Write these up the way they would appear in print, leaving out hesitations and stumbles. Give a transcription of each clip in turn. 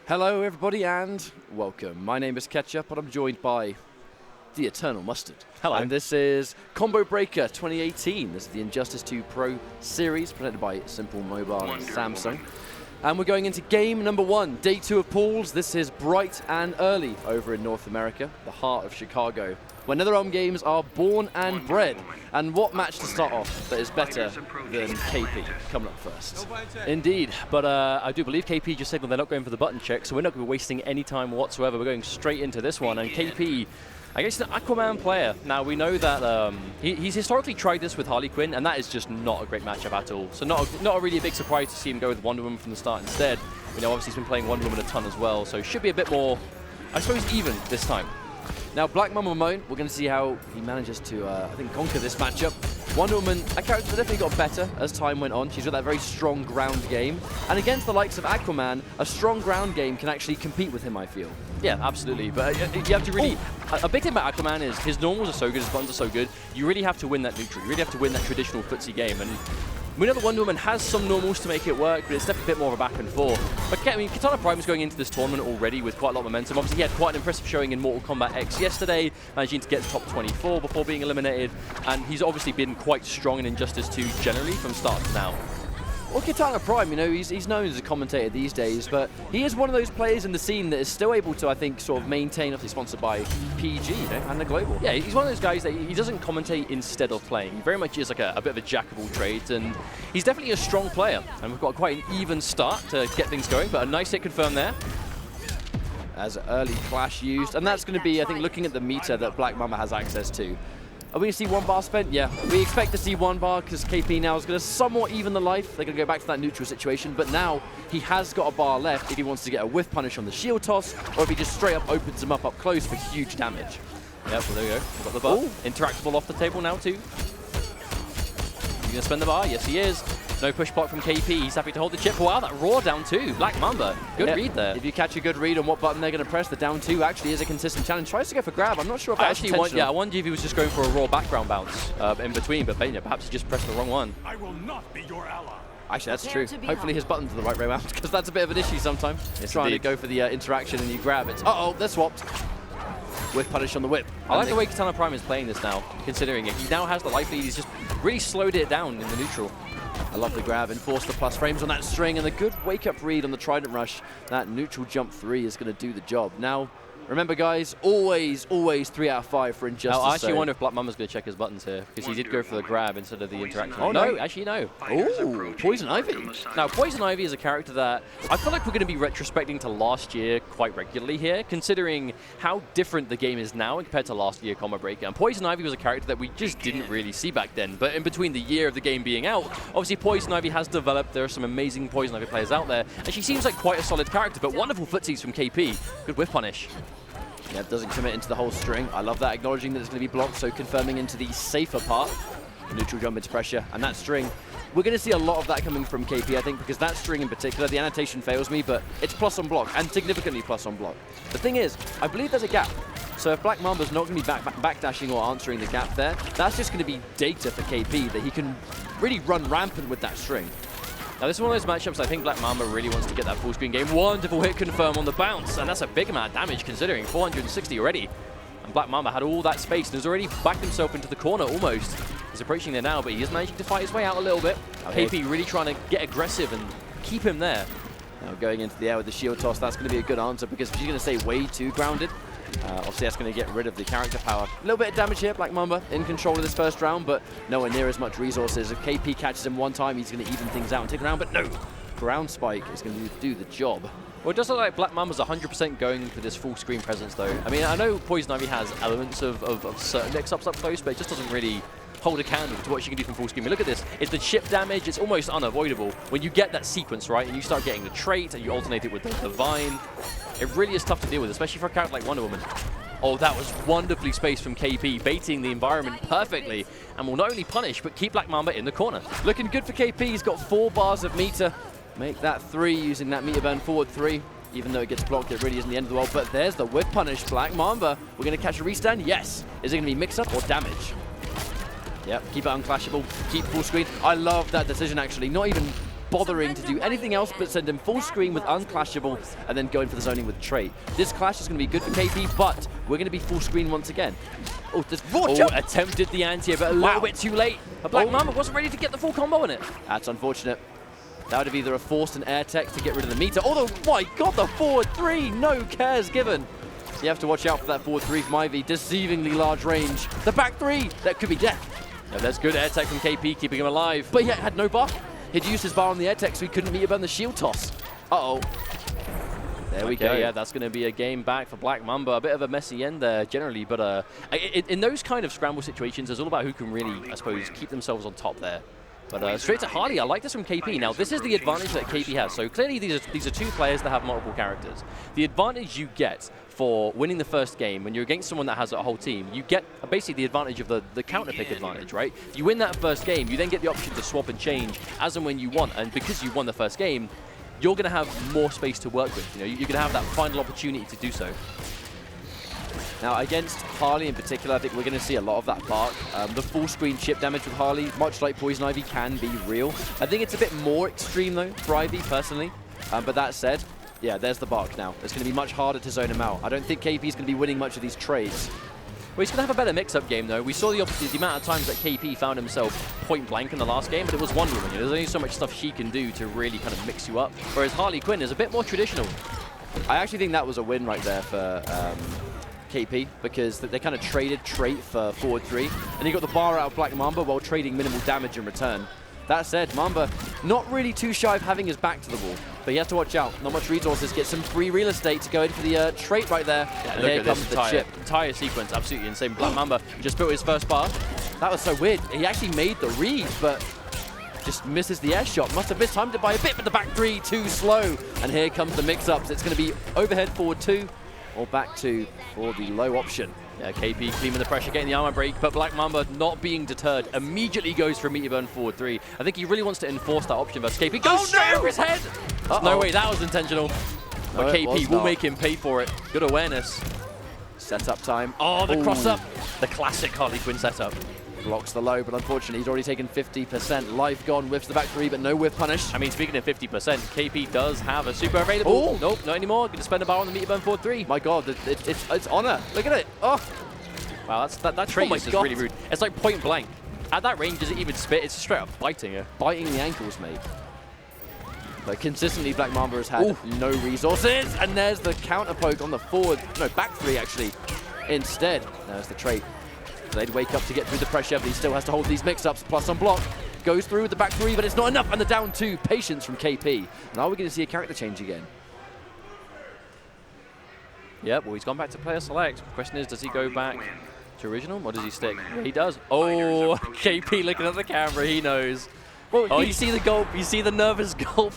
Hello everybody and welcome. My name is Ketchup and I'm joined by the Eternal Mustard. Hello. And this is Combo Breaker 2018. This is the Injustice 2 Pro Series presented by Simple Mobile and Samsung. And we're going into game number 1, day 2 of pools. This is bright and early over in North America, the heart of Chicago, where NetherRealm games are born and bred. And what match to start off that is better than KP coming up first? Indeed, but I do believe KP just signaled they're not going for the button check, so we're not going to be wasting any time whatsoever. We're going straight into this one, and KP, I guess, an Aquaman player. Now, we know that he's historically tried this with Harley Quinn, and that is just not a great matchup at all. So not really a big surprise to see him go with Wonder Woman from the start instead. You know, obviously he's been playing Wonder Woman a ton as well, so should be a bit more, I suppose, even this time. Now, BlackMambaMoan, we're going to see how he manages to, I think, conquer this matchup. Wonder Woman, a character that definitely got better as time went on. She's got that very strong ground game. And against the likes of Aquaman, a strong ground game can actually compete with him, I feel. Yeah, absolutely. But you have to really... A big thing about Aquaman is his normals are so good, his buttons are so good. You really have to win that neutral. You really have to win that traditional footsie game. And we know that Wonder Woman has some normals to make it work, but it's definitely a bit more of a back and forth. But I mean, Kitana Prime is going into this tournament already with quite a lot of momentum. Obviously, he had quite an impressive showing in Mortal Kombat X yesterday, managing to get to top 24 before being eliminated. And he's obviously been quite strong in Injustice 2 generally from start to now. Well, Kitana Prime, you know, he's known as a commentator these days, but he is one of those players in the scene that is still able to, I think, sort of maintain, obviously sponsored by PG, you know, and the Global. Yeah, he's one of those guys that he doesn't commentate instead of playing. He very much is like a bit of a jack of all trades, and he's definitely a strong player. And we've got quite an even start to get things going, but a nice hit confirmed there. As early clash used, and that's going to be, I think, looking at the meter that Black Mamba has access to. Are we going to see 1 bar spent? Yeah, we expect to see 1 bar because KP now is going to somewhat even the life. They're going to go back to that neutral situation, but now he has got a bar left if he wants to get a whiff punish on the shield toss, or if he just straight up opens him up close for huge damage. Yep, well, there we go. We've got the bar. Ooh. Interactable off the table now too. He's going to spend the bar? Yes, he is. No push block from KP. He's happy to hold the chip. Wow, that raw down 2. Black Mamba. Good read there. If you catch a good read on what button they're going to press, the down 2 actually is a consistent challenge. Tries to go for grab. I'm not sure if that's intentional. I wonder if he was just going for a raw background bounce in between, but perhaps he just pressed the wrong one. I will not be your ally. Actually, that's true. Hopefully his buttons are the right way around, because that's a bit of an issue sometimes. Yes, trying to go for the interaction and you grab it. Uh-oh, they're swapped. Whip punish on the whip. I like the way Kitana Prime is playing this now, considering it. He now has the life lead. He's just really slowed it down in the neutral. I love the grab, enforce the plus frames on that string, and the good wake-up read on the Trident Rush. That neutral jump 3 is going to do the job. Now, remember guys, always 3 out of 5 for Injustice. I actually wonder if Black Mamba's going to check his buttons here, because he did go for the grab instead of the interaction. Oh, no, actually no. Ooh, Poison Ivy. Now, Poison Ivy is a character that I feel like we're going to be retrospecting to last year quite regularly here, considering how different the game is now compared to last year Combo Breaker. And Poison Ivy was a character that we just didn't really see back then. But in between the year of the game being out, obviously Poison Ivy has developed. There are some amazing Poison Ivy players out there, and she seems like quite a solid character, but wonderful footsies from KP. Good whiff punish. Yeah, doesn't commit into the whole string. I love that, acknowledging that it's going to be blocked, so confirming into the safer part. Neutral jump into pressure, and that string, we're going to see a lot of that coming from KP, I think, because that string in particular, the annotation fails me, but it's plus on block, and significantly plus on block. The thing is, I believe there's a gap. So if Black Mamba's not going to be backdashing or answering the gap there, that's just going to be data for KP that he can really run rampant with that string. Now, this is one of those matchups I think Black Mamba really wants to get that full screen game. Wonderful hit confirm on the bounce, and that's a big amount of damage considering 460 already. And Black Mamba had all that space and has already backed himself into the corner almost. He's approaching there now, but he is managing to fight his way out a little bit. Okay. KP really trying to get aggressive and keep him there. Now going into the air with the shield toss, that's going to be a good answer, because if she's going to stay way too grounded, obviously that's going to get rid of the character power. A little bit of damage here, Black Mamba in control of this first round, but nowhere near as much resources. If KP catches him one time, he's going to even things out and take a round, but no! Ground spike is going to do the job. Well, it does look like Black Mamba's 100% going for this full screen presence though. I mean, I know Poison Ivy has elements of certain mix-ups up close, but it just doesn't really hold a candle to what she can do from full screen. But look at this, it's the chip damage, it's almost unavoidable. When you get that sequence, right, and you start getting the trait and you alternate it with the divine, it really is tough to deal with, especially for a character like Wonder Woman. Oh, that was wonderfully spaced from KP, baiting the environment perfectly, and will not only punish, but keep Black Mamba in the corner. Looking good for KP, he's got 4 bars of meter. Make that 3 using that meter burn forward 3. Even though it gets blocked, it really isn't the end of the world. But there's the whip punish, Black Mamba. We're going to catch a restand? Yes. Is it going to be mix-up or damage? Yep, keep it unclashable, keep full screen. I love that decision, actually. Not even bothering to do anything else but send him full screen with unclashable and then go in for the zoning with trait. This clash is going to be good for KP, but we're going to be full screen once again. Oh, this attempted the anti, but a little bit too late. But BlackMamba wasn't ready to get the full combo in it. That's unfortunate. That would have either forced an air tech to get rid of the meter. Although, my God, the forward 3, no cares given. So you have to watch out for that forward 3 from Ivy. Deceivingly large range. The back 3, that could be death. Yeah, that's good air tech from KP, keeping him alive. But yet had no buff. He'd used his bar on the air tech, so he couldn't meet up on the shield toss. Uh-oh. There we go. Yeah, that's going to be a game back for BlackMamba. A bit of a messy end there, generally. But in those kind of scramble situations, it's all about who can really, I suppose, keep themselves on top there. But straight to Harley, I like this from KP. Now, this is the advantage that KP has. So clearly, these are two players that have multiple characters. The advantage you get for winning the first game when you're against someone that has a whole team, you get basically the advantage of the counter pick advantage, right? You win that first game, you then get the option to swap and change as and when you want. And because you won the first game, you're going to have more space to work with. You know, you're going to have that final opportunity to do so. Now, against Harley in particular, I think we're going to see a lot of that bark. The full screen chip damage with Harley, much like Poison Ivy, can be real. I think it's a bit more extreme, though, for Ivy, personally. But that said, yeah, there's the bark now. It's going to be much harder to zone him out. I don't think KP is going to be winning much of these trades. Well, he's going to have a better mix-up game, though. We saw the amount of times that KP found himself point blank in the last game, but it was Wonder Woman. You know, there's only so much stuff she can do to really kind of mix you up, whereas Harley Quinn is a bit more traditional. I actually think that was a win right there for KP, because they kind of traded trait for forward 3, and he got the bar out of BlackMamba while trading minimal damage in return. That said, Mamba not really too shy of having his back to the wall, but he has to watch out. Not much resources, get some free real estate to go in for the trait right there. Yeah, and here comes the chip. Entire sequence, absolutely insane. BlackMamba just built his first bar. That was so weird. He actually made the read, but just misses the air shot. Must have mistimed it by a bit, but the back 3 too slow. And here comes the mix-ups. It's going to be overhead forward 2 or back 2 for the low option. Yeah, KP cleaning the pressure, getting the armor break, but BlackMamba not being deterred, immediately goes for a meter burn forward 3. I think he really wants to enforce that option versus KP. Goes straight over his head! No way, that was intentional. But KP will make him pay for it. Good awareness. Setup time. Oh, the cross-up. The classic Harley Quinn setup. Blocks the low, but unfortunately he's already taken 50%. Life gone, whiffs the back 3, but no whiff punished. I mean, speaking of 50%, KP does have a super available. Ooh. Nope, not anymore. Going to spend a bar on the meter burn forward 3. My God, it's honor. Look at it. Oh. Wow, that trait is just really rude. It's like point blank. At that range, does it even spit? It's just straight up biting her. Biting the ankles, mate. But consistently, BlackMamba has had no resources. And there's the counter poke on the forward, no, back 3 actually, instead. There's the trait. They'd wake up to get through the pressure, but he still has to hold these mix-ups. Plus on block. Goes through with the back 3, but it's not enough. And the down 2, patience from KP. Now we're going to see a character change again. Yep, well, he's gone back to player select. Question is, does he go back to original, or does he stick? He does. Oh, KP looking at the camera, he knows. Well, you see the gulp, you see the nervous gulp.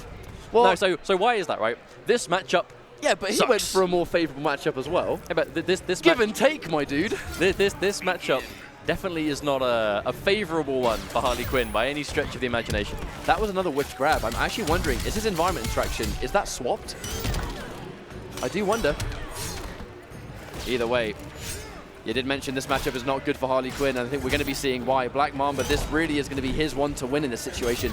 Well, no, so why is that, right? This matchup Yeah, but he went for a more favorable matchup as well. Yeah, but this Give and take, my dude. This matchup definitely is not a favorable one for Harley Quinn by any stretch of the imagination. That was another whiffed grab. I'm actually wondering, is his environment interaction, is that swapped? I do wonder. Either way, you did mention this matchup is not good for Harley Quinn, and I think we're going to be seeing why. BlackMamba, this really is going to be his one to win in this situation.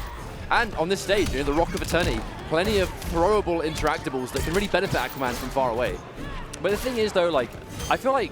And on this stage, you know, the Rock of Eternity, plenty of throwable interactables that can really benefit Aquaman from far away. But the thing is, though, like, I feel like,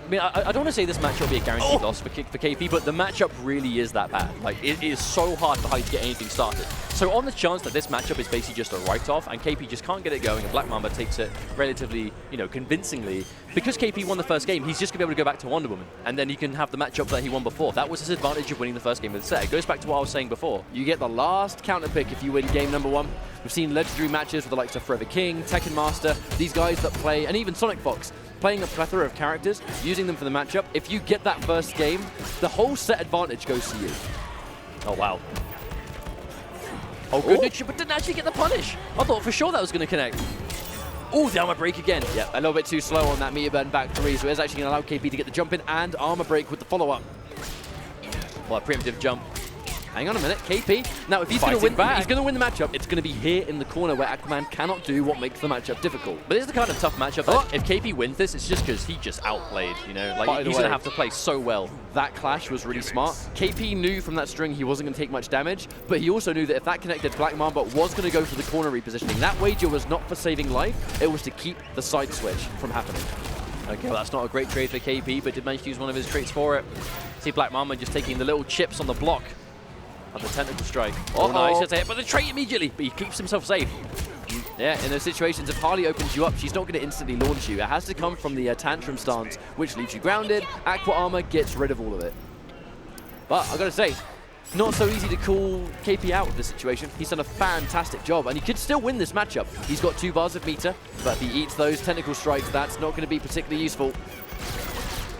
I mean, I don't want to say this matchup will be a guaranteed loss for KP, but the matchup really is that bad. Like, it is so hard for Harley to get anything started. So on the chance that this matchup is basically just a write-off and KP just can't get it going and BlackMamba takes it relatively, you know, convincingly, because KP won the first game, he's just going to be able to go back to Wonder Woman, and then he can have the matchup that he won before. That was his advantage of winning the first game of the set. It goes back to what I was saying before. You get the last counter pick if you win game number 1. We've seen legendary matches with the likes of Forever King, Tekken Master, these guys that play, and even Sonic Fox, playing a plethora of characters, using them for the matchup. If you get that first game, the whole set advantage goes to you. Oh, wow. Oh, good neutral, but didn't actually get the punish. I thought for sure that was going to connect. Oh, the armor break again. Yeah, a little bit too slow on that meter burn back 3, so it's actually going to allow KP to get the jump in and armor break with the follow-up. Well, a preemptive jump. Hang on a minute, KP. Now, if he's going to win, he's going to win the matchup. It's going to be here in the corner where Aquaman cannot do what makes the matchup difficult. But it's the kind of tough matchup that if KP wins this, it's just because he just outplayed. You know, like he's going to have to play so well. That clash was really smart. KP knew from that string he wasn't going to take much damage, but he also knew that if that connected, BlackMamba was going to go for the corner repositioning. That wager was not for saving life; it was to keep the side switch from happening. Okay, well, that's not a great trade for KP, but did manage to use one of his traits for it. See BlackMamba just taking the little chips on the block of the tentacle strike. Oh, nice, that's it, but the trait immediately, but he keeps himself safe. Yeah, in those situations, if Harley opens you up, she's not going to instantly launch you. It has to come from the tantrum stance, which leaves you grounded. Aqua Armor gets rid of all of it. But I've got to say, not so easy to call KP out of this situation. He's done a fantastic job, and he could still win this matchup. He's got 2 bars of meter, but if he eats those tentacle strikes, that's not going to be particularly useful.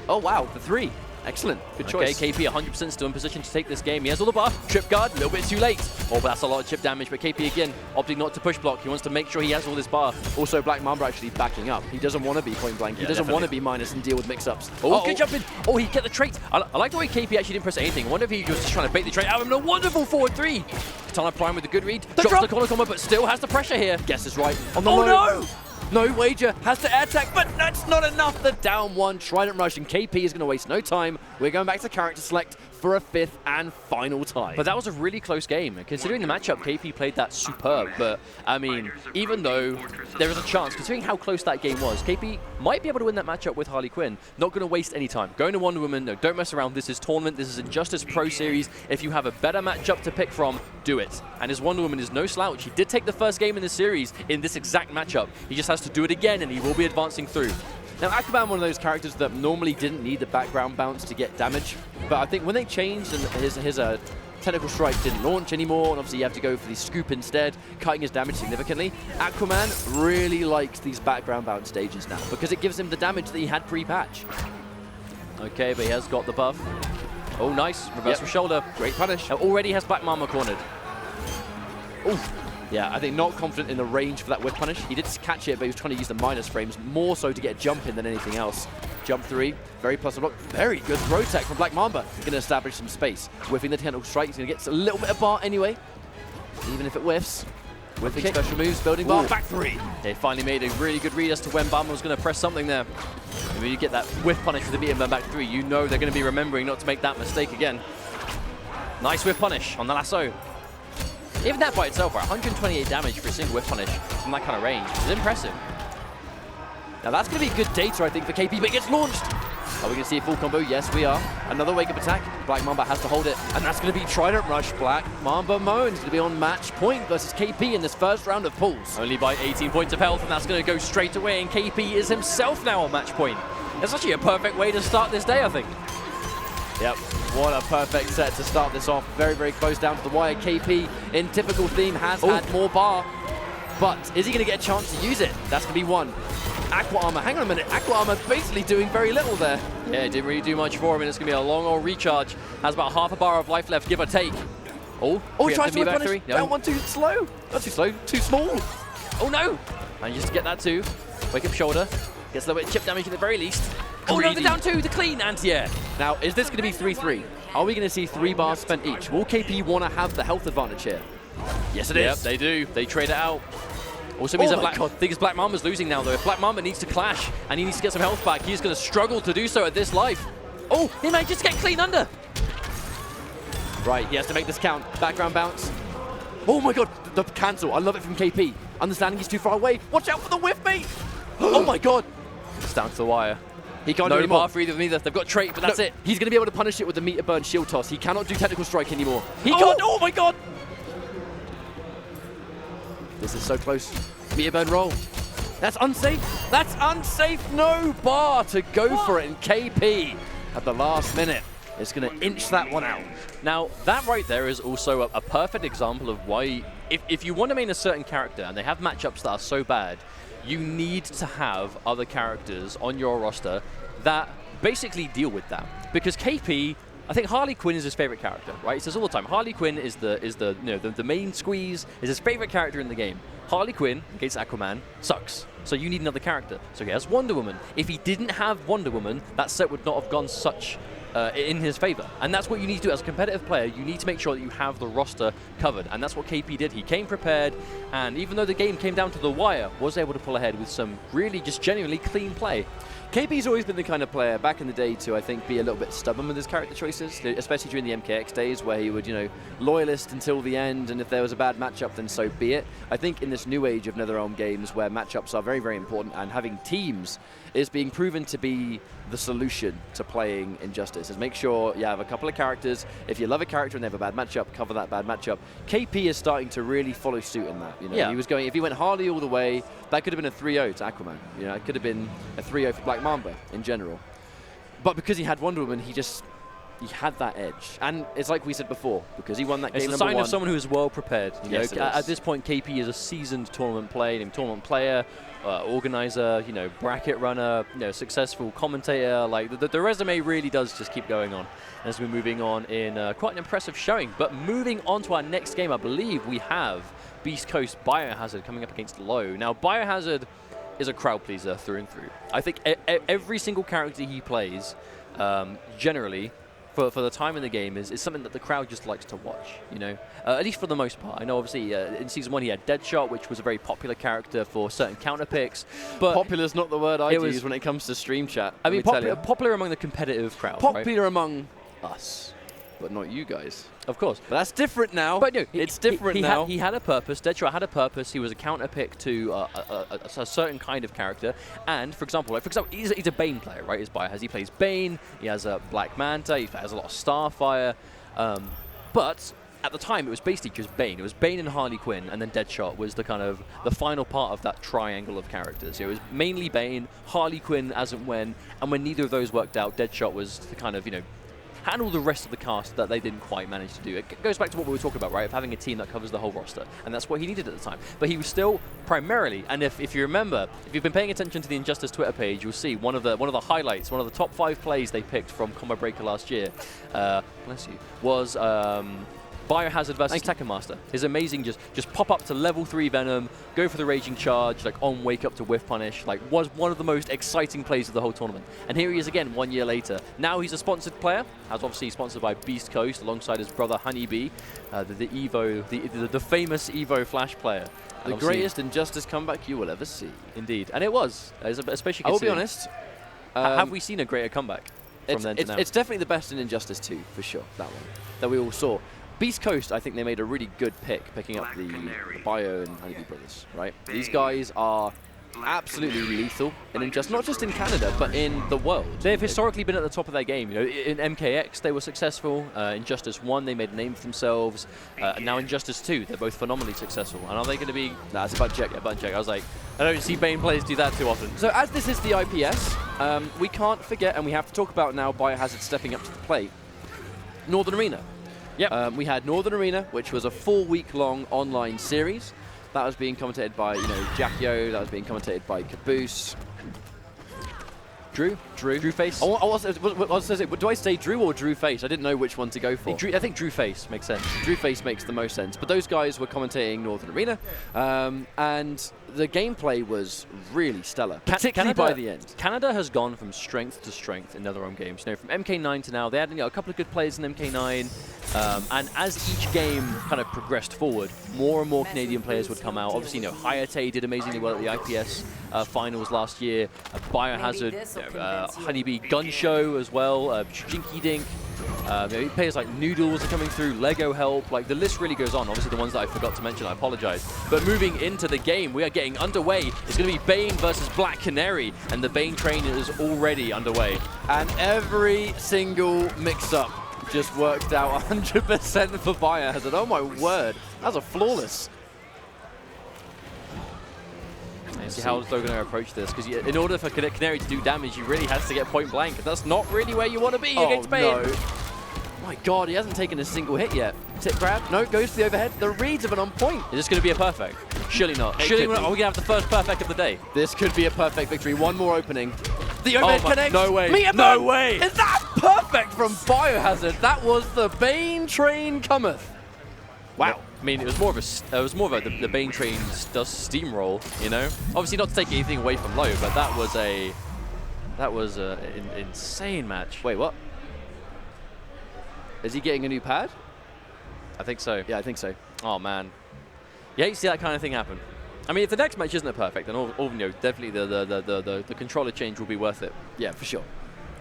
Oh, wow, the 3. Excellent. Good choice. Okay, KP 100% still in position to take this game. He has all the buff. Trip guard, a little bit too late. Oh, but that's a lot of chip damage. But KP, again, opting not to push block. He wants to make sure he has all this bar. Also, BlackMamba actually backing up. He doesn't want to be point blank. He doesn't want to be minus and deal with mix-ups. Oh, good jump in. Oh, he get the trait. I like the way KP actually didn't press anything. I wonder if he was just trying to bait the trait out of him. A wonderful forward 3. Kitana Prime with a good read. Drops the corner combo, but still has the pressure here. Guesses right. On the no! No wager, has to air tech, but that's not enough. The down 1 Trident Rush, and KP is going to waste no time. We're going back to character select for a 5th and final time. But that was a really close game. Considering the matchup, KP played that superb. But, I mean, even though there is a chance, considering how close that game was, KP might be able to win that matchup with Harley Quinn. Not going to waste any time. Going to Wonder Woman, no, don't mess around. This is tournament. This is Injustice Pro Series. If you have a better matchup to pick from, do it. And his Wonder Woman is no slouch. He did take the first game in the series in this exact matchup. He just has to do it again, and he will be advancing through. Now, Aquaman, one of those characters that normally didn't need the background bounce to get damage, but I think when they changed and his tentacle strike didn't launch anymore, and obviously you have to go for the scoop instead, cutting his damage significantly, Aquaman really likes these background bounce stages now, because it gives him the damage that he had pre-patch. Okay, but he has got the buff. Oh, nice. Reversal shoulder. Great punish. Already has BlackMamba cornered. Oof. Yeah, I think not confident in the range for that whip punish. He did catch it, but he was trying to use the minus frames more so to get a jump in than anything else. Jump 3, very plus block. Very good throw tech from BlackMamba. Going to establish some space. Whiffing the tentacle strike. He's going to get a little bit of bar anyway, even if it whiffs. Whiffing special moves, building bar, back 3. They finally made a really good read as to when Bamba was going to press something there. And when you get that whiff punish with the beat and back 3, you know they're going to be remembering not to make that mistake again. Nice whiff punish on the lasso. Even that by itself, 128 damage for a single whiff punish from that kind of range is impressive. Now that's going to be good data, I think, for KP, but it gets launched. Are we going to see a full combo? Yes, we are. Another wake-up attack. BlackMamba has to hold it, and that's going to be Trident Rush. BlackMambaMoan is going to be on match point versus KP in this first round of pulls. Only by 18 points of health, and that's going to go straight away, and KP is himself now on match point. That's actually a perfect way to start this day, I think. Yep, what a perfect set to start this off. Very, very close down to the wire. KP, in typical theme, has had more bar. But is he going to get a chance to use it? That's going to be 1. Aqua Armor, hang on a minute. Aqua Armor basically doing very little there. Yeah, it didn't really do much for him, and it's going to be a long old recharge. Has about half a bar of life left, give or take. Oh, tries to whip punish. No. That one too slow. Not too slow, too small. Oh no! Manages to get that too. Wake up shoulder. Gets a little bit of chip damage at the very least. Oh no, they're down 2, the clean anti-air. Now, is this going to be 3-3? Are we going to see 3 bars spent each? Will KP want to have the health advantage here? Yes, it is. Yep, they do. They trade it out. Also means that BlackMamba's losing now, though. If BlackMamba needs to clash and he needs to get some health back, he's going to struggle to do so at this life. Oh, he manages to get clean under. Right, he has to make this count. Background bounce. Oh my god, the cancel. I love it from KP. Understanding he's too far away. Watch out for the whiff, mate. Oh my god. It's down to the wire. He can't do no bar for either of them either. They've got trait, but that's it. He's going to be able to punish it with the meter burn shield toss. He cannot do technical strike anymore. He can't. Oh my god. This is so close. Meter burn roll. That's unsafe. That's unsafe. No bar to go for it. And KP at the last minute is going to inch that one out. Now, that right there is also a perfect example of why, if you want to main a certain character and they have matchups that are so bad, you need to have other characters on your roster that basically deal with that. Because KP, I think Harley Quinn is his favorite character, right? He says all the time, Harley Quinn is the main squeeze, is his favorite character in the game. Harley Quinn against Aquaman sucks. So you need another character. So he has Wonder Woman. If he didn't have Wonder Woman, that set would not have gone such in his favor. And that's what you need to do as a competitive player. You need to make sure that you have the roster covered. And that's what KP did. He came prepared, and even though the game came down to the wire, was able to pull ahead with some really just genuinely clean play. KP's always been the kind of player back in the day to, I think, be a little bit stubborn with his character choices, especially during the MKX days where he would, you know, loyalist until the end, and if there was a bad matchup, then so be it. I think in this new age of NetherRealm games where matchups are very, very important and having teams is being proven to be the solution to playing Injustice, is make sure you have a couple of characters. If you love a character and they have a bad matchup, cover that bad matchup. KP is starting to really follow suit in that. You know, he was going, if he went Harley all the way, that could have been a 3-0 to Aquaman. You know, it could have been a 3-0 for BlackMamba in general. But because he had Wonder Woman, he had that edge. And it's like we said before, because he won that game It's a sign of someone who is well prepared. You know, at this point, KP is a seasoned tournament player, organizer, you know, bracket runner, you know, successful commentator. Like the resume really does just keep going on as we're moving on in quite an impressive showing. But moving on to our next game, I believe we have Beast Coast BioHazard coming up against Low. Now, BioHazard is a crowd pleaser through and through. I think every single character he plays, generally, for the time in the game is something that the crowd just likes to watch, you know, at least for the most part. I know obviously in Season 1 he had Deadshot, which was a very popular character for certain counter picks. But popular's not the word I use when it comes to stream chat. I mean, popular among the competitive crowd. Popular among us, but not you guys. Of course. But that's different now. But no, it's different now. He had a purpose. Deadshot had a purpose. He was a counter pick to a certain kind of character. And, for example, he's a Bane player, right? His BioHazard. He plays Bane. He has a Black Manta. He has a lot of Starfire. But at the time, it was basically just Bane. It was Bane and Harley Quinn, and then Deadshot was the kind of the final part of that triangle of characters. It was mainly Bane, Harley Quinn as and when neither of those worked out, Deadshot was the kind of, you know, handle the rest of the cast that they didn't quite manage to do. It goes back to what we were talking about, right, of having a team that covers the whole roster, and that's what he needed at the time. But he was still primarily, and if you remember, if you've been paying attention to the Injustice Twitter page, you'll see one of the highlights, one of the top 5 plays they picked from Combo Breaker last year, bless you, was BioHazard versus Tekken Master. His amazing just pop up to level 3 Venom, go for the Raging Charge, like on wake up to whiff punish, like was one of the most exciting plays of the whole tournament. And here he is again 1 year later. Now he's a sponsored player, as obviously sponsored by Beast Coast alongside his brother Honeybee, the Evo, the famous Evo Flash player. The greatest Injustice comeback you will ever see. Indeed. And it was, especially considering. I will be honest. Have we seen a greater comeback from then to now? It's definitely the best in Injustice 2, for sure, that one, that we all saw. Beast Coast, I think they made a really good picking up the Bio and Honeybee brothers, right? These guys are absolutely lethal in Injustice, not just in Canada, but in the world. They've historically been at the top of their game. You know, in MKX they were successful. Injustice 1 they made a name for themselves. Now Injustice 2 they're both phenomenally successful. And are they going to be? Nah, it's a button check. Yeah, button check. I was like, I don't see Bane players do that too often. So as this is the IPS, we can't forget, and we have to talk about now BioHazard stepping up to the plate. Northern Arena. Yep. We had Northern Arena, which was a 4-week-long online series. That was being commentated by, you know, Jackio. That was being commentated by Caboose. Drew Face. Do I say Drew or Drew Face? I didn't know which one to go for. I think Drew Face makes sense. Drew Face makes the most sense. But those guys were commentating Northern Arena, and the gameplay was really stellar, particularly by the end. Canada has gone from strength to strength in NetherRealm games. You know, from MK9 to now, they had, you know, a couple of good players in MK9, and as each game kind of progressed forward, more and more Canadian players would come out. Obviously, you know, Hayatei did amazingly well at the IPS finals last year. BioHazard, Honeybee GunShow as well, Jinky Dink. Players like Noodles are coming through, Lego Help, like the list really goes on. Obviously the ones that I forgot to mention, I apologize. But moving into the game, we are getting underway. It's going to be Bane versus Black Canary, and the Bane train is already underway. And every single mix-up just worked out 100% for BioHazard. Oh my word, that's a flawless. See how they're going to approach this, because in order for Canary to do damage, you really has to get point blank, and that's not really where you want to be against Bane. No. My God, he hasn't taken a single hit yet. Tip grab, no, goes to the overhead. The reads have been on point. Is this going to be a perfect? Surely not. Surely are we going to have the first perfect of the day? This could be a perfect victory. One more opening. The overhead connects. No way. No way. Is that perfect from BioHazard? That was the Bane train cometh. Wow. I mean, it was more of the Bane train does steamroll, you know. Obviously, not to take anything away from Low, but that was an insane match. Wait, what? Is he getting a new pad? I think so. Yeah, I think so. Oh, man. You hate to see that kind of thing happen. I mean, if the next match isn't perfect, then you know, definitely the controller change will be worth it. Yeah, for sure.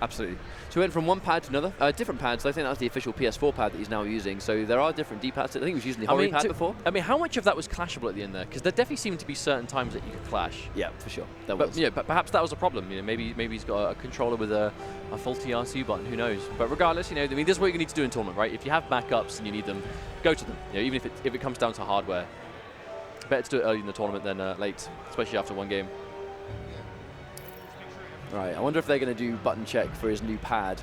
Absolutely. So we went from one pad to another. Different pads. I think that's the official PS4 pad that he's now using. So there are different D-pads. I think he was using the Hori pad before. I mean, how much of that was clashable at the end there? Because there definitely seemed to be certain times that you could clash. Yeah, for sure. There But was. yeah, but perhaps that was a problem. You know, maybe he's got a controller with a faulty R2 button. Who knows? But regardless, you know, I mean, this is what you need to do in tournament, right? If you have backups and you need them, go to them. You know, even if it comes down to hardware, better to do it early in the tournament than late, especially after one game. Right, I wonder if they're going to do button check for his new pad.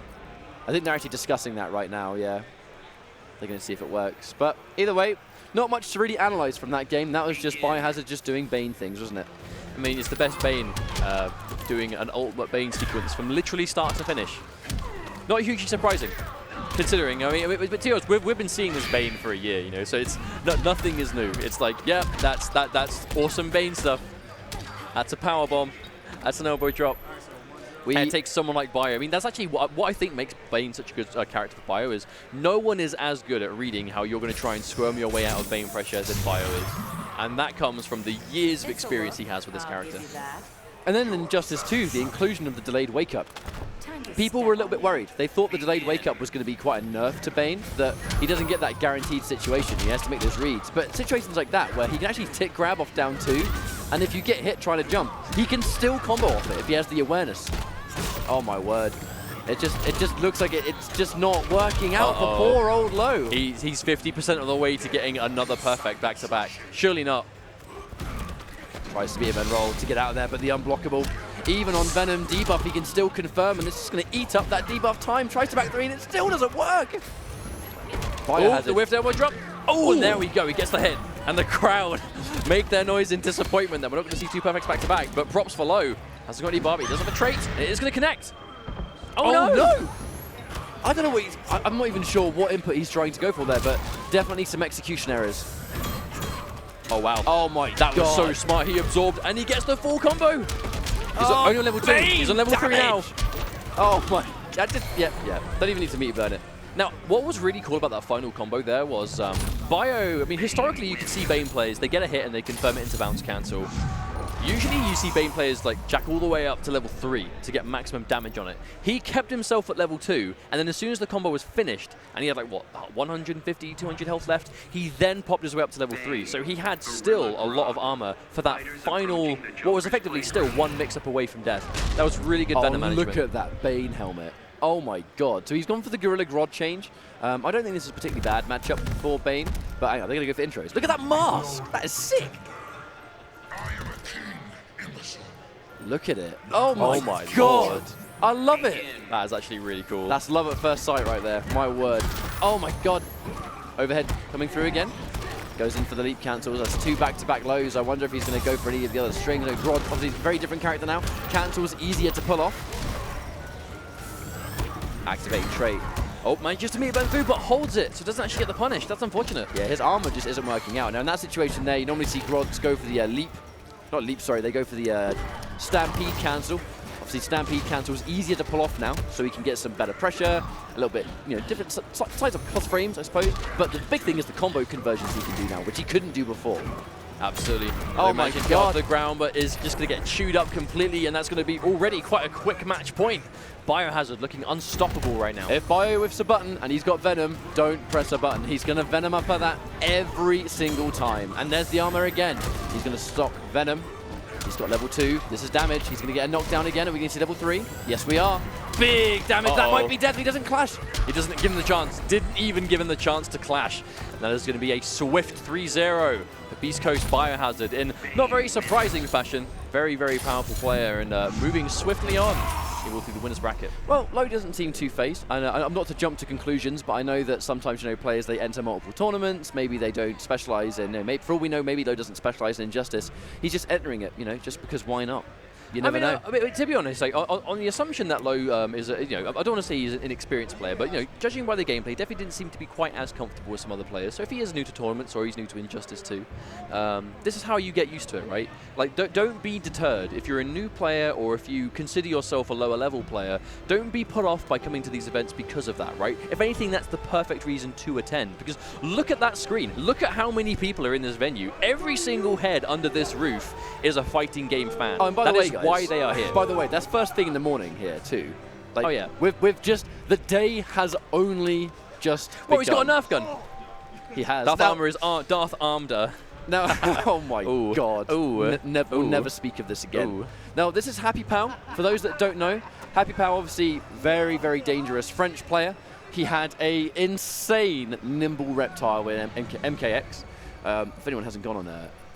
I think they're actually discussing that right now, yeah. They're going to see if it works. But either way, not much to really analyze from that game. That was just BioHazard just doing Bane things, wasn't it? I mean, it's the best Bane doing an ultimate Bane sequence from literally start to finish. Not hugely surprising, considering, I mean, but Theo, we've been seeing this Bane for a year, you know, so it's nothing is new. It's like, yeah, that's awesome Bane stuff. That's a power bomb. That's an elbow drop. And it takes someone like Bio. I mean, that's actually what I think makes Bane such a good character for Bio is no one is as good at reading how you're going to try and squirm your way out of Bane pressure than Bio is. And that comes from the years of experience he has with this character. And then in Justice 2, the inclusion of the delayed wake-up. People were a little bit worried. They thought the delayed wake-up was going to be quite a nerf to Bane, that he doesn't get that guaranteed situation. He has to make those reads. But situations like that, where he can actually tick grab off down 2, and if you get hit trying to jump, he can still combo off it if he has the awareness. Oh my word. It just looks like it's just not working out for poor old Low. He's 50% of the way to getting another perfect back-to-back. Surely not. Tries to be a Ben roll to get out of there, but the unblockable. Even on Venom debuff, he can still confirm, and this is going to eat up that debuff time. Tries to back 3, and it still doesn't work. Oh, the whiffed elbow drop. Oh, and there we go. He gets the hit. And the crowd make their noise in disappointment that we're not going to see 2 perfects back-to-back, but props for Low. Hasn't got any Barbie. Does have a trait. It is going to connect. Oh, no. I don't know what I'm not even sure what input he's trying to go for there, but definitely some execution errors. Oh, wow. Oh, my God. That was so smart. He absorbed, and he gets the full combo. He's only on level 2. He's on level 3 now. Oh, my. Yeah. Don't even need to meet burn it. Now, what was really cool about that final combo there was Bio, I mean, historically, you can see Bane players, they get a hit and they confirm it into bounce cancel. Usually you see Bane players like jack all the way up to level 3 to get maximum damage on it. He kept himself at level 2, and then as soon as the combo was finished, and he had like, what, 150, 200 health left, he then popped his way up to level 3. So he had still a lot of armor for that final, what was effectively still one mix-up away from death. That was really good Venom management. Look at that Bane helmet. Oh my God. So he's gone for the Gorilla Grodd change. I don't think this is a particularly bad matchup for Bane, but hang on, they're going to go for intros. Look at that mask. That is sick. Look at it. Oh my God. I love it. That is actually really cool. That's love at first sight right there. My word. Oh my God. Overhead coming through again. Goes in for the leap cancels. That's 2 back-to-back lows. I wonder if he's going to go for any of the other strings. No, Grodd, obviously a very different character now. Cancels easier to pull off. Activating trait. Oh, manages to meet Ben through, but holds it, so doesn't actually get the punish. That's unfortunate. Yeah, his armor just isn't working out. Now, in that situation there, you normally see Grodds go for the leap. Not leap, sorry. They go for the Stampede cancel. Obviously, Stampede cancel is easier to pull off now, so he can get some better pressure, a little bit, you know, different size of plus frames, I suppose. But the big thing is the combo conversions he can do now, which he couldn't do before. Absolutely. Oh my God. God. Off the ground, but is just going to get chewed up completely, and that's going to be already quite a quick match point. BioHazard looking unstoppable right now. If Bio whiffs a button and he's got Venom, don't press a button. He's going to Venom up at that every single time. And there's the armor again. He's going to stock Venom. He's got level 2. This is damage. He's going to get a knockdown again. Are we going to see level 3? Yes, we are. Big damage. That might be deadly. He doesn't clash. He doesn't give him the chance. Didn't even give him the chance to clash. And that is going to be a swift 3-0 for Beast Coast BioHazard in not very surprising fashion. Very, very powerful player and moving swiftly on. He will through the winner's bracket. Well, Low doesn't seem too phased. I'm not to jump to conclusions, but I know that sometimes, you know, players, they enter multiple tournaments. Maybe they don't specialize in, maybe, for all we know, maybe Low doesn't specialize in Injustice. He's just entering it, you know, just because why not? You never know. I mean, to be honest, like, on the assumption that Low is, I don't want to say he's an inexperienced player, but judging by the gameplay, definitely didn't seem to be quite as comfortable as some other players. So if he is new to tournaments or he's new to Injustice 2, this is how you get used to it, right? Like, don't be deterred if you're a new player or if you consider yourself a lower level player. Don't be put off by coming to these events because of that, right? If anything, that's the perfect reason to attend. Because look at that screen. Look at how many people are in this venue. Every single head under this roof is a fighting game fan. Oh, and by the way, guys, why they are here. By the way, that's first thing in the morning here too. Like, oh yeah. We've just, the day has only just begun. Oh, he's got a Nerf gun. He has. DarthArma is Darth-armed. No, oh my god. Ooh. We'll never speak of this again. Ooh. Now, this is HappyPow. For those that don't know, HappyPow, obviously, very, very dangerous French player. He had a insane nimble reptile with MKX. If anyone hasn't gone on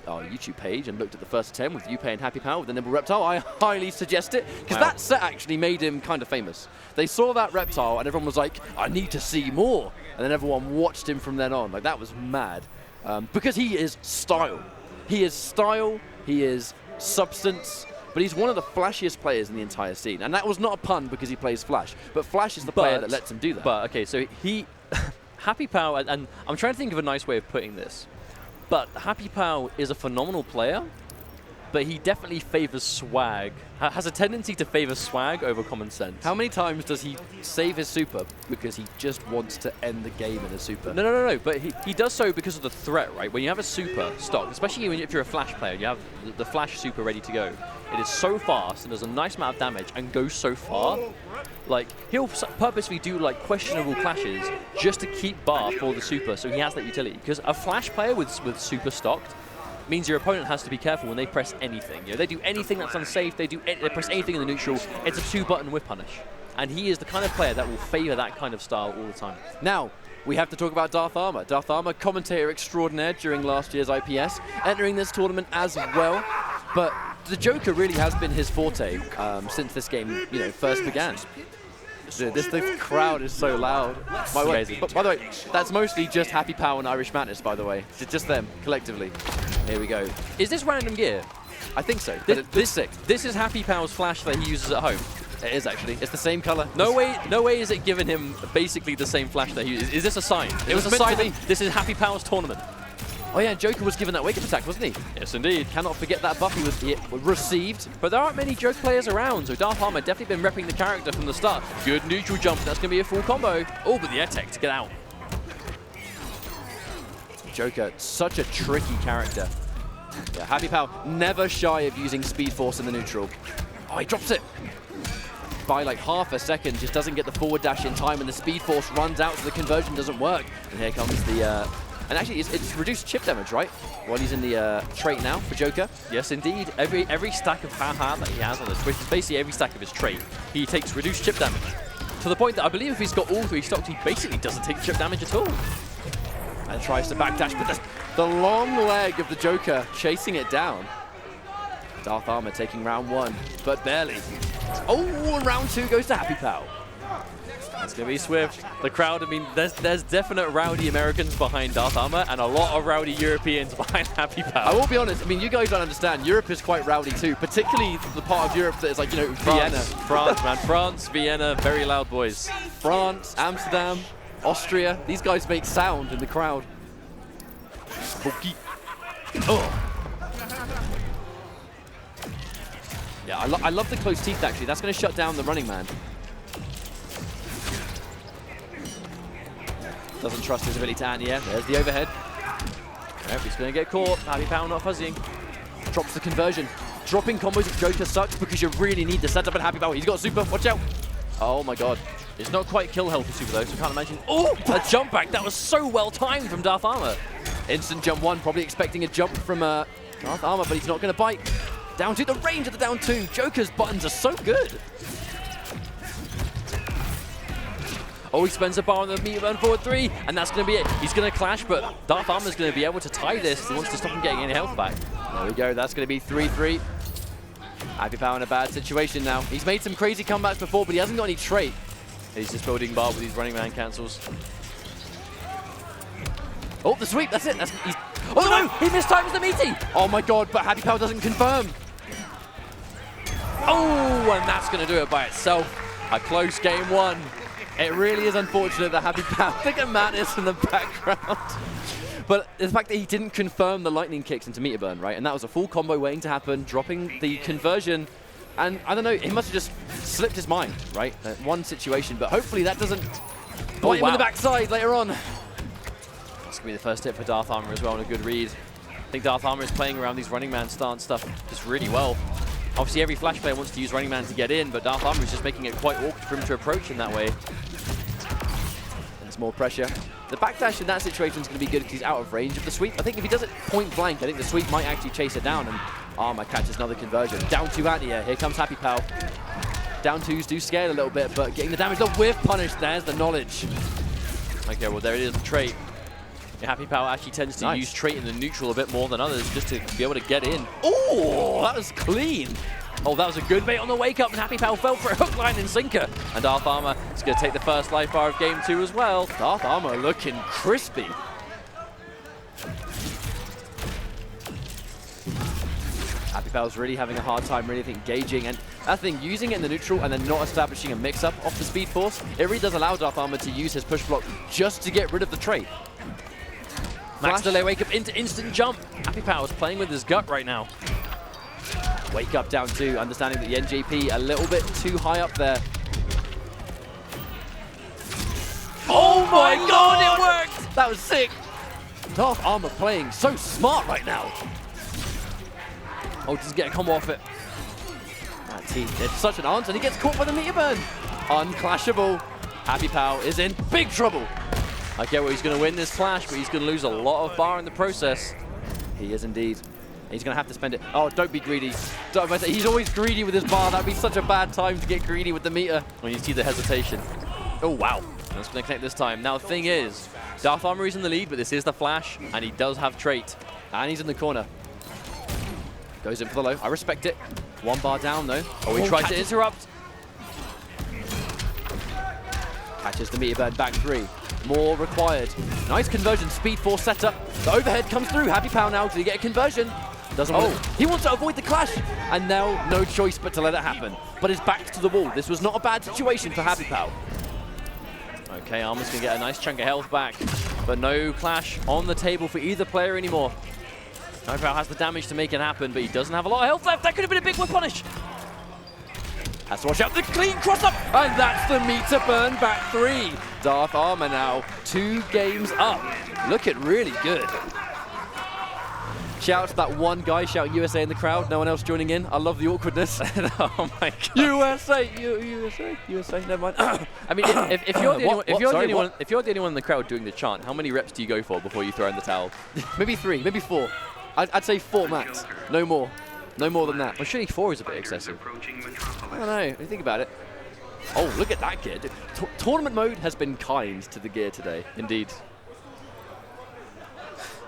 our YouTube page and looked at the first 10 with Yuppie and HappyPow with the nimble reptile, I highly suggest it, because that set actually made him kind of famous. They saw that reptile and everyone was like, I need to see more. And then everyone watched him from then on. Like, that was mad. Because he is style. He is style, he is substance, but he's one of the flashiest players in the entire scene. And that was not a pun because he plays Flash, but Flash is the player that lets him do that. But, okay, so HappyPow, and I'm trying to think of a nice way of putting this, but HappyPow is a phenomenal player, but he definitely favors swag, has a tendency to favor swag over common sense. How many times does he save his super because he just wants to end the game in a super? No, but he does so because of the threat, right? When you have a super stock, especially if you're a Flash player, you have the Flash super ready to go. It is so fast and does a nice amount of damage and goes so far. Like, he'll purposely do like questionable clashes just to keep bar for the super, so he has that utility. Because a Flash player with super stocked means your opponent has to be careful when they press anything. They do anything that's unsafe, they press anything in the neutral, it's a 2-button whip punish. And he is the kind of player that will favor that kind of style all the time. Now, we have to talk about DarthArma. DarthArma, commentator extraordinaire during last year's IPS, entering this tournament as well. But the Joker really has been his forte since this game, first began. The crowd is so loud. Amazing. By the way, that's mostly just HappyPow and Irish Madness, by the way. Just them, collectively. Here we go. Is this random gear? I think so. This is HappyPow's Flash that he uses at home. It is, actually. It's the same color. No way is it giving him basically the same Flash that he uses. Is this a sign? It was a sign that this is HappyPow's tournament. Oh yeah, Joker was given that wake-up attack, wasn't he? Yes, indeed. Cannot forget that buff he was received. But there aren't many Joker players around, so DarthArma definitely been repping the character from the start. Good neutral jump, that's going to be a full combo. Oh, but the air tech to get out. Joker, such a tricky character. Yeah, HappyPow never shy of using Speed Force in the neutral. Oh, he drops it. By like half a second, just doesn't get the forward dash in time, and the Speed Force runs out, so the conversion doesn't work. And here comes the... and actually, it's reduced chip damage, right? While he's in the trait now for Joker. Yes, indeed. Every stack of Ha-Ha that he has on his, which is basically every stack of his trait, he takes reduced chip damage. To the point that I believe if he's got all 3 stocked, he basically doesn't take chip damage at all. And tries to backdash, but the long leg of the Joker chasing it down. DarthArma taking round 1, but barely. Oh, round 2 goes to HappyPow. It's going to be swift. The crowd, I mean, there's definite rowdy Americans behind DarthArma and a lot of rowdy Europeans behind HappyPow. I will be honest, I mean, you guys don't understand. Europe is quite rowdy too, particularly the part of Europe that is like, Vienna. France, man. France, Vienna, very loud boys. France, Amsterdam, Austria. These guys make sound in the crowd. Oh. Yeah, I love the close teeth, actually. That's going to shut down the running man. Doesn't trust his ability to anti-air. There's the overhead. Yep, he's going to get caught. HappyPow not fuzzying. Drops the conversion. Dropping combos with Joker sucks because you really need the setup at HappyPow. He's got super. Watch out. Oh my god. It's not quite kill health for super though, so I can't imagine. Oh, a jump back. That was so well timed from DarthArma. Instant jump 1. Probably expecting a jump from DarthArma, but he's not going to bite. Down 2. The range of the down 2. Joker's buttons are so good. Oh, he spends a bar on the meter burn forward 3, and that's going to be it. He's going to clash, but DarthArma's going to be able to tie this if he wants to stop him getting any health back. There we go. That's going to be 3-3. HappyPow in a bad situation now. He's made some crazy comebacks before, but he hasn't got any trait. He's just building bar with these running man cancels. Oh, the sweep. That's it. Oh, no! He mistimes the meaty! Oh, my God, but HappyPow doesn't confirm. Oh, and that's going to do it by itself. A close game one. It really is unfortunate that HappyPow, look at Mattis in the background. But the fact that he didn't confirm the lightning kicks into meter burn, right? And that was a full combo waiting to happen, dropping the conversion. And I don't know, he must have just slipped his mind, right? One situation, but hopefully that doesn't bite him in the backside later on. It's going to be the first hit for DarthArma as well, and a good read. I think DarthArma is playing around these running man stance stuff just really well. Obviously, every Flash player wants to use running man to get in, but DarthArma is just making it quite awkward for him to approach in that way. There's more pressure. The backdash in that situation is going to be good because he's out of range of the sweep. I think if he does it point blank, I think the sweep might actually chase it down, and Arma catches another conversion. Down 2 anti-air. Here comes HappyPow. Down 2s do scare a little bit, but getting the damage, the whiff punish, there's the knowledge. Okay, well, there it is, the trait. Yeah, HappyPow actually tends to use trait in the neutral a bit more than others just to be able to get in. Oh, that was clean. Oh, that was a good bait on the wake up, and HappyPow fell for a hook, line, and sinker. And DarthArma is going to take the first life bar of game 2 as well. DarthArma looking crispy. HappyPow's really having a hard time really engaging, and that thing, using it in the neutral and then not establishing a mix-up off the Speed Force, it really does allow DarthArma to use his push block just to get rid of the trait. Max delay wake up into instant jump. HappyPow is playing with his gut right now. Wake up down 2, understanding that the NJP a little bit too high up there. Oh my god, it worked! That was sick. DarthArma playing so smart right now. Oh, doesn't get a combo off it. It's such an answer, and he gets caught by the meter burn. Unclashable. HappyPow is in big trouble. I get where he's going to win this clash, but he's going to lose a lot of bar in the process. He is indeed. He's going to have to spend it. Oh, don't be greedy. He's always greedy with his bar. That'd be such a bad time to get greedy with the meter. When you see the hesitation. Oh, wow. That's going to connect this time. Now, the thing is, DarthArma is in the lead, but this is the flash, and he does have trait. And he's in the corner. Goes in for the low. I respect it. 1 bar down, though. Oh, he tried to interrupt. Catches the meter burn back 3. More required. Nice conversion. Speed Force setup. The overhead comes through. HappyPow now. Did he get a conversion? Doesn't want it. He wants to avoid the clash. And now no choice but to let it happen. But his back to the wall. This was not a bad situation for HappyPow. Okay, Arma's going to get a nice chunk of health back. But no clash on the table for either player anymore. HappyPow has the damage to make it happen, but he doesn't have a lot of health left. That could have been a big whip punish. Has to watch out the clean cross up. And that's the meter burn back 3. DarthArma now 2 games up. Looking really good. Shout out to that one guy shouting USA in the crowd. No one else joining in. I love the awkwardness. Oh my god. USA, USA. Never mind. I mean, if you're the only one in the crowd doing the chant, how many reps do you go for before you throw in the towel? Maybe 3, maybe 4. I'd say 4 max. No more. No more than that. Well, surely 4 is a bit excessive. I don't know. If you think about it. Oh, look at that gear. Tournament mode has been kind to the gear today. Indeed.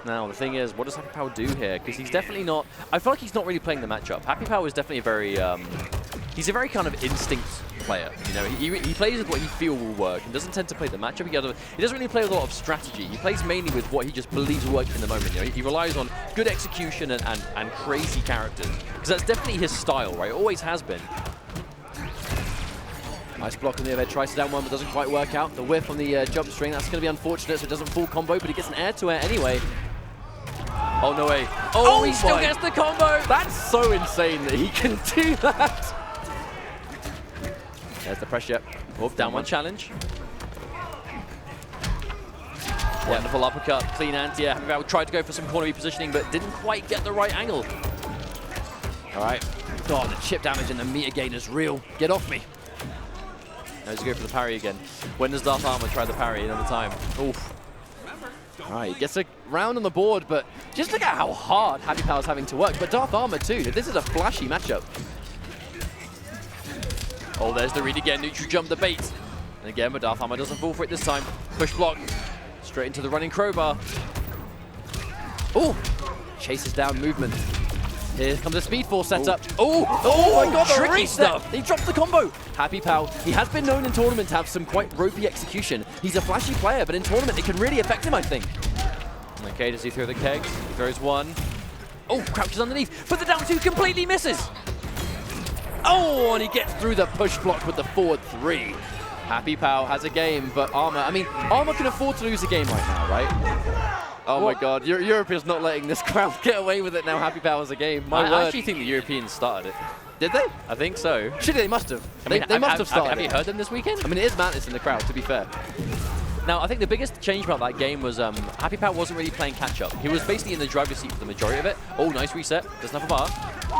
Now, the thing is, what does HappyPow do here? Because he's definitely not... I feel like he's not really playing the matchup. HappyPow is definitely a very... he's a very kind of instinct player. You know, he plays with what he feels will work and doesn't tend to play the matchup. He doesn't really play with a lot of strategy. He plays mainly with what he just believes will work in the moment. You know, he relies on good execution and crazy characters. Because that's definitely his style, right? It always has been. Nice block on the overhead, tries to down one, but doesn't quite work out. The whiff on the jump string, that's going to be unfortunate, so it doesn't full combo, but he gets an air-to-air anyway. Oh, no way. Oh, he still gets the combo! That's so insane that he can do that! There's the pressure. Oh, down one challenge. Wonderful uppercut, clean anti-air. HappyPow tried to go for some corner repositioning, but didn't quite get the right angle. All right. God, the chip damage and the meter gain is real. Get off me. Now he's going for the parry again. When does DarthArma try the parry another time? Oof. All right, he gets a round on the board, but just look at how hard HappyPow's having to work. But DarthArma too. This is a flashy matchup. Oh, there's the read again. Neutral jump the bait. And again, but DarthArma doesn't fall for it this time. Push block. Straight into the running crowbar. Oh, chases down movement. Here comes the Speed Force setup. Oh my god, the tricky reset. stuff. He dropped the combo. HappyPow, he has been known in tournament to have some quite ropey execution. He's a flashy player, but in tournament it can really affect him, I think. Okay, does he throw the kegs? He throws one. Oh, crouches underneath, but the down 2 completely misses. Oh, and he gets through the push block with the forward 3. HappyPow has a game, but Arma, I mean, Arma can afford to lose a game right now, right? Oh my God, Europe is not letting this crowd get away with it now. HappyPow has a game. I actually think the Europeans started it. Did they? I think so. Surely they must have. They must have started. Have you heard them this weekend? I mean, it is madness in the crowd, to be fair. Now, I think the biggest change about that game was HappyPow wasn't really playing catch-up. He was basically in the driver's seat for the majority of it. Oh, nice reset. Doesn't have a bar.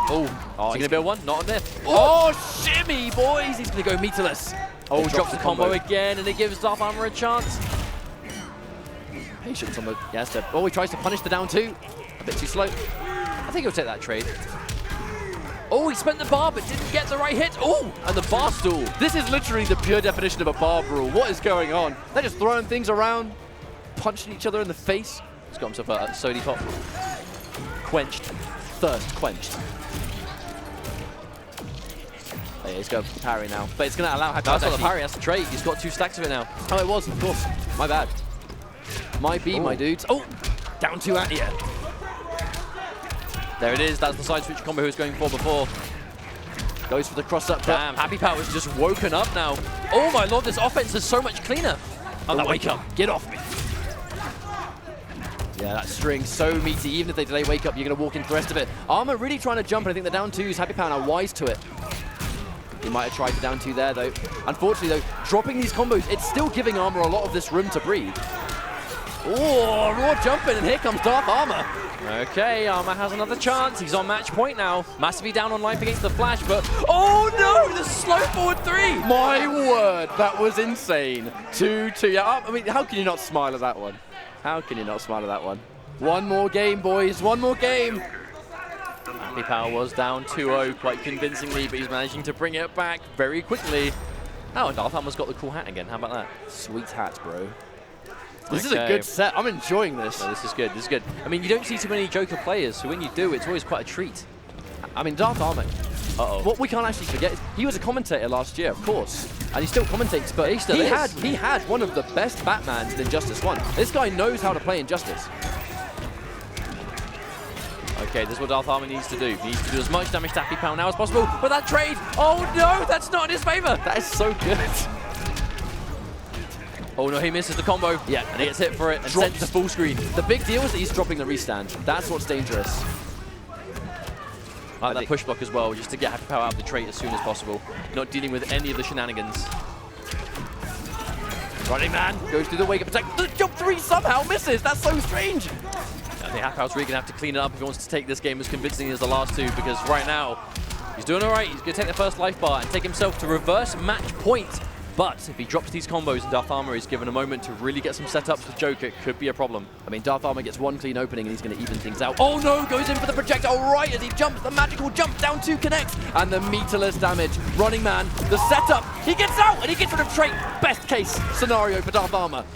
Oh, is he going to build one? Not on this. Oh, shimmy, boys. He's going to go meterless. Oh, drops the combo again, and it gives DarthArma a chance. Patience on the gas step. Oh, he tries to punish the down 2. A bit too slow. I think he'll take that trade. Oh, he spent the bar, but didn't get the right hit. Oh, and the bar stool. This is literally the pure definition of a bar brawl. What is going on? They're just throwing things around, punching each other in the face. He's got himself a sody pop. Quenched. Thirst quenched. Oh, yeah, he's going for parry now. But it's going to allow HappyPow That's not the parry, that's the trade. He's got 2 stacks of it now. Oh, it was, of course. My bad. My my dudes. Oh, down 2 at you. There it is. That's the side switch combo he was going for before. Goes for the cross-up. Damn, HappyPow is just woken up now. Oh my Lord, this offense is so much cleaner. Oh, that wake up. Get off me. Yeah, that string so meaty. Even if they delay wake up, you're going to walk into the rest of it. Arma really trying to jump, and I think the down 2's HappyPow now wise to it. He might have tried the down 2 there, though. Unfortunately, though, dropping these combos, it's still giving Arma a lot of this room to breathe. Oh, raw jumping, and here comes DarthArma. Okay, Arma has another chance. He's on match point now. Massively down on life against the Flash, but oh no, the slow forward 3. My word, that was insane. 2-2. Yeah, I mean, how can you not smile at that one? How can you not smile at that one? One more game, boys. One more game. HappyPow was down 2-0 quite convincingly, but he's managing to bring it back very quickly. Oh, and DarthArma's got the cool hat again. How about that? Sweet hat, bro. This is a good set. I'm enjoying this. No, this is good. This is good. I mean, you don't see too many Joker players, so when you do, it's always quite a treat. I mean, DarthArma. What we can't actually forget is he was a commentator last year, of course, and he still commentates. But he had one of the best Batmans in Injustice 1. This guy knows how to play Injustice. Okay, this is what DarthArma needs to do. He needs to do as much damage to HappyPow now as possible. But that trade, oh no, that's not in his favor. That is so good. Oh no, he misses the combo. Yeah, and he gets hit for it and sent to full screen. The big deal is that he's dropping the restand. That's what's dangerous. I like that push block as well, just to get HappyPow out of the trait as soon as possible. Not dealing with any of the shenanigans. Running man goes through the wake up attack. The jump 3 somehow misses. That's so strange. I think HappyPow's really going to have to clean it up if he wants to take this game as convincingly as the last 2, because right now, he's doing all right. He's going to take the first life bar and take himself to reverse match point. But if he drops these combos and DarthArma is given a moment to really get some setups with Joker, it could be a problem. I mean, DarthArma gets one clean opening and he's going to even things out. Oh no, goes in for the projectile right as he jumps. The magical jump down 2 connects. And the meterless damage. Running man, the setup. He gets out and he gets rid of trait. Best case scenario for DarthArma.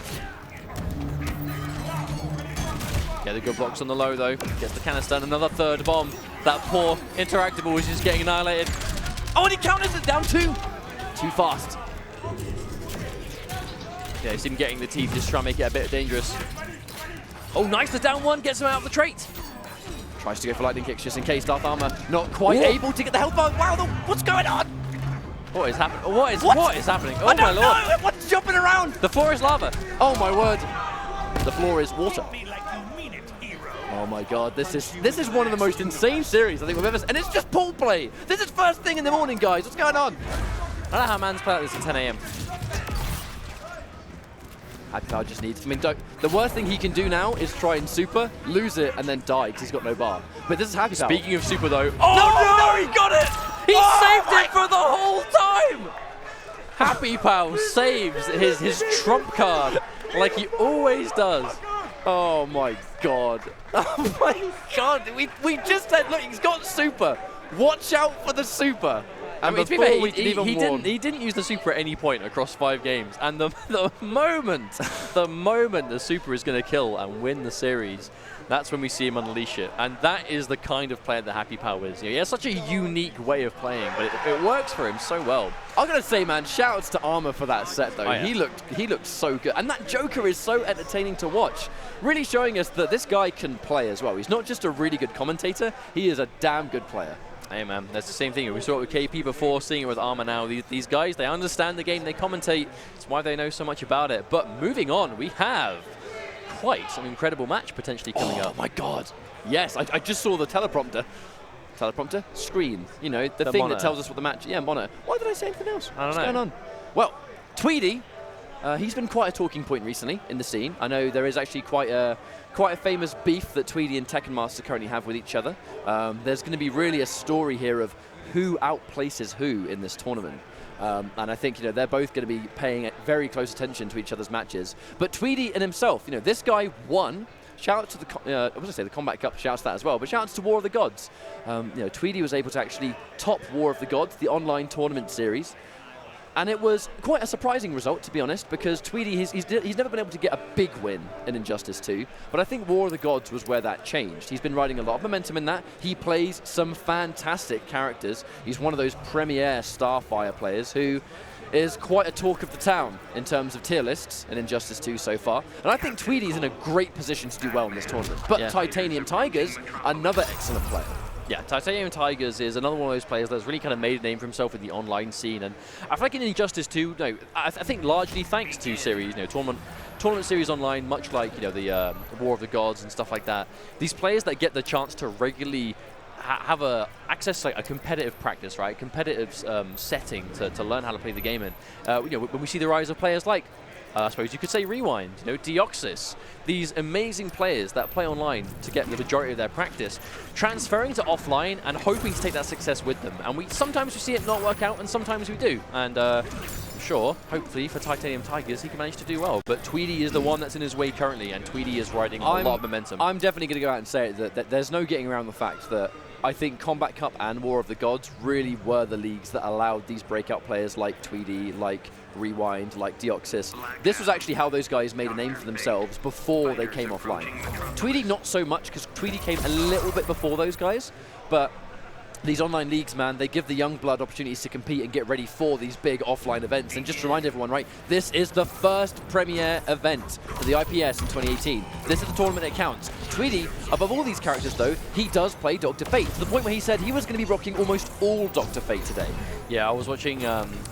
Yeah, the good blocks on the low though. Gets the canister and another 3rd bomb. That poor Interactable is just getting annihilated. Oh, and he counters it down 2. Too fast. Yeah, he's even getting the teeth, just trying to make it a bit dangerous. Oh, nice, the down 1 gets him out of the trait. Tries to go for lightning kicks just in case. DarthArma not quite able to get the health bar. Wow, what's going on? What is happening? What is happening? Oh my Lord. Know. What's jumping around? The floor is lava. Oh my word. The floor is water. Oh my God, this is one of the most insane series I think we've ever seen. And it's just pool play. This is first thing in the morning, guys. What's going on? I don't know how man's play like this at 10 AM. HappyPow just needs, I mean, the worst thing he can do now is try and super, lose it, and then die because he's got no bar. But this is HappyPow. Speaking of super though, oh no, he got it! He saved it for the whole time! HappyPow saves his trump card like he always does. Oh my God. Oh my God. We just said, look, he's got super. Watch out for the super. And I mean, he didn't use the super at any point across 5 games. And the moment the super is going to kill and win the series, that's when we see him unleash it. And that is the kind of player that HappyPow is. You know, he has such a unique way of playing, but it works for him so well. I'm going to say, man, shout-outs to Arma for that set, though. Oh, yeah. He looked so good. And that Joker is so entertaining to watch. Really showing us that this guy can play as well. He's not just a really good commentator, he is a damn good player. Hey man, that's the same thing. We saw it with KP before, seeing it with Arma now. These guys, they understand the game, they commentate. It's why they know so much about it. But moving on, we have quite an incredible match potentially coming up. Oh my god. Yes, I just saw the teleprompter. Teleprompter? Screen. You know, the thing monitor that tells us what the match... Yeah, monitor. Why did I say anything else? I don't know. What's going on? Well, Tweedy, he's been quite a talking point recently in the scene. I know there is actually quite a famous beef that Tweedy and Tekken Master currently have with each other. There's going to be really a story here of who outplaces who in this tournament. And I think, you know, they're both going to be paying very close attention to each other's matches. But Tweedy and himself, you know, this guy won. Shout out to the, I was going to say the Combat Cup, shouts to that as well, but shout out to War of the Gods. You know, Tweedy was able to actually top War of the Gods, the online tournament series. And it was quite a surprising result, to be honest, because Tweedy, he's never been able to get a big win in Injustice 2, but I think War of the Gods was where that changed. He's been riding a lot of momentum in that. He plays some fantastic characters. He's one of those premier Starfire players who is quite a talk of the town in terms of tier lists in Injustice 2 so far. And I think Tweedy's in a great position to do well in this tournament. But yeah. TitaniumTigerzz, another excellent player. Yeah, TitaniumTigerzz is another one of those players that's really kind of made a name for himself in the online scene. And I feel like in Injustice 2, no, I think largely thanks to series, you know, tournament series online, much like, you know, the War of the Gods and stuff like that. These players that get the chance to regularly have access to like a competitive practice, right? Competitive setting to learn how to play the game in. You know, when we see the rise of players like, I suppose you could say Rewind, you know, Deoxys, these amazing players that play online to get the majority of their practice, transferring to offline and hoping to take that success with them. And sometimes we see it not work out, and sometimes we do. And sure, hopefully for TitaniumTigerzz, he can manage to do well. But Tweedy is the one that's in his way currently, and Tweedy is riding a lot of momentum. I'm definitely going to go out and say it, that there's no getting around the fact that I think Combat Cup and War of the Gods really were the leagues that allowed these breakout players like Tweedy, like Rewind, like Deoxys. This was actually how those guys made a name for themselves before they came offline. Tweedy not so much, because Tweedy came a little bit before those guys, but these online leagues, man, they give the young blood opportunities to compete and get ready for these big offline events. And just to remind everyone, right, this is the first premier event for the IPS in 2018. This is the tournament that counts. Tweedy, above all these characters, though, he does play Dr. Fate, to the point where he said he was going to be rocking almost all Dr. Fate today. Yeah, I was watching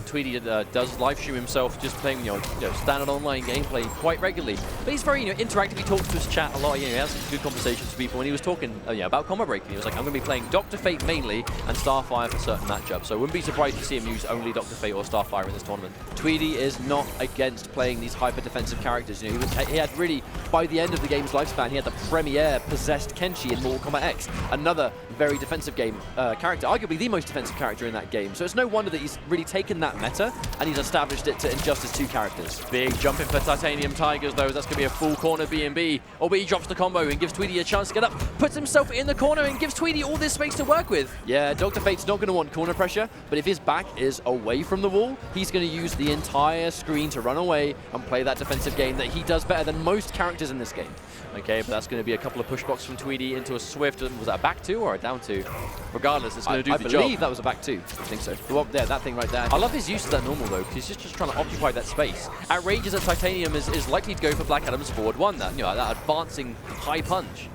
Tweedy does live stream himself, just playing, you know, standard online gameplay quite regularly. But he's very, you know, interactive. He talks to his chat a lot. You know, he has some good conversations with people. And he was talking, yeah, about combo breaking. He was like, I'm going to be playing Dr. Fate mainly and Starfire for certain matchups. So I wouldn't be surprised to see him use only Dr. Fate or Starfire in this tournament. Tweedy is not against playing these hyper defensive characters. You know, he had really, by the end of the game's lifespan, he had the premier possessed Kenshi in Mortal Kombat X, another very defensive game character, arguably the most defensive character in that game. So it's no wonder that he's really taken that meta and he's established it to Injustice 2 characters. Big jump in for TitaniumTigerzz though. That's going to be a full corner B&B. Oh, but he drops the combo and gives Tweedy a chance to get up, puts himself in the corner and gives Tweedy all this space to work with. Yeah, Dr. Fate's not going to want corner pressure, but if his back is away from the wall, he's going to use the entire screen to run away and play that defensive game that he does better than most characters in this game. Okay, but that's going to be a couple of push blocks from Tweedy into a Swift. Was that a back two or a down two? Regardless, it's going to do the job. I believe that was a back two. I think so. Well, there, that thing right there. I love his use of that normal though, because he's just trying to occupy that space. Outrageous that Titanium is likely to go for Black Adam's forward one. That, you know, that advancing high punch.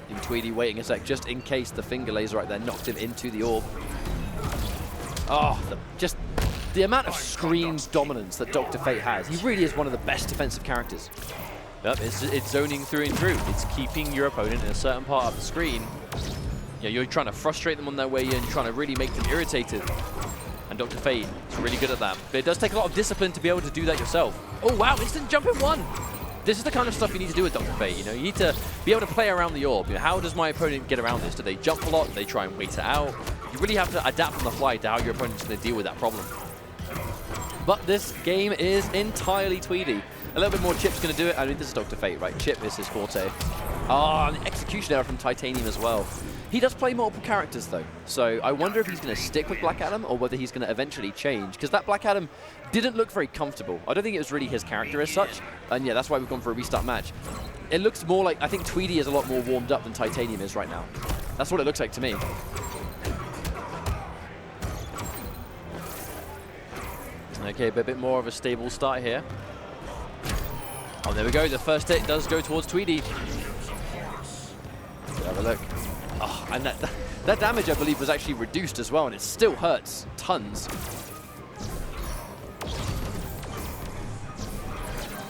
And Tweedy waiting a sec, just in case the finger laser right there knocked him into the orb. Oh, just the amount of screen dominance that Dr. Fate has. He really is one of the best defensive characters. Yep, it's zoning through and through. It's keeping your opponent in a certain part of the screen. Yeah, you're trying to frustrate them on their way in, trying to really make them irritated. And Dr. Fate is really good at that. But it does take a lot of discipline to be able to do that yourself. Oh wow, instant jump in one! This is the kind of stuff you need to do with Dr. Fate, you know? You need to be able to play around the orb. You know, how does my opponent get around this? Do they jump a lot? Do they try and wait it out? You really have to adapt on the fly to how your opponent's going to deal with that problem. But this game is entirely Tweedy. A little bit more Chip's going to do it. I mean, this is Dr. Fate, right? Chip is his forte. Ah, an execution error from Titanium as well. He does play multiple characters, though. So I wonder if he's going to stick with Black Adam or whether he's going to eventually change. Because that Black Adam didn't look very comfortable. I don't think it was really his character as such. And yeah, that's why we've gone for a restart match. It looks more like, I think Tweedy is a lot more warmed up than Titanium is right now. That's what it looks like to me. Okay, but a bit more of a stable start here. Oh, there we go. The first hit does go towards Tweedy. Have a look. Oh, and that That damage, I believe, was actually reduced as well, and it still hurts tons.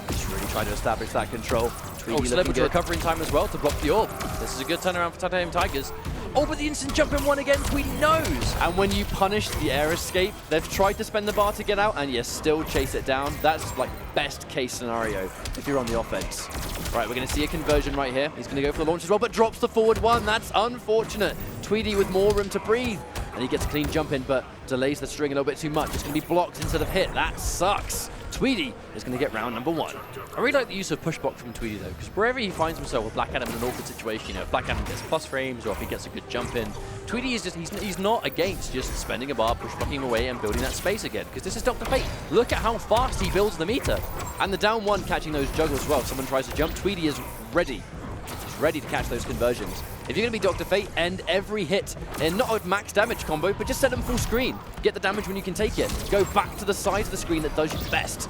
Just really trying to establish that control. Tweedy looking to recover in time as well to block the orb. This is a good turnaround for TitaniumTigerzz. Oh, but the instant jump in one again, Tweedy knows! And when you punish the air escape, they've tried to spend the bar to get out, and you still chase it down. That's like best case scenario if you're on the offense. Right, we're going to see a conversion right here. He's going to go for the launch as well, but drops the forward one. That's unfortunate. Tweedy with more room to breathe. And he gets a clean jump in, but delays the string a little bit too much. It's going to be blocked instead of hit. That sucks. Tweedy is going to get round number 1. I really like the use of push block from Tweedy though, because wherever he finds himself with Black Adam in an awkward situation, you know, if Black Adam gets plus frames or if he gets a good jump in, Tweedy is just, he's not against just spending a bar, push blocking away and building that space again, because this is Dr. Fate. Look at how fast he builds the meter. And the down 1 catching those juggles as well. If someone tries to jump, Tweedy is ready. He's ready to catch those conversions. If you're going to be Dr. Fate, end every hit in not a max damage combo, but just set them full screen. Get the damage when you can take it. Go back to the side of the screen that does you best.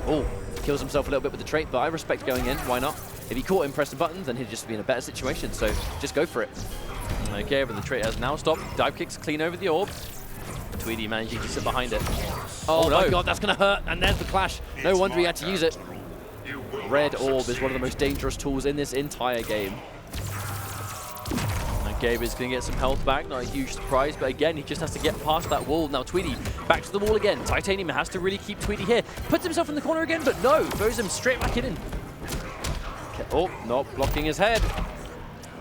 Oh, kills himself a little bit with the trait, but I respect going in. Why not? If he caught him pressing buttons, then he'd just be in a better situation, so just go for it. Okay, but the trait has now stopped. Dive kicks clean over the orb. Tweedy managing to sit behind it. Oh no. My god, that's going to hurt, and there's the clash. No wonder he had to use it. Red orb is one of the most dangerous tools in this entire game. Gabe is going to get some health back, not a huge surprise, but again, he just has to get past that wall. Now Tweedy back to the wall again. Titanium has to really keep Tweedy here. Puts himself in the corner again, but no, throws him straight back in. Oh, not blocking his head.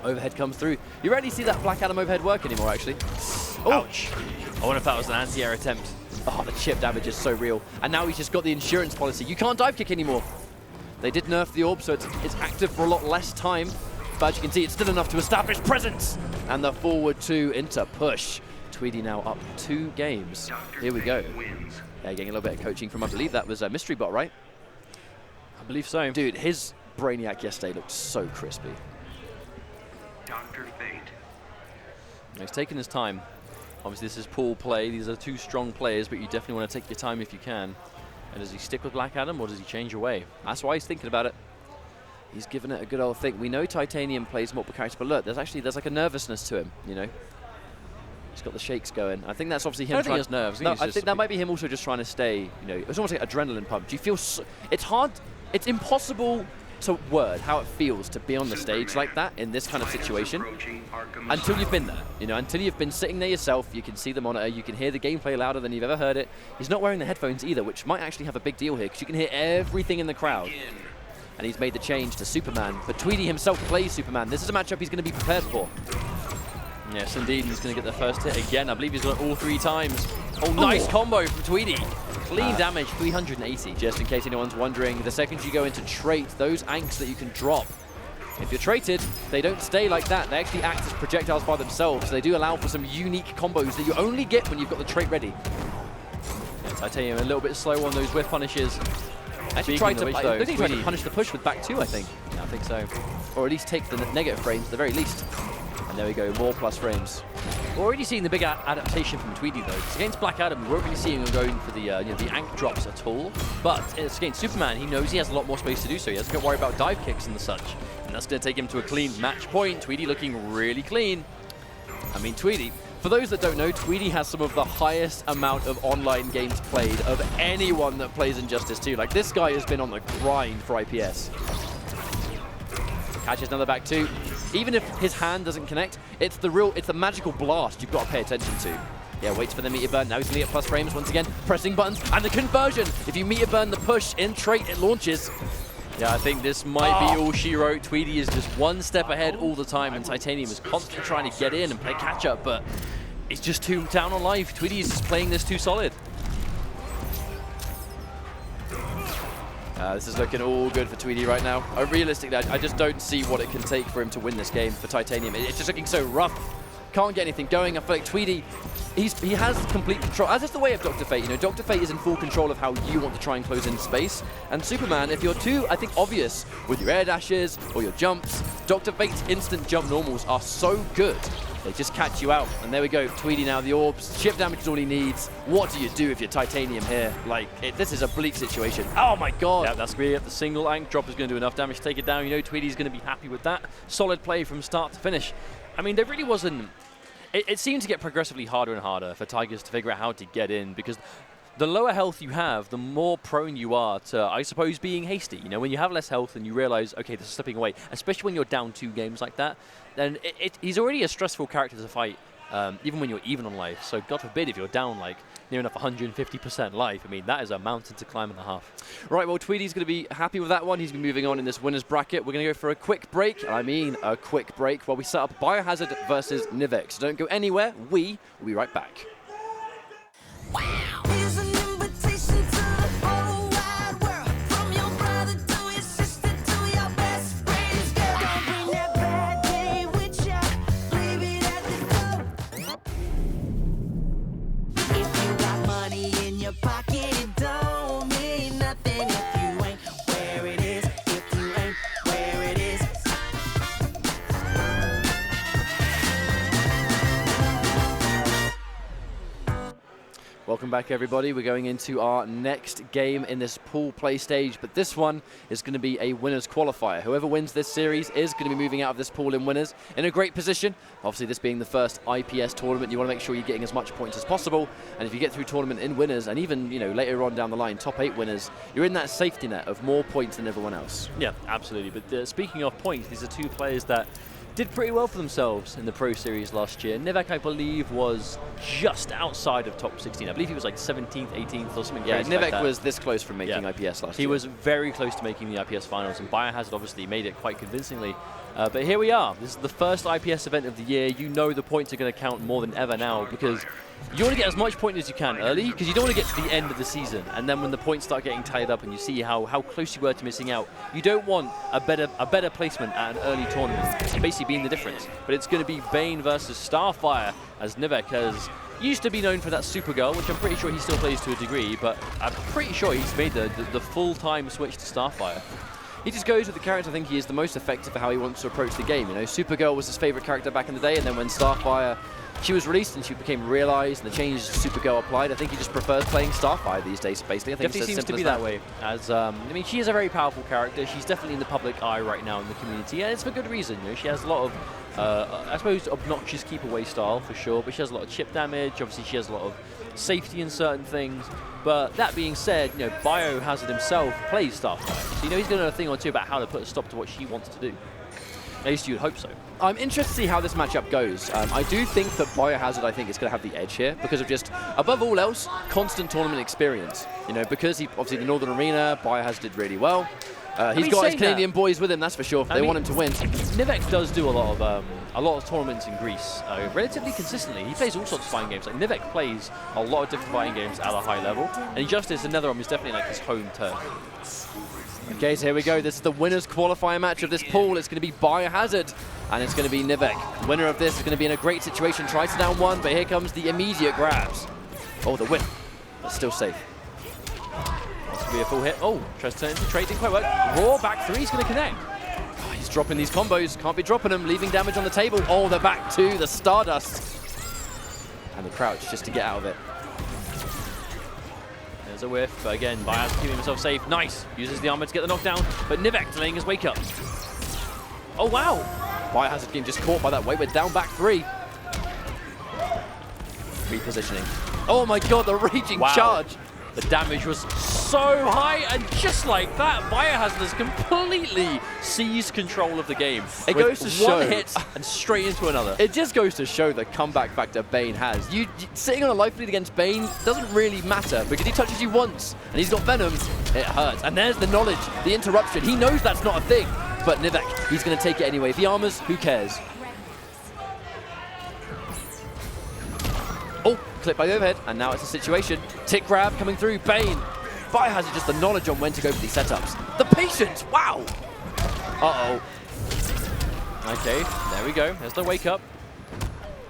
Overhead comes through. You rarely see that Black Adam overhead work anymore, actually. Oh. Ouch. I wonder if that was an anti-air attempt. Oh, the chip damage is so real. And now he's just got the insurance policy. You can't dive kick anymore. They did nerf the orb, so it's active for a lot less time. But as you can see, it's still enough to establish presence. And the forward 2 into push. Tweedy now up 2 games. Here we go. Yeah, getting a little bit of coaching from, I believe that was a Mystery Bot, right? I believe so. Dude, his Brainiac yesterday looked so crispy. Dr. Fate. He's taking his time. Obviously, this is pool play. These are 2 strong players, but you definitely want to take your time if you can. And does he stick with Black Adam, or does he change away? That's why he's thinking about it. He's given it a good old think. We know Titanium plays multiple characters, but look, there's like a nervousness to him, you know? He's got the shakes going. I think that's obviously him. I don't think he has nerves. No, I think that might be him also just trying to stay, you know, it's almost like adrenaline pump. Do you feel it's hard, it's impossible to word how it feels to be on the stage like that in this kind of situation until you've been there, you know, until you've been sitting there yourself. You can see the monitor, you can hear the gameplay louder than you've ever heard it. He's not wearing the headphones either, which might actually have a big deal here because you can hear everything in the crowd. And he's made the change to Superman, but Tweedy himself plays Superman. This is a matchup he's going to be prepared for. Yes, indeed, he's going to get the first hit again. I believe he's got it all 3 times. Oh, nice combo from Tweedy. Clean damage, 380. Just in case anyone's wondering, the second you go into trait, those anks that you can drop, if you're traded, they don't stay like that. They actually act as projectiles by themselves. So they do allow for some unique combos that you only get when you've got the trait ready. Yeah, Titanium a little bit slow on those whiff punishes. Actually tried to punish the push with back 2, I think. Yeah, I think so. Or at least take the negative frames at the very least. And there we go, more plus frames. We're already seeing the big adaptation from Tweedy though. Because against Black Adam, we weren't really seeing him going for the the ank drops at all. But it's against Superman, he knows he has a lot more space to do so. He doesn't got to worry about dive kicks and the such. And that's going to take him to a clean match point. Tweedy looking really clean. I mean, Tweedy, for those that don't know, Tweedy has some of the highest amount of online games played of anyone that plays Injustice 2. Like, this guy has been on the grind for IPS. Catches another back 2. Even if his hand doesn't connect, it's the magical blast you've got to pay attention to. Yeah, waits for the meter burn. Now he's going to get plus frames once again. Pressing buttons, and the conversion. If you meter burn the push in trait, it launches. Yeah, I think this might be all she wrote. Tweedy is just 1 step ahead all the time, and Titanium is constantly trying to get in and play catch-up, but it's just too down on life. Tweedy is just playing this too solid. This is looking all good for Tweedy right now. Realistically, I just don't see what it can take for him to win this game for Titanium. It's just looking so rough. Can't get anything going. I feel like Tweedy, he has complete control, as is the way of Dr. Fate. You know, Dr. Fate is in full control of how you want to try and close in space. And Superman, if you're too, I think, obvious with your air dashes or your jumps, Dr. Fate's instant jump normals are so good. They just catch you out. And there we go. Tweedy now, the orbs. Chip damage is all he needs. What do you do if you're Titanium here? Like, this is a bleak situation. Oh my god. Yeah, that's great. The single ank drop is going to do enough damage to take it down. You know, Tweedy's going to be happy with that. Solid play from start to finish. I mean, there really wasn't... It seemed to get progressively harder and harder for Tigers to figure out how to get in, because the lower health you have, the more prone you are to, I suppose, being hasty. You know, when you have less health and you realize, okay, this is slipping away, especially when you're down 2 games like that, then he's already a stressful character to fight, even when you're even on life. So God forbid if you're down like near enough 150% life. I mean, that is a mountain to climb and a half. Right, well, Tweedy's going to be happy with that one. He's been moving on in this winner's bracket. We're going to go for a quick break. I mean, a quick break while we set up BioHazard versus Nivek. So don't go anywhere. We will be right back. Wow. Here's an invitation to the whole wide world. From your brother to your sister to your best friend's girl. Don't bring that bad day with ya. Leave it at the door. If you got money in your pocket, it don't mean nothing if you ain't where it is. If you ain't where it is. Welcome back, everybody. We're going into our next game in this pool play stage, but this one is going to be a winners qualifier. Whoever wins this series is going to be moving out of this pool in winners in a great position. Obviously, this being the first IPS tournament, you want to make sure you're getting as much points as possible. And if you get through tournament in winners, and even later on down the line, top 8 winners, you're in that safety net of more points than everyone else. Yeah, absolutely. But speaking of points, these are 2 players that did pretty well for themselves in the Pro Series last year. Nivek, I believe, was just outside of top 16. I believe he was like 17th, 18th or something crazy like Nivek that. was this close from making IPS last year. He was very close to making the IPS finals, and BioHazard obviously made it quite convincingly. But here we are. This is the first IPS event of the year. You know the points are going to count more than ever now, because you want to get as much point as you can early, because you don't want to get to the end of the season, and then when the points start getting tied up and you see how close you were to missing out, you don't want a better placement at an early tournament, basically being the difference. But it's going to be Bane versus Starfire, as Nivek has used to be known for that Supergirl, which I'm pretty sure he still plays to a degree, but I'm pretty sure he's made the full-time switch to Starfire. He just goes with the character I think he is the most effective for how he wants to approach the game. You know, Supergirl was his favorite character back in the day, and then when Starfire, she was released and she became realized, and the changes to Supergirl applied, I think he just prefers playing Starfire these days, basically. I think Definitely seems to be that way. As I mean, she is a very powerful character. She's definitely in the public eye right now in the community, and it's for good reason. You know, she has a lot of, I suppose, obnoxious keep away style for sure, but she has a lot of chip damage. Obviously, she has a lot of safety in certain things. But that being said, BioHazard himself plays Starfire, so he's going to know a thing or two about how to put a stop to what she wants to do. At least you'd hope so. I'm interested to see how this matchup goes. I do think that BioHazard, I think, is going to have the edge here because of just, above all else, constant tournament experience. Because he, obviously, the Northern Arena, BioHazard did really well. He's got his Canadian boys with him, that's for sure. They want him to win. Nivek does do a lot of tournaments in Greece relatively consistently. He plays all sorts of fighting games. Like Nivek plays a lot of different fighting games at a high level, and Injustice and NetherRealm is definitely like his home turf. Okay, so here we go. This is the winners qualifier match of this pool. It's going to be BioHazard, and it's going to be Nivek. The winner of this is going to be in a great situation. Tries to down 1, but here comes the immediate grabs. Oh, the whip, but still safe. This could be a full hit. Oh, tries to turn into trade, didn't quite work. Raw back 3 is going to connect. Oh, he's dropping these combos. Can't be dropping them, leaving damage on the table. Oh, they're back to the Stardust. And the crouch just to get out of it. There's a whiff, but again, BioHazard keeping himself safe. Nice. Uses the armor to get the knockdown, but Nivek delaying his wake up. Oh, wow. BioHazard getting just caught by that weight. We're down back 3. Repositioning. Oh my god, the raging charge. The damage was so high, and just like that, BioHazard has completely seized control of the game. It goes to show. One hit and straight into another. It just goes to show the comeback factor Bane has. You sitting on a life lead against Bane doesn't really matter because he touches you once and he's got Venom. It hurts. And there's the knowledge, the interruption. He knows that's not a thing. But Nivek, he's going to take it anyway. If he armors, who cares? Oh, clip by the overhead, and now it's a situation. Tick grab coming through, Bane. BioHazard just the knowledge on when to go for these setups. The patience, wow. Uh-oh. Okay, there we go. There's the wake up.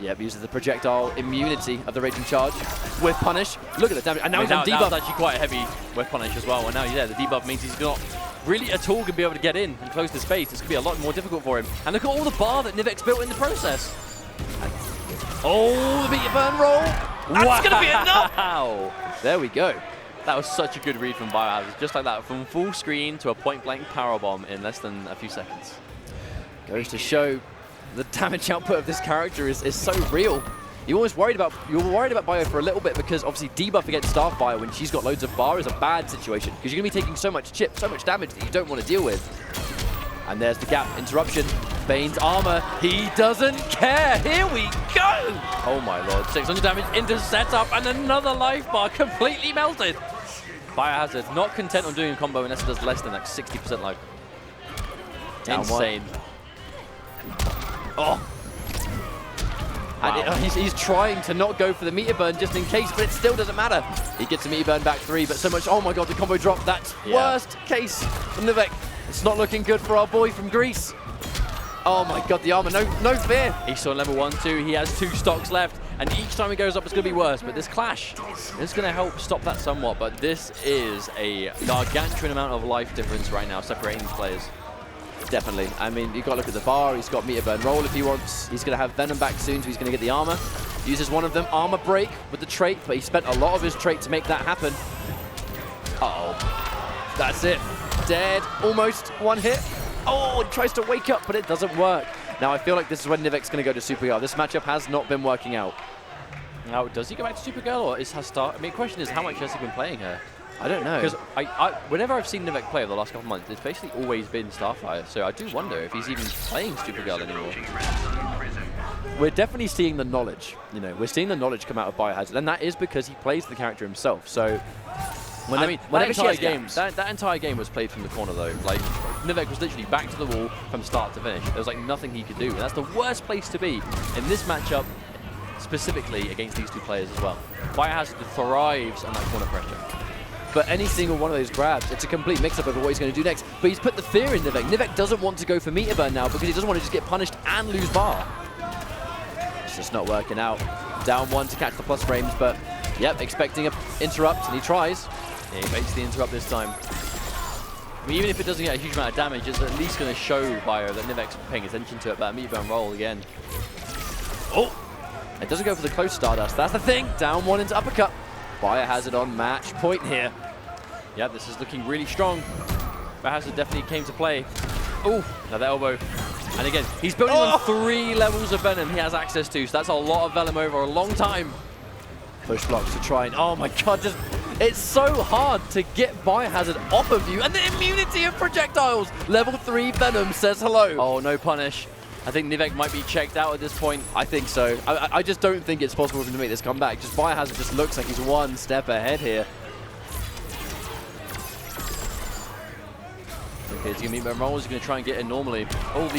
Yep, uses the projectile immunity of the raging charge. With punish, look at the damage, and now he's on debuff. That's actually quite a heavy with punish as well, and now the debuff means he's not really at all going to be able to get in and close the space. It's going to be a lot more difficult for him. And look at all the bar that Nivek's built in the process. Oh, the beat burn roll. That's going to be enough. There we go. That was such a good read from BioHazard. Just like that, from full screen to a point-blank powerbomb in less than a few seconds. Goes to show The damage output of this character is so real. You were worried about Bio for a little bit because obviously debuff against Starfire when she's got loads of bar is a bad situation because you're going to be taking so much chip, so much damage that you don't want to deal with. And there's the gap interruption. Bane's armor, he doesn't care. Here we go. Oh my lord, 600 damage into setup and another life bar completely melted. BioHazard not content on doing a combo unless it does less than like 60% life. Down Insane. Oh. Wow. And he's trying to not go for the meter burn just in case, but it still doesn't matter. He gets a meter burn back 3, but so much, oh my god, the combo drop. That's worst case for Nivek. It's not looking good for our boy from Greece. Oh my god, the armor, no fear. He's still on level 1, 2, he has 2 stocks left, and each time he goes up it's going to be worse, but this clash is going to help stop that somewhat, but this is a gargantuan amount of life difference right now separating these players. Definitely. I mean, you've got to look at the bar. He's got meter burn roll if he wants. He's going to have Venom back soon, so he's going to get the armor. Uses one of them, armor break with the trait, but he spent a lot of his trait to make that happen. Uh-oh. That's it. Dead. Almost one hit. Oh, he tries to wake up, but it doesn't work. Now, I feel like this is when Nivek's going to go to Supergirl. This matchup has not been working out. Now, does he go back to Supergirl, or is her start? I mean, the question is, how much has he been playing her? I don't know. Because whenever I've seen Nivek play over the last couple of months, it's basically always been Starfire. So I do wonder if he's even playing Supergirl anymore. We're definitely seeing the knowledge. You know, we're seeing the knowledge come out of BioHazard, and that is because he plays the character himself. So, whenever that entire game was played from the corner though. Like Nivek was literally back to the wall from start to finish. There was like nothing he could do. And that's the worst place to be in this matchup, specifically against these two players as well. BioHazard thrives on that corner pressure. But any single one of those grabs, it's a complete mix-up of what he's going to do next. But he's put the fear in Nivek. Nivek doesn't want to go for meter burn now because he doesn't want to just get punished and lose bar. It's just not working out. Down 1 to catch the plus frames, but yep, expecting an interrupt, and he tries. Yeah, he makes the interrupt this time. I mean, even if it doesn't get a huge amount of damage, it's at least going to show Bio that Nivek's paying attention to it. But meter burn roll again. Oh! It doesn't go for the close Stardust. That's the thing. Down 1 into uppercut. BioHazard on match point here. Yeah, this is looking really strong. BioHazard definitely came to play. Oh, another elbow. And again, he's building on 3 levels of Venom he has access to, so that's a lot of Venom over a long time. Push blocks to try and, oh my god, it's so hard to get BioHazard off of you. And the immunity of projectiles. Level 3 Venom says hello. Oh, no punish. I think Nivek might be checked out at this point. I think so. I just don't think it's possible for him to make this comeback. Just BioHazard just looks like he's one step ahead here. Okay, he's going to meet Moan. He's going to try and get in normally. Let's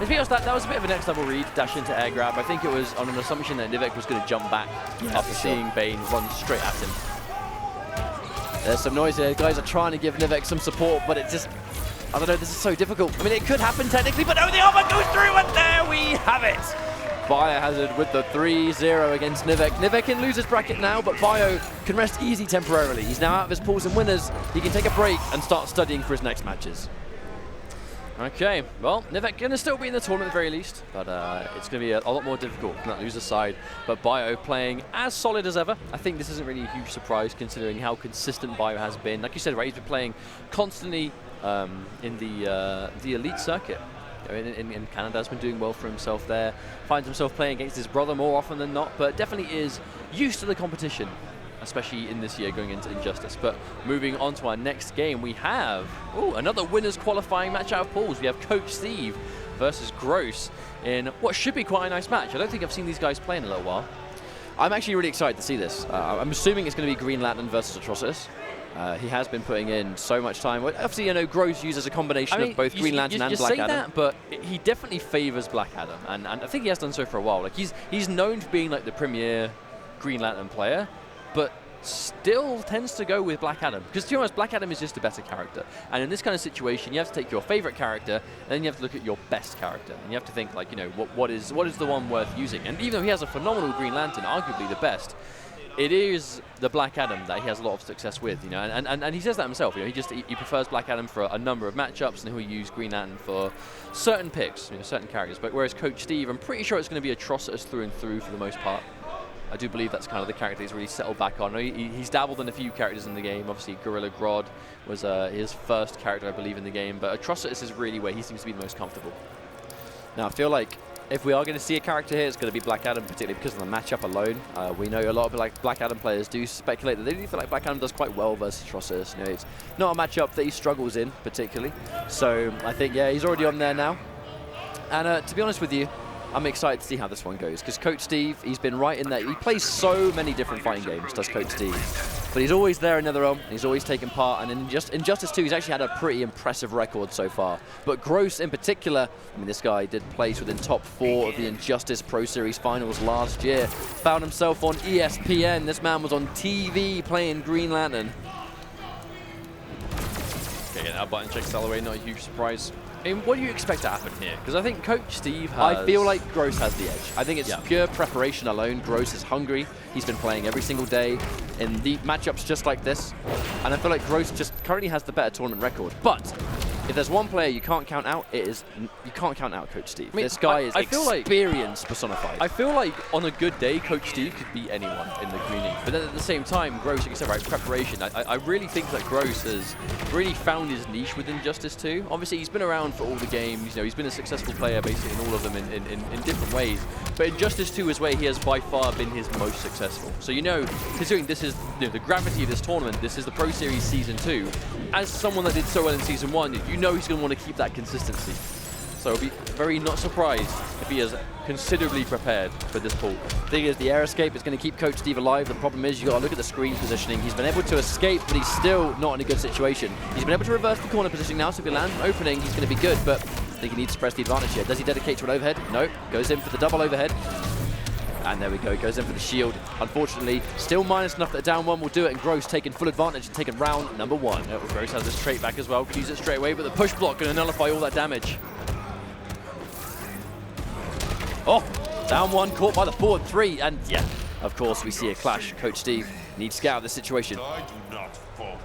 be honest, that was a bit of a next level read, dash into air grab. I think it was on an assumption that Nivek was going to jump back after seeing Bane run straight at him. There's some noise here. Guys are trying to give Nivek some support, but it just, I don't know, this is so difficult. I mean, it could happen technically, but no, the armor goes through, and there we have it. BioHazard with the 3-0 against Nivek. Nivek in loser's bracket now, but Bio can rest easy temporarily. He's now out of his pools and winners. He can take a break and start studying for his next matches. Okay, well, Nivek going to still be in the tournament at the very least, but it's going to be a lot more difficult from that loser side. But Bio playing as solid as ever. I think this isn't really a huge surprise considering how consistent Bio has been. Like you said, right, he's been playing constantly in the elite circuit. In Canada, has been doing well for himself there. Finds himself playing against his brother more often than not, but definitely is used to the competition, especially in this year going into Injustice. But moving on to our next game, we have another winners qualifying match out of pools. We have Coach Steve versus Gross in what should be quite a nice match. I don't think I've seen these guys play in a little while. I'm actually really excited to see this. I'm assuming it's going to be Green Lantern versus Atrocitus. He has been putting in so much time. Obviously, you know, Gross uses a combination of both Green Lantern and Black Adam. That, but he definitely favors Black Adam, and I think he has done so for a while. Like he's known for being like the premier Green Lantern player, but still tends to go with Black Adam because to be honest, Black Adam is just a better character. And in this kind of situation, you have to take your favorite character, and then you have to look at your best character, and you have to think like, you know, what is the one worth using. And even though he has a phenomenal Green Lantern, arguably the best, it is the Black Adam that he has a lot of success with, you know, and he says that himself. You know, he prefers Black Adam for a number of matchups, and he'll use Green Lantern for certain picks, you know, certain characters. But whereas Coach Steve, I'm pretty sure it's going to be Atrocitus through and through for the most part. I do believe that's kind of the character he's really settled back on. He's dabbled in a few characters in the game. Obviously, Gorilla Grodd was his first character, I believe, in the game. But Atrocitus is really where he seems to be the most comfortable. Now, I feel like if we are going to see a character here, it's going to be Black Adam, particularly because of the matchup alone. We know a lot of Black Adam players do speculate that they do feel like Black Adam does quite well versus Trossus. You know, it's not a matchup that he struggles in particularly. So I think, yeah, he's already on there now. And to be honest with you, I'm excited to see how this one goes, because Coach Steve, he's been right in there. He plays so many different fighting games, does Coach Steve. But he's always there in NetherRealm, he's always taken part, and in Injustice 2, he's actually had a pretty impressive record so far. But Gross in particular, I mean, this guy did place within top 4 of the Injustice Pro Series finals last year. Found himself on ESPN. This man was on TV playing Green Lantern. Okay, get that button check Sylverrye, not a huge surprise. I mean, what do you expect to happen here? Because I think Coach Steve has... I feel like Gross has the edge. I think it's pure preparation alone. Gross is hungry. He's been playing every single day in the matchups just like this. And I feel like Gross just currently has the better tournament record. But if there's one player you can't count out, you can't count out Coach Steve. I mean, this guy is experience personified. I feel like on a good day, Coach Steve could beat anyone in the community. But then at the same time, Gross, like you said, right, preparation. I really think that Gross has really found his niche with Injustice 2. Obviously, he's been around for all the games. You know, he's been a successful player basically in all of them in different ways. But Injustice 2 is where he has by far been his most successful. So, you know, considering this is the gravity of this tournament, this is the Pro Series Season 2, as someone that did so well in Season 1, you know he's going to want to keep that consistency. So I'll be very not surprised if he is considerably prepared for this pool. The thing is, the air escape is going to keep Coach Steve alive. The problem is, you've got to look at the screen positioning. He's been able to escape, but he's still not in a good situation. He's been able to reverse the corner positioning now, so if he lands an opening, he's going to be good, but I think he needs to press the advantage here. Does he dedicate to an overhead? No. Goes in for the double overhead. And there we go, goes in for the shield. Unfortunately, still minus enough that down one will do it, and Gross taking full advantage and taking round number 1. Yeah, well, Gross has his trait back as well, could use it straight away, but the push block going to nullify all that damage. Oh, down 1, caught by the forward 3, and yeah, of course we see a clash. Coach Steve needs to get out of this situation. I do not fault.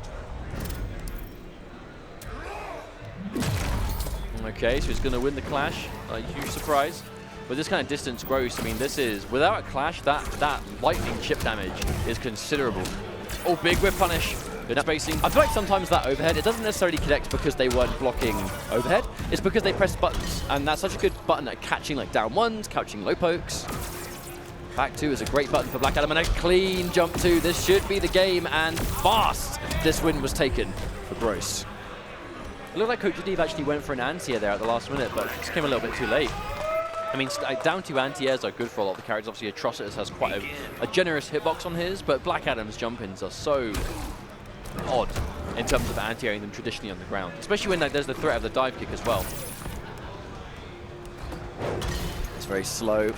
Okay, so he's going to win the clash. A huge surprise. With this kind of distance, Gross, I mean, this is, without a clash, that lightning chip damage is considerable. Oh, big whip punish. Good spacing. I feel like sometimes that overhead, it doesn't necessarily connect because they weren't blocking overhead. It's because they pressed buttons, and that's such a good button at catching like down 1s, catching low pokes. Back 2 is a great button for Black Adam, and a clean jump 2. This should be the game, and fast this win was taken for Gross. It looked like Coach Steve actually went for an anti-air there at the last minute, but just came a little bit too late. I mean, down 2 anti-airs are good for a lot of the characters. Obviously, Atrocitus has quite a generous hitbox on his, but Black Adam's jump-ins are so odd in terms of anti-airing them traditionally on the ground, especially when there's the threat of the dive kick as well. It's very slow.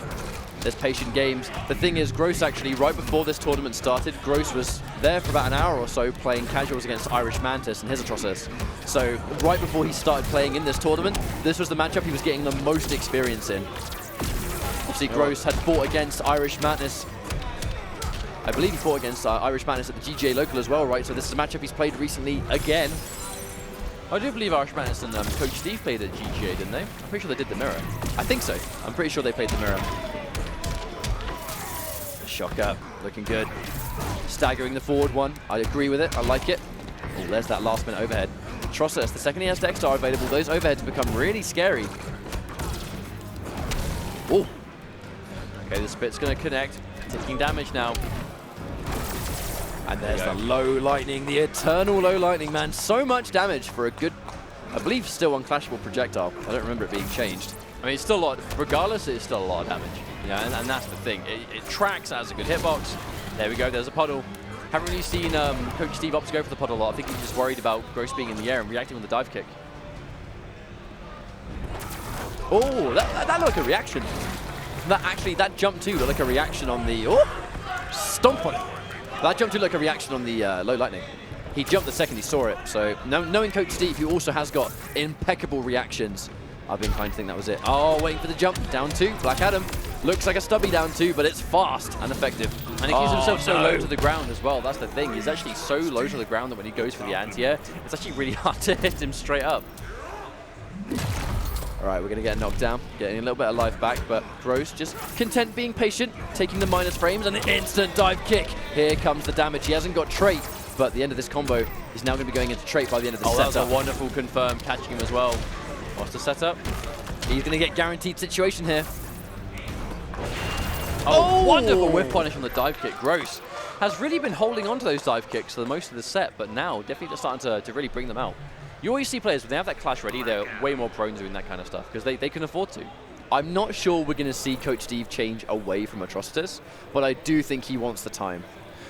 There's patient games. The thing is, Gross actually, right before this tournament started, Gross was there for about an hour or so playing casuals against Irish Mantis and his Atrocitus. So right before he started playing in this tournament, this was the matchup he was getting the most experience in. Obviously, Gross had fought against Irish Mantis. I believe he fought against Irish Mantis at the GGA local as well, right? So this is a matchup he's played recently again. I do believe Irish Mantis and Coach Steve played at GGA, didn't they? I'm pretty sure they did the mirror. I think so. I'm pretty sure they played the mirror. Shocker, looking good. Staggering the forward one. I agree with it. I like it. Oh, there's that last minute overhead. Trossus, the second he has Dexter available, those overheads become really scary. Oh. Okay, the spit's going to connect. Taking damage now. And there's the low lightning, the eternal low lightning, man. So much damage for a good, I believe, still unclashable projectile. I don't remember it being changed. I mean, it's still a lot. Regardless, it's still a lot of damage. Yeah, and that's the thing. It tracks as a good hitbox. There we go. There's a puddle. Haven't really seen Coach Steve Ops go for the puddle a lot. I think he's just worried about Gross being in the air and reacting with the dive kick. Oh, that looked like a reaction. That jump too looked like a reaction on the, stomp on it. That jump too looked like a reaction on the low lightning. He jumped the second he saw it. So knowing Coach Steve, who also has got impeccable reactions, I've been inclined to think that was it. Oh, waiting for the jump. Down 2. Black Adam. Looks like a stubby down 2, but it's fast and effective. And he keeps himself so low to the ground as well. That's the thing. He's actually so low to the ground that when he goes for the anti-air, it's actually really hard to hit him straight up. All right, we're going to get knocked down, getting a little bit of life back, but Gross just content being patient, taking the minus frames, and an instant dive kick. Here comes the damage. He hasn't got trait, but the end of this combo is now going to be going into trait by the end of the setup. That's a wonderful confirm, catching him as well. What's the setup? He's going to get guaranteed situation here. Oh, wonderful whiff punish on the dive kick. Gross has really been holding on to those dive kicks for the most of the set, but now definitely just starting to really bring them out. You always see players, when they have that clash ready, they're way more prone to doing that kind of stuff because they can afford to. I'm not sure we're going to see Coach Steve change away from Atrocitus, but I do think he wants the time.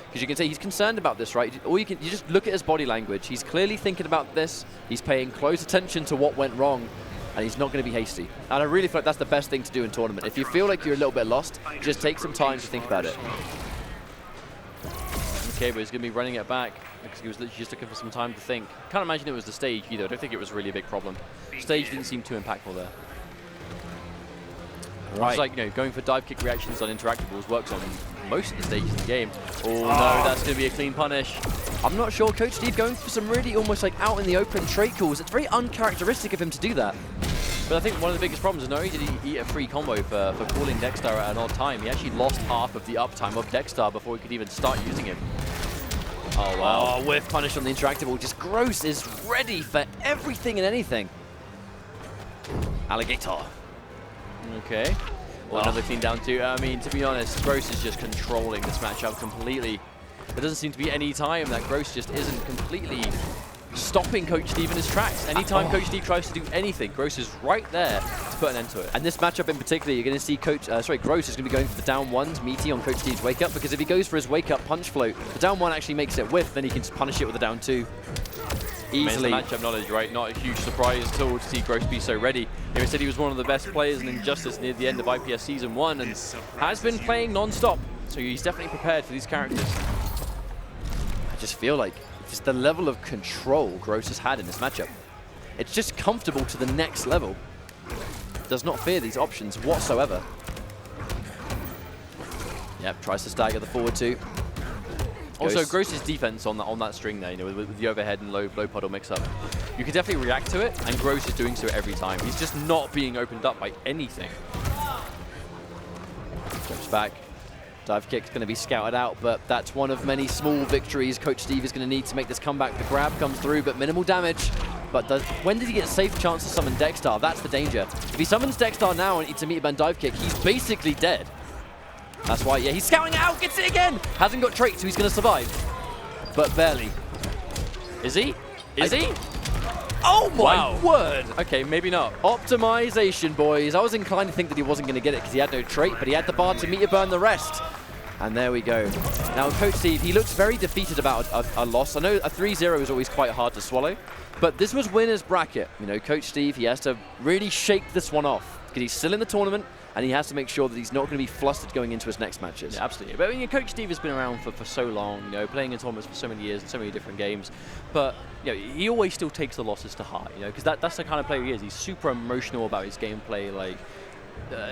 Because you can say he's concerned about this, right? Or you just look at his body language. He's clearly thinking about this. He's paying close attention to what went wrong, and he's not going to be hasty. And I really feel like that's the best thing to do in tournament. If you feel like you're a little bit lost, just take some time to think about it. Okay, but he's going to be running it back because he was literally just looking for some time to think. Can't imagine it was the stage either. I don't think it was really a big problem. Stage didn't seem too impactful there. Right. It's like, you know, going for dive kick reactions on interactables works on most of the stages in the game. Oh no, that's going to be a clean punish. I'm not sure. Coach Steve going for some really almost like out in the open trait calls. It's very uncharacteristic of him to do that. But I think one of the biggest problems is not only did he eat a free combo for calling Dexter at an odd time, he actually lost half of the uptime of Dexter before he could even start using him. Oh wow. Oh, whiff punish on the interactable. Just Gross is ready for everything and anything. Alligator. Okay. Well, another clean down two. I mean, to be honest, Gross is just controlling this matchup completely. There doesn't seem to be any time that Gross just isn't completely stopping Coach Steve in his tracks. Anytime Coach Steve tries to do anything, Gross is right there to put an end to it. And this matchup in particular, you're going to see Gross is going to be going for the down ones, meaty on Coach Steve's wake up, because if he goes for his wake up punch float, the down one actually makes it whiff, then he can just punish it with the down two. Easily. Matchup knowledge, right? Not a huge surprise at all to see Gross be so ready. He said he was one of the best players in Injustice near the end of IPS Season 1 and has been playing non-stop. So he's definitely prepared for these characters. I just feel like just the level of control Gross has had in this matchup. It's just comfortable to the next level. Does not fear these options whatsoever. Yep, tries to stagger the forward two. Also, Gross's defense on that string there, you know, with the overhead and low puddle mix-up, you can definitely react to it, and Gross is doing so every time. He's just not being opened up by anything. Jumps back. Dive kick's going to be scouted out, but that's one of many small victories Coach Steve is going to need to make this comeback. The grab comes through, but minimal damage. But when did he get a safe chance to summon Dexter? That's the danger. If he summons Dexter now and eats a meter-band dive kick, he's basically dead. That's why, yeah, he's scouting out, gets it again! Hasn't got trait, so he's going to survive. But barely. Is he? Is he? Oh my word! Okay, maybe not. Optimization, boys. I was inclined to think that he wasn't going to get it because he had no trait, but he had the bar to meter burn the rest. And there we go. Now, Coach Steve, he looks very defeated about a loss. I know a 3-0 is always quite hard to swallow, but this was winner's bracket. You know, Coach Steve, he has to really shake this one off because he's still in the tournament, and he has to make sure that he's not going to be flustered going into his next matches. Yeah, absolutely. But I mean, Coach Steve has been around for so long, you know, playing in tournaments for so many years and so many different games. But you know, he always still takes the losses to heart, you know, because that's the kind of player he is. He's super emotional about his gameplay. Like,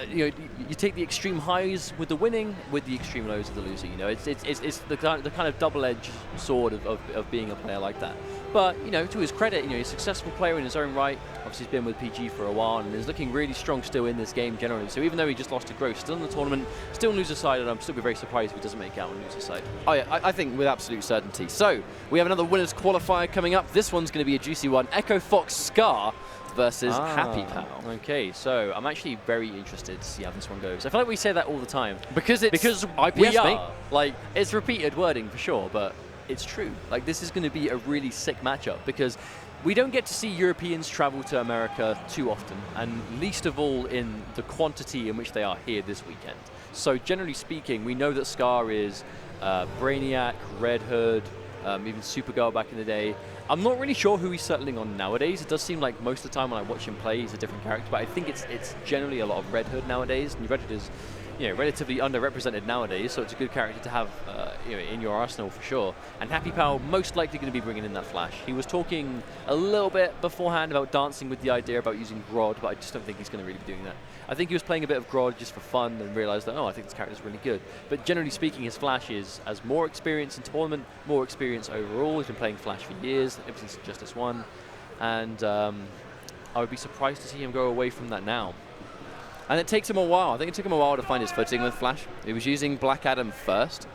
you know, you take the extreme highs with the winning, with the extreme lows of the losing. You know, it's the kind of double-edged sword of being a player like that. But you know, to his credit, you know, he's a successful player in his own right. Obviously, he's been with PG for a while and is looking really strong still in this game generally. So even though he just lost to Gross, still in the tournament, still on loser side, and I'm still be very surprised if he doesn't make it out on loser side. Oh yeah, I think with absolute certainty. So we have another winners qualifier coming up. This one's going to be a juicy one. Echo Fox Scar versus HappyPow. Okay, so I'm actually very interested to see how this one goes. I feel like we say that all the time. Because IPS, we are. mate. Like, it's repeated wording for sure, but it's true. Like, this is going to be a really sick matchup because we don't get to see Europeans travel to America too often, and least of all in the quantity in which they are here this weekend. So generally speaking, we know that Scar is Brainiac, Red Hood, even Supergirl back in the day. I'm not really sure who he's settling on nowadays. It does seem like most of the time when I watch him play, he's a different character, but I think it's generally a lot of Red Hood nowadays, and Red Hood is, you know, relatively underrepresented nowadays, so it's a good character to have you know, in your arsenal for sure. And HappyPow most likely going to be bringing in that flash. He was talking a little bit beforehand about dancing with the idea about using Grodd, but I just don't think he's going to really be doing that. I think he was playing a bit of Grodd just for fun and realized that, oh, I think this character's really good. But generally speaking, his Flash has more experience in tournament, more experience overall. He's been playing Flash for years, ever since Justice 1. And I would be surprised to see him go away from that now. And it takes him a while. I think it took him a while to find his footing with Flash. He was using Black Adam first.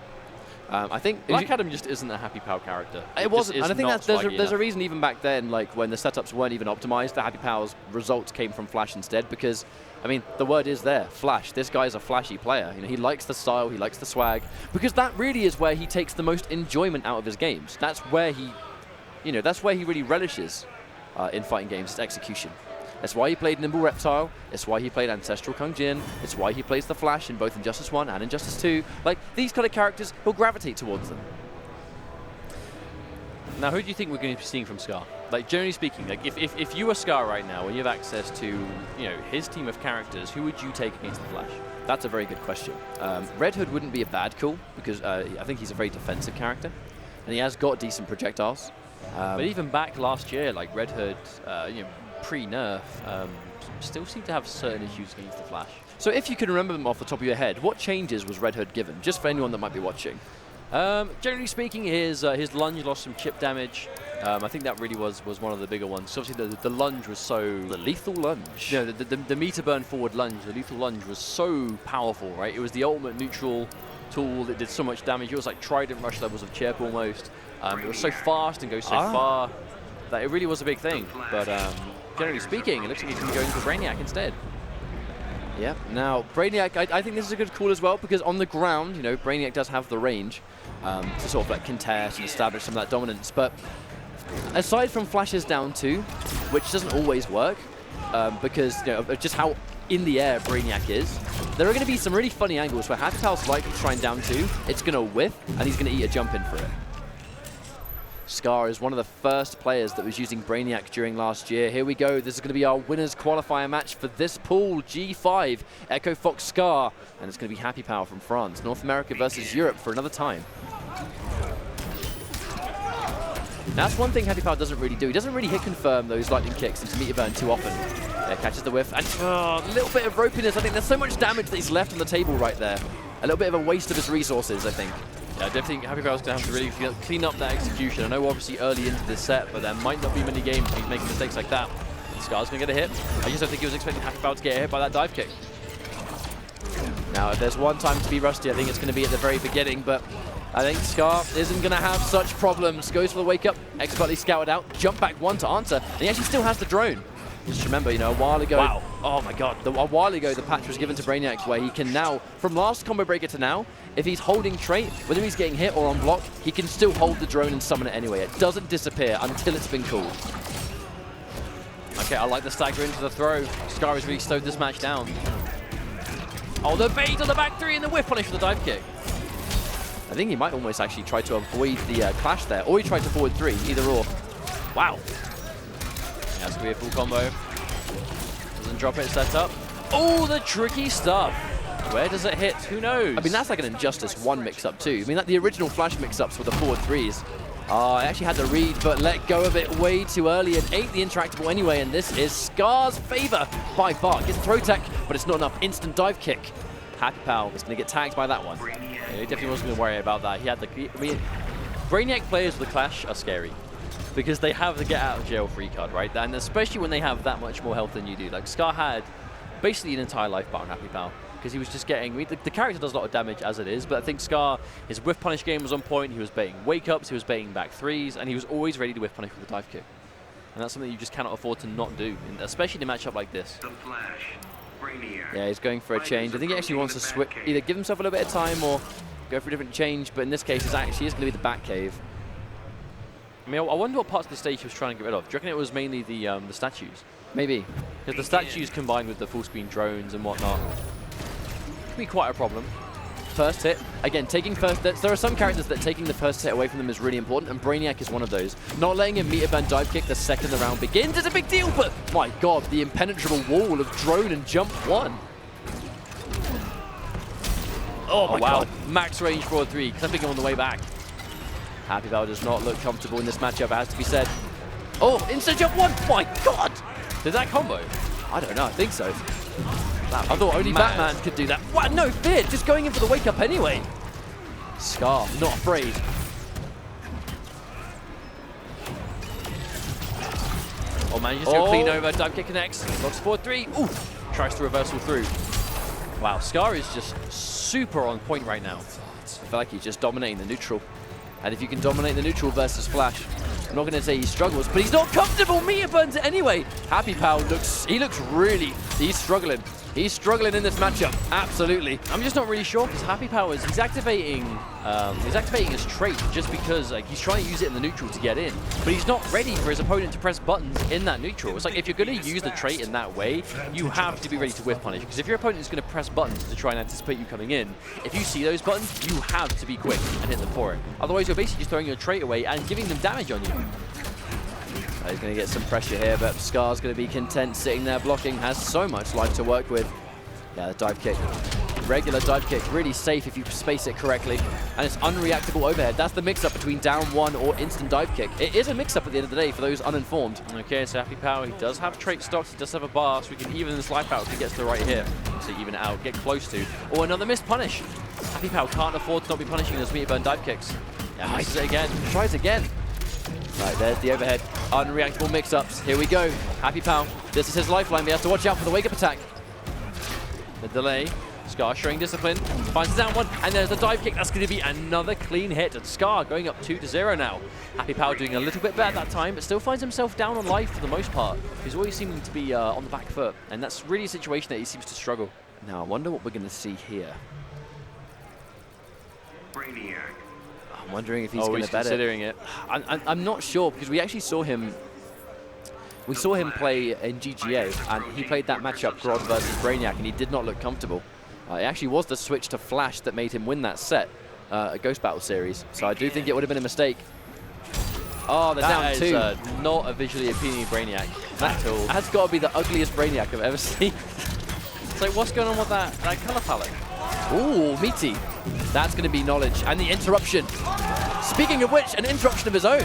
I think Black Adam just isn't a HappyPow character. it wasn't, and I think not there's swaggy a enough. reason even back then, like when the setups weren't even optimized, the HappyPow's results came from Flash instead. Because, I mean, the word is there, Flash. This guy's a flashy player. You know, he likes the style, he likes the swag, because that really is where he takes the most enjoyment out of his games. That's where he, you know, that's where he really relishes in fighting games. It's execution. That's why he played Nimble Reptile. It's why he played Ancestral Kung Jin. It's why he plays the Flash in both Injustice 1 and Injustice 2. Like, these kind of characters, he'll gravitate towards them. Now, who do you think we're going to be seeing from Scar? Like, generally speaking, like if you were Scar right now and you have access to, you know, his team of characters, who would you take against the Flash? That's a very good question. Red Hood wouldn't be a bad call, because I think he's a very defensive character. And he has got decent projectiles. But even back last year, like Red Hood, you know, pre-nerf, still seem to have certain issues against the Flash. So if you can remember them off the top of your head, what changes was Red Hood given? Just for anyone that might be watching. Generally speaking, his lunge lost some chip damage. I think that really was one of the bigger ones. So obviously the lunge was so... The lethal lunge. You know, the meter burn forward lunge, the lethal lunge was so powerful, right? It was the ultimate neutral tool that did so much damage. It was like Trident rush levels of chip almost. It was so fast and goes so far that it really was a big thing. But generally speaking, it looks like he's going to be going for Brainiac instead. Yeah. Now, Brainiac, I think this is a good call as well, because on the ground, you know, Brainiac does have the range to sort of like contest and establish some of that dominance. But aside from Flash's down 2, which doesn't always work, because, you know, of just how in the air Brainiac is, there are going to be some really funny angles where HappyPow's likely to try and down 2, it's going to whiff, and he's going to eat a jump in for it. Scar is one of the first players that was using Brainiac during last year. Here we go. This is going to be our winners qualifier match for this pool, G5, Echo Fox Scar, and it's going to be HappyPow from France, North America versus Europe for another time. That's one thing HappyPow doesn't really do. He doesn't really hit confirm those lightning kicks into meter burn too often. There, catches the whiff, and a little bit of ropiness. I think there's so much damage that he's left on the table right there. A little bit of a waste of his resources, I think. Yeah, I definitely think HappyPow's going to have to really clean up that execution. I know obviously early into this set, but there might not be many games where he's making mistakes like that. And Scar's going to get a hit. I just don't think he was expecting HappyPow to get hit by that dive kick. Now, if there's one time to be rusty, I think it's going to be at the very beginning, but I think Scar isn't going to have such problems. Goes for the wake up, expertly scouted out, jump back 1 to answer, and he actually still has the drone. Just remember, you know, a while ago... Wow. Oh my god. A while ago, the patch was given to Brainiac where he can now, from last combo breaker to now, if he's holding trait, whether he's getting hit or on block, he can still hold the drone and summon it anyway. It doesn't disappear until it's been called. Okay, I like the stagger into the throw. Scar has really slowed this match down. Oh, the bait on the back 3 and the whiff punish for the dive kick. I think he might almost actually try to avoid the clash there, or he tried to forward 3, either or. Wow. Yeah, that's going to be a full combo. Doesn't drop it, set up. Oh, the tricky stuff. Where does it hit? Who knows? I mean, that's like an Injustice 1 mix-up too. I mean, like the original Flash mix-ups with the forward 3s. I actually had the read, but let go of it way too early and ate the interactable anyway, and this is Scar's favor by far. Gets throw tech, but it's not enough. Instant dive kick. HappyPow is going to get tagged by that one. Yeah, he definitely wasn't going to worry about that. He had the... I mean, Brainiac players with the Clash are scary, because they have the get out of jail free card, right? And especially when they have that much more health than you do. Like, Scar had basically an entire life bar on HappyPow, because he was just getting... I mean, the character does a lot of damage as it is, but I think Scar, his whiff punish game was on point. He was baiting wake-ups, he was baiting back 3s, and he was always ready to whiff punish with a dive kick. And that's something you just cannot afford to not do, especially in a matchup like this. The Flash. Brainiac. Yeah, he's going for a change. I think he actually wants to switch, either give himself a little bit of time or go for a different change, but in this case, it's actually going to be the back cave. I mean, I wonder what parts of the stage he was trying to get rid of. Do you reckon it was mainly the statues? Maybe. Because the statues combined with the full-screen drones and whatnot could be quite a problem. First hit. Again, taking first... There are some characters that taking the first hit away from them is really important, and Brainiac is one of those. Not letting him meter burn dive kick the second the round begins is a big deal, but my god, the impenetrable wall of drone and jump 1. Oh my wow. god. Max range forward 3, clipping him on the way back. HappyPow does not look comfortable in this matchup, it has to be said. Oh, instant jump 1! My god! Did that combo? I don't know, I think so. I thought only mad. Batman could do that. What? No fear, just going in for the wake up anyway. Scar, not afraid. Oh, manages to go clean over, dive kick connects, blocks forward 3, ooh, tries to reversal through. Wow, Scar is just super on point right now. feel like he's just dominating the neutral. And if you can dominate the neutral versus Flash, I'm not going to say he struggles, but he's not comfortable. Meter burns it anyway. HappyPow looks really, he's struggling. He's struggling in this matchup, absolutely. I'm just not really sure because HappyPow is he's activating his trait just because like he's trying to use it in the neutral to get in, but he's not ready for his opponent to press buttons in that neutral. It's like if you're going to use the trait in that way, you have to be ready to whiff punish, because if your opponent is going to press buttons to try and anticipate you coming in, if you see those buttons, you have to be quick and hit them for it. Otherwise, you're basically just throwing your trait away and giving them damage on you. He's going to get some pressure here, but Scar's going to be content sitting there blocking. Has so much life to work with. Yeah, the dive kick. Regular dive kick. Really safe if you space it correctly. And it's unreactable overhead. That's the mix-up between down one or instant dive kick. It is a mix-up at the end of the day for those uninformed. Okay, so HappyPow, he does have trait stocks, he does have a bar, so we can even this life out if he gets to the right hit. So even it out, get close to. Or another missed punish. HappyPow can't afford to not be punishing those meter burn dive kicks. Yeah, misses it again. Tries again. Right, there's the overhead. Unreactable mix-ups. Here we go. HappyPow. This is his lifeline. He has to watch out for the wake-up attack. The delay. Scar showing discipline. Finds the down one. And there's the dive kick. That's going to be another clean hit. And Scar going up 2-0 now. HappyPow doing a little bit better that time, but still finds himself down on life for the most part. He's always seeming to be on the back foot. And that's really a situation that he seems to struggle. Now, I wonder what we're going to see here. Brainiac. I'm wondering if he's going to bet considering it. I'm not sure, because we actually saw him. We saw him play in GGA, and he played that matchup, Grodd versus Brainiac, and he did not look comfortable. It actually was the switch to Flash that made him win that set, a Ghost Battle series. So I do think it would have been a mistake. Oh, they're down two. That is not a visually appealing Brainiac at all. That's got to be the ugliest Brainiac I've ever seen. It's like, what's going on with that color palette? Ooh, meaty. That's going to be knowledge. And the interruption. Speaking of which, an interruption of his own.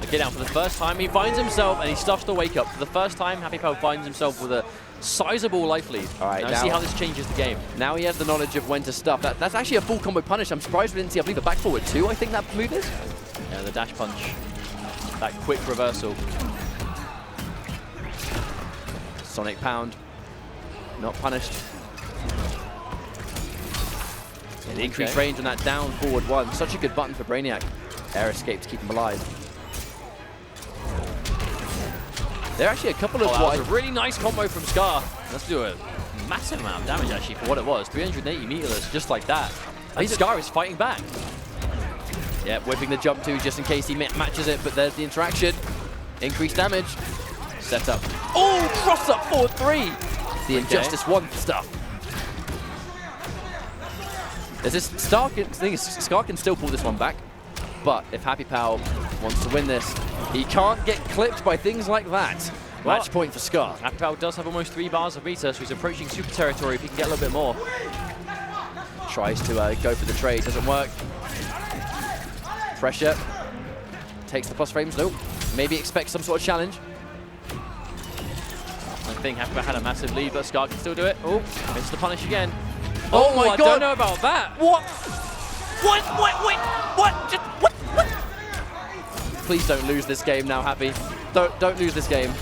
Again, out for the first time, he finds himself, and he stuffs the wake up. For the first time, HappyPow finds himself with a sizable life lead. All right, now see how this changes the game. Now he has the knowledge of when to stuff. That's actually a full combo punish. I'm surprised we didn't see, I believe, a back forward too, I think that move is. Yeah, the dash punch. That quick reversal. Sonic Pound. Not punished. Yeah, the increased range on that down forward one. Such a good button for Brainiac. Air escape to keep him alive. There are actually a couple of that was a really nice combo from Scar. Let's do a massive amount of damage actually for what it was. 380 meterless, just like that. And Scar is fighting back. Yeah, whipping the jump too, just in case he matches it, but there's the interaction. Increased damage. Set up. Oh, cross up 4-3. The Injustice 1 stuff. There's this Scar can still pull this one back, but if HappyPow wants to win this, he can't get clipped by things like that. Well, match point for Scar. HappyPow does have almost 3 bars of meter, so he's approaching super territory if he can get a little bit more. Tries to go for the trade, doesn't work. Pressure. Takes the plus frames, nope. Maybe expects some sort of challenge. I think HappyPow had a massive lead, but Scar can still do it. Oh, missed the punish again. Oh my God! I don't know about that. What? What? Just what? Please don't lose this game now, Happy. Don't lose this game.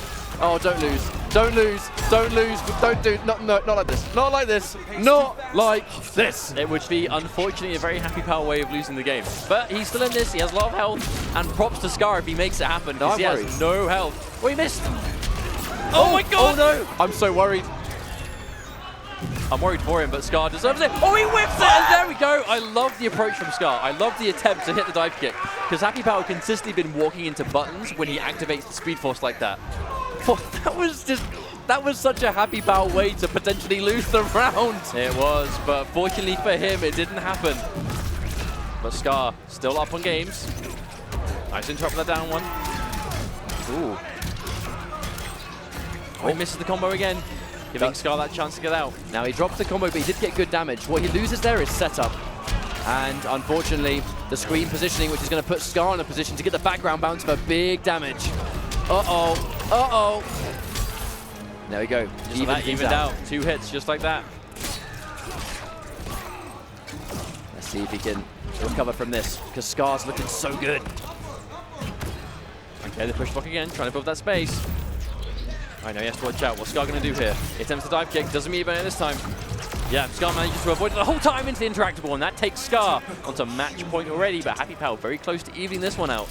Oh, don't lose. Don't lose. Don't lose. Don't do. Not like this. Not like this. Not like this. It would be, unfortunately, a very HappyPow way of losing the game. But he's still in this. He has a lot of health. And props to Scar if he makes it happen, because he has no health. Oh, he missed. Oh my God. Oh no. I'm so worried. I'm worried for him, but Scar deserves it. Oh, he whips it, and there we go. I love the approach from Scar. I love the attempt to hit the dive kick, because HappyPow consistently been walking into buttons when he activates the Speed Force like that. That was such a HappyPow way to potentially lose the round. It was, but fortunately for him, it didn't happen. But Scar still up on games. Nice interrupt that down one. Ooh. Oh, he misses the combo again. Giving Scar that chance to get out. Now he drops the combo, but he did get good damage. What he loses there is setup. And unfortunately, the screen positioning, which is going to put Scar in a position to get the background bounce for big damage. Uh-oh. Uh-oh. There we go. Evened out. 2 hits, just like that. Let's see if he can recover from this, because Scar's looking so good. Okay, the push block again, trying to build that space. I know he has to watch out. What's Scar going to do here? He attempts the dive kick, doesn't meet it this time. Yeah, Scar manages to avoid it the whole time into the interactable, and that takes Scar onto match point already, but HappyPow very close to evening this one out.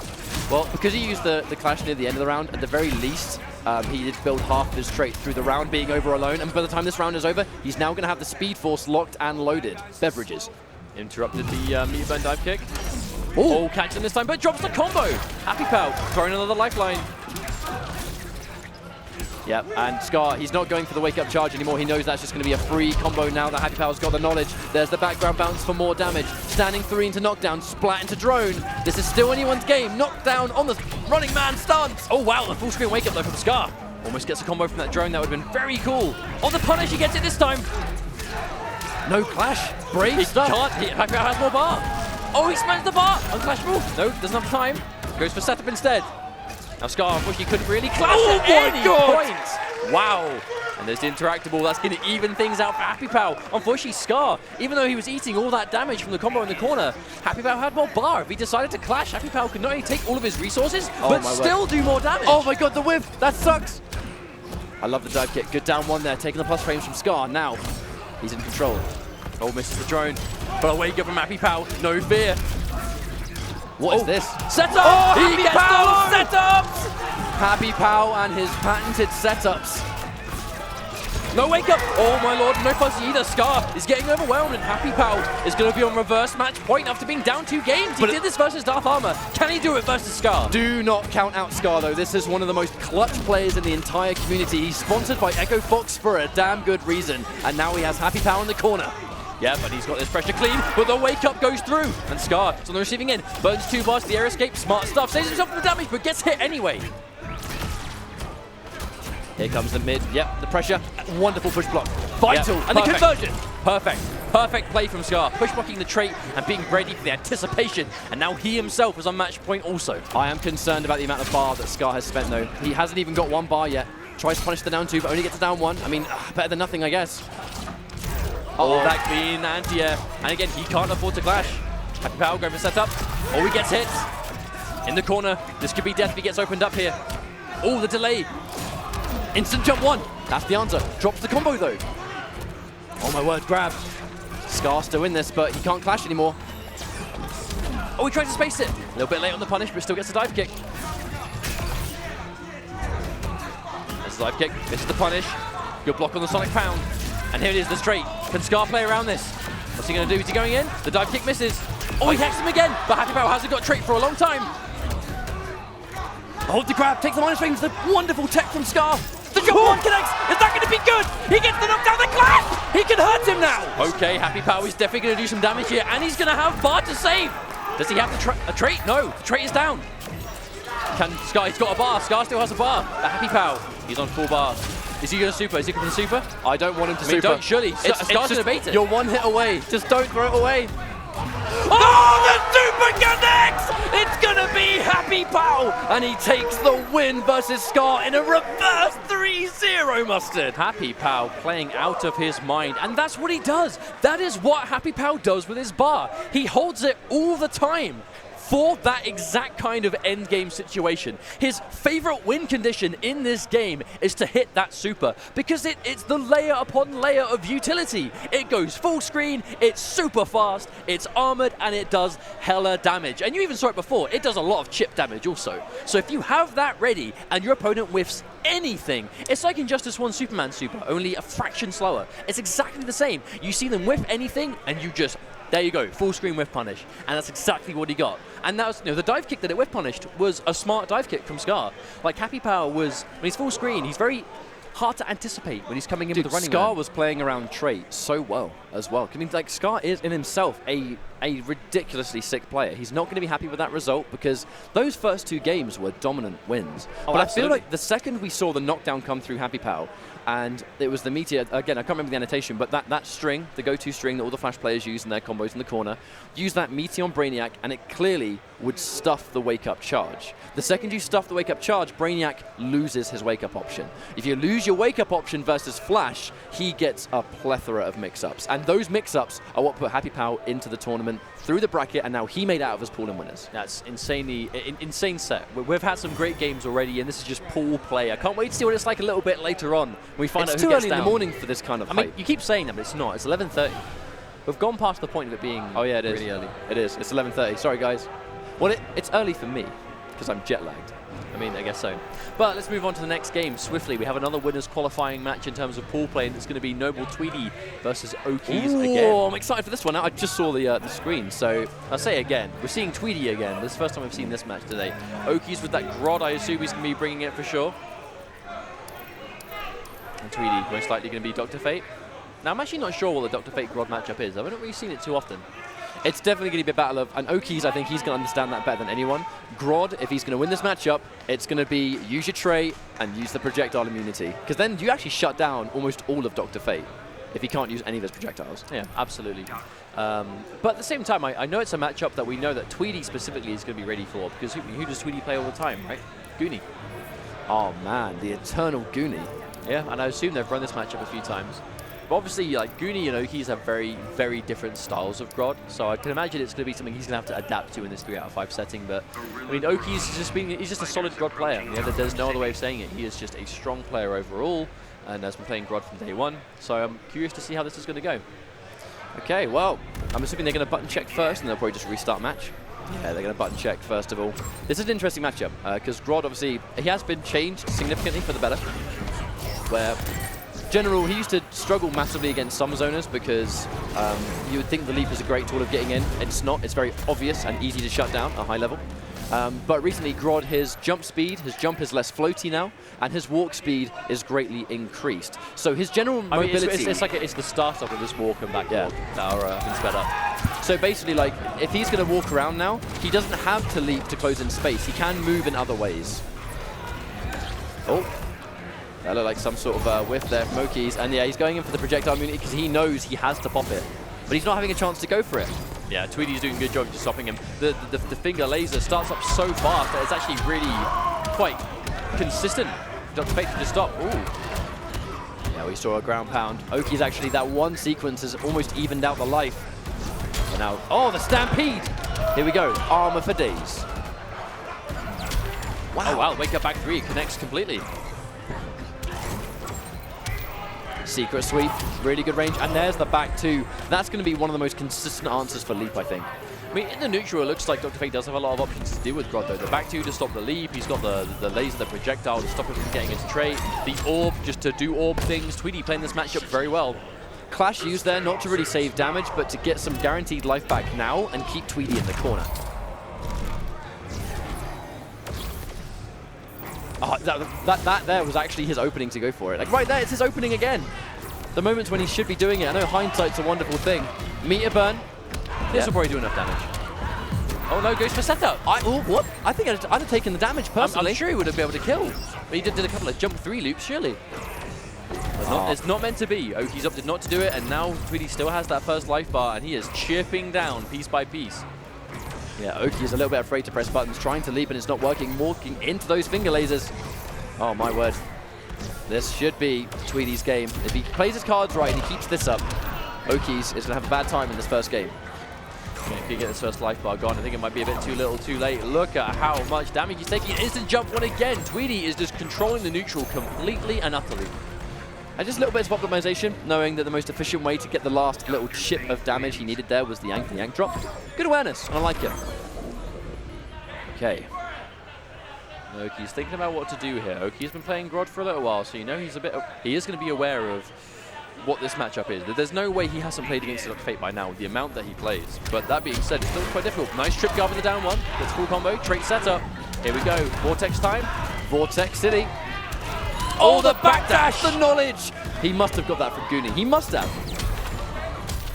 Well, because he used the clash near the end of the round, at the very least, he did build half of his trait through the round being over alone, and by the time this round is over, he's now going to have the Speed Force locked and loaded. Beverages. Interrupted the meat burn dive kick. Oh, catching this time, but drops the combo. HappyPow throwing another lifeline. Yep, and Scar, he's not going for the wake-up charge anymore. He knows that's just going to be a free combo now that HappyPow's got the knowledge. There's the background bounce for more damage. Standing 3 into knockdown, splat into drone. This is still anyone's game. Knockdown on the running man stance. Oh, wow, the full screen wake-up though from Scar. Almost gets a combo from that drone. That would have been very cool. On the punish, he gets it this time. No clash. Brave He stuff. can't. HappyPow has more bar. Oh, he smashed the bar. Unclashable. No, doesn't have time. Goes for setup instead. Now Scar, unfortunately, couldn't really clash at any point. Wow. And there's the interactable. That's going to even things out for HappyPow. Unfortunately, Scar, even though he was eating all that damage from the combo in the corner, HappyPow had more bar. If he decided to clash, HappyPow could not only take all of his resources, but still do more damage. Oh my god, the whiff. That sucks. I love the dive kick. Good down one there, taking the plus frames from Scar. Now, he's in control. Oh, misses the drone. But a wake up from HappyPow. No fear. What is this? Setup! Oh, he gets HappyPow! those setups! HappyPow and his patented setups. No wake up! Oh my lord, no fuzzy either. Scar is getting overwhelmed, and HappyPow is going to be on reverse match point after being down 2 games. He did this versus DarthArma. Can he do it versus Scar? Do not count out Scar, though. This is one of the most clutch players in the entire community. He's sponsored by Echo Fox for a damn good reason, and now he has HappyPow in the corner. Yeah, but he's got this pressure clean, but the wake up goes through, and Scar is on the receiving end. Burns 2 bars to the air escape, smart stuff, saves himself from the damage, but gets hit anyway. Here comes the mid. Yep, the pressure. Wonderful push block. Vital. Yep. And the conversion. Perfect. Perfect play from Scar. Push blocking the trait and being ready for the anticipation. And now he himself was on match point also. I am concerned about the amount of bar that Scar has spent, though. He hasn't even got 1 bar yet. Tries to punish the down 2, but only gets a down 1. I mean, better than nothing, I guess. Oh, that clean anti-air. And again, he can't afford to clash. HappyPow going for setup. Oh, he gets hit. In the corner. This could be death if he gets opened up here. Oh, the delay. Instant jump 1. That's the answer. Drops the combo, though. Oh, my word, grab. Scar still in this, but he can't clash anymore. Oh, he tried to space it. A little bit late on the punish, but still gets a dive kick. There's the dive kick. Misses the punish. Good block on the Sonic Pound. And here it is, the straight. Can Scar play around this? What's he going to do? Is he going in? The dive kick misses. Oh, he hacks him again, but HappyPow hasn't got trait for a long time. Hold the grab, takes the minus frames, the wonderful tech from Scar. The jump 1 connects. Is that going to be good? He gets the knockdown, the clash. He can hurt him now. Okay, HappyPow is definitely going to do some damage here, and he's going to have bar to save. Does he have a trait? No, the trait is down. Can Scar? He's got a bar. Scar still has a bar. But HappyPow, he's on full bar. Is he going to super? Is he going to super? I don't want him to I mean, super. don't, surely. Scar's going to bait it. You're 1 hit away. Just don't throw it away. Oh, the super connects! It's going to be HappyPow! And he takes the win versus Scar in a reverse 3-0, Mustard. HappyPow playing out of his mind, and that's what he does. That is what HappyPow does with his bar. He holds it all the time for that exact kind of endgame situation. His favorite win condition in this game is to hit that super, because it's the layer upon layer of utility. It goes full screen, it's super fast, it's armored, and it does hella damage. And you even saw it before, it does a lot of chip damage also. So if you have that ready and your opponent whiffs anything, it's like Injustice 1 Superman super, only a fraction slower. It's exactly the same. You see them whiff anything and you just, there you go, full screen whiff punish. And that's exactly what he got. And that was, the dive kick that it whiff punished was a smart dive kick from Scar. Like, HappyPow was, when he's full screen, he's very hard to anticipate when he's coming in with the running Scar man. was playing around trait so well as well. I mean, like, Scar is in himself a ridiculously sick player. He's not going to be happy with that result because those first 2 games were dominant wins. Oh, but absolutely. I feel like the second we saw the knockdown come through HappyPow, and it was the meteor, again, I can't remember the annotation, but that string, the go-to string that all the Flash players use in their combos in the corner, use that meteor on Brainiac, and it clearly would stuff the wake-up charge. The second you stuff the wake-up charge, Brainiac loses his wake-up option. If you lose your wake-up option versus Flash, he gets a plethora of mix-ups, and those mix-ups are what put HappyPow into the tournament tournament, through the bracket, and now he made out of his pool and winners. That's insane set. We've had some great games already, and this is just pool play. I can't wait to see what it's like a little bit later on. When we find out It's who too gets early in down. the morning for this kind of I hype. mean, you keep saying that, but it's not. It's 11:30. We've gone past the point of it being It is. really early. It is. It's 11:30. Sorry, guys. Well, it's early for me because I'm jet lagged. I mean, I guess so. But let's move on to the next game swiftly. We have another winners qualifying match in terms of pool play, and it's going to be Noble Tweedy versus Oakiess again. Oh, I'm excited for this one. I just saw the screen, so I'll say again, we're seeing Tweedy again. This is the first time we've seen this match today. Oakiess with that Grod, I assume he's going to be bringing it for sure. And Tweedy most likely going to be Dr. Fate. Now, I'm actually not sure what the Dr. Fate Grod matchup is. I've not really seen it too often. it's definitely going to be a battle of, and Oakiess, I think he's going to understand that better than anyone. Grod, if he's going to win this matchup, it's going to be use your tray and use the projectile immunity, because then you actually shut down almost all of Dr. Fate if he can't use any of his projectiles. Yeah, absolutely. But at the same time, I know it's a matchup that we know that Tweedy specifically is going to be ready for, because who does Tweedy play all the time, right? Goonie. Oh man, the eternal Goonie. Yeah, and I assume they've run this matchup a few times. But obviously, like, Goonie and Oakiess have very, very different styles of Grod, so I can imagine it's going to be something he's going to have to adapt to in this 3 out of 5 setting. But I mean, Oakiess is he's just a solid Grod player. Yeah, there's no other way of saying it. He is just a strong player overall, and has been playing Grod from day one. So I'm curious to see how this is going to go. Okay, well, I'm assuming they're going to button check first, and they'll probably just restart match. Yeah, they're going to button check first of all. This is an interesting matchup, because Grod, obviously, he has been changed significantly for the better. Where, general, he used to struggle massively against some zoners because you would think the leap is a great tool of getting in. It's not. It's very obvious and easy to shut down at high level. But recently, Grod, his jump speed, his jump is less floaty now, and his walk speed is greatly increased. So his general mobility... I mean, it's the startup of his walk and back walk that are been sped up. So basically, like, if he's going to walk around now, he doesn't have to leap to close in space. He can move in other ways. Oh. That looked like some sort of whiff there from Oakiess. And yeah, he's going in for the projectile immunity because he knows he has to pop it. But he's not having a chance to go for it. Yeah, Tweedy's doing a good job of just stopping him. The finger laser starts up so fast that it's actually really quite consistent. Dr. Fate can just stop. Ooh. Yeah, we saw a ground pound. Oakiess actually, that one sequence has almost evened out the life. And now, oh, the stampede! Here we go, armor for days. Wow. Oh wow, wake up back 3, connects completely. Secret sweep, really good range, and there's the back 2. That's going to be one of the most consistent answers for leap, I think. I mean, in the neutral, it looks like Dr. Fate does have a lot of options to deal with Grod, though. The back 2 to stop the leap, he's got the laser, the projectile to stop him from getting into tray, the orb just to do orb things. Tweedy playing this matchup very well. Clash used there, not to really save damage, but to get some guaranteed life back now and keep Tweedy in the corner. Oh, that there was actually his opening to go for it. Like right there, it's his opening again. The moments when he should be doing it. I know hindsight's a wonderful thing. Meter burn. This will probably do enough damage. Oh no, goes for setup. What? I think I'd have taken the damage personally. I'm sure he would have been able to kill. But he did a couple of jump 3 loops, surely. It's not meant to be. Oakiess opted not to do it, and now Tweedy still has that first life bar, and he is chipping down piece by piece. Yeah, Oakiess is a little bit afraid to press buttons, trying to leap, and it's not working, walking into those finger lasers. Oh, my word. This should be Tweedy's game. If he plays his cards right and he keeps this up, Oakiess is going to have a bad time in this first game. Okay, if he get this first life bar gone, I think it might be a bit too little, too late. Look at how much damage he's taking. Instant jump one again. Tweedy is just controlling the neutral completely and utterly. And just little bits of optimization, knowing that the most efficient way to get the last little chip of damage he needed there was the yank drop. Good awareness, and I like it. Okay. Oakiess thinking about what to do here. Oakiess been playing Grod for a little while, so you know he is going to be aware of what this matchup is. There's no way he hasn't played against Dr. Fate by now with the amount that he plays. But that being said, it's still quite difficult. Nice trip guard with the down one. Gets full combo. Trait setup. Here we go. Vortex time. Vortex City. Oh, the backdash! The knowledge! He must have got that from Goonie. He must have.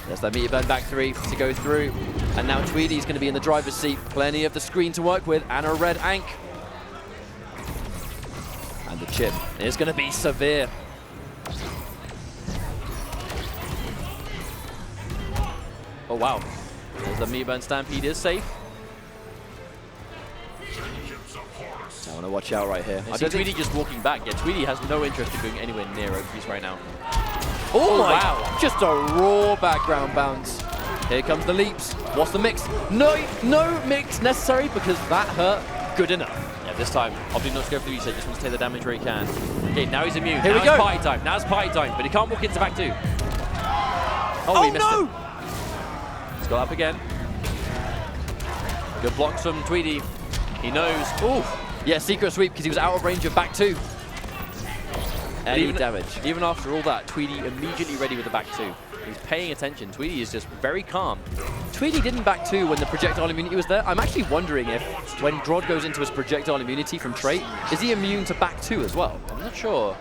There's that meter burn back 3 to go through. And now Tweedy's going to be in the driver's seat. Plenty of the screen to work with and a red ank. And the chip is going to be severe. Oh, wow. There's the meter burn stampede is safe. So I want to watch out right here. I see Tweedy just walking back. Yeah, Tweedy has no interest in going anywhere near Oakiess right now. Oh, wow. Just a raw background bounce. Here comes the leaps. What's the mix? No mix necessary because that hurt good enough. Yeah, this time, obviously not to go for the reset, just wants to take the damage where he can. Okay, now he's immune. Here now we go. It's party time. Now it's party time, but he can't walk into back 2. Oh, he missed no! it. He's got up again. Good blocks from Tweedy. He knows. Ooh. Yeah, secret sweep because he was out of range of back 2. Any damage. Even after all that, Tweedy immediately ready with the back 2. He's paying attention. Tweedy is just very calm. Tweedy didn't back 2 when the projectile immunity was there. I'm actually wondering if when Grodd goes into his projectile immunity from trait, is he immune to back 2 as well? I'm not sure.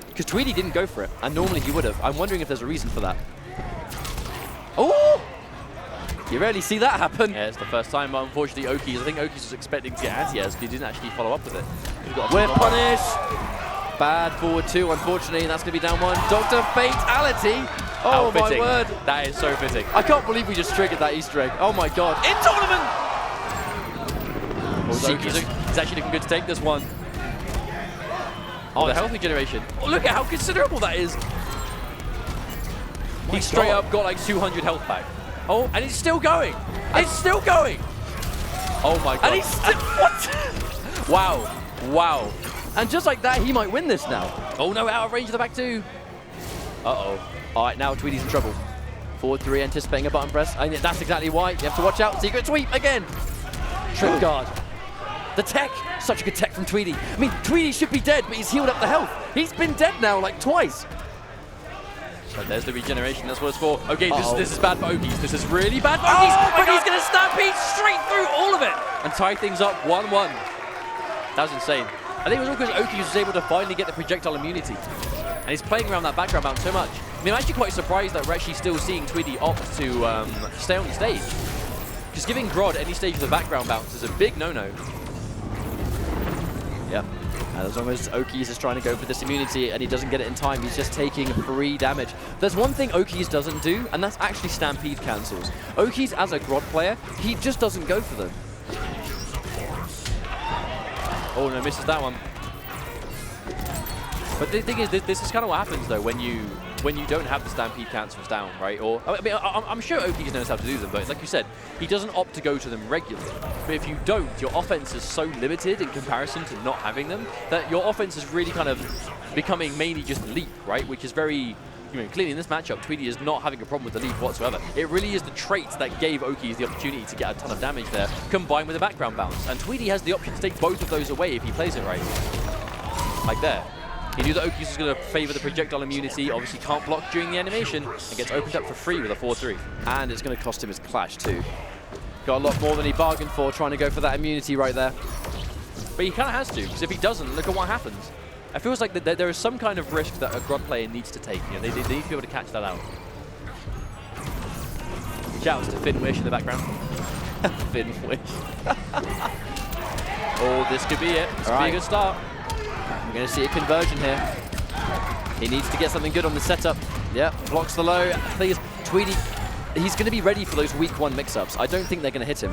Because Tweedy didn't go for it, and normally he would have. I'm wondering if there's a reason for that. Oh! You rarely see that happen. Yeah, it's the first time, but unfortunately, Oakiess, I think Oakiess was expecting to get anti-airs, but he didn't actually follow up with it. We're punished. Bad forward 2, unfortunately, and that's going to be down 1. Dr. Fatality. Oh, my fitting. word. That is so fitting. I can't believe we just triggered that Easter egg. Oh, my God. In tournament! He's actually looking good to take this one. Oh, the health regeneration. Oh, look at how considerable that is. He straight up got like 200 health back. Oh, and it's still going. It's still going. Oh my god. And he's still, what? Wow. Wow. And just like that, he might win this now. Oh no, out of range of the back 2. Uh-oh. All right, now Tweedy's in trouble. Forward 3, anticipating a button press. And that's exactly why. You have to watch out. Secret sweep again. Trip guard. The tech. Such a good tech from Tweedy. I mean, Tweedy should be dead, but he's healed up the health. He's been dead now like twice. But there's the regeneration, that's what it's for. Okay, this is bad for Oakiess. This is really bad for Oakiess, but he's going to stampede straight through all of it and tie things up 1-1. That was insane. I think it was all because Oakiess was able to finally get the projectile immunity. And he's playing around that background bounce so much. I mean, I'm actually quite surprised that we're actually still seeing Tweedy opt to stay on the stage. Because giving Grodd any stage of the background bounce is a big no-no. Yeah. And as long as Oakiess is trying to go for this immunity and he doesn't get it in time, he's just taking free damage. There's one thing Oakiess doesn't do, and that's actually stampede cancels. Oakiess, as a Grodd player, he just doesn't go for them. Oh no, misses that one. But the thing is, this is kind of what happens though when you don't have the stampede cancels down, right? Or I mean, I'm sure Oakiess knows how to do them, but like you said, he doesn't opt to go to them regularly. But if you don't, your offense is so limited in comparison to not having them that your offense is really kind of becoming mainly just leap, right? Which is very, clearly in this matchup, Tweedy is not having a problem with the leap whatsoever. It really is the traits that gave Oakiess the opportunity to get a ton of damage there, combined with a background bounce. And Tweedy has the option to take both of those away if he plays it right. Like there. He knew that Oakiess was going to favor the projectile immunity, obviously can't block during the animation, and gets opened up for free with a 4-3. And it's going to cost him his clash too. Got a lot more than he bargained for trying to go for that immunity right there. But he kind of has to, because if he doesn't, look at what happens. It feels like there is some kind of risk that a Grodd player needs to take. They need to be able to catch that out. Shouts to Finwish in the background. Finwish. Oh, this could be it. This could be a good start. We're going to see a conversion here. He needs to get something good on the setup. Yep, blocks the low. Please, Tweedy, he's going to be ready for those week 1 mix-ups. I don't think they're going to hit him.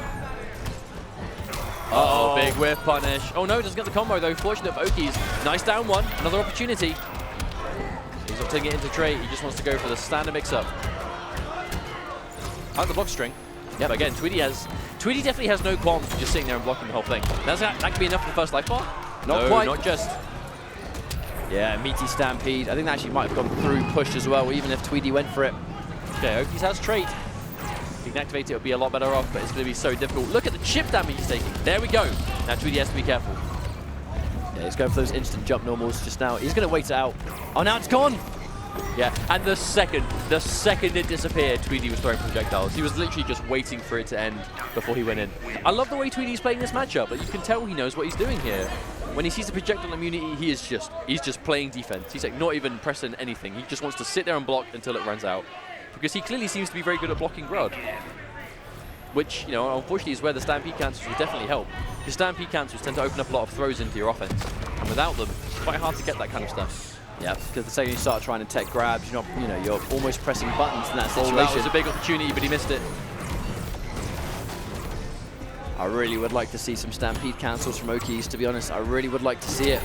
Uh-oh, big whiff punish. Oh no, doesn't get the combo though. Fortunate for Oakiess. Nice down 1, another opportunity. He's not taking it into trait. He just wants to go for the standard mix-up. I like the block string. Yeah, but again, Tweedy definitely has no qualms for just sitting there and blocking the whole thing. That could be enough for the first life bar? Not no, quite. Not just. Yeah, meaty stampede. I think that actually might have gone through push as well, even if Tweedy went for it. Okay, Oakiess has trait. If he can activate it, it'll be a lot better off, but it's going to be so difficult. Look at the chip damage he's taking. There we go. Now Tweedy has to be careful. Yeah, he's going for those instant jump normals just now. He's going to wait it out. Oh, now it's gone. Yeah, and the second it disappeared, Tweedy was throwing projectiles. He was literally just waiting for it to end before he went in. I love the way Tweedy's playing this matchup, but you can tell he knows what he's doing here. When he sees the projectile immunity, he's just playing defense. He's like not even pressing anything. He just wants to sit there and block until it runs out. Because he clearly seems to be very good at blocking Grodd. Which, unfortunately is where the stampede cancels will definitely help. Because stampede cancels tend to open up a lot of throws into your offense. And without them, it's quite hard to get that kind of stuff. Yeah, because the second you start trying to tech grabs, you're almost pressing buttons in that situation. Oh, that was a big opportunity, but he missed it. I really would like to see some stampede cancels from Oakiess, to be honest. I really would like to see it.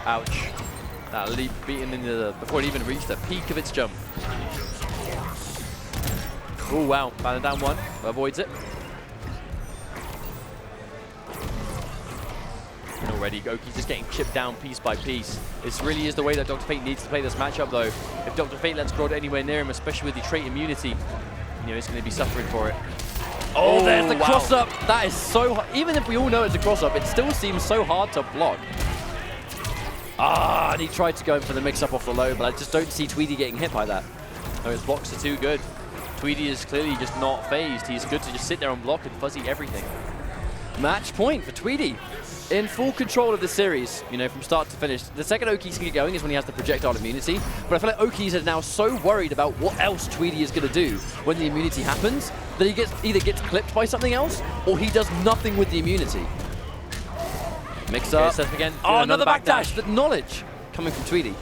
Ouch. That leap beaten into before it even reached the peak of its jump. Oh, wow. Banner down one. Avoids it. And already, Oakiess just getting chipped down piece by piece. This really is the way that Dr. Fate needs to play this matchup, though. If Dr. Fate lets Grodd anywhere near him, especially with the trait immunity, you know, he's going to be suffering for it. Oh, there's the cross-up. That is so hard. Even if we all know it's a cross-up, it still seems so hard to block. Ah, and he tried to go in for the mix-up off the low, but I just don't see Tweedy getting hit by that. Oh, his blocks are too good. Tweedy is clearly just not phased. He's good to just sit there and block and fuzzy everything. Match point for Tweedy. In full control of the series, you know, from start to finish. The second Oakiess can get going is when he has the projectile immunity, but I feel like Oakiess is now so worried about what else Tweedy is going to do when the immunity happens that he either gets clipped by something else or he does nothing with the immunity. Mix up. Seth again. Oh, another backdash. The knowledge coming from Tweedy.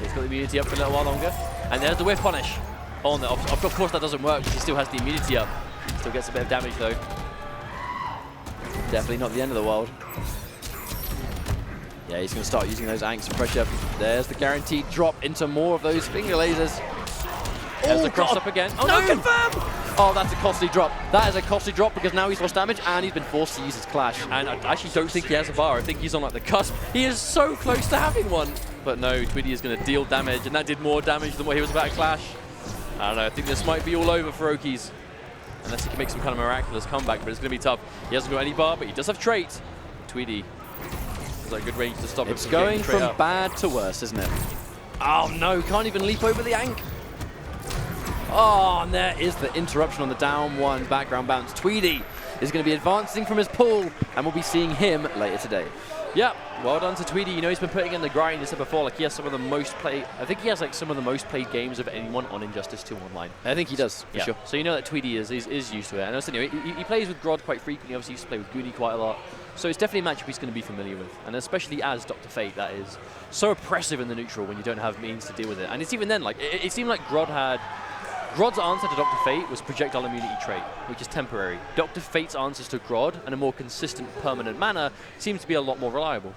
He's got the immunity up for a little while longer. And there's the whiff punish. On the, of course that doesn't work because he still has the immunity up. Still gets a bit of damage though. Definitely not the end of the world. Yeah, he's going to start using those anks of pressure. There's the guaranteed drop into more of those finger lasers. There's the cross up again. Oh, no, confirm! Oh, that's a costly drop. That is a costly drop because now he's lost damage and he's been forced to use his clash. And I actually don't think he has a bar. I think he's on like the cusp. He is so close to having one. But no, Tweedy is going to deal damage, and that did more damage than what he was about to clash. I don't know. I think this might be all over for Oakiess. Unless he can make some kind of miraculous comeback, but it's going to be tough. He hasn't got any bar, but he does have trait. Tweedy has like good range to stop him. It's going from bad to worse, isn't it? Oh no, can't even leap over the ank. Oh, and there is the interruption on the down one background bounce. Tweedy is going to be advancing from his pool, and we'll be seeing him later today. Yeah, well done to Tweedy. You know, he's been putting in the grind, as I said before. Like, he has some of the most played, I think he has like some of the most played games of anyone on Injustice 2 Online. I think he does, for sure. So you know that Tweedy is used to it. And also, you know, he plays with Grodd quite frequently. Obviously, he used to play with Goonie quite a lot. So it's definitely a matchup he's going to be familiar with. And especially as Dr. Fate, that is so oppressive in the neutral when you don't have means to deal with it. And it's even then, like, it seemed like Grodd's answer to Dr. Fate was projectile immunity trait, which is temporary. Dr. Fate's answers to Grodd in a more consistent, permanent manner seems to be a lot more reliable.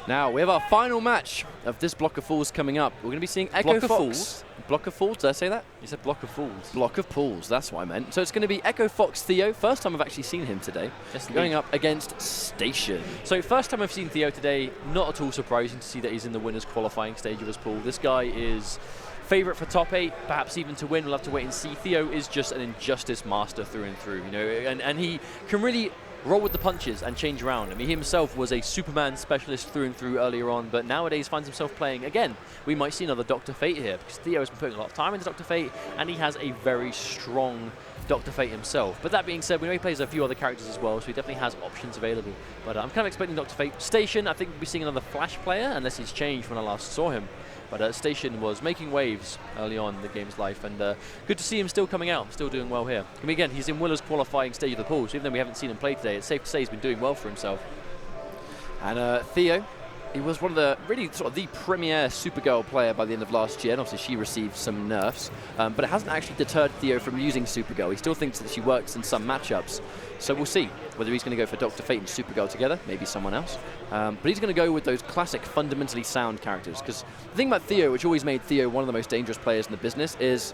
Now, we have our final match of this Block of Fools coming up. We're going to be seeing Echo Block of Fox. Fools? Block of Fools, did I say that? You said Block of Fools. Block of Pools, that's what I meant. So it's going to be Echo Fox Theo. First time I've actually seen him today. Yes, going up against Station. So first time I've seen Theo today, not at all surprising to see that he's in the winners qualifying stage of his pool. This guy is favourite for top 8, perhaps even to win. We'll have to wait and see. Theo is just an Injustice master through and through, you know, and he can really roll with the punches and change around. I mean, he himself was a Superman specialist through and through earlier on, but nowadays finds himself playing, again, we might see another Dr. Fate here, because Theo has been putting a lot of time into Dr. Fate, and he has a very strong Dr. Fate himself. But that being said, we know he plays a few other characters as well, so he definitely has options available. But I'm kind of expecting Dr. Fate. Station, I think we'll be seeing another Flash player, unless he's changed when I last saw him. But Station was making waves early on in the game's life, and good to see him still coming out, still doing well here. I mean, again, he's in Willer's qualifying stage of the pool, so even though we haven't seen him play today, it's safe to say he's been doing well for himself. And Theo, he was one of the, really sort of the premier Supergirl player by the end of last year, and obviously she received some nerfs, but it hasn't actually deterred Theo from using Supergirl. He still thinks that she works in some matchups, so we'll see whether he's going to go for Dr. Fate and Supergirl together, maybe someone else. But he's going to go with those classic, fundamentally sound characters, because the thing about Theo, which always made Theo one of the most dangerous players in the business, is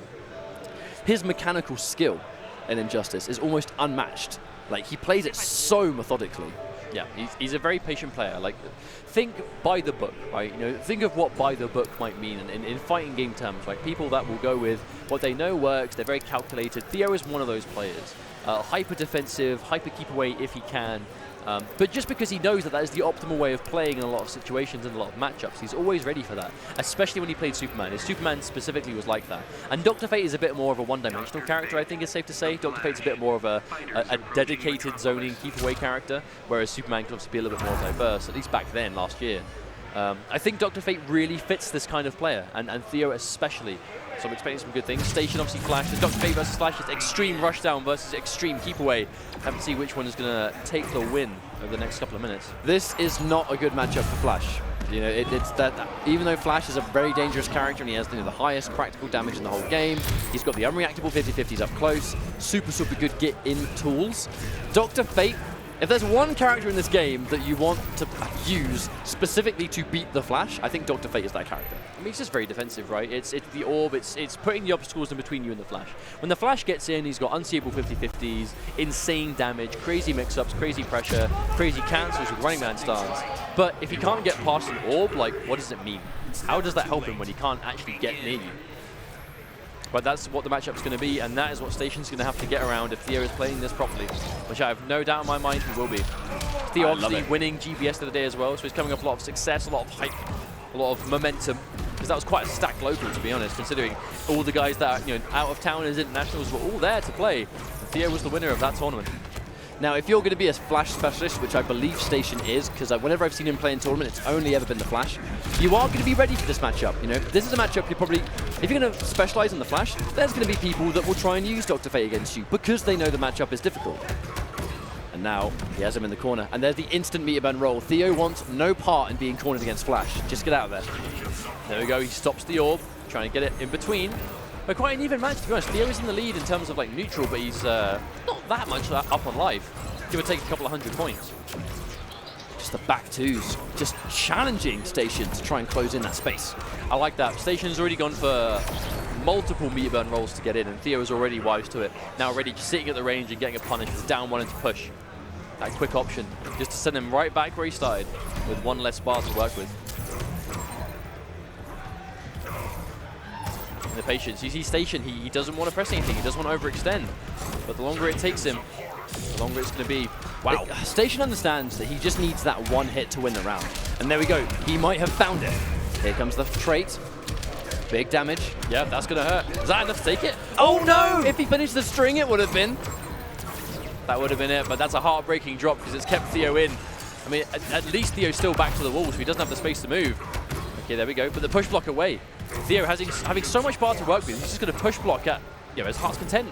his mechanical skill in Injustice is almost unmatched. Like, he plays it so methodically. Yeah, he's a very patient player. Like, think by the book, right? You know, think of what by the book might mean in fighting game terms, right? People that will go with what they know works. They're very calculated. Theo is one of those players. Hyper defensive, hyper keep away if he can. But just because he knows that that is the optimal way of playing in a lot of situations and a lot of matchups, he's always ready for that, especially when he played Superman. His Superman specifically was like that. And Dr. Fate is a bit more of a one-dimensional character, I think it's safe to say. Dr. Fate's a bit more of a dedicated zoning keep-away character, whereas Superman can obviously be a little bit more diverse, at least back then, last year. I think Dr. Fate really fits this kind of player, and Theo especially. So I'm expecting some good things. Station obviously Flash. The Dr. Fate versus Flash is extreme rushdown versus extreme keep away. Have to see which one is going to take the win over the next couple of minutes. This is not a good matchup for Flash. You know, it's that even though Flash is a very dangerous character and he has the highest practical damage in the whole game, he's got the unreactable 50-50s up close, super good get-in tools. Dr. Fate If there's one character in this game that you want to use specifically to beat the Flash, I think Dr. Fate is that character. I mean, he's just very defensive, right? It's the orb, it's putting the obstacles in between you and the Flash. When the Flash gets in, he's got unseeable 50-50s, insane damage, crazy mix-ups, crazy pressure, crazy cancels with running man stance. But if he can't get past an orb, like, what does it mean? How does that help him when he can't actually get near you? But that's what the matchup's going to be, and that is what Station's going to have to get around if Theo is playing this properly, which I have no doubt in my mind he will be. Theo obviously winning GBS the other day as well, so he's coming up a lot of success, a lot of hype, a lot of momentum, because that was quite a stacked local, to be honest, considering all the guys that are, out of town as internationals were all there to play. And Theo was the winner of that tournament. Now, if you're going to be a Flash specialist, which I believe Station is, because whenever I've seen him play in tournament, it's only ever been the Flash, you are going to be ready for this matchup. This is a matchup you're probably, if you're going to specialize in the Flash, there's going to be people that will try and use Dr. Fate against you because they know the matchup is difficult. And now he has him in the corner, and there's the instant meter burn roll. Theo wants no part in being cornered against Flash. Just get out of there. There we go. He stops the orb, trying to get it in between. But quite an even match, to be honest. Theo is in the lead in terms of neutral, but he's not that much up on life. Give or take a couple of 100 points. Just the back twos, just challenging Station to try and close in that space. I like that. Station's already gone for multiple meter burn rolls to get in, and Theo is already wise to it. Now ready, just sitting at the range and getting a punish with down one into push. That quick option, just to send him right back where he started, with one less bar to work with. The patience. You see Station, he doesn't want to press anything, he doesn't want to overextend. But the longer it takes him, the longer it's going to be. Wow. Station understands that he just needs that one hit to win the round. And there we go. He might have found it. Here comes the trait. Big damage. Yeah, that's going to hurt. Is that enough to take it? Oh no! If he finished the string, it would have been. That would have been it, but that's a heartbreaking drop because it's kept Theo in. I mean, at least Theo's still back to the wall, so he doesn't have the space to move. Okay, there we go. But the push block away. Theo having so much bar to work with, he's just going to push block at his heart's content.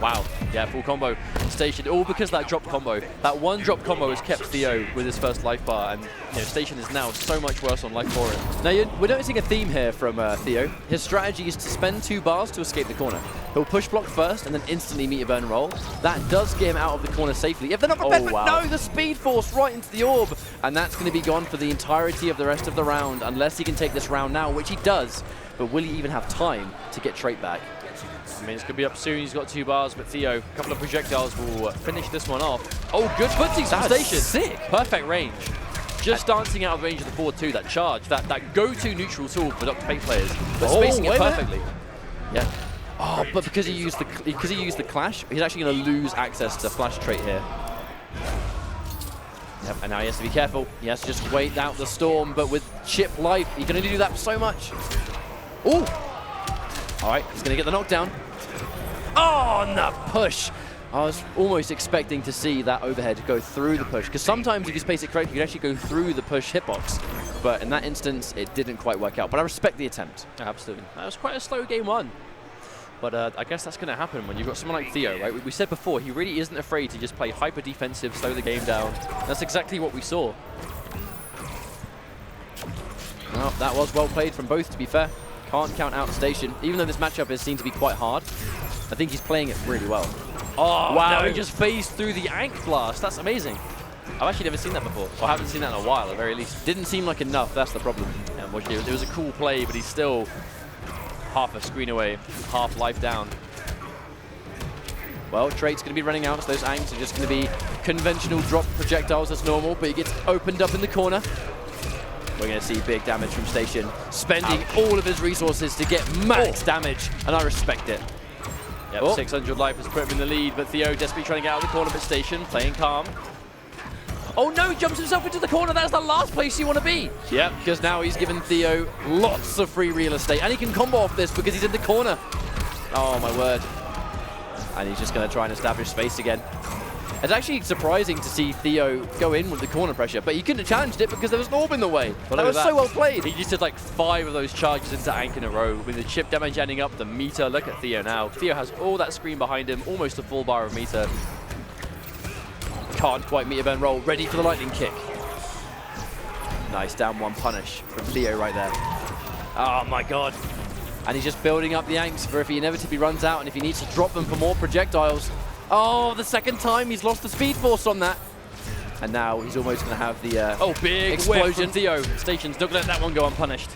Wow, yeah, full combo. Station, all because that drop combo. That one drop combo has kept Theo with his first life bar, and Station is now so much worse on life for him. Now, we're noticing a theme here from Theo. His strategy is to spend 2 bars to escape the corner. He'll push block first and then instantly meter burn roll. That does get him out of the corner safely. If they're not prepared, but no, the speed force right into the orb. And that's going to be gone for the entirety of the rest of the round, unless he can take this round now, which he does. But will he even have time to get trait back? I mean, it's going to be up soon. He's got 2 bars, but Theo, a couple of projectiles will finish this one off. Oh, good footsies from Station. Sick. Perfect range. Just dancing out of range of the forward 2, that charge, that go-to neutral tool for Dr. Fate players, but spacing it perfectly. Yeah. Oh, but because he used the clash, he's actually going to lose access to flash trait here. Yep, and now he has to be careful. He has to just wait out the storm, but with chip life, he can only do that so much. Ooh! All right, he's going to get the knockdown. Oh, and the push! I was almost expecting to see that overhead go through the push, because sometimes if you space it correctly, you can actually go through the push hitbox. But in that instance, it didn't quite work out. But I respect the attempt. Absolutely. That was quite a slow game 1. But I guess that's going to happen when you've got someone like Theo, right? We said before, he really isn't afraid to just play hyper defensive, slow the game down. That's exactly what we saw. Well, that was well played from both, to be fair. Can't count out Station. Even though this matchup has seemed to be quite hard, I think he's playing it really well. Oh, wow. No, he just phased through the Ankh Blast. That's amazing. I've actually never seen that before. Or I haven't seen that in a while, at the very least. Didn't seem like enough, that's the problem. Yeah, it was a cool play, but he's still half a screen away, half life down. Well, trait's going to be running out, so those Ankhs are just going to be conventional drop projectiles as normal, but he gets opened up in the corner. We're going to see big damage from Station, spending all of his resources to get max damage, and I respect it. Yep, 600 life has put him in the lead, but Theo desperately trying to get out of the corner, but Station playing calm. Oh no, he jumps himself into the corner. That's the last place you want to be. Yeah, because now he's given Theo lots of free real estate, and he can combo off this because he's in the corner. Oh my word. And he's just going to try and establish space again. It's actually surprising to see Theo go in with the corner pressure, but he couldn't have challenged it because there was an orb in the way. But that was so well played. He just did like 5 of those charges into Ankh in a row with the chip damage ending up the meter. Look at Theo now. Theo has all that screen behind him, almost a full bar of meter. Can't quite meter burn roll, ready for the lightning kick. Nice down 1 punish from Theo right there. Oh my god. And he's just building up the Ankhs for if he inevitably runs out and if he needs to drop them for more projectiles. Oh, the second time he's lost the speed force on that. And now he's almost going to have the Big explosion. whiff from Theo. Station's not going to let that one go unpunished.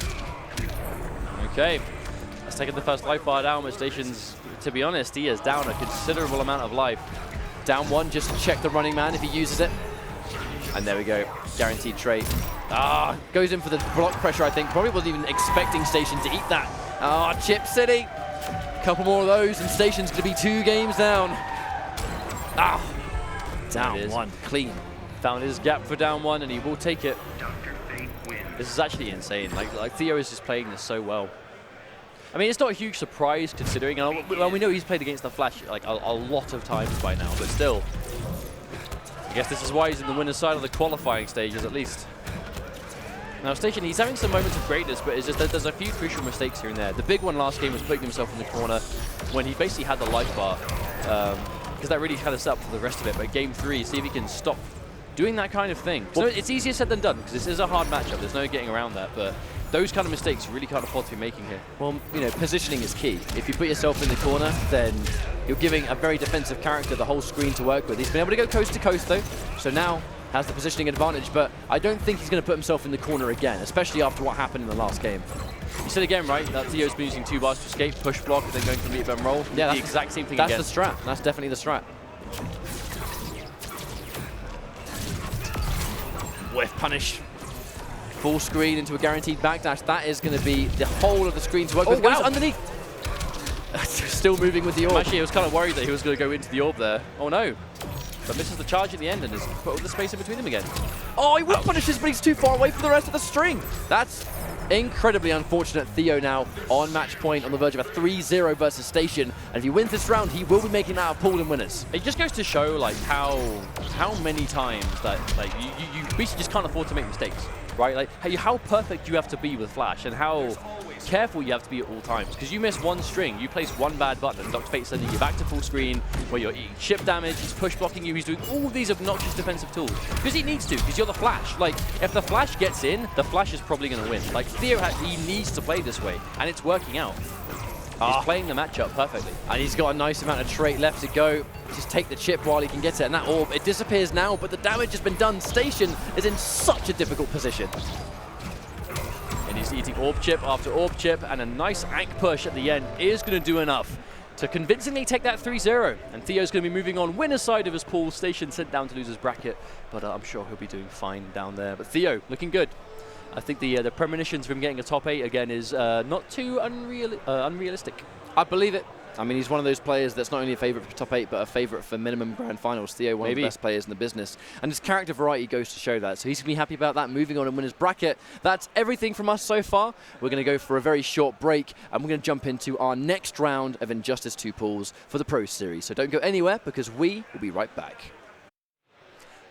Okay. Let's take the first life bar down, but Station's, to be honest, he is down a considerable amount of life. Down one, just check the running man if he uses it. And there we go, guaranteed trade. Goes in for the block pressure, I think. Probably wasn't even expecting Station to eat that. Chip City. Couple more of those, and Station's going to be 2 games down. Down one, clean. Found his gap for down one, and he will take it. Dr. Fate wins. This is actually insane. Like Theo is just playing this so well. I mean, it's not a huge surprise considering. Well, we know he's played against the Flash like a lot of times by now, but still. I guess this is why he's in the winner's side of the qualifying stages, at least. Now, Station, he's having some moments of greatness, but it's just that there's a few crucial mistakes here and there. The big one last game was putting himself in the corner when he basically had the life bar, because that really kind of set up for the rest of it. But game 3, see if he can stop doing that kind of thing. So it's easier said than done, because this is a hard matchup. There's no getting around that, but those kind of mistakes you really can't afford to be making here. Well, you know, positioning is key. If you put yourself in the corner, then you're giving a very defensive character the whole screen to work with. He's been able to go coast to coast, though, so now has the positioning advantage, but I don't think he's going to put himself in the corner again, especially after what happened in the last game. You said again, right, that Theo's been using 2 bars to escape, push block, and then going for meet bend roll. Yeah, the exact same thing that's again. That's the strat. That's definitely the strat. Whiff punish. Full screen into a guaranteed backdash. That is going to be the whole of the screen to work with. Wow. Goes underneath. Still moving with the orb. Actually, I was kind of worried that he was going to go into the orb there. Oh no. But misses the charge at the end and has put all the space in between them again. Oh, he whip punishes, but he's too far away from the rest of the string. That's incredibly unfortunate. Theo now on match point, on the verge of a 3-0 versus Station. And if he wins this round, he will be making that a pool in winners. It just goes to show like how many times that like you basically just can't afford to make mistakes, right? Like how perfect you have to be with Flash and how careful you have to be at all times. Because you miss one string, you place one bad button, and Dr. Fate's sending you back to full screen where you're eating chip damage, he's push blocking you, he's doing all these obnoxious defensive tools. Because he needs to, because you're the Flash. Like, if the Flash gets in, the Flash is probably going to win. Like, Theo, he needs to play this way, and it's working out. He's playing the matchup perfectly. And he's got a nice amount of trait left to go. Just take the chip while he can get it. And that orb, it disappears now, but the damage has been done. Station is in such a difficult position. And he's eating orb chip after orb chip, and a nice ank push at the end is going to do enough to convincingly take that 3-0. And Theo's going to be moving on winner's side of his pool. Station sent down to loser's bracket, but I'm sure he'll be doing fine down there. But Theo, looking good. I think the premonitions from getting a top 8 again is not too unrealistic. I believe it. I mean, he's one of those players that's not only a favourite for top 8, but a favourite for minimum grand finals. Theo, one of the best players in the business. And his character variety goes to show that. So he's going to be happy about that, moving on in winner's bracket. That's everything from us so far. We're going to go for a very short break, and we're going to jump into our next round of Injustice 2 pools for the Pro Series. So don't go anywhere, because we will be right back.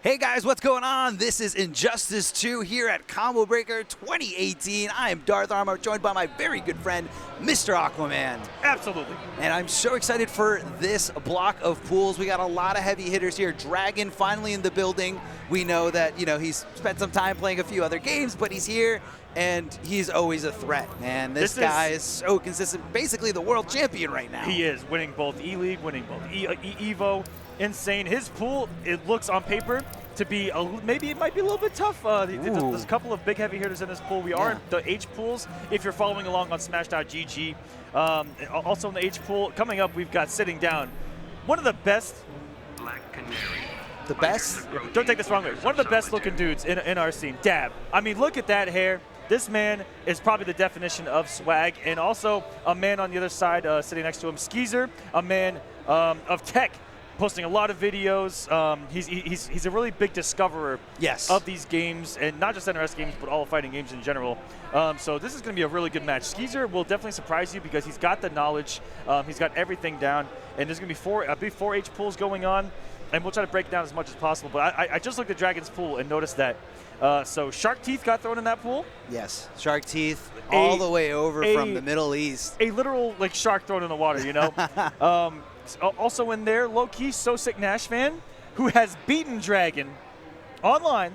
Hey guys, what's going on? This is Injustice 2 here at Combo Breaker 2018. I am DarthArma, joined by my very good friend, Mr. Aquaman. Absolutely. And I'm so excited for this block of pools. We got a lot of heavy hitters here. Dragon finally in the building. We know that, you know, he's spent some time playing a few other games, but he's here and he's always a threat, man. This guy is so consistent. Basically the world champion right now. He is winning both E-League, winning both EVO. Insane. His pool, it looks on paper to be, maybe it might be a little bit tough. There's a couple of big heavy hitters in this pool. We are in the H pools, if you're following along on Smash.gg. Also in the H pool, coming up, we've got sitting down one of the best. Black Canary. The best? Don't take this wrong way. One of the best looking dudes in our scene. Dab. I mean, look at that hair. This man is probably the definition of swag, and also a man on the other side sitting next to him, Skeezer, a man of tech. Posting a lot of videos. He's a really big discoverer of these games, and not just NRS games, but all fighting games in general. So this is going to be a really good match. Skeezer will definitely surprise you because he's got the knowledge. He's got everything down, and there's going to be four H pools going on, and we'll try to break it down as much as possible. But I just looked at Dragon's pool and noticed that. So Shark Teeth got thrown in that pool. Yes, Shark Teeth all the way over from the Middle East. A literal like shark thrown in the water, you know. Also in there, low-key So Sick Nash fan, who has beaten Dragon online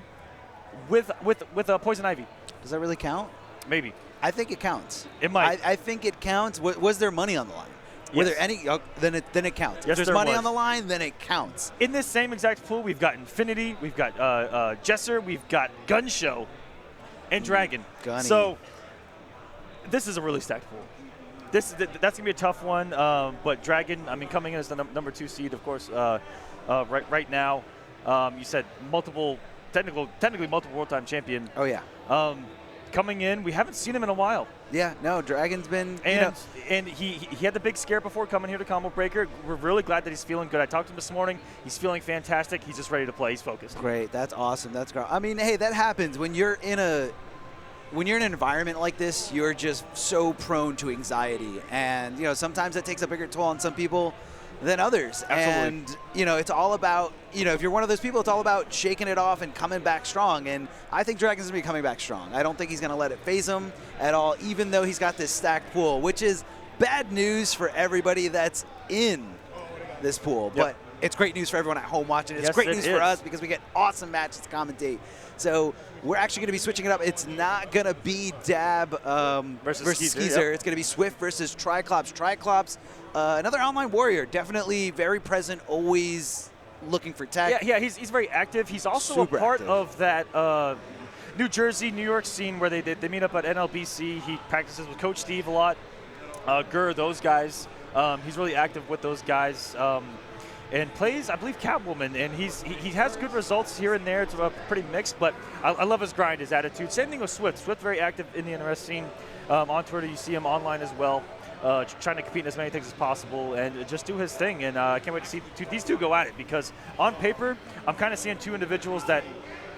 with a Poison Ivy. Does that really count? Maybe. I think it counts. It might. I think it counts. Was there money on the line? Were Yes. there any? Oh, then it counts. Yes, if there's there money was. on the line, then it counts. In this same exact pool, we've got Infinity, we've got Jesser, we've got GunShow, and Dragon. Gunny. So this is a really stacked pool. That's gonna be a tough one. But Dragon, I mean, coming in as the number 2 seed, of course, right now. You said technically multiple world-time champion. Oh yeah. Coming in, we haven't seen him in a while. Yeah. No, Dragon's been. And he had the big scare before coming here to Combo Breaker. We're really glad that he's feeling good. I talked to him this morning. He's feeling fantastic. He's just ready to play. He's focused. Great. That's awesome. That's great. I mean, hey, that happens when you're in an environment like this. You're just so prone to anxiety, and sometimes that takes a bigger toll on some people than others. Absolutely. And it's all about if you're one of those people, it's all about shaking it off and coming back strong. And I think Dragon's gonna be coming back strong. I don't think he's gonna let it phase him at all, even though he's got this stacked pool, which is bad news for everybody that's in this pool. Yep. But it's great news for everyone at home watching. It's Yes, great it news is. for us because we get awesome matches to commentate. So we're actually going to be switching it up. It's not going to be Dab versus Skeezer. Yep. It's going to be Swift versus Triiclops. Triiclops, another online warrior, definitely very present, always looking for tech. Yeah, he's very active. He's also Super a part active. of that New Jersey, New York scene where they meet up at NLBC. He practices with Coach Steve a lot. Those guys. He's really active with those guys. And plays, I believe, Catwoman, and he has good results here and there. It's pretty mixed, but I love his grind, his attitude. Same thing with Swift. Swift very active in the NRS scene. On Twitter, you see him online as well, trying to compete in as many things as possible and just do his thing. And I can't wait to see these two go at it because on paper, I'm kind of seeing two individuals that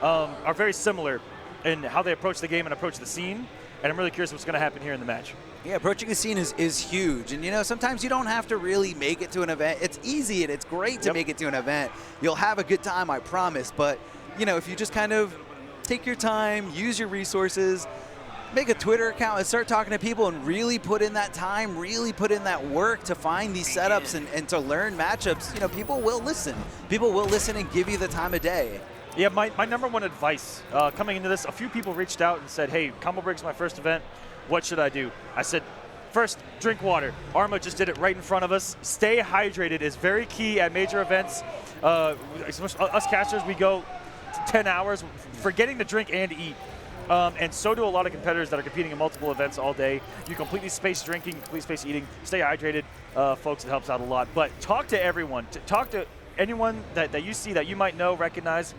are very similar in how they approach the game and approach the scene. And I'm really curious what's going to happen here in the match. Yeah, approaching the scene is huge. And, sometimes you don't have to really make it to an event. It's easy and it's great to make it to an event. You'll have a good time, I promise. But, if you just kind of take your time, use your resources, make a Twitter account and start talking to people and really put in that time, really put in that work to find these setups and to learn matchups, people will listen. People will listen and give you the time of day. Yeah, my number one advice coming into this, a few people reached out and said, hey, Combo Break's my first event. What should I do? I said, first, drink water. Arma just did it right in front of us. Stay hydrated is very key at major events. Us casters, we go 10 hours forgetting to drink and eat. And so do a lot of competitors that are competing in multiple events all day. You completely space drinking, completely space eating. Stay hydrated, folks. It helps out a lot. But talk to everyone. Talk to anyone that you see that you might know, recognize.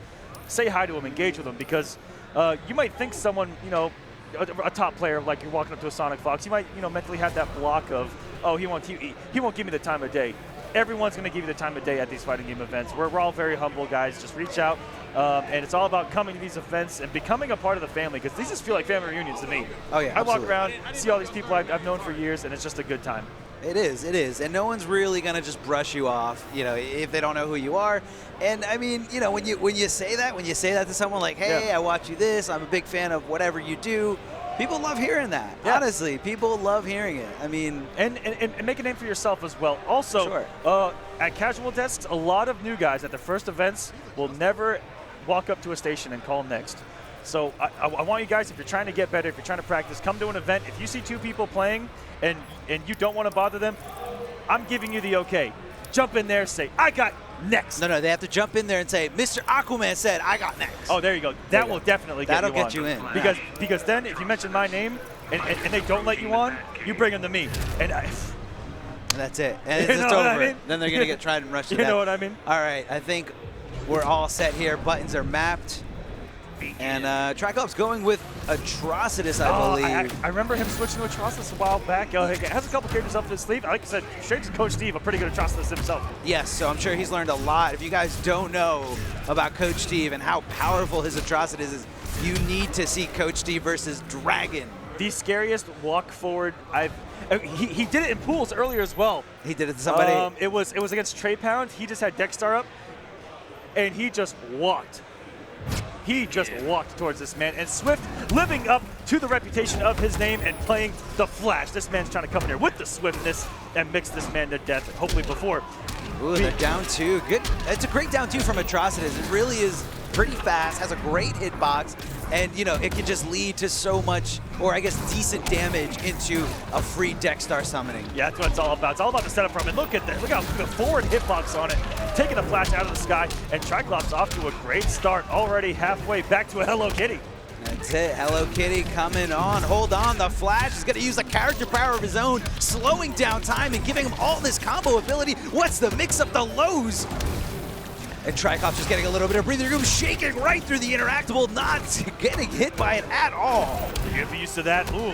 Say hi to them, engage with them, because you might think someone, a top player, like you're walking up to a Sonic Fox, you might, mentally have that block of, oh, he won't give me the time of day. Everyone's going to give you the time of day at these fighting game events. We're all very humble guys. Just reach out, and it's all about coming to these events and becoming a part of the family, because these just feel like family reunions to me. Oh, yeah, I walk absolutely. around, see all these people I've known for years, and it's just a good time. It is, and no one's really gonna just brush you off, if they don't know who you are. And I mean, when you say that to someone like, hey, Yeah. I watch you this, I'm a big fan of whatever you do. People love hearing that. Yeah. Honestly, people love hearing it. I mean, And make a name for yourself as well. Also, at casual desks, a lot of new guys at their first events will never walk up to a station and call next. So I want you guys, if you're trying to get better, if you're trying to practice, come to an event. If you see two people playing and you don't want to bother them, I'm giving you the okay. Jump in there, say, I got next. no, they have to jump in there and say, Mr. Aquaman said, I got next. Oh, there you go. That will definitely get That'll you on. get you in. Because then if you mention my name and they don't let you on, you bring them to me. And And that's it. And You it's know what I over. mean? Then they're going to get tried and rushed to you death. know what I mean? All right, I think we're all set here. Buttons are mapped. And Triiclops going with Atrocitus, I believe. I remember him switching to Atrocitus a while back. He has a couple characters up his sleeve. Like I said, straight to Coach Steve, a pretty good Atrocitus himself. Yes, so I'm sure he's learned a lot. If you guys don't know about Coach Steve and how powerful his Atrocitus is, you need to see Coach Steve versus Dragon. The scariest walk forward he did it in pools earlier as well. He did it to somebody. It was against Trey Pound. He just had Dexstar up, and he just walked. He just walked towards this man. And Swift, living up to the reputation of his name and playing the Flash. This man's trying to come in here with the swiftness and mix this man to death, hopefully before. Ooh, they're down two. Good. It's a great down two from Atrocitus. It really is pretty fast, has a great hitbox, and you know, it can just lead to so much, or I guess decent damage into a free Dexstar summoning. Yeah, that's what it's all about. It's all about the setup from it. Look at this. Look how the forward hitbox on it. Taking a flash out of the sky, and Triiclops off to a great start. Already halfway back to a Hello Kitty. That's it, Hello Kitty coming on. Hold on, the Flash is gonna use a character power of his own, slowing down time and giving him all this combo ability. What's the mix-up? The lows. And Triiclops just getting a little bit of breathing room, shaking right through the interactable, not getting hit by it at all. You're gonna be used to that. Ooh,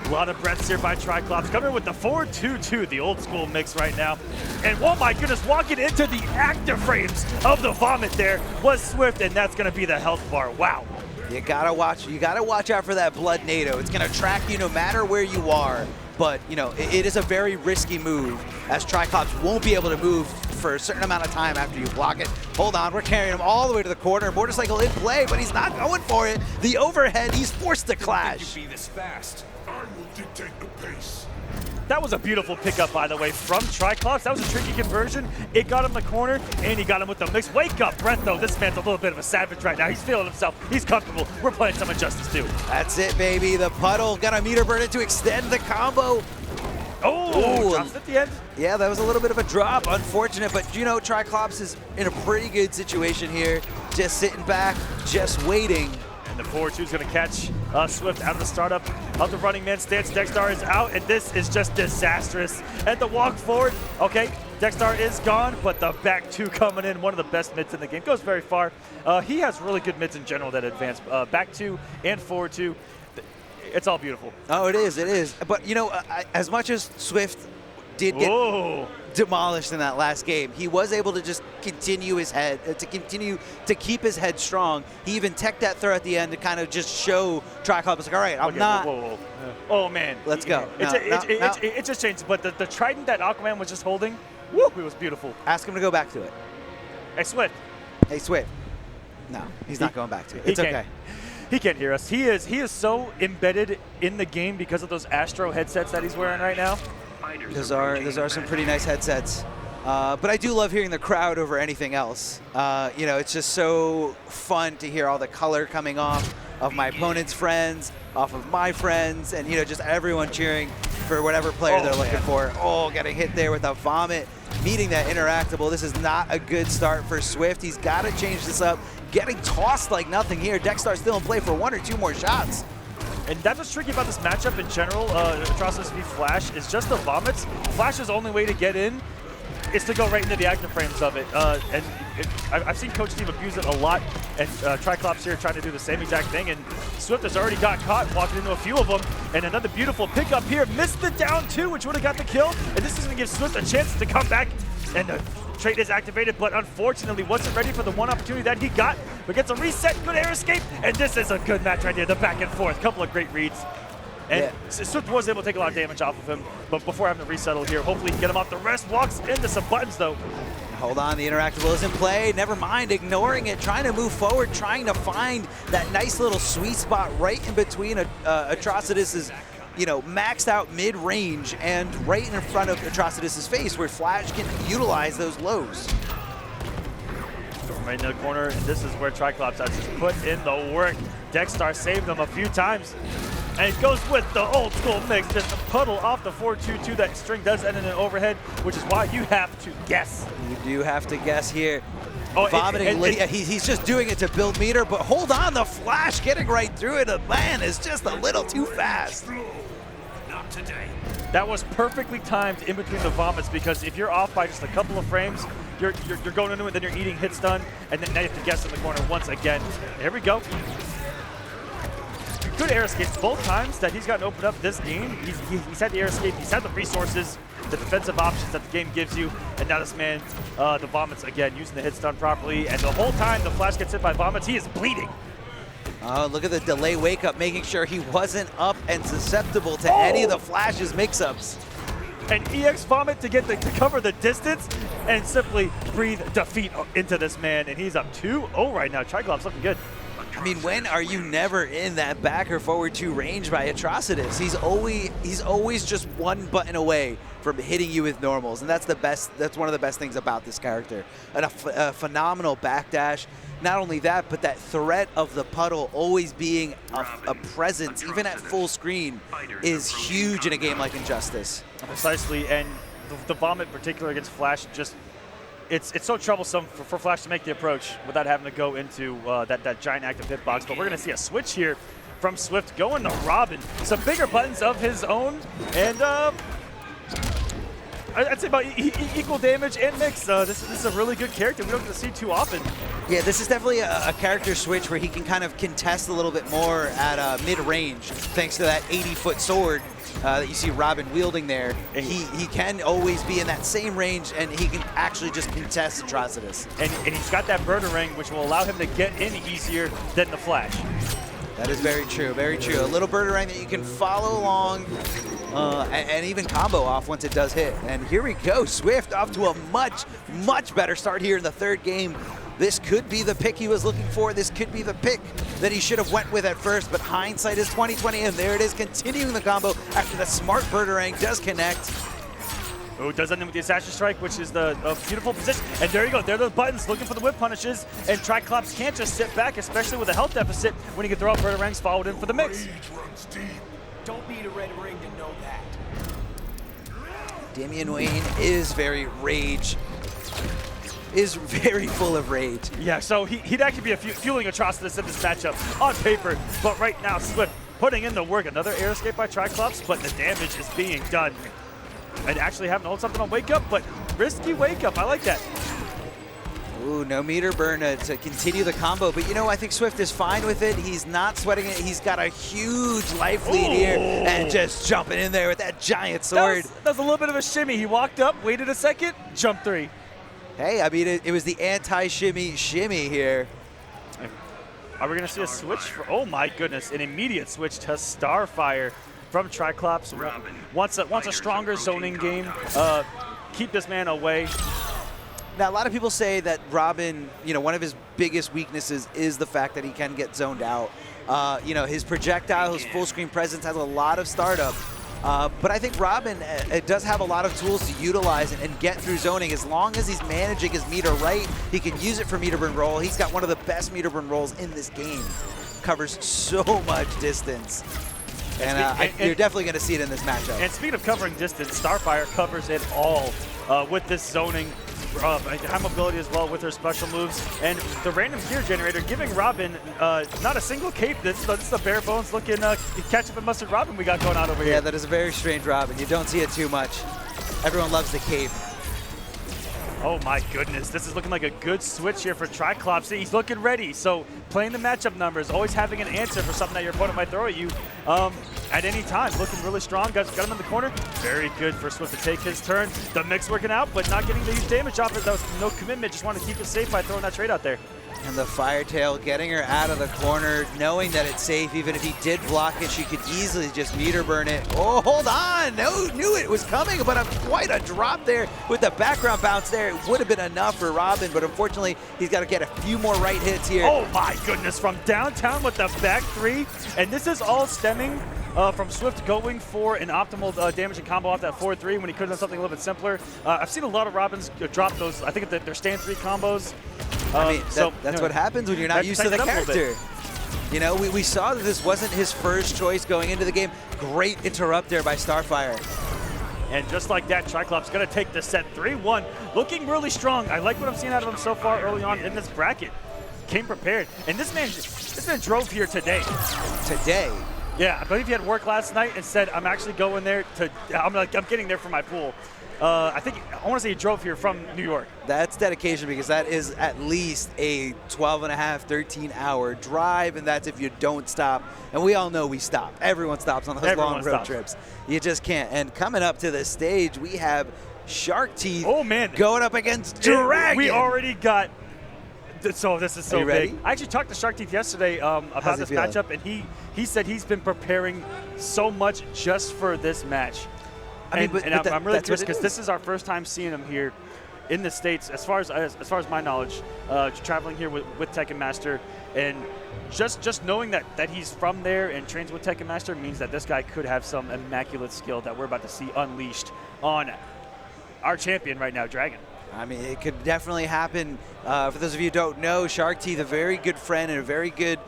a lot of breaths here by Triiclops. Coming in with the 4-2-2, the old school mix right now. And oh my goodness, walking into the active frames of the Vomit there was Swift, and that's gonna be the health bar. Wow. You gotta watch out for that Blood NATO. It's gonna track you no matter where you are. But, you know, it is a very risky move, as Triiclops won't be able to move for a certain amount of time after you block it. Hold on, we're carrying him all the way to the corner. Motorcycle in play, but he's not going for it. The overhead, he's forced to clash. Be this fast. I will dictate the pace. That was a beautiful pickup, by the way, from Triiclops. That was a tricky conversion. It got him the corner, and he got him with the mix. Wake up, Brett, though. This man's a little bit of a savage right now. He's feeling himself. He's comfortable. We're playing some Injustice too. That's it, baby. The puddle got a meter burn to extend the combo. Oh, Ooh. drops at the end. Yeah, that was a little bit of a drop. Unfortunate, but you know, Triiclops is in a pretty good situation here. Just sitting back, just waiting. And the 4-2 is going to catch Swift out of the startup of the running man stance. Dexstar is out, and this is just disastrous. And the walk forward, okay, Dexstar is gone, but the back two coming in, one of the best mids in the game. Goes very far. He has really good mids in general that advance. Back two and forward two. It's all beautiful. Oh, it is, it is. But, you know, as much as Swift did get demolished in that last game, he was able to just continue his head, to keep his head strong. He even teched that throw at the end to kind of just show Triiclops, like, all right, I'm not. Whoa. Oh, man. Let's go. It just changed. But the trident that Aquaman was just holding, woo, it was beautiful. Ask him to go back to it. Hey, Swift. Hey, Swift. No, he's not going back to it. It's okay. He can't hear us. He is so embedded in the game because of those Astro headsets that he's wearing right now. Those are some pretty nice headsets. But I do love hearing the crowd over anything else. You know, it's just so fun to hear all the color coming off of my opponent's friends, off of my friends, and, you know, just everyone cheering for whatever player they're looking for. Oh, getting hit there with a Vomit, meeting that interactable. This is not a good start for Swift. He's got to change this up. Getting tossed like nothing here. Dexstar still in play for 1 or 2 more shots. And that's what's tricky about this matchup in general. Atrocitus v Flash is just the Vomits. Flash's only way to get in is to go right into the active frames of it. I've seen Coach Steve abuse it a lot, and Triiclops here trying to do the same exact thing, and Swift has already got caught walking into a few of them. And another beautiful pickup here. Missed the down 2, which would have got the kill. And this is going to give Swift a chance to come back, and trait is activated, but unfortunately wasn't ready for the one opportunity that he got, but gets a reset, good air escape, and this is a good match right here, the back and forth, couple of great reads. And Swift was able to take a lot of damage off of him, but before having to resettle here, hopefully he can get him off the rest, walks into some buttons though. Hold on, the interactable is in play, never mind, ignoring it, trying to move forward, trying to find that nice little sweet spot right in between Atrocitus's, you know, maxed out mid-range and right in front of Atrocitus's face where Flash can utilize those lows. Right in the corner, and this is where Triiclops has just put in the work. Dexstar saved them a few times. And it goes with the old school mix, just a puddle off the 4-2-2. That string does end in an overhead, which is why you have to guess. You do have to guess here. Oh, Vomiting, he's just doing it to build meter, but hold on, the Flash getting right through it. The man is just a little too fast. Not today. That was perfectly timed in between the Vomits, because if you're off by just a couple of frames, you're going into it, then you're eating hit stun, and then now you have to guess in the corner once again. Here we go. Good air escapes both times that he's gotten opened up this game. He's had the air escape, he's had the resources, the defensive options that the game gives you, and now this man, the Vomits again, using the hit stun properly, and the whole time the Flash gets hit by Vomits, he is bleeding. Oh, look at the delay wake up, making sure he wasn't up and susceptible to any of the Flash's mix-ups. An EX Vomit to cover the distance and simply breathe defeat into this man, and he's up 2-0 right now. Triiclops looking good. I mean, when are you never in that back or forward 2 range by Atrocitus? He's always just one button away from hitting you with normals, and that's the best. That's one of the best things about this character. And a phenomenal backdash. Not only that, but that threat of the puddle always being a presence, even at full screen, is huge in a game like Injustice. Precisely, and the vomit in particular against Flash, just it's so troublesome for Flash to make the approach without having to go into that giant active hitbox. But we're going to see a switch here from Swift going to Robin. Some bigger buttons of his own, and I'd say about equal damage and mix. This is a really good character we don't get to see too often. Yeah, this is definitely a character switch where he can kind of contest a little bit more at mid-range, thanks to that 80-foot sword that you see Robin wielding there. He can always be in that same range, and he can actually just contest Atrocitus. And he's got that Burnerang, which will allow him to get in easier than the Flash. That is very true, very true. A little Burnerang that you can follow along and even combo off once it does hit. And here we go, Swift off to a much, much better start here in the 3rd game. This could be the pick he was looking for. This could be the pick that he should have went with at first, but hindsight is 20/20, and there it is, continuing the combo after the smart Burnerang does connect. Oh, does end with the Assassin Strike, which is the beautiful position. And there you go. There are the buttons looking for the whip punishes. And Triiclops can't just sit back, especially with a health deficit, when he can throw out Burnerangs followed in for the mix. Rage runs deep. Don't need a red ring to know that. Damian Wayne is very full of rage. Yeah, so he'd actually be fueling Atrocitus in this matchup on paper. But right now, Swift putting in the work. Another air escape by Triiclops, but the damage is being done. And actually having to hold something on Wake Up, but risky Wake Up. I like that. Ooh, no meter burn to continue the combo. But, you know, I think Swift is fine with it. He's not sweating it. He's got a huge life lead here and just jumping in there with that giant sword. That was a little bit of a shimmy. He walked up, waited a second, jump 3. Hey, I mean, it was the anti-shimmy shimmy here. Are we going to see a switch? Oh, my goodness. An immediate switch to Starfire from Triiclops. Wants a stronger zoning game. Keep this man away. Now, a lot of people say that Robin, you know, one of his biggest weaknesses is the fact that he can get zoned out. You know, his projectile, his full screen presence has a lot of startup. But I think Robin does have a lot of tools to utilize and get through zoning. As long as he's managing his meter right, he can use it for meter burn roll. He's got one of the best meter burn rolls in this game. Covers so much distance. And you're definitely going to see it in this matchup. And speaking of covering distance, Starfire covers it all with this zoning. High mobility as well with her special moves. And the random gear generator giving Robin not a single cape. This is the bare bones looking ketchup and mustard Robin we got going on over here. Yeah, that is a very strange Robin. You don't see it too much. Everyone loves the cape. Oh my goodness, this is looking like a good switch here for Triiclops. He's looking ready, so playing the matchup numbers, always having an answer for something that your opponent might throw at you at any time. Looking really strong, got him in the corner. Very good for Swift to take his turn. The mix working out, but not getting the huge damage off it. That was no commitment, just wanted to keep it safe by throwing that trade out there. And the Firetail getting her out of the corner, knowing that it's safe. Even if he did block it, she could easily just meter burn it. Oh, hold on. No, knew it was coming, but quite a drop there with the background bounce there. It would have been enough for Robin, but unfortunately, he's got to get a few more right hits here. Oh my goodness, from downtown with the back 3. And this is all stemming from Swift going for an optimal damage and combo off that 4-3 when he could have done something a little bit simpler. I've seen a lot of Robins drop those, I think they're stand 3 combos. I mean, that's what happens when you're not used to the character. You know, we saw that this wasn't his first choice going into the game. Great interrupt there by Starfire. And just like that, Triiclops going to take the set 3-1. Looking really strong. I like what I'm seeing out of him so far early on in this bracket. Came prepared. And this man drove here today. Today? Yeah, I believe he had work last night and said, I'm actually going there I'm getting there for my pool. I want to say he drove here from New York. That's dedication, because that is at least a 12.5, 13-hour drive, and that's if you don't stop. And we all know we stop. Everyone stops on those long road trips. You just can't. And coming up to the stage, we have Shark Teeth going up against Dragon. We already got... So this is so big. Ready? I actually talked to Shark Teeth yesterday about this matchup, and he said he's been preparing so much just for this match. I'm really curious because this is our first time seeing him here. in the States, as far as my knowledge, traveling here with Tekken Master, and just knowing that he's from there and trains with Tekken Master means that this guy could have some immaculate skill that we're about to see unleashed on our champion right now, Dragon. I mean, it could definitely happen. For those of you who don't know, Shark Teeth, a very good friend and a very good,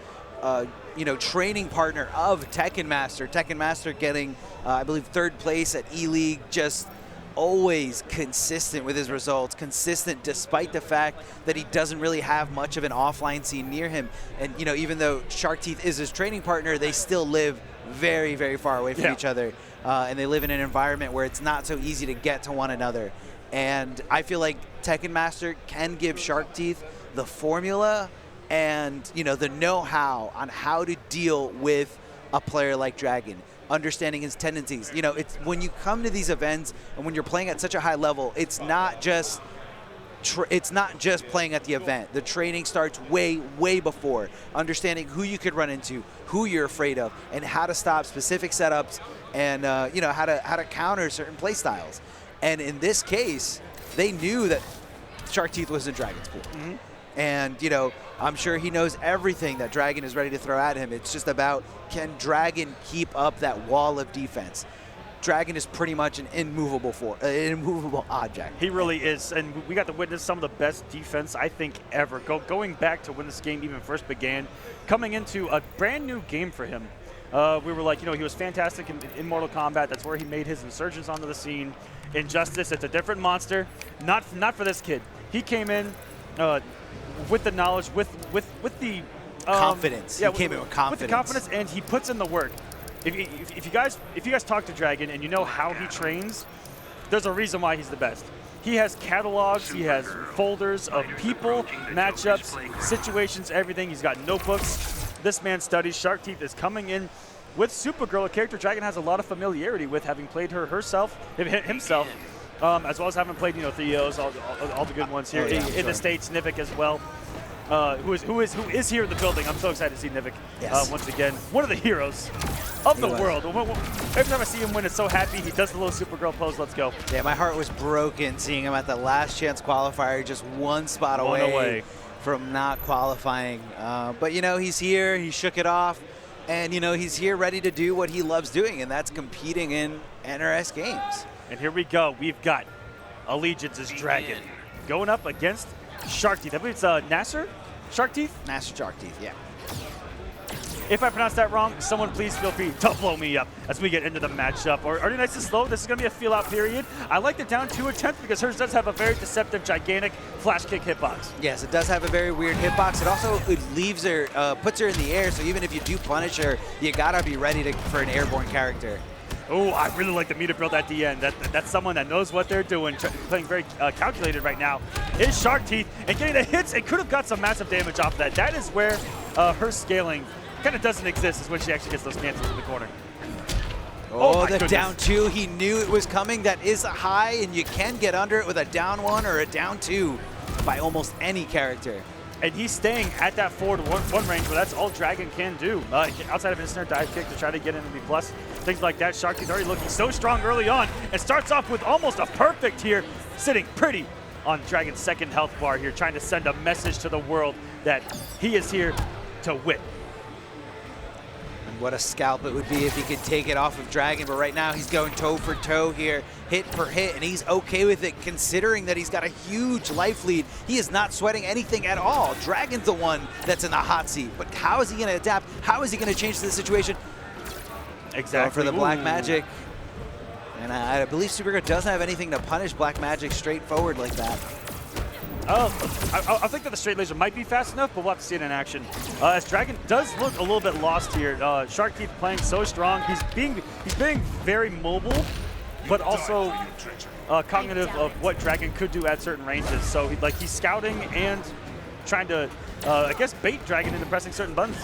training partner of Tekken Master. Tekken Master getting, I believe, 3rd place at E-League, just always consistent with his results, consistent despite the fact that he doesn't really have much of an offline scene near him. And, even though Shark Teeth is his training partner, they still live very, very far away from each other. And they live in an environment where it's not so easy to get to one another. And I feel like Tekken Master can give Shark Teeth the formula and, the know-how on how to deal with a player like Dragon, understanding his tendencies. It's when you come to these events and when you're playing at such a high level, it's not just playing at the event. The training starts way, way before. Understanding who you could run into, who you're afraid of, and how to stop specific setups, and how to counter certain play styles. And in this case, they knew that Shark Teeth was in Dragon's pool. Mm-hmm. And, I'm sure he knows everything that Dragon is ready to throw at him. It's just about, can Dragon keep up that wall of defense? Dragon is pretty much an immovable object. He really is, and we got to witness some of the best defense, I think, ever. Going back to when this game even first began, coming into a brand new game for him. We were like, he was fantastic in Mortal Kombat. That's where he made his insurgence onto the scene. Injustice, it's a different monster. Not for this kid. He came in with the knowledge, with the confidence. Yeah, he came in with confidence. With the confidence, and he puts in the work. If you guys talk to Dragon and you know how he trains, there's a reason why he's the best. He has catalogs, he has folders of people, matchups, situations, everything. He's got notebooks. This man studies. Shark Teeth is coming in with Supergirl, a character Dragon has a lot of familiarity with, having played her himself, as well as having played, Theo's, all the good ones here in the States, Nivek as well, who is here in the building. I'm so excited to see Nivek once again. One of the heroes of the world. Every time I see him win, it's so happy. He does the little Supergirl pose. Let's go. Yeah, my heart was broken seeing him at the last chance qualifier, just one spot away from not qualifying. But, he's here. He shook it off. And, he's here ready to do what he loves doing, and that's competing in NRS games. And here we go. We've got Allegiance's Dragon going up against Shark Teeth. I believe it's Nasser Shark Teeth? Nasser Shark Teeth, yeah. If I pronounce that wrong, someone please feel free to blow me up as we get into the matchup. Already nice and slow. This is going to be a feel-out period. I like the down 2 attempt because hers does have a very deceptive, gigantic flash kick hitbox. Yes, it does have a very weird hitbox. It also leaves her, puts her in the air, so even if you do punish her, you got to be ready for an airborne character. Oh, I really like the meter build at the end. That's someone that knows what they're doing, playing very calculated right now. Is Shark Teeth, and getting the hits, and could have got some massive damage off of that. That is where her scaling kind of doesn't exist, is when she actually gets those cancels in the corner. Oh, the down 2, he knew it was coming. That is a high, and you can get under it with a down 1 or a down 2 by almost any character. And he's staying at that 4-to-1 range, but that's all Dragon can do. Outside of an instant dive kick to try to get into the plus, things like that. Shark Teeth already looking so strong early on, and starts off with almost a perfect here, sitting pretty on Dragon's second health bar here, trying to send a message to the world that he is here to win. What a scalp it would be if he could take it off of Dragon, but right now he's going toe for toe here, hit for hit, and he's okay with it considering that he's got a huge life lead. He is not sweating anything at all. Dragon's the one that's in the hot seat, but how is he going to adapt? How is he going to change the situation? Exactly. Going for the Black Magic. And I believe Supergirl doesn't have anything to punish Black Magic straightforward like that. I think that the straight laser might be fast enough, but we'll have to see it in action. As Dragon does look a little bit lost here. Shark Teeth playing so strong. He's being very mobile, but also cognitive of what Dragon could do at certain ranges. So he's scouting and trying to, I guess, bait Dragon into pressing certain buttons.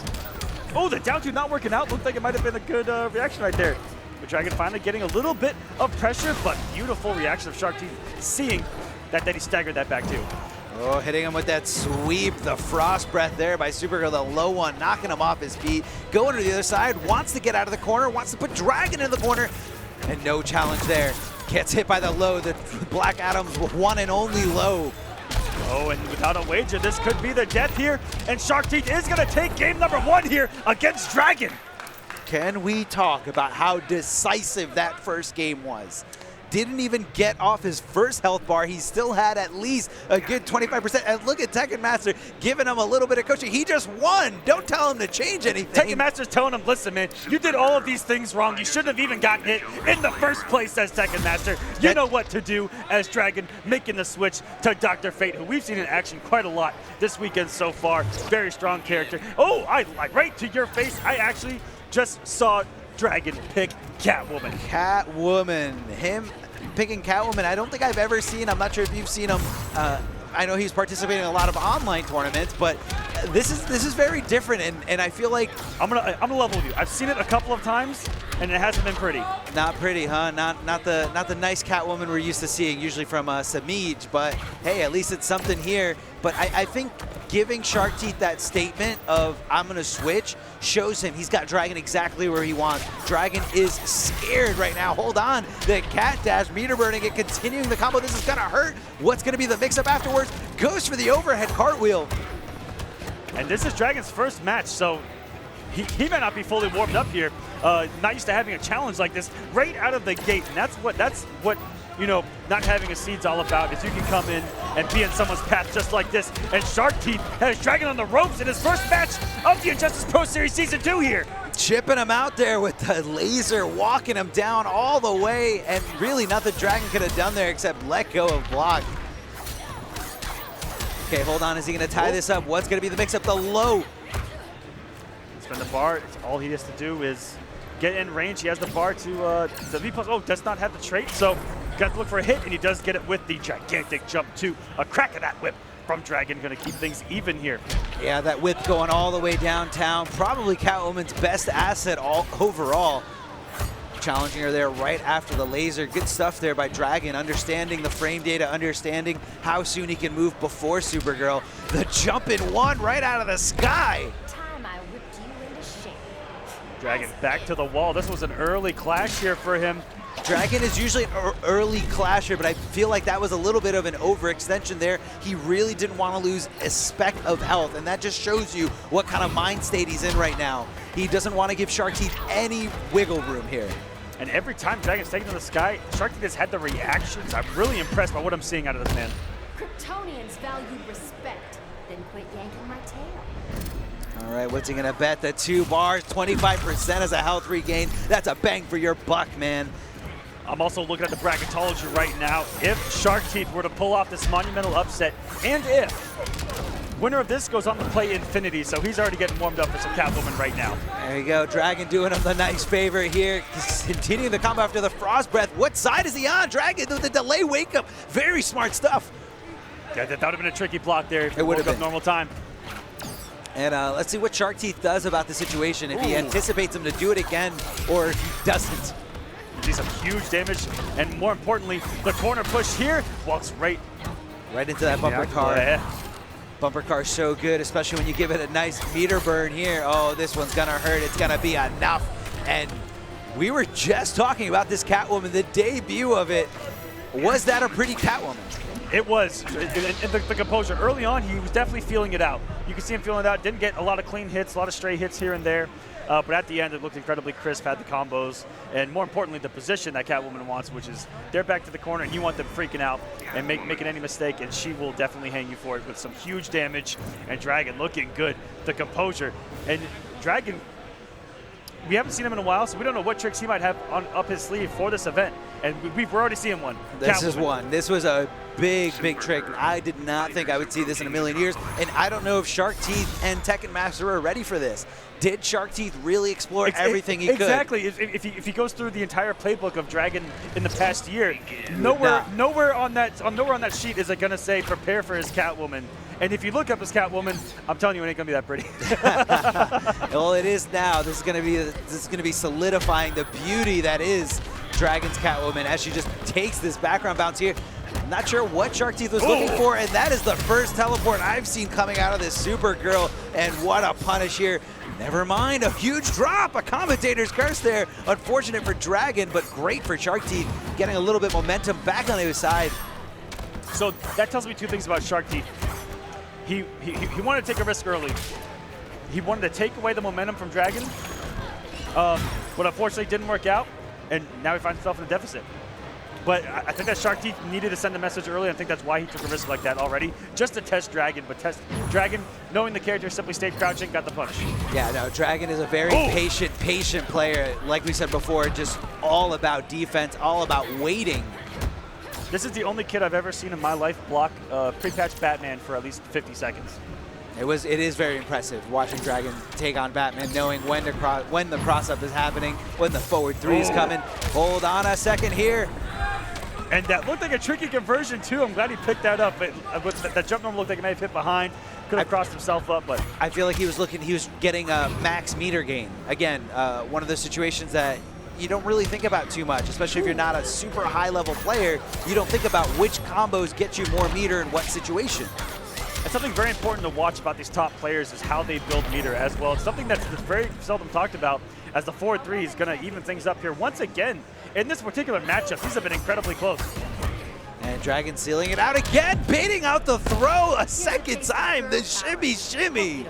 Oh, the down 2 not working out. Looked like it might have been a good reaction right there. But Dragon finally getting a little bit of pressure, but beautiful reaction of Shark Teeth, seeing that he staggered that back too. Oh, hitting him with that sweep, the frost breath there by Supergirl, the low one, knocking him off his feet. Going to the other side, wants to get out of the corner, wants to put Dragon in the corner, and no challenge there. Gets hit by the low, the Black Adam's one and only low. Oh, and without a wager, this could be the death here. And Shark Teeth is going to take game number 1 here against Dragon. Can we talk about how decisive that first game was? Didn't even get off his first health bar. He still had at least a good 25%. And look at Tekken Master giving him a little bit of coaching. He just won. Don't tell him to change anything. Tekken Master's telling him, listen, man, you did all of these things wrong. You shouldn't have even gotten hit in the first place as Tekken Master. You know what to do as Dragon, making the switch to Dr. Fate, who we've seen in action quite a lot this weekend so far. Very strong character. Oh, I right to your face. I actually just saw Dragon pick Catwoman. Catwoman. Him picking Catwoman, I don't think I've ever seen. I'm not sure if you've seen him. I know he's participating in a lot of online tournaments, but this is very different, and I feel like I'm gonna level with you. I've seen it a couple of times, and it hasn't been pretty. Not pretty, huh? Not the nice Catwoman we're used to seeing, usually from Semiij. But hey, at least it's something here. But I think giving Shark Teeth that statement of I'm gonna switch shows him he's got Dragon exactly where he wants. Dragon is scared right now. Hold on, the cat dash, meter burning it, continuing the combo. This is gonna hurt. What's gonna be the mix-up afterwards? Goes for the overhead cartwheel. And this is Dragon's first match, so he may not be fully warmed up here. Not used to having a challenge like this right out of the gate. And that's what you know, not having a seed's all about, is you can come in and be in someone's path just like this. And Shark Teeth has Dragon on the ropes in his first match of the Injustice Pro Series Season 2 here. Chipping him out there with the laser, walking him down all the way, and really nothing Dragon could have done there except let go of block. Okay, hold on, is he gonna tie this up? What's gonna be the mix-up? The low. Spin the bar, all he has to do is get in range. He has the bar to the V+. Oh, does not have the trait, so got to look for a hit, and he does get it with the gigantic jump to a crack of that whip from Dragon. Going to keep things even here. Yeah, that whip going all the way downtown. Probably Catwoman's best asset overall. Challenging her there right after the laser. Good stuff there by Dragon, understanding the frame data, understanding how soon he can move before Supergirl. The jump in one right out of the sky. Time I whipped you into shape. Dragon back to the wall. This was an early clash here for him. Dragon is usually an early clasher, but I feel like that was a little bit of an overextension there. He really didn't want to lose a speck of health, and that just shows you what kind of mind state he's in right now. He doesn't want to give Shark Teeth any wiggle room here. And every time Dragon's taken to the sky, Shark Teeth has had the reactions. I'm really impressed by what I'm seeing out of this man. Kryptonians value respect, then quit yanking my tail. All right, what's he gonna bet? The 2 bars, 25% as a health regain. That's a bang for your buck, man. I'm also looking at the bracketology right now. If Shark Teeth were to pull off this monumental upset, and if winner of this goes on to play Infinity, so he's already getting warmed up for some Catwoman right now. There you go, Dragon doing him the nice favor here. Continuing the combo after the Frost Breath. What side is he on? Dragon with the delay wake up. Very smart stuff. Yeah, that would have been a tricky block there if It would have woke been up normal time. And let's see what Shark Teeth does about the situation. If he anticipates him to do it again, or if he doesn't. You see some huge damage, and more importantly, the corner push here walks right Into that bumper car. Yeah. Bumper car so good, especially when you give it a nice meter burn here. Oh, this one's gonna hurt. It's gonna be enough. And we were just talking about this Catwoman, the debut of it. Was that a pretty Catwoman? It was. And the composure. Early on, he was definitely feeling it out. You can see him feeling it out. Didn't get a lot of clean hits, a lot of stray hits here and there. But at the end, it looked incredibly crisp, had the combos, and more importantly, the position that Catwoman wants, which is they're back to the corner, and you want them freaking out and making any mistake, and she will definitely hang you for it with some huge damage. And Dragon looking good. The composure. And Dragon, we haven't seen him in a while, so we don't know what tricks he might have up his sleeve for this event. And we're already seeing one. This Catwoman. is one. This was a big trick. I did not think I would see this in a million years, and I don't know if Shark Teeth and Tekken Master are ready for this. Did Shark Teeth really explore everything he could? Exactly. If he goes through the entire playbook of Dragon in the past year, nowhere on that sheet is it going to say prepare for his Catwoman. And if you look up his Catwoman, I'm telling you, it ain't gonna be that pretty. Well, it is now. This is gonna be solidifying the beauty that is Dragon's Catwoman as she just takes this background bounce here. I'm not sure what Shark Teeth was looking for, and that is the first teleport I've seen coming out of this Supergirl. And what a punish here. Never mind, a huge drop, a commentator's curse there. Unfortunate for Dragon, but great for Shark Teeth, getting a little bit momentum back on his side. So that tells me two things about Shark Teeth. He wanted to take a risk early. He wanted to take away the momentum from Dragon, but unfortunately it didn't work out, and now he finds himself in a deficit. But I think that Shark Teeth needed to send a message early. I think that's why he took a risk like that already, just to test Dragon. But test Dragon, knowing the character, simply stayed crouching, got the punch. Yeah, no, Dragon is a very patient player. Like we said before, just all about defense, all about waiting. This is the only kid I've ever seen in my life block pre-patch Batman for at least 50 seconds. It is very impressive watching Dragon take on Batman, knowing when the cross-up is happening, when the forward three is coming. Hold on a second here. And that looked like a tricky conversion too. I'm glad he picked that up. But that jump normal looked like he may have hit behind. Could have crossed himself up, but I feel like he was getting a max meter gain. Again, one of those situations that you don't really think about too much, especially if you're not a super high level player. You don't think about which combos get you more meter in what situation. And something very important to watch about these top players is how they build meter as well. It's something that's very seldom talked about, as the 4-3 is going to even things up here once again. In this particular matchup, these have been incredibly close. And Dragon sealing it out again, baiting out the throw a second time, the shimmy.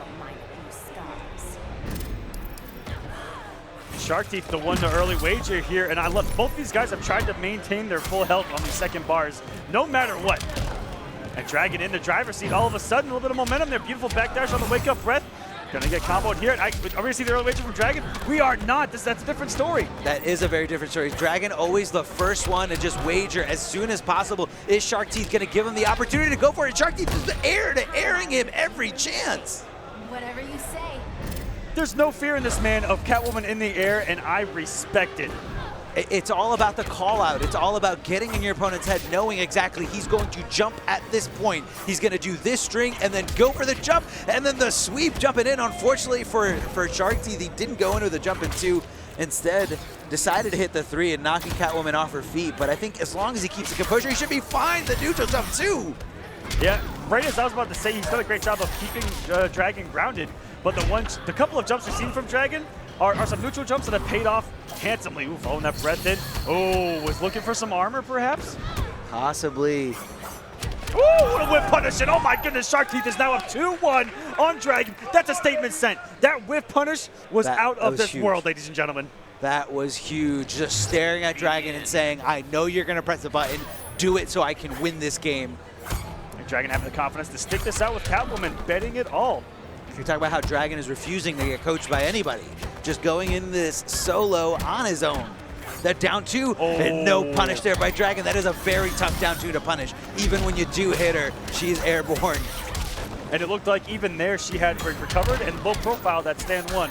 Shark Teeth, the one to early wager here, and I love both these guys have tried to maintain their full health on these second bars, no matter what. And Dragon in the driver's seat, all of a sudden, a little bit of momentum there, beautiful backdash on the wake-up breath. Gonna get comboed here. Are we gonna see the early wager from Dragon? We are not. That's a different story. That is a very different story. Dragon always the first one to just wager as soon as possible. Is Shark Teeth gonna give him the opportunity to go for it? Shark Teeth is airing him every chance. Whatever you say. There's no fear in this man of Catwoman in the air, and I respect it. It's all about the call out. It's all about getting in your opponent's head, knowing exactly he's going to jump at this point. He's going to do this string and then go for the jump and then the sweep jumping in. Unfortunately for Shark Teeth, he didn't go into the jump in 2. Instead, decided to hit the 3 and knocking Catwoman off her feet. But I think as long as he keeps the composure, he should be fine. The neutral jump too. Yeah, right as I was about to say, he's done a great job of keeping Dragon grounded. But the couple of jumps we've seen from Dragon are some neutral jumps that have paid off handsomely. Ooh, following that breath in. Oh, was looking for some armor, perhaps? Possibly. Ooh, what a whip punish, and oh my goodness, Shark Teeth is now up 2-1 on Dragon. That's a statement sent. That whip punish was out of this world, ladies and gentlemen. That was huge. Just staring at Dragon and saying, I know you're going to press the button. Do it so I can win this game. And Dragon having the confidence to stick this out with Catwoman, betting it all. If you're talking about how Dragon is refusing to get coached by anybody, just going in this solo on his own. That down 2, and no punish there by Dragon. That is a very tough down 2 to punish. Even when you do hit her, she's airborne. And it looked like even there she had recovered and low profile that stand 1.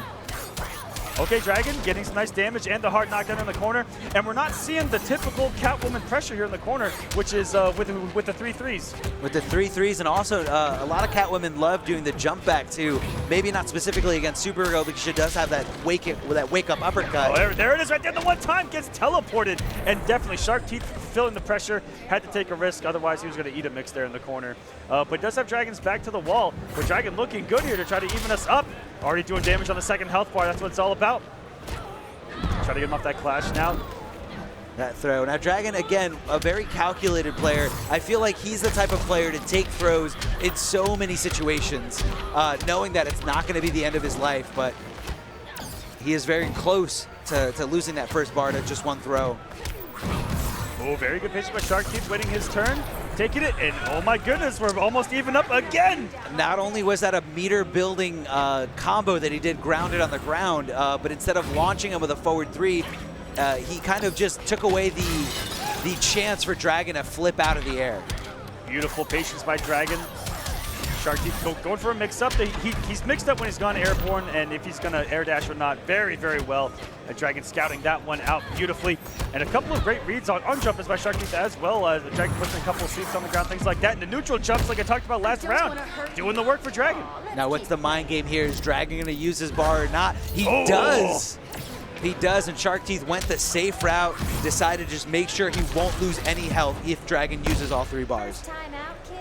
Okay, Dragon getting some nice damage and the hard knockdown in the corner. And we're not seeing the typical Catwoman pressure here in the corner, which is with the 3-3s. With the 3-3s, and also a lot of Catwomen love doing the jump back too. Maybe not specifically against Supergirl because she does have that wake up uppercut. Oh, there it is right there. The one time gets teleported. And definitely Shark Teeth feeling the pressure, had to take a risk. Otherwise, he was going to eat a mix there in the corner. But does have Dragon's back to the wall. But Dragon looking good here to try to even us up. Already doing damage on the second health bar. That's what it's all about. Try to get him off that clash now. That throw. Now Dragon, again, a very calculated player. I feel like he's the type of player to take throws in so many situations, knowing that it's not going to be the end of his life, but he is very close to losing that first bar to just one throw. Oh, very good pitch by Shark Teeth, waiting his turn, taking it, and oh my goodness, we're almost even up again. Not only was that a meter-building combo that he did grounded on the ground, but instead of launching him with a forward 3, he kind of just took away the chance for Dragon to flip out of the air. Beautiful patience by Dragon. Shark Teeth going for a mix-up. He's mixed up when he's gone airborne, and if he's going to air dash or not, very, very well. Dragon scouting that one out beautifully. And a couple of great reads on jumpers by Shark Teeth as well. Dragon pushing a couple of sweeps on the ground, things like that. And the neutral jumps, like I talked about last round, doing the work for Dragon. Now, what's the mind game here? Is Dragon going to use his bar or not? He does. He does, and Shark Teeth went the safe route, decided to just make sure he won't lose any health if Dragon uses all 3 bars. Time out, kid.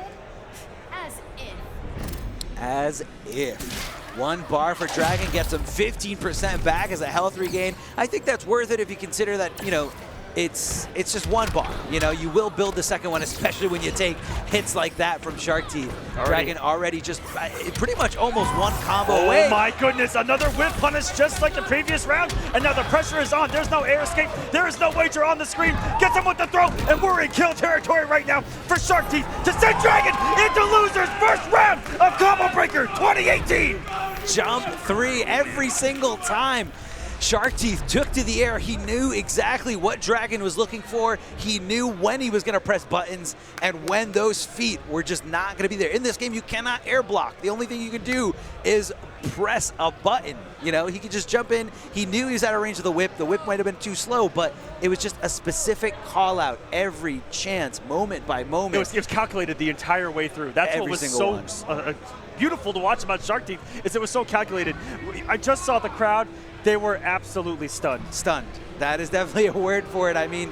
As if. As if. 1 bar for Dragon, gets him 15% back as a health regain. I think that's worth it if you consider that, you know, it's just 1 bar. You know, you will build the second one, especially when you take hits like that from Shark Teeth. Dragon already just pretty much almost 1 combo away. Oh my goodness, another whip punish just like the previous round, and now the pressure is on. There's no air escape, there is no wager on the screen. Gets him with the throw, and we're in kill territory right now for Shark Teeth to send Dragon into losers first round of Combo Breaker 2018. Jump 3 every single time. Shark Teeth took to the air. He knew exactly what Dragon was looking for. He knew when he was going to press buttons and when those feet were just not going to be there. In this game, you cannot air block. The only thing you can do is press a button. You know, he could just jump in. He knew he was out of range of the whip. The whip might have been too slow, but it was just a specific call out every chance, moment by moment. It was calculated the entire way through. That's what was so beautiful to watch about Shark Teeth, is it was so calculated. I just saw the crowd. They were absolutely stunned. Stunned. That is definitely a word for it. I mean,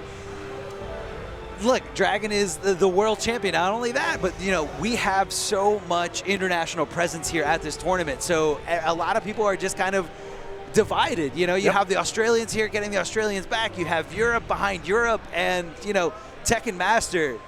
look, Dragon is the world champion. Not only that, but, you know, we have so much international presence here at this tournament. So a lot of people are just kind of divided. You know, you have the Australians here getting the Australians back. You have Europe behind Europe, and, you know, Tekken Master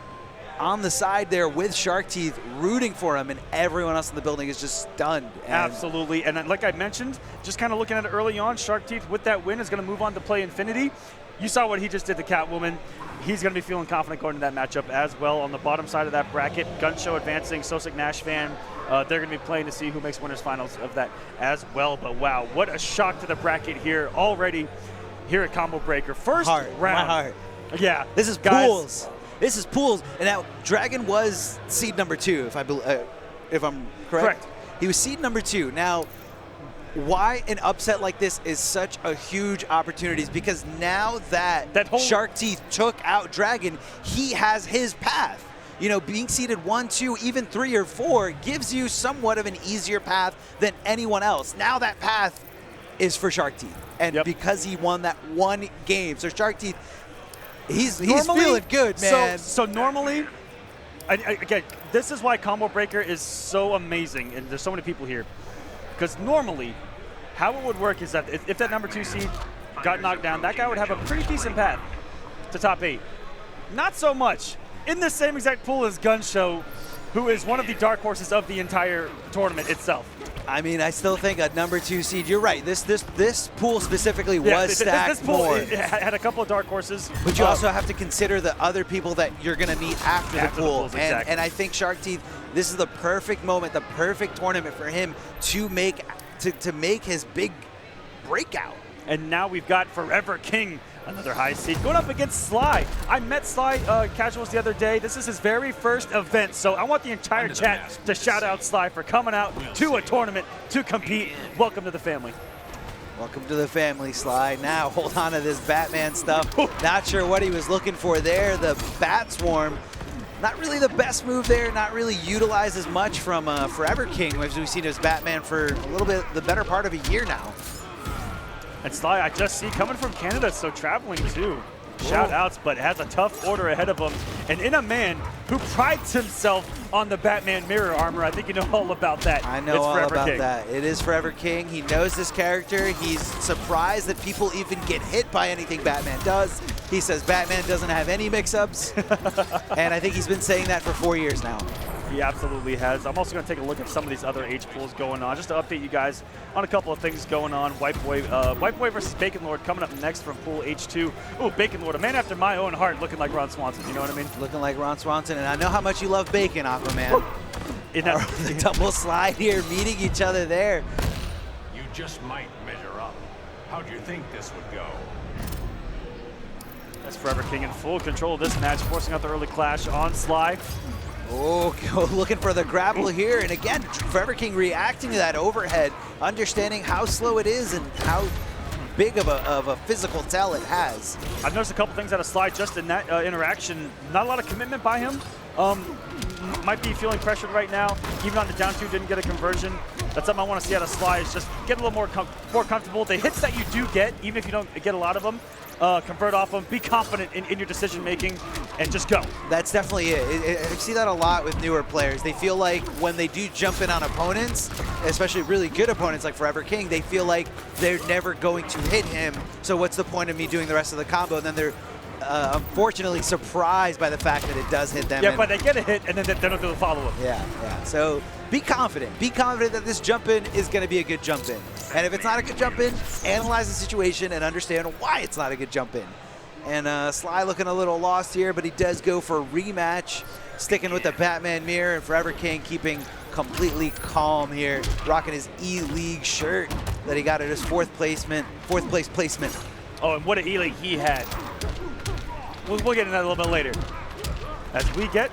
on the side there with Shark Teeth rooting for him, and everyone else in the building is just stunned. Absolutely, and like I mentioned, just kind of looking at it early on, Shark Teeth with that win is going to move on to play Infinity. You saw what he just did to Catwoman. He's going to be feeling confident going into that matchup as well. On the bottom side of that bracket, GunShow advancing, Sosik Nash fan. They're going to be playing to see who makes winners finals of that as well. But wow, what a shock to the bracket here already here at Combo Breaker. First round. My heart. Yeah. This is pools. This is pools. And now Dragon was seed number 2, if I'm correct. He was seed number 2. Now, why an upset like this is such a huge opportunity is because now that Shark Teeth took out Dragon, he has his path. You know, being seeded 1, 2, even 3 or 4 gives you somewhat of an easier path than anyone else. Now that path is for Shark Teeth. And because he won that 1 game. So Shark Teeth, he's feeling good, man. So normally, again, this is why Combo Breaker is so amazing, and there's so many people here. Because normally, how it would work is that if that number 2 seed got knocked down, that guy would have a pretty decent path to top 8. Not so much. In the same exact pool as GunShow, who is one of the dark horses of the entire tournament itself. I mean, I still think a number 2 seed. You're right. This pool specifically was stacked this pool more. It had a couple of dark horses. But you also have to consider the other people that you're going to meet after the pool. Pools, exactly. And I think Shark Teeth, this is the perfect moment, the perfect tournament for him to make his big breakout. And now we've got Forever King, another high seed, going up against Sly. I met Sly casuals the other day. This is his very first event, so I want the entire chat to shout out Sly for coming out to a tournament to compete. Welcome to the family. Welcome to the family, Sly. Now hold on to this Batman stuff. Not sure what he was looking for there. The Bat Swarm, not really the best move there, not really utilized as much from Forever King, as we've seen as Batman for a little bit, the better part of a year now. And Sly, I just see coming from Canada, so traveling too. Shout outs, but has a tough order ahead of him. And in a man who prides himself on the Batman mirror armor. I think you know all about that. I know all about that. It is Forever King. He knows this character. He's surprised that people even get hit by anything Batman does. He says Batman doesn't have any mix-ups. And I think he's been saying that for 4 years now. He absolutely has. I'm also going to take a look at some of these other H pools going on, just to update you guys on a couple of things going on. WhiteBoi versus Bacon Lord coming up next from Pool H2. Ooh, Bacon Lord, a man after my own heart, looking like Ron Swanson. You know what I mean? Looking like Ron Swanson, and I know how much you love Bacon, Aquaman. The double slide here, meeting each other there. You just might measure up. How do you think this would go? That's Forever King in full control of this match, forcing out the early clash on Sly. Oh, looking for the grapple here. And again, Forever King reacting to that overhead, understanding how slow it is and how big of a physical tell it has. I've noticed a couple things out of Sly just in that interaction. Not a lot of commitment by him. Might be feeling pressured right now. Even on the down two, didn't get a conversion. That's something I want to see out of Sly, is just get a little more comfortable. The hits that you do get, even if you don't get a lot of them, convert off them, be confident in your decision making, and just go. That's definitely it. I see that a lot with newer players. They feel like when they do jump in on opponents, especially really good opponents like Forever King, they feel like they're never going to hit him. So what's the point of me doing the rest of the combo? And then they're unfortunately surprised by the fact that it does hit them. Yeah, but they get a hit and then they don't do the follow-up. Yeah, yeah. So be confident. Be confident that this jump in is going to be a good jump in. And if it's not a good jump in, analyze the situation and understand why it's not a good jump in. And Sly looking a little lost here, but he does go for a rematch, sticking with the Batman mirror, and Forever King keeping completely calm here, rocking his E-League shirt that he got at his fourth place placement. Oh, and what an E-League he had. We'll get into that a little bit later. As we get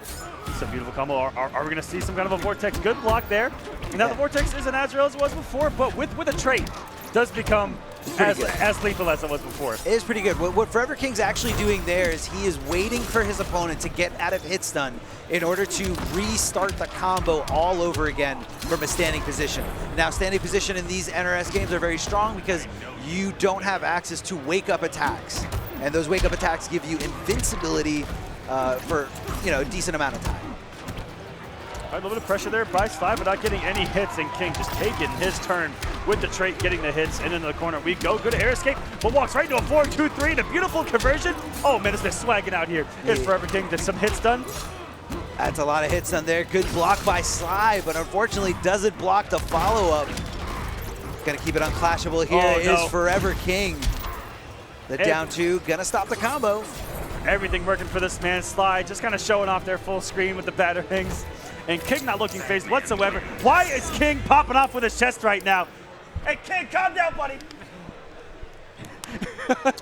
some beautiful combo, are we going to see some kind of a Vortex? Good block there. Now the Vortex isn't as real as it was before, but with a trait, does become as lethal as it was before. It is pretty good. What Forever King's actually doing there is he is waiting for his opponent to get out of hit stun in order to restart the combo all over again from a standing position. Now, standing position in these NRS games are very strong because you don't have access to wake-up attacks. And those wake-up attacks give you invincibility for a decent amount of time. A little bit of pressure there by Sly, but not getting any hits, and King just taking his turn with the trait, getting the hits, and into the corner we go. Good air escape, but walks right into a 4-2-3, and a beautiful conversion. Oh man, it's been swagging out here. Here's Forever King, gets some hits done. That's a lot of hits done there. Good block by Sly, but unfortunately doesn't block the follow-up. Gonna keep it unclashable here is Forever King. The down two, gonna stop the combo. Everything working for this man. Sly just kind of showing off their full screen with the batterings. And King not looking phased whatsoever. Why is King popping off with his chest right now? Hey, King, calm down, buddy.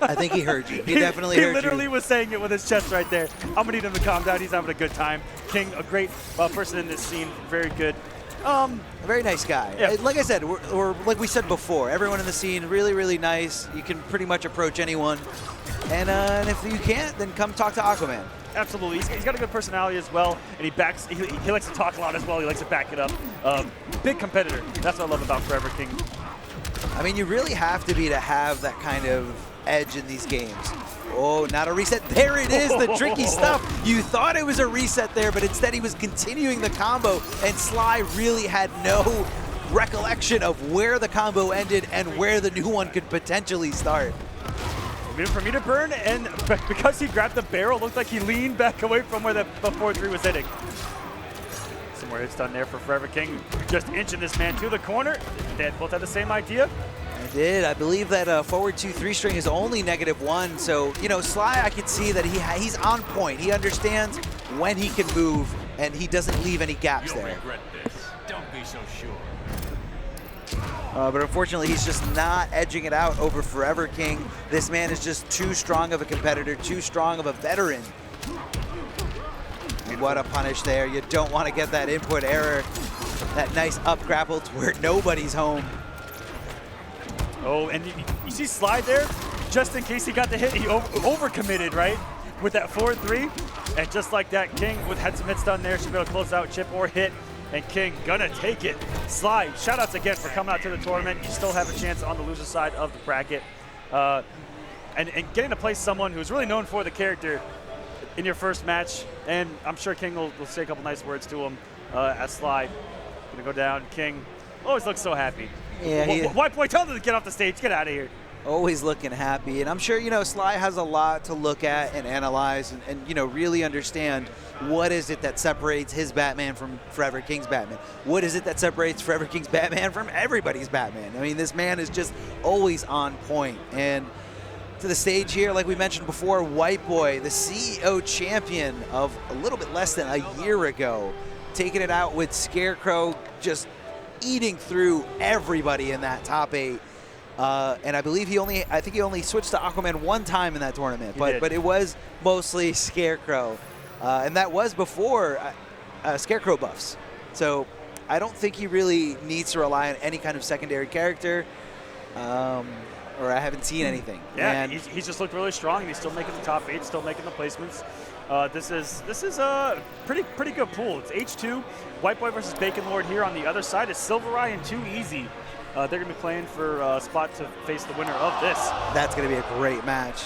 I think he heard you. He definitely heard you. He literally was saying it with his chest right there. I'm going to need him to calm down. He's having a good time. King, a great person in this scene. Very good. A very nice guy. Yeah. Like I said, we're like we said before, everyone in the scene really, really nice. You can pretty much approach anyone. And if you can't, then come talk to Aquaman. Absolutely. He's got a good personality as well, and he likes to talk a lot as well. He likes to back it up. Big competitor. That's what I love about Forever King. I mean, you really have to be to have that kind of edge in these games. Oh, not a reset. There it is, the tricky stuff. You thought it was a reset there, but instead he was continuing the combo, and Sly really had no recollection of where the combo ended and where the new one could potentially start. For me to burn, and because he grabbed the barrel, looked like he leaned back away from where the 4-3 was hitting. Some more hits done there for Forever King, just inching this man to the corner. They both had the same idea. I did. I believe that forward 2-3 string is only -1. So, Sly, I could see that he's on point. He understands when he can move, and he doesn't leave any gaps You'll there. regret this. Don't be so sure. But unfortunately, he's just not edging it out over Forever King. This man is just too strong of a competitor, too strong of a veteran. What a punish there. You don't want to get that input error. That nice up grapple to where nobody's home. Oh, and you see Sly there? Just in case he got the hit, he overcommitted, right? With that 4-3. And just like that, King had some hits done there. Should be able to close out chip or hit. And King gonna take it. Sly, shout-outs again for coming out to the tournament. You still have a chance on the loser side of the bracket. And getting to play someone who's really known for the character in your first match. And I'm sure King will say a couple nice words to him as Sly. Gonna go down. King always looks so happy. Yeah, WhiteBoi, tell him to get off the stage. Get out of here. Always looking happy. And I'm sure, Sly has a lot to look at and analyze and really understand what is it that separates his Batman from Forever King's Batman. What is it that separates Forever King's Batman from everybody's Batman? I mean, this man is just always on point. And to the stage here, like we mentioned before, WhiteBoi, the CEO champion of a little bit less than a year ago, taking it out with Scarecrow, just eating through everybody in that top 8. And I believe I think he only switched to Aquaman one time in that tournament, but it was mostly Scarecrow. And that was before Scarecrow buffs. So I don't think he really needs to rely on any kind of secondary character, or I haven't seen anything. Yeah, and he's just looked really strong, and he's still making the top 8, still making the placements. This is a pretty good pool. It's H2, WhiteBoi versus Bacon Lord here. On the other side is Sylverrye and 2Easy. They're going to be playing for a spot to face the winner of this. That's going to be a great match.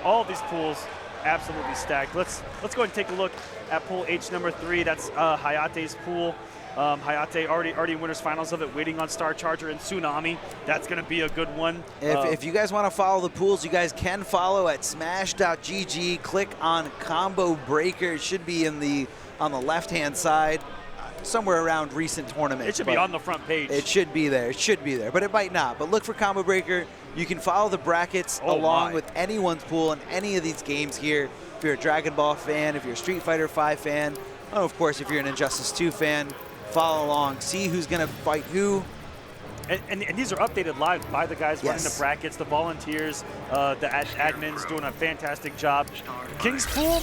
All of these pools absolutely stacked. Let's go ahead and take a look at pool H number 3. That's Hayatei's pool. Hayatei already in winners finals of it, waiting on Star Charger and Tsunami. That's going to be a good one. If you guys want to follow the pools, you guys can follow at smash.gg. Click on Combo Breaker. It should be on the left-hand side, somewhere around recent tournaments. It should be on the front page. It should be there. It should be there, but it might not. But look for Combo Breaker. You can follow the brackets along with anyone's pool in any of these games here. If you're a Dragon Ball fan, if you're a Street Fighter 5 fan, and of course, if you're an Injustice 2 fan, follow along, see who's going to fight who. And these are updated live by the guys running the brackets, the volunteers, the admins doing a fantastic job. King's pool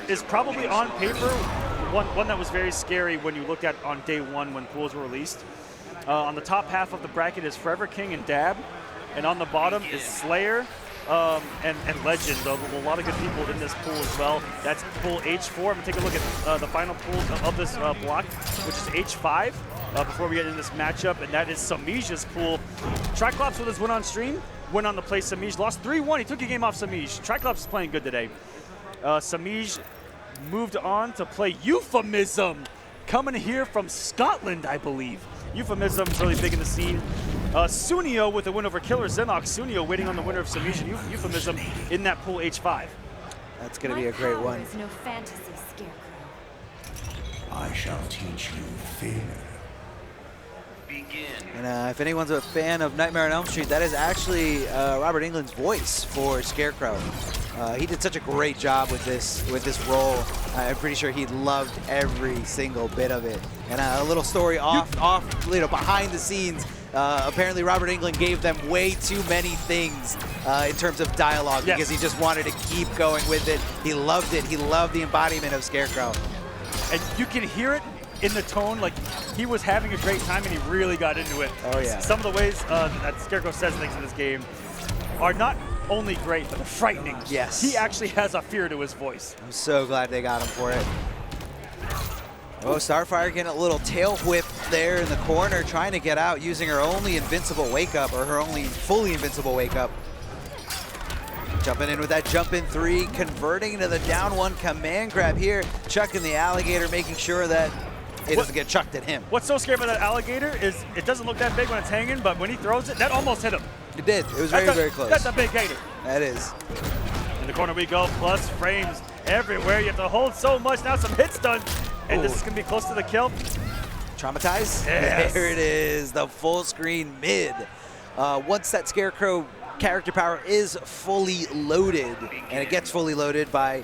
is probably on paper one that was very scary when you looked at on day one when pools were released. On the top half of the bracket is Forever King and Dab, and on the bottom is Slayer and Legend. A lot of good people in this pool as well. That's pool H4. I'm going to take a look at the final pool of this block, which is H5, before we get into this matchup, and that is Semiij's pool. Triiclops with his win on stream, went on to play Semiij, lost 3-1. He took a game off Semiij. Triiclops is playing good today. Semiij moved on to play Euphemism, coming here from Scotland, I believe. Euphemism really big in the scene. Sooneo with a win over Killer Zenok. Sooneo waiting on the winner of Semiij and Euphemism in that pool H5. That's going to be a great one. Is no fantasy, Scarecrow. I shall teach you fear. Begin. And if anyone's a fan of Nightmare on Elm Street, that is actually Robert Englund's voice for Scarecrow. He did such a great job with this role. I'm pretty sure he loved every single bit of it. And a little story behind the scenes. Apparently Robert Englund gave them way too many things in terms of dialogue because he just wanted to keep going with it. He loved it. He loved the embodiment of Scarecrow. And you can hear it in the tone, like he was having a great time and he really got into it. Oh yeah. Some of the ways that Scarecrow says things in this game are not only great, but they're frightening. Yes. He actually has a fear to his voice. I'm so glad they got him for it. Oh, Starfire getting a little tail whip there in the corner, trying to get out using her only invincible wake up, or her only fully invincible wake up. Jumping in with that jump in 3, converting into the down 1 command grab here, chucking the alligator, making sure that it doesn't get chucked at him. What's so scary about that alligator is it doesn't look that big when it's hanging, but when he throws it, that almost hit him. It did. It was very close. That's a big gator. That is. In the corner we go, plus frames everywhere. You have to hold so much. Now some hits done. And this is going to be close to the kill. Traumatize? Yes. There it is, the full screen mid. Once that Scarecrow character power is fully loaded, and it gets fully loaded by,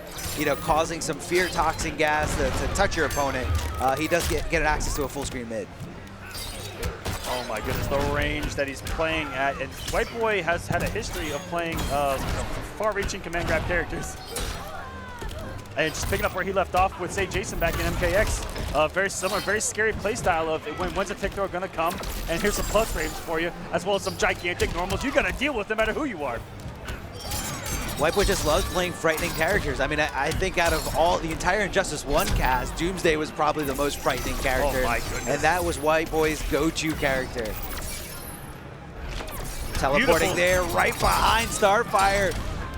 causing some fear toxin gas to touch your opponent, he does get an access to a full screen mid. Oh my goodness, the range that he's playing at. And WhiteBoi has had a history of playing far-reaching command grab characters. And just picking up where he left off with, say, Jason back in MKX. Very similar, very scary playstyle of when's a tick throw gonna come, and here's some plus frames for you, as well as some gigantic normals. You gotta deal with no matter who you are. WhiteBoi just loves playing frightening characters. I mean, I think out of all the entire Injustice 1 cast, Doomsday was probably the most frightening character. Oh my goodness. And that was WhiteBoi's go-to character. Teleporting Beautiful. there, right behind Starfire,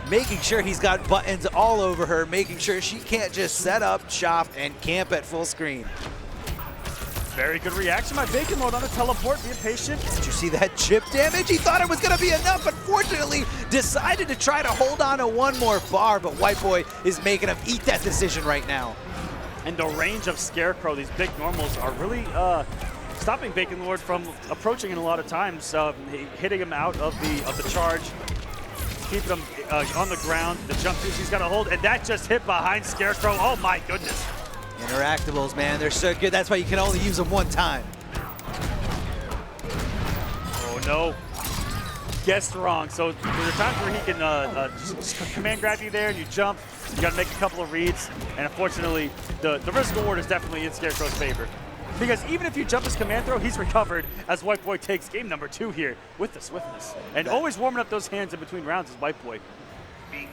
making sure he's got buttons all over her, making sure she can't just set up, chop, and camp at full screen. Very good reaction by Bacon Mode on the teleport. Be patient. Did you see that chip damage? He thought it was going to be enough. Unfortunately, decided to try to hold on to one more bar, but WhiteBoi is making him eat that decision right now. And the range of Scarecrow, these big normals, are really stopping Bacon Lord from approaching it a lot of times, hitting him out of the charge, keeping him on the ground. The jump juice he's got to hold, and that just hit behind Scarecrow. Oh my goodness. Interactables, man, they're so good. That's why you can only use them one time. Oh no. Guessed wrong. So there are times where he can just command grab you there and you jump. You got to make a couple of reads. And unfortunately, the risk reward is definitely in Scarecrow's favor. Because even if you jump his command throw, he's recovered as WhiteBoi takes game number 2 here with the swiftness. And always warming up those hands in between rounds is WhiteBoi.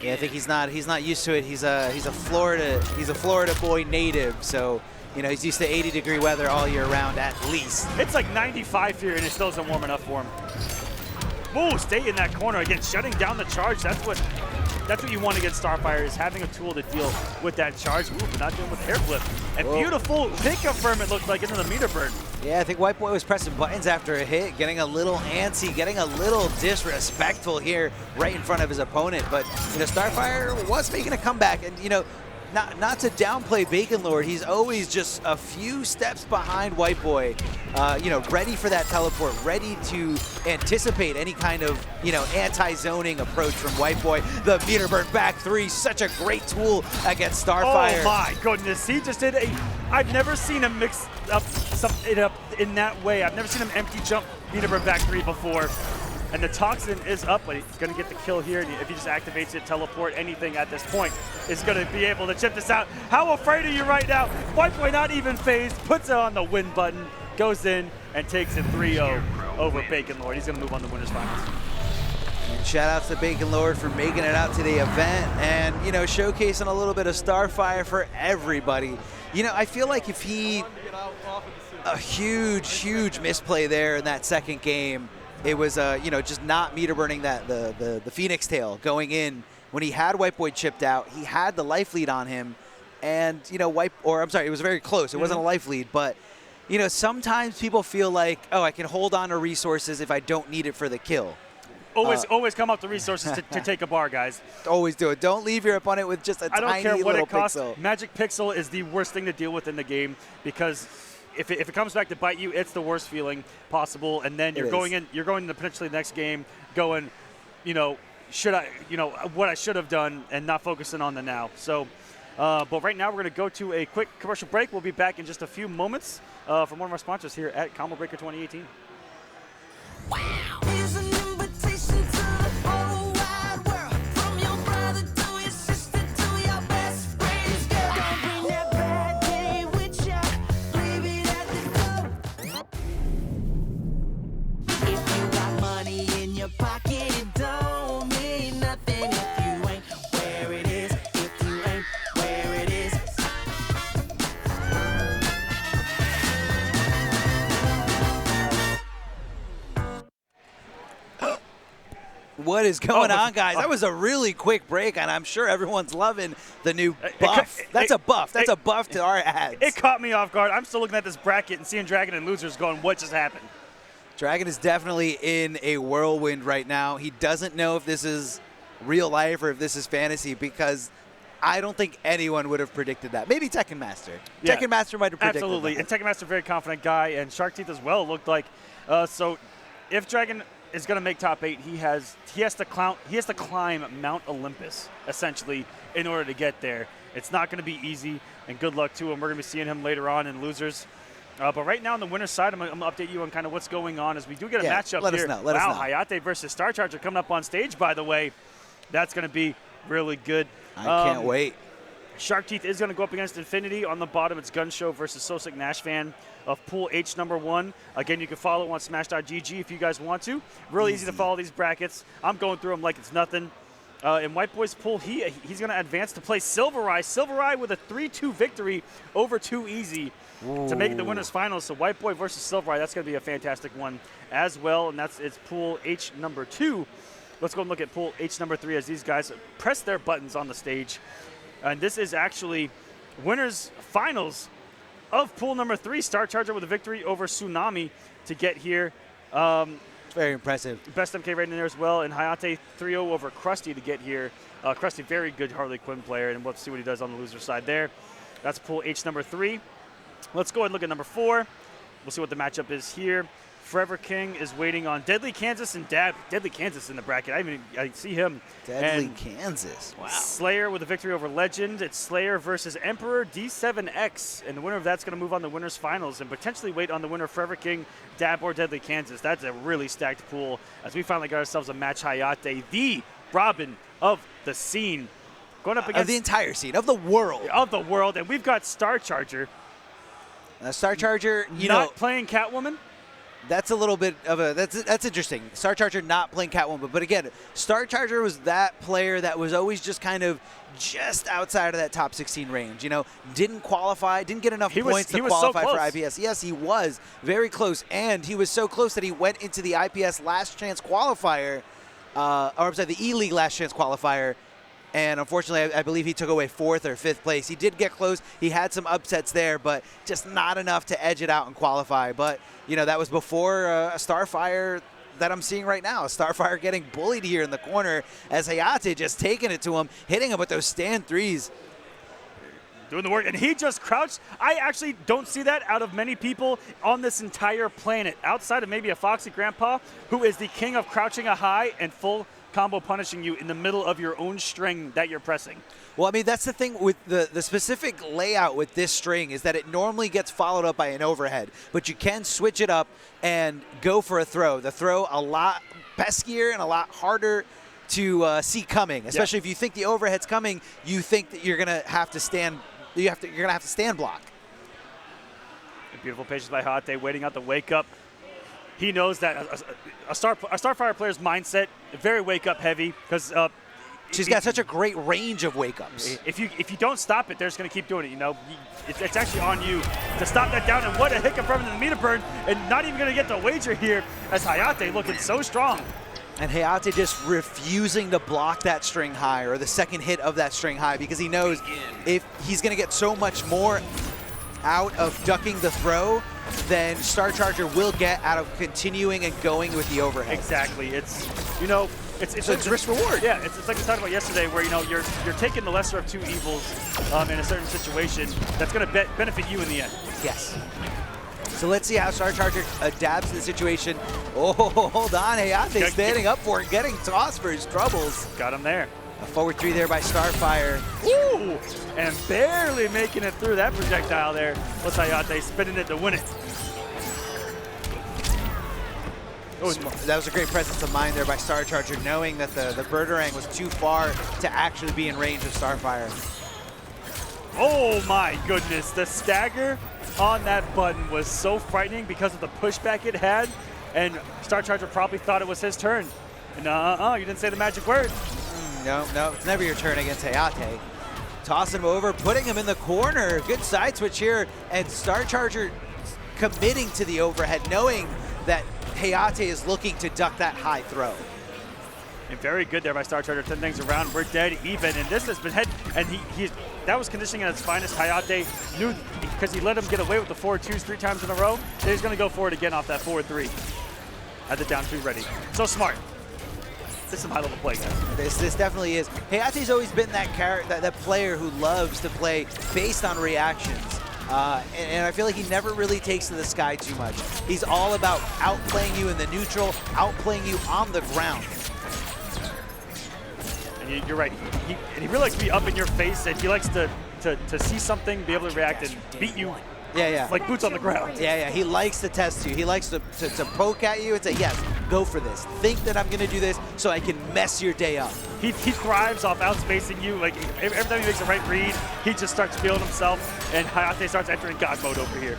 Yeah, I think he's not used to it. He's a Florida boy native, so you know he's used to 80-degree weather all year round at least. It's like 95 here, and it still isn't warm enough for him. Whoa, stay in that corner again, shutting down the charge. That's what you want against Starfire, is having a tool to deal with that charge. Ooh, but not dealing with hair flip. And beautiful pickup firm it looked like into the meter burn. Yeah, I think WhiteBoi was pressing buttons after a hit, getting a little antsy, getting a little disrespectful here right in front of his opponent. But, you know, Starfire was making a comeback. And, you know, not to downplay Bacon Lord, he's always just a few steps behind WhiteBoi, you know, ready for that teleport, ready to anticipate any kind of, you know, anti-zoning approach from WhiteBoi. The meter burn back three, such a great tool against Starfire. Oh my goodness, he just did I've never seen him mix up it up in that way. I've never seen him empty jump meter burn back three before. And the Toxin is up, but he's going to get the kill here. And if he just activates it, teleport, anything at this point is going to be able to chip this out. How afraid are you right now? WhiteBoi not even phased, puts it on the win button, goes in and takes it 3-0 over Bacon Lord. He's going to move on to winners finals. And shout out to Bacon Lord for making it out to the event and, you know, showcasing a little bit of Starfire for everybody. You know, I feel like if a huge misplay there in that second game, it was, you know, just not meter burning that the Phoenix tail going in when he had WhiteBoi chipped out. He had the life lead on him, and you know, I'm sorry, it was very close. It wasn't a life lead, but you know, sometimes people feel like, oh, I can hold on to resources if I don't need it for the kill. Always come up to resources to take a bar, guys. Always do it. Don't leave your opponent with just a tiny little pixel. I don't care what it costs. Magic Pixel is the worst thing to deal with in the game because if it comes back to bite you, it's the worst feeling possible. And then you're going into potentially the next game going, you know, what I should have done and not focusing on the now. So, but right now we're going to go to a quick commercial break. We'll be back in just a few moments from one of our sponsors here at Combo Breaker 2018. Here's an invitation to the whole wide world. From your brother to your sister to your best friends. Girl, don't bring that bad day with ya. Leave it at the door. If you got money in your pocket, it don't mean nothing if you ain't where it is. If you ain't where it is. What is going on, guys? That was a really quick break, and I'm sure everyone's loving the new buff. That's a buff. That's a buff to our ads. It caught me off guard. I'm still looking at this bracket and seeing Dragon and Losers going, what just happened? Dragon is definitely in a whirlwind right now. He doesn't know if this is real life or if this is fantasy because I don't think anyone would have predicted that. Maybe Tekken Master. Yeah, Tekken Master might have predicted absolutely. that. And Tekken Master, very confident guy, and Shark Teeth as well looked like. So if Dragon is going to make top 8, he has to climb Mount Olympus essentially in order to get there. It's not going to be easy, and good luck to him. We're going to be seeing him later on in Losers. But right now on the winner's side, I'm going to update you on kind of what's going on as we do get a matchup let here. us know. Let us know. Hayatei versus Star Charger coming up on stage, by the way. That's going to be really good. I can't wait. Shark Teeth is going to go up against Infinity. On the bottom, it's GunShow versus So Sick Nash Fan of Pool H #1. Again, you can follow on Smash.gg if you guys want to. Really easy to follow these brackets. I'm going through them like it's nothing. In WhiteBoi's pool, he's going to advance to play Sylverrye. Sylverrye with a 3-2 victory over 2-Easy to make it the winners finals. So WhiteBoi versus Sylverrye, that's going to be a fantastic one as well. And it's Pool H #2. Let's go and look at Pool H #3 as these guys press their buttons on the stage. And this is actually winners finals of Pool #3. Star Charger with a victory over Tsunami to get here. Very impressive. Best MK rating there as well. And Hayatei 3-0 over Krusty to get here. Krusty, very good Harley Quinn player, and we'll see what he does on the loser side there. That's Pool H #3. Let's go ahead and look at #4. We'll see what the matchup is here. Forever King is waiting on Deadly Kansas and Dab. Deadly Kansas in the bracket. I see him. Deadly Kansas. Wow. Slayer with a victory over Legend. It's Slayer versus Emperor D7X. And the winner of that's going to move on to winners finals and potentially wait on the winner of Forever King, Dab, or Deadly Kansas. That's a really stacked pool as we finally got ourselves a match. Hayatei, the Robin of the scene. Going up against of the entire scene, of the world. Of the world. And we've got Star Charger. Star Charger, not playing Catwoman. That's a little bit of a that's interesting. Star Charger not playing Catwoman, but again, Star Charger was that player that was always just kind of just outside of that top 16 range. You know, didn't qualify, didn't get enough points to qualify for IPS. Yes, he was very close, and he was so close that he went into the IPS Last Chance qualifier, or I'm sorry, the E-League Last Chance qualifier. And unfortunately, I believe he took away 4th or 5th place. He did get close. He had some upsets there, but just not enough to edge it out and qualify. But, you know, that was before a Starfire that I'm seeing right now. Starfire getting bullied here in the corner as Hayatei just taking it to him, hitting him with those stand threes. Doing the work, and he just crouched. I actually don't see that out of many people on this entire planet, outside of maybe a Foxy Grandpa, who is the king of crouching a high and full combo punishing you in the middle of your own string that you're pressing. Well, I mean, that's the thing with the specific layout with this string is that it normally gets followed up by an overhead, but you can switch it up and go for a throw. The throw a lot peskier and a lot harder to see coming, especially if you think the overhead's coming, you think that you're gonna have to stand. You're gonna have to stand block. Beautiful patience by Hayatei, waiting out the wake up. He knows that a Starfire player's mindset very wake up heavy because she's got such a great range of wake ups. If you don't stop it, they're just going to keep doing it. You know, it's actually on you to stop that down. And what a hiccup from the meter burn, and not even going to get the wager here as Hayatei looking so strong. And Hayatei just refusing to block that string high or the second hit of that string high because he knows if he's going to get so much more out of ducking the throw than Star Charger will get out of continuing and going with the overhead. Exactly. It's, you know, it's risk reward. Yeah, it's like we talked about yesterday, where you know you're taking the lesser of two evils in a certain situation that's going to benefit you in the end. Yes. So let's see how Star Charger adapts to the situation. Oh, hold on, Hayatei standing up for it, getting tossed for his troubles. Got him there. A forward 3 there by Starfire. Ooh, and barely making it through that projectile there. Was Hayatei spinning it to win it. That was a great presence of mind there by Star Charger, knowing that the Birdarang was too far to actually be in range of Starfire. Oh my goodness, the stagger on that button was so frightening because of the pushback it had, and Star Charger probably thought it was his turn. And you didn't say the magic word. No, it's never your turn against Hayatei. Tossing him over, putting him in the corner. Good side switch here, and Star Charger committing to the overhead, knowing that Hayatei is looking to duck that high throw. And very good there by Star Charger, 10 things around. We're dead even, and this has been head, and that was conditioning at its finest. Hayatei knew, because he let him get away with the 4-2s 3 times in a row, that he's going to go for it again off that 4-3. Had the down 2 ready. So smart. This is some high-level play, guys. This definitely is. Hayatei's always been that player who loves to play based on reactions. And I feel like he never really takes to the sky too much. He's all about outplaying you in the neutral, outplaying you on the ground. And you're right. He really likes to be up in your face, and he likes to see something, be able to react, and beat you. Yeah. Like boots on the ground. Yeah. He likes to test you. He likes to poke at you and say, yes, go for this. Think that I'm going to do this so I can mess your day up. He thrives off outspacing you. Like every time he makes a right read, he just starts feeling himself, and Hayatei starts entering God mode over here.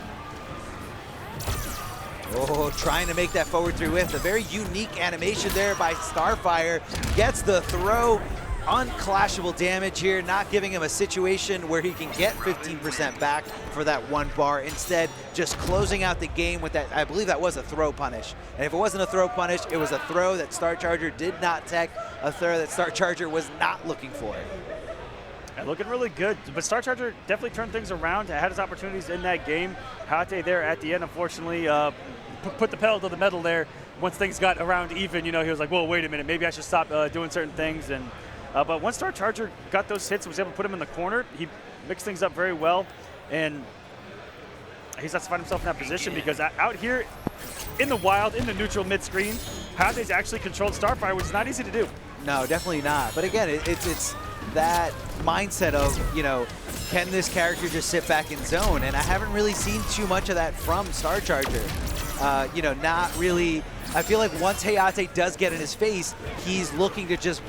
Oh, trying to make that forward 3 with a very unique animation there by Starfire. Gets the throw. Unclashable damage here, not giving him a situation where he can get 15% back for that 1 bar. Instead, just closing out the game with that. I believe that was a throw punish. And if it wasn't a throw punish, it was a throw that Star Charger did not tech, a throw that Star Charger was not looking for. And looking really good, but Star Charger definitely turned things around, had his opportunities in that game. Hayatei there at the end, unfortunately, put the pedal to the metal there. Once things got around even, you know, he was like, whoa, wait a minute, maybe I should stop doing certain things. And but once Star Charger got those hits and was able to put him in the corner, he mixed things up very well, and he's has to find himself in that position because out here in the wild, in the neutral mid-screen, Hayatei's actually controlled Starfire, which is not easy to do. No, definitely not. But again, it's that mindset of, you know, can this character just sit back in zone? And I haven't really seen too much of that from Star Charger. You know, not really. I feel like once Hayatei does get in his face, he's looking to just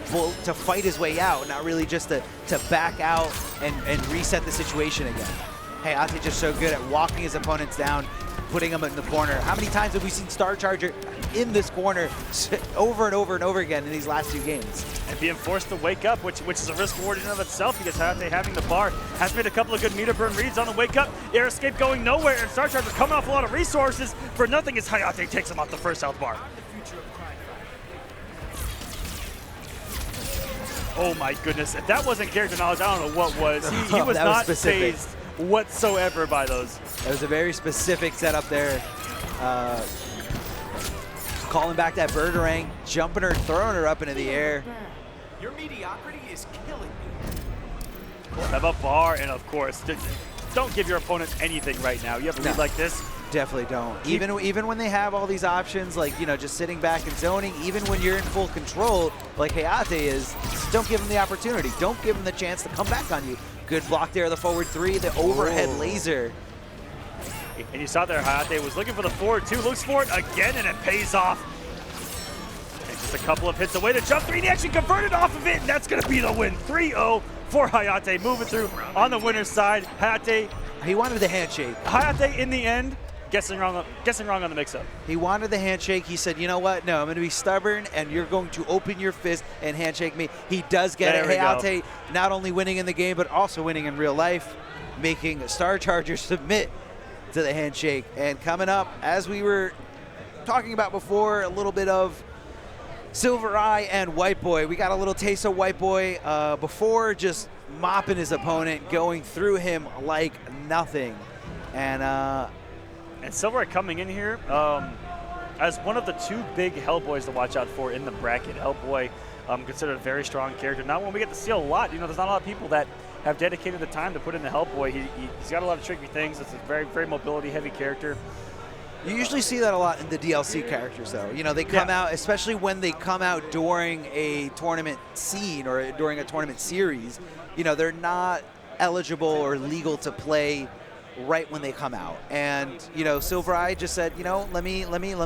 to fight his way out, not really just to back out and reset the situation again. Hayatei just so good at walking his opponents down, putting him in the corner. How many times have we seen Star Charger in this corner over and over and over again in these last 2 games? And being forced to wake up, which is a risk reward in and of itself, because Hayatei having the bar has made a couple of good meter burn reads on the wake up. Air escape going nowhere, and Star Charger coming off a lot of resources for nothing as Hayatei takes him off the first health bar. Oh my goodness, if that wasn't character knowledge, I don't know what was. He was not phased whatsoever by those. That was a very specific setup there. Calling back that Birdarang, jumping her, throwing her up into the air. Your mediocrity is killing me. Have a bar, and of course, don't give your opponent anything right now. You have a lead like this. Definitely don't. Even when they have all these options, like, you know, just sitting back and zoning, even when you're in full control, like Hayatei is, just don't give them the opportunity. Don't give them the chance to come back on you. Good block there, the forward 3, the overhead laser. And you saw there, Hayatei was looking for the forward 2, looks for it again, and it pays off. And just a couple of hits away to jump 3, and he actually converted off of it, and that's going to be the win. 3-0 for Hayatei, moving through on the winner's side. Hayatei. He wanted the handshake. Hayatei in the end, guessing wrong on the mix-up. He wanted the handshake. He said, you know what? No, I'm going to be stubborn, and you're going to open your fist and handshake me. He does get it. Hayatei not only winning in the game, but also winning in real life, making Star Charger submit to the handshake. And coming up, as we were talking about before, a little bit of Sylverrye and WhiteBoi. We got a little taste of WhiteBoi before, just mopping his opponent, going through him like nothing. And Sylverrye coming in here as one of the 2 big Hellboys to watch out for in the bracket. Hellboy considered a very strong character. Not one we get to see a lot. You know, there's not a lot of people that have dedicated the time to put in the Hellboy. He's got a lot of tricky things. It's a very, very mobility-heavy character. You usually see that a lot in the DLC characters, though. You know, they come out, especially when they come out during a tournament scene or during a tournament series, you know, they're not eligible or legal to play right when they come out. And, you know, Sylverrye just said, you know, let me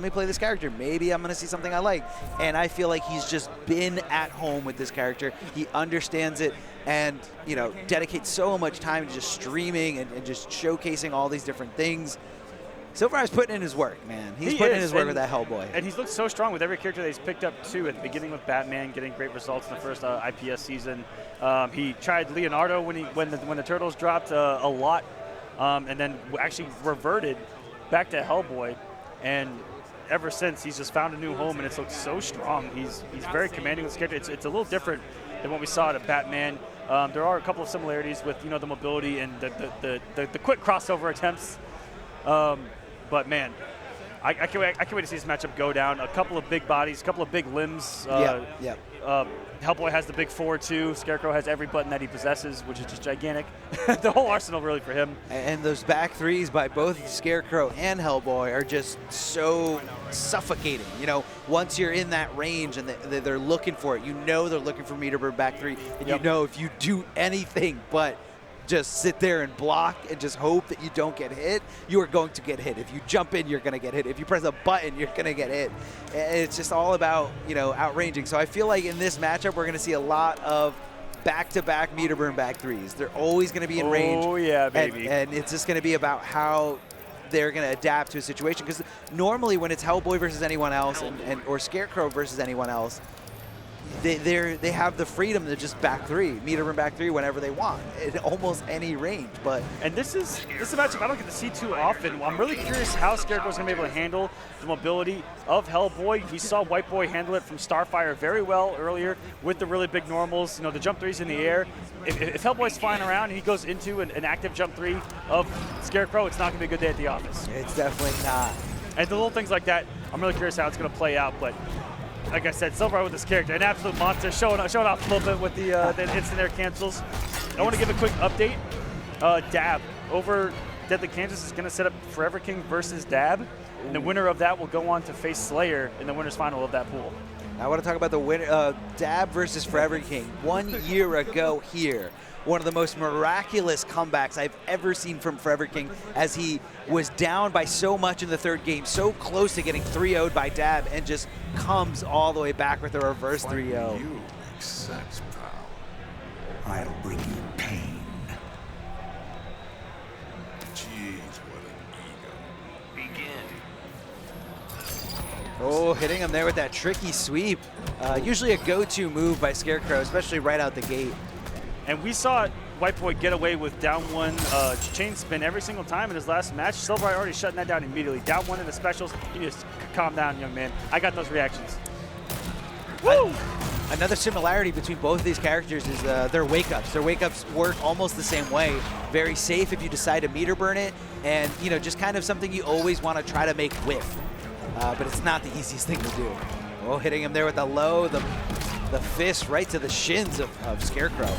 play this character. Maybe I'm going to see something I like. And I feel like he's just been at home with this character. He understands it and, you know, dedicates so much time to just streaming and just showcasing all these different things. Sylverrye's putting in his work, man. He's putting in his work with that Hellboy. And he's looked so strong with every character that he's picked up, too, at the beginning with Batman, getting great results in the first IPS season. He tried Leonardo when the Turtles dropped a lot, and then actually reverted back to Hellboy. And ever since, he's just found a new home, and it's looked so strong. He's very commanding with this character. It's a little different than what we saw at Batman. There are a couple of similarities with, you know, the mobility and the quick crossover attempts. But man, I can't wait to see this matchup go down. A couple of big bodies, a couple of big limbs. Hellboy has the big 4-2. Scarecrow has every button that he possesses, which is just gigantic. The whole arsenal really for him. And those back 3s by both Scarecrow and Hellboy are just so suffocating. You know, once you're in that range and they're looking for it, you know they're looking for meter burn back 3. And you know if you do anything but just sit there and block and just hope that you don't get hit, you are going to get hit. If you jump in, you're going to get hit. If you press a button, you're going to get hit. It's just all about, you know, outranging. So I feel like in this matchup, we're going to see a lot of back-to-back meter burn back 3s. They're always going to be in range. Oh, yeah, baby. And it's just going to be about how they're going to adapt to a situation. Because normally when it's Hellboy versus anyone else or Scarecrow versus anyone else, they have the freedom to just back 3, meter burn back 3 whenever they want in almost any range. And this is a matchup I don't get to see too often. I'm really curious how Scarecrow's going to be able to handle the mobility of Hellboy. We saw WhiteBoi handle it from Starfire very well earlier with the really big normals, you know, the jump 3s in the air. If Hellboy's flying around and he goes into an active jump 3 of Scarecrow, it's not going to be a good day at the office. It's definitely not. And the little things like that, I'm really curious how it's going to play out. But like I said, Sylverrye with this character, an absolute monster, showing off a little bit with the instant air cancels. I want to give a quick update. Dab over Deadly Kansas is going to set up Forever King versus Dab, and the winner of that will go on to face Slayer in the winner's final of that pool. I want to talk about the winner, Dab versus Forever King. 1 year ago here, one of the most miraculous comebacks I've ever seen from Forever King, as he was down by so much in the third game, so close to getting 3-0'd by Dab, and just comes all the way back with a reverse 3-0. You make sense, pal. I'll bring you pain. Jeez, what an ego. Begin Oh, hitting him there with that tricky sweep. Usually a go-to move by Scarecrow, especially right out the gate. And we saw WhiteBoi get away with down one chain spin every single time in his last match. Sylverrye already shutting that down immediately. Down one in the specials. You just calm down, young man. I got those reactions. Woo! Another similarity between both of these characters is their wake-ups. Their wake-ups work almost the same way. Very safe if you decide to meter burn it, and just kind of something you always want to try to make whiff. But it's not the easiest thing to do. Oh, hitting him there with the low, the fist right to the shins of Scarecrow.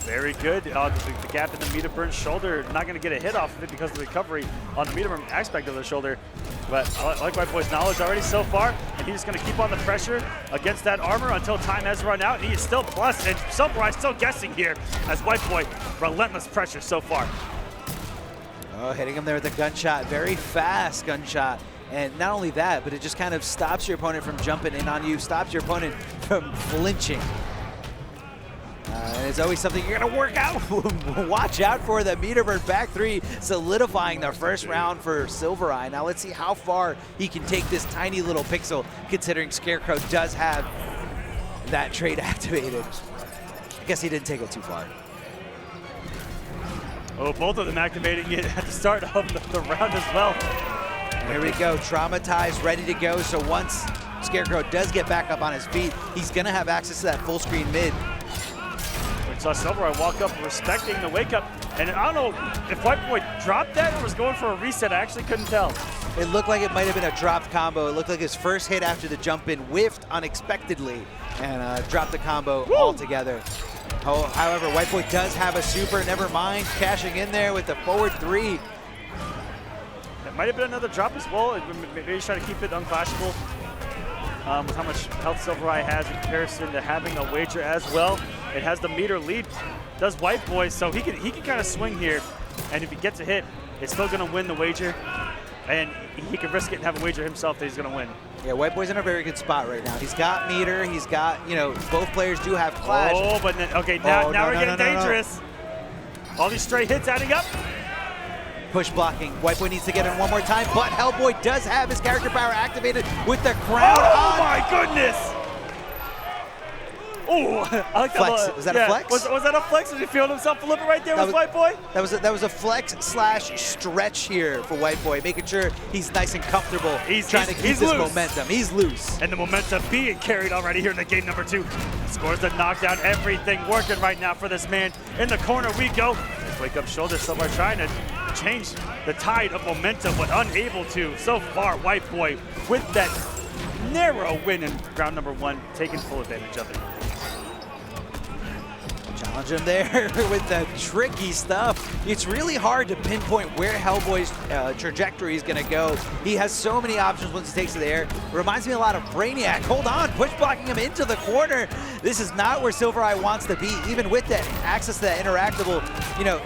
Very good. The gap in the meter burn shoulder, not going to get a hit off of it because of the recovery on the meter burn aspect of the shoulder. But I like WhiteBoi's knowledge already so far, and he's going to keep on the pressure against that armor until time has run out. And he is still plus, and Sylverrye still guessing here as WhiteBoi, relentless pressure so far. Oh, hitting him there with a gunshot, very fast gunshot. And not only that, but it just kind of stops your opponent from jumping in on you, stops your opponent from flinching. And it's always something you're gonna work out. Watch out for the meter burn back three, solidifying the first round for Sylverrye. Now let's see how far he can take this tiny little pixel, considering Scarecrow does have that trait activated. I guess he didn't take it too far. Oh, both of them activating it at the start of the round as well. Here we go, traumatized, ready to go. So once Scarecrow does get back up on his feet, he's gonna have access to that full screen mid. We saw Sylverrye walk up respecting the wake up, and I don't know if WhiteBoi dropped that or was going for a reset. I actually couldn't tell. It looked like it might have been a dropped combo. It looked like his first hit after the jump in whiffed unexpectedly and dropped the combo altogether. Oh, however, WhiteBoi does have a super, never mind, cashing in there with the forward three. It might have been another drop as well. Maybe he's trying to keep it unclashable with how much health Sylverrye has in comparison to having a wager as well. It has the meter lead, does WhiteBoi, so he can kind of swing here, and if he gets a hit, it's still going to win the wager, and he can risk it and have a wager himself that he's going to win. Yeah, WhiteBoi's in a very good spot right now. He's got meter, he's got, both players do have clash. Oh, but then, okay, now we're getting dangerous. All these straight hits adding up. Push blocking. WhiteBoi needs to get in one more time, but Hellboy does have his character power activated with the crown on. Oh my goodness! Oh, I like flex. that. Was that a flex? Was that a flex? Did he feel himself a little bit right there with WhiteBoi? That was a flex / stretch here for WhiteBoi, making sure he's nice and comfortable. He's trying to keep this momentum. He's loose. And the momentum being carried already here in the game number 2. Scores the knockdown. Everything working right now for this man. In the corner we go. Wake up shoulder. Sylverrye trying to change the tide of momentum, but unable to. So far, WhiteBoi with that narrow win in round number 1, taking full advantage of it. Challenge him there with the tricky stuff. It's really hard to pinpoint where Hellboy's trajectory is going to go. He has so many options once he takes to the air. Reminds me a lot of Brainiac. Hold on, push blocking him into the corner. This is not where Sylverrye wants to be. Even with that access to that interactable,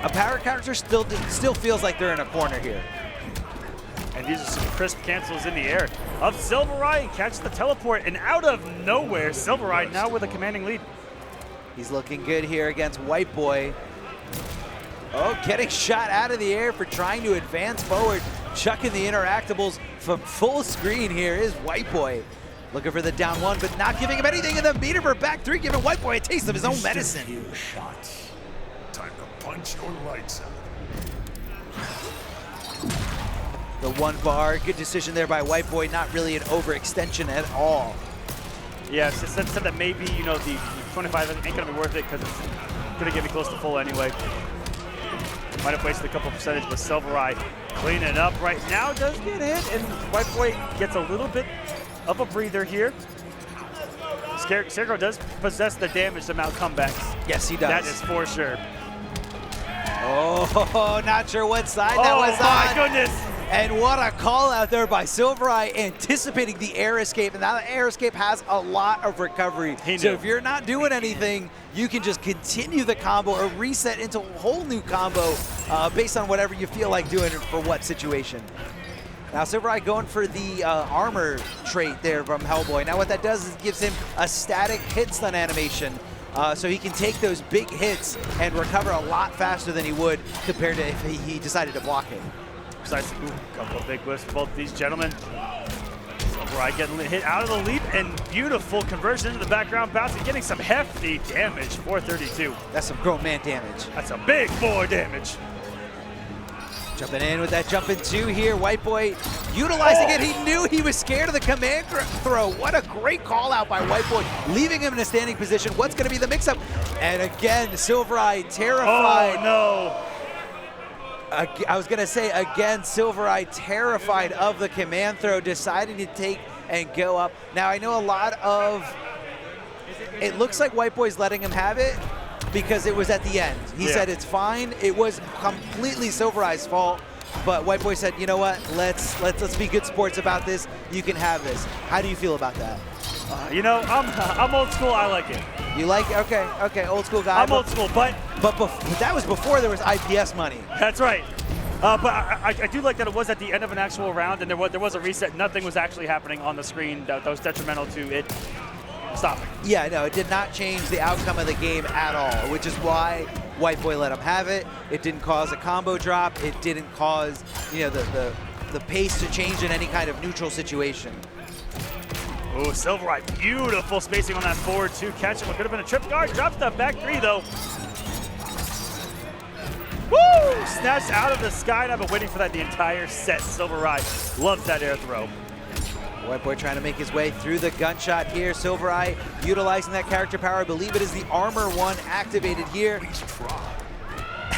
a power character still feels like they're in a corner here. And these are some crisp cancels in the air of Sylverrye, and catches the teleport, and out of nowhere, Sylverrye now with a commanding lead. He's looking good here against WhiteBoi. Oh, getting shot out of the air for trying to advance forward. Chucking the interactables from full screen here is WhiteBoi. Looking for the down one, but not giving him anything in the meter for back 3, giving WhiteBoi a taste of his own medicine. Few shots. Time to punch your lights out. The 1 bar, good decision there by WhiteBoi, not really an overextension at all. Yeah, it's said that maybe, the 25 ain't going to be worth it because it's going to get me close to full anyway. Might have wasted a couple percentage, but Sylverrye cleaning it up right now. Does get hit, and WhiteBoi gets a little bit of a breather here. Scarecrow does possess the damage to mount comebacks. Yes, he does. That is for sure. Oh, not sure what side that was on. Oh, my goodness. And what a call out there by Sylverrye, anticipating the air escape. And now the air escape has a lot of recovery. So if you're not doing anything, you can just continue the combo or reset into a whole new combo based on whatever you feel like doing for what situation. Now Sylverrye going for the armor trait there from Hellboy. Now what that does is it gives him a static hit stun animation. So he can take those big hits and recover a lot faster than he would compared to if he decided to block it. Besides, a couple of big whiffs for both these gentlemen. Sylverrye getting hit out of the leap and beautiful conversion into the background bounce and getting some hefty damage. 432. That's some grown man damage. That's a big boy damage. Jumping in with that jump in 2 here. WhiteBoi utilizing it. He knew he was scared of the command throw. What a great call out by WhiteBoi, leaving him in a standing position. What's going to be the mix-up? And again, Sylverrye terrified. Oh, no. I was going to say, again, Sylverrye terrified of the command throw, deciding to take and go up. Now, I know a lot of, it looks like WhiteBoi's letting him have it because it was at the end. He said it's fine. It was completely Sylverrye's fault, but WhiteBoi said, you know what, let's be good sports about this. You can have this. How do you feel about that? You know, I'm old school. I like it. You like it? Okay, old school guy. I'm old school, but that was before there was IPS money. That's right. But I do like that it was at the end of an actual round, and there was a reset. Nothing was actually happening on the screen that was detrimental to it stopping. Yeah, no, it did not change the outcome of the game at all, which is why WhiteBoi let him have it. It didn't cause a combo drop. It didn't cause, you know, the pace to change in any kind of neutral situation. Ooh, Sylverrye, beautiful spacing on that forward 2 catch. It could have been a trip guard. Drops the back 3 though. Woo! Snatched out of the sky, and I've been waiting for that the entire set. Sylverrye loves that air throw. WhiteBoi trying to make his way through the gunshot here. Sylverrye utilizing that character power. I believe it is the armor 1 activated here.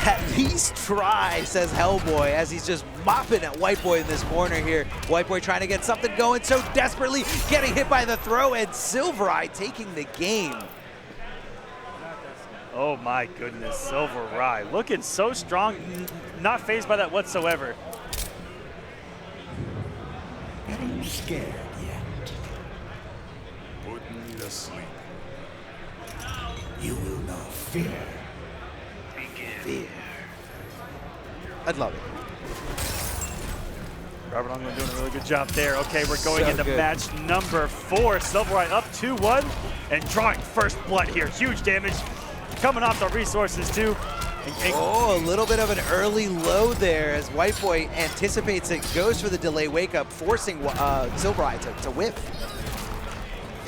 At least try, says Hellboy, as he's just mopping at WhiteBoi in this corner here. WhiteBoi trying to get something going so desperately, getting hit by the throw, and Sylverrye taking the game. Oh my goodness, Sylverrye looking so strong, not fazed by that whatsoever. Getting scared yet? Put me to sleep. You will know fear. Fear. I'd love it. Robert Longman doing a really good job there. Okay, we're going So into good. match number 4. Sylverrye up 2-1 and drawing first blood here. Huge damage coming off the resources too. Oh, a little bit of an early low there as WhiteBoi anticipates it, goes for the delay wake up, forcing Sylverrye to whiff.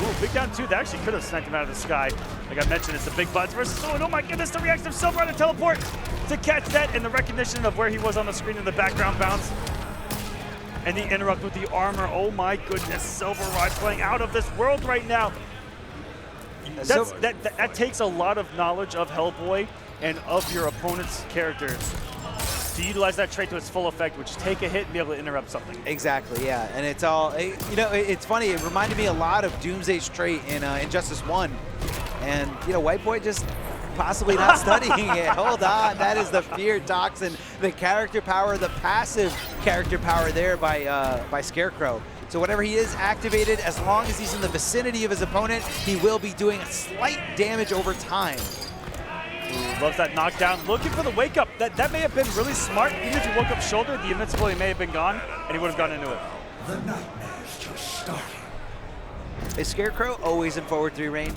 Ooh, big down 2. That actually could have sniped him out of the sky. Like I mentioned, it's the big buds versus Sooneo. Oh my goodness, the reaction of Sylverrye to teleport to catch that, and the recognition of where he was on the screen in the background bounce. And the interrupt with the armor. Oh my goodness, Sylverrye playing out of this world right now. That takes a lot of knowledge of Hellboy and of your opponent's characters to utilize that trait to its full effect, which is take a hit and be able to interrupt something. Exactly, yeah, and it's all, you know, it's funny, it reminded me a lot of Doomsday's trait in Injustice 1, and, you know, WhiteBoi just possibly not studying it. Hold on, that is the Fear Toxin, the character power, the passive character power there by Scarecrow. So whenever he is activated, as long as he's in the vicinity of his opponent, he will be doing slight damage over time. Ooh, loves that knockdown. Looking for the wake up. That may have been really smart. Even if he woke up shoulder, the invincibility may have been gone, and he would have gone into it. The nightmare's just starting. Is Scarecrow always in forward 3 range?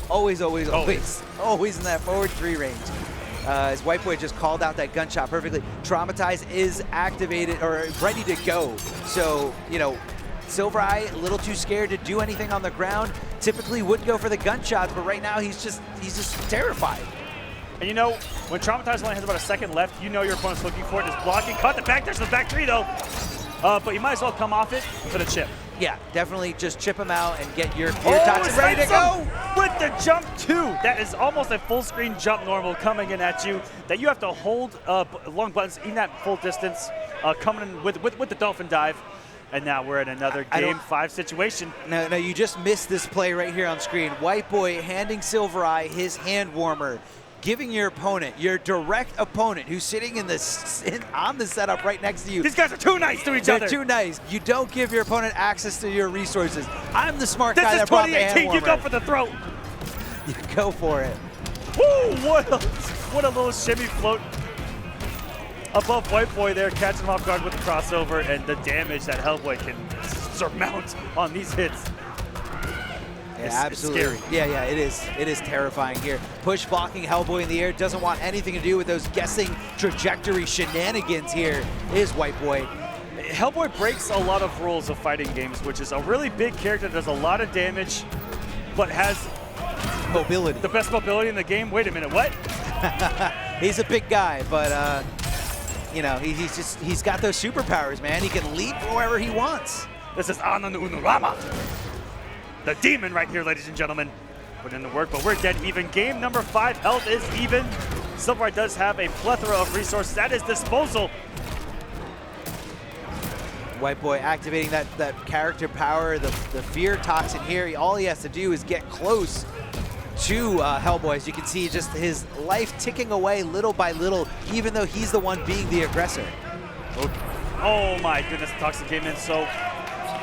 Always in that forward 3 range. As WhiteBoi just called out that gunshot perfectly. Traumatize is activated or ready to go. So, you know, Sylverrye a little too scared to do anything on the ground. Typically would go for the gunshots, but right now he's just terrified. And you know, when Traumatize only has about a second left, you know your opponent's looking for it. Is blocking, caught the back. There's the back 3 though. But you might as well come off it for the chip. Yeah, definitely just chip him out and get your Fear Toxin ready to go. With the jump 2. That is almost a full screen jump normal coming in at you that you have to hold long buttons in that full distance, coming in with the dolphin dive. And now we're in another game 5 situation. No, you just missed this play right here on screen. WhiteBoi handing Sylverrye his hand warmer, giving your opponent, your direct opponent who's sitting on the setup right next to you. These guys are too nice to each other. They're too nice. You don't give your opponent access to your resources. I'm the smart guy that brought the hand warmer. You go for the throat. You go for it. Woo! What a little shimmy float above WhiteBoi there, catching him off guard with the crossover, and the damage that Hellboy can surmount on these hits. Yeah, absolutely. It's scary. Yeah, it is. It is terrifying here. Push blocking Hellboy in the air, doesn't want anything to do with those guessing trajectory shenanigans here, is WhiteBoi. Hellboy breaks a lot of rules of fighting games, which is a really big character that does a lot of damage, but has Mobility. the best mobility in the game. Wait a minute, what? He's a big guy, but you know, he's got those superpowers, man. He can leap wherever he wants. This is DarthArma, the demon right here, ladies and gentlemen. Put in the work, but we're dead even. Game number 5, health is even. Sylverrye does have a plethora of resources at his disposal. WhiteBoi activating that character power, the fear toxin here. All he has to do is get close to Hellboy. As you can see, just his life ticking away little by little, even though he's the one being the aggressor. Oh my goodness, the toxin came in so...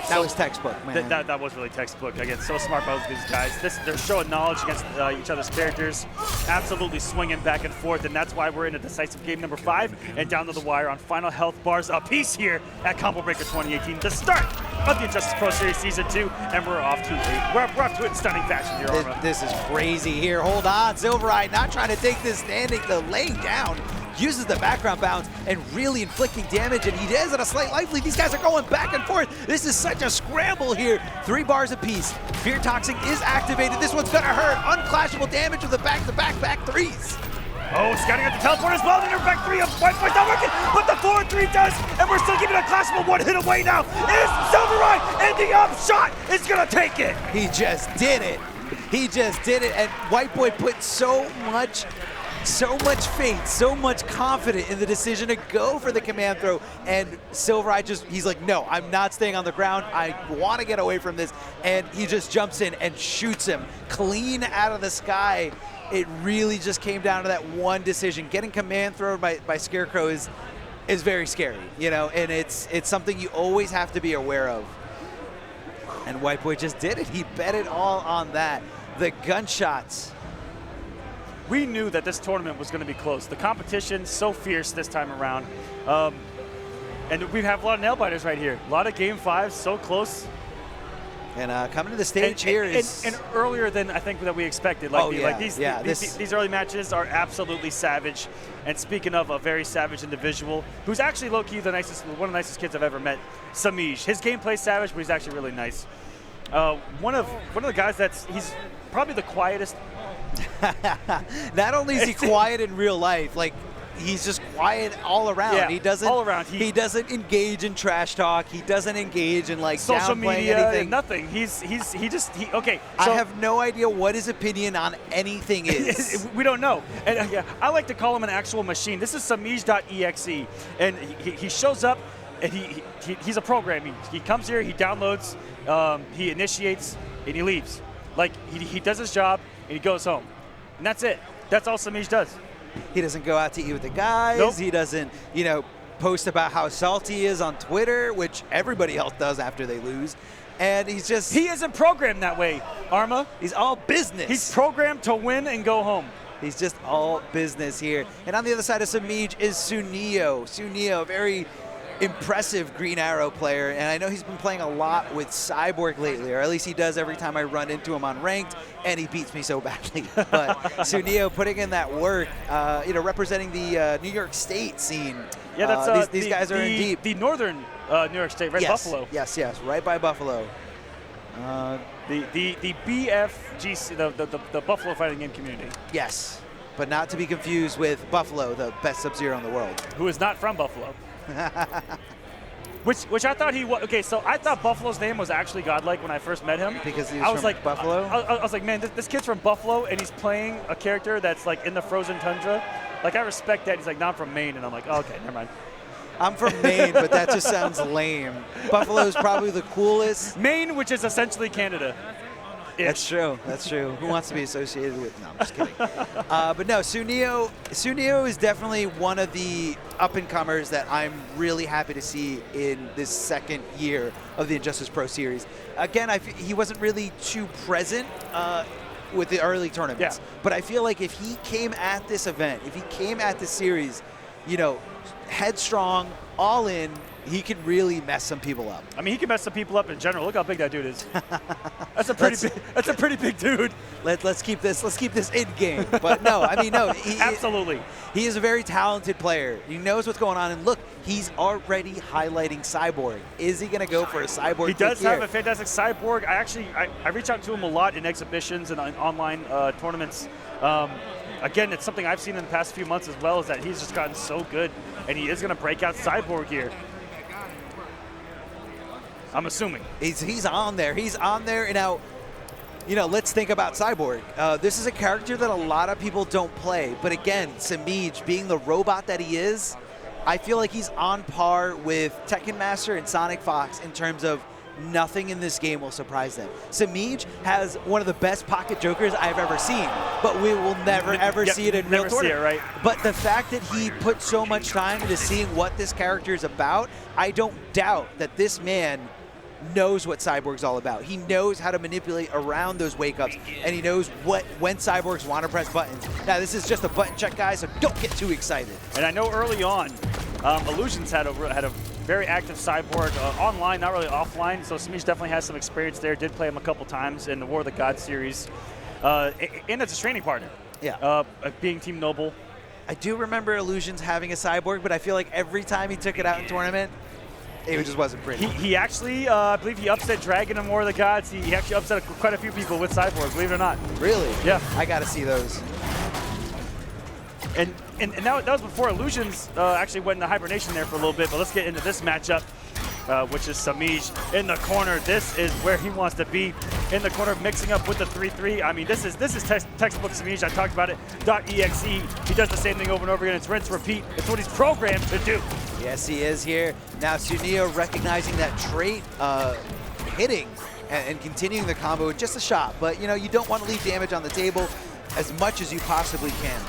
That was textbook, man. That was really textbook. Again, so smart by both these guys. They're showing knowledge against each other's characters, absolutely swinging back and forth, and that's why we're in a decisive game number 5 and down to the wire on final health bars apiece here at Combo Breaker 2018, the start of the Injustice Pro Series Season 2, and we're off to it in stunning fashion here, Arma. This is crazy here. Hold on, Sylverrye not trying to take this standing, laying down. Uses the background bounce and really inflicting damage, and he is at a slight life lead. These guys are going back and forth. This is such a scramble here. 3 bars apiece. Fear Toxic is activated. This one's gonna hurt. Unclashable damage with the back threes. Oh, scouting at the teleport as well. Another back 3 of WhiteBoi not working, but the 4-3 does, and we're still keeping a classical 1 hit away now. Is Sylverrye, and the upshot is gonna take it. He just did it. He just did it, and WhiteBoi put so much faith, so much confidence in the decision to go for the command throw, and Sylverrye he's like, no, I'm not staying on the ground. I want to get away from this, and he just jumps in and shoots him clean out of the sky. It really just came down to that one decision. Getting command thrown by Scarecrow is very scary, you know, and it's something you always have to be aware of. And WhiteBoi just did it. He bet it all on that. The gunshots. We knew that this tournament was going to be close. The competition so fierce this time around. And we have a lot of nail biters right here. A lot of game 5s so close. And coming to the stage here is... And earlier than I think that we expected. Like, these early matches are absolutely savage. And speaking of a very savage individual, who's actually low-key one of the nicest kids I've ever met, Semiij. His gameplay's savage, but he's actually really nice. One of the guys he's probably the quietest. Not only is he quiet in real life, like he's just quiet all around. Yeah, he doesn't all around. He doesn't engage in trash talk. He doesn't engage in like social media, anything. Nothing. Okay. So I have no idea what his opinion on anything is. We don't know. And I like to call him an actual machine. This is Semiij.exe, and he shows up, and he's a program. He comes here, he downloads, he initiates, and he leaves. Like he does his job and he goes home, and that's it. That's all Semiij does. He doesn't go out to eat with the guys. Nope. He doesn't, post about how salty he is on Twitter, which everybody else does after they lose. And he isn't programmed that way, Arma. He's all business. He's programmed to win and go home. He's just all business here. And on the other side of Semiij is Sooneo. Sooneo, very impressive Green Arrow player, and I know he's been playing a lot with Cyborg lately, or at least he does every time I run into him on ranked, and he beats me so badly. But Sooneo putting in that work, representing the New York State scene. Yeah, that's these guys are in deep. The northern New York State, right? Yes, Buffalo. Yes, right by Buffalo. The BFGC, the Buffalo fighting game community. Yes, but not to be confused with Buffalo, the best Sub-Zero in the world. Who is not from Buffalo. Which I thought he was. Okay, so I thought Buffalo's name was actually godlike when I first met him. Because he was from Buffalo? I was like, man, this kid's from Buffalo, and he's playing a character that's like in the frozen tundra. Like, I respect that. He's like, no, I'm from Maine. And I'm like, oh, okay, never mind. I'm from Maine, but that just sounds lame. Buffalo's probably the coolest. Maine, which is essentially Canada. That's true. That's true. Who wants to be associated with? No, I'm just kidding. But no, Sooneo is definitely one of the up-and-comers that I'm really happy to see in this second year of the Injustice Pro Series. Again, he wasn't really too present with the early tournaments. Yeah. But I feel like if he came at this event, if he came at this series, headstrong, all in, he can really mess some people up. I mean, he can mess some people up in general. Look how big that dude is. That's a pretty big dude. Let's keep this in game. But no, I mean, no, Absolutely. He is a very talented player. He knows what's going on, and look, he's already highlighting Cyborg. Is he going to go for a Cyborg? He does have a fantastic Cyborg. I reach out to him a lot in exhibitions and online tournaments. Again, it's something I've seen in the past few months as well, is that he's just gotten so good, and he is going to break out Cyborg here. I'm assuming. He's on there. He's on there. And now, you know, let's think about Cyborg. This is a character that a lot of people don't play. But again, Semiij, being the robot that he is, I feel like he's on par with Tekken Master and Sonic Fox in terms of nothing in this game will surprise them. Semiij has one of the best pocket jokers I've ever seen, but we will never ever see it in real tournament. Right? But the fact that he put so much time into seeing what this character is about, I don't doubt that this man knows what Cyborg's all about. He knows how to manipulate around those wake-ups, and he knows when Cyborgs want to press buttons. Now, this is just a button check, guys, so don't get too excited. And I know early on, Illusions had a very active Cyborg online, not really offline, so Semiij definitely has some experience there. Did play him a couple times in the War of the Gods series. And it's a training partner. Yeah. Being Team Noble. I do remember Illusions having a Cyborg, but I feel like every time he took it out in tournament, it just wasn't pretty. He actually, I believe he upset Dragon in War of the Gods. He actually upset quite a few people with Cyborg, believe it or not. Really? Yeah. I got to see those. And that was before Illusions actually went into hibernation there for a little bit. But let's get into this matchup, which is Semiij in the corner. This is where he wants to be, in the corner, mixing up with the 3-3. I mean, this is textbook Semiij. I talked about it. .exe. He does the same thing over and over again. It's rinse, repeat. It's what he's programmed to do. Yes, he is here. Now, Sooneo recognizing that trait, hitting and continuing the combo with just a shot. But, you know, you don't want to leave damage on the table as much as you possibly can.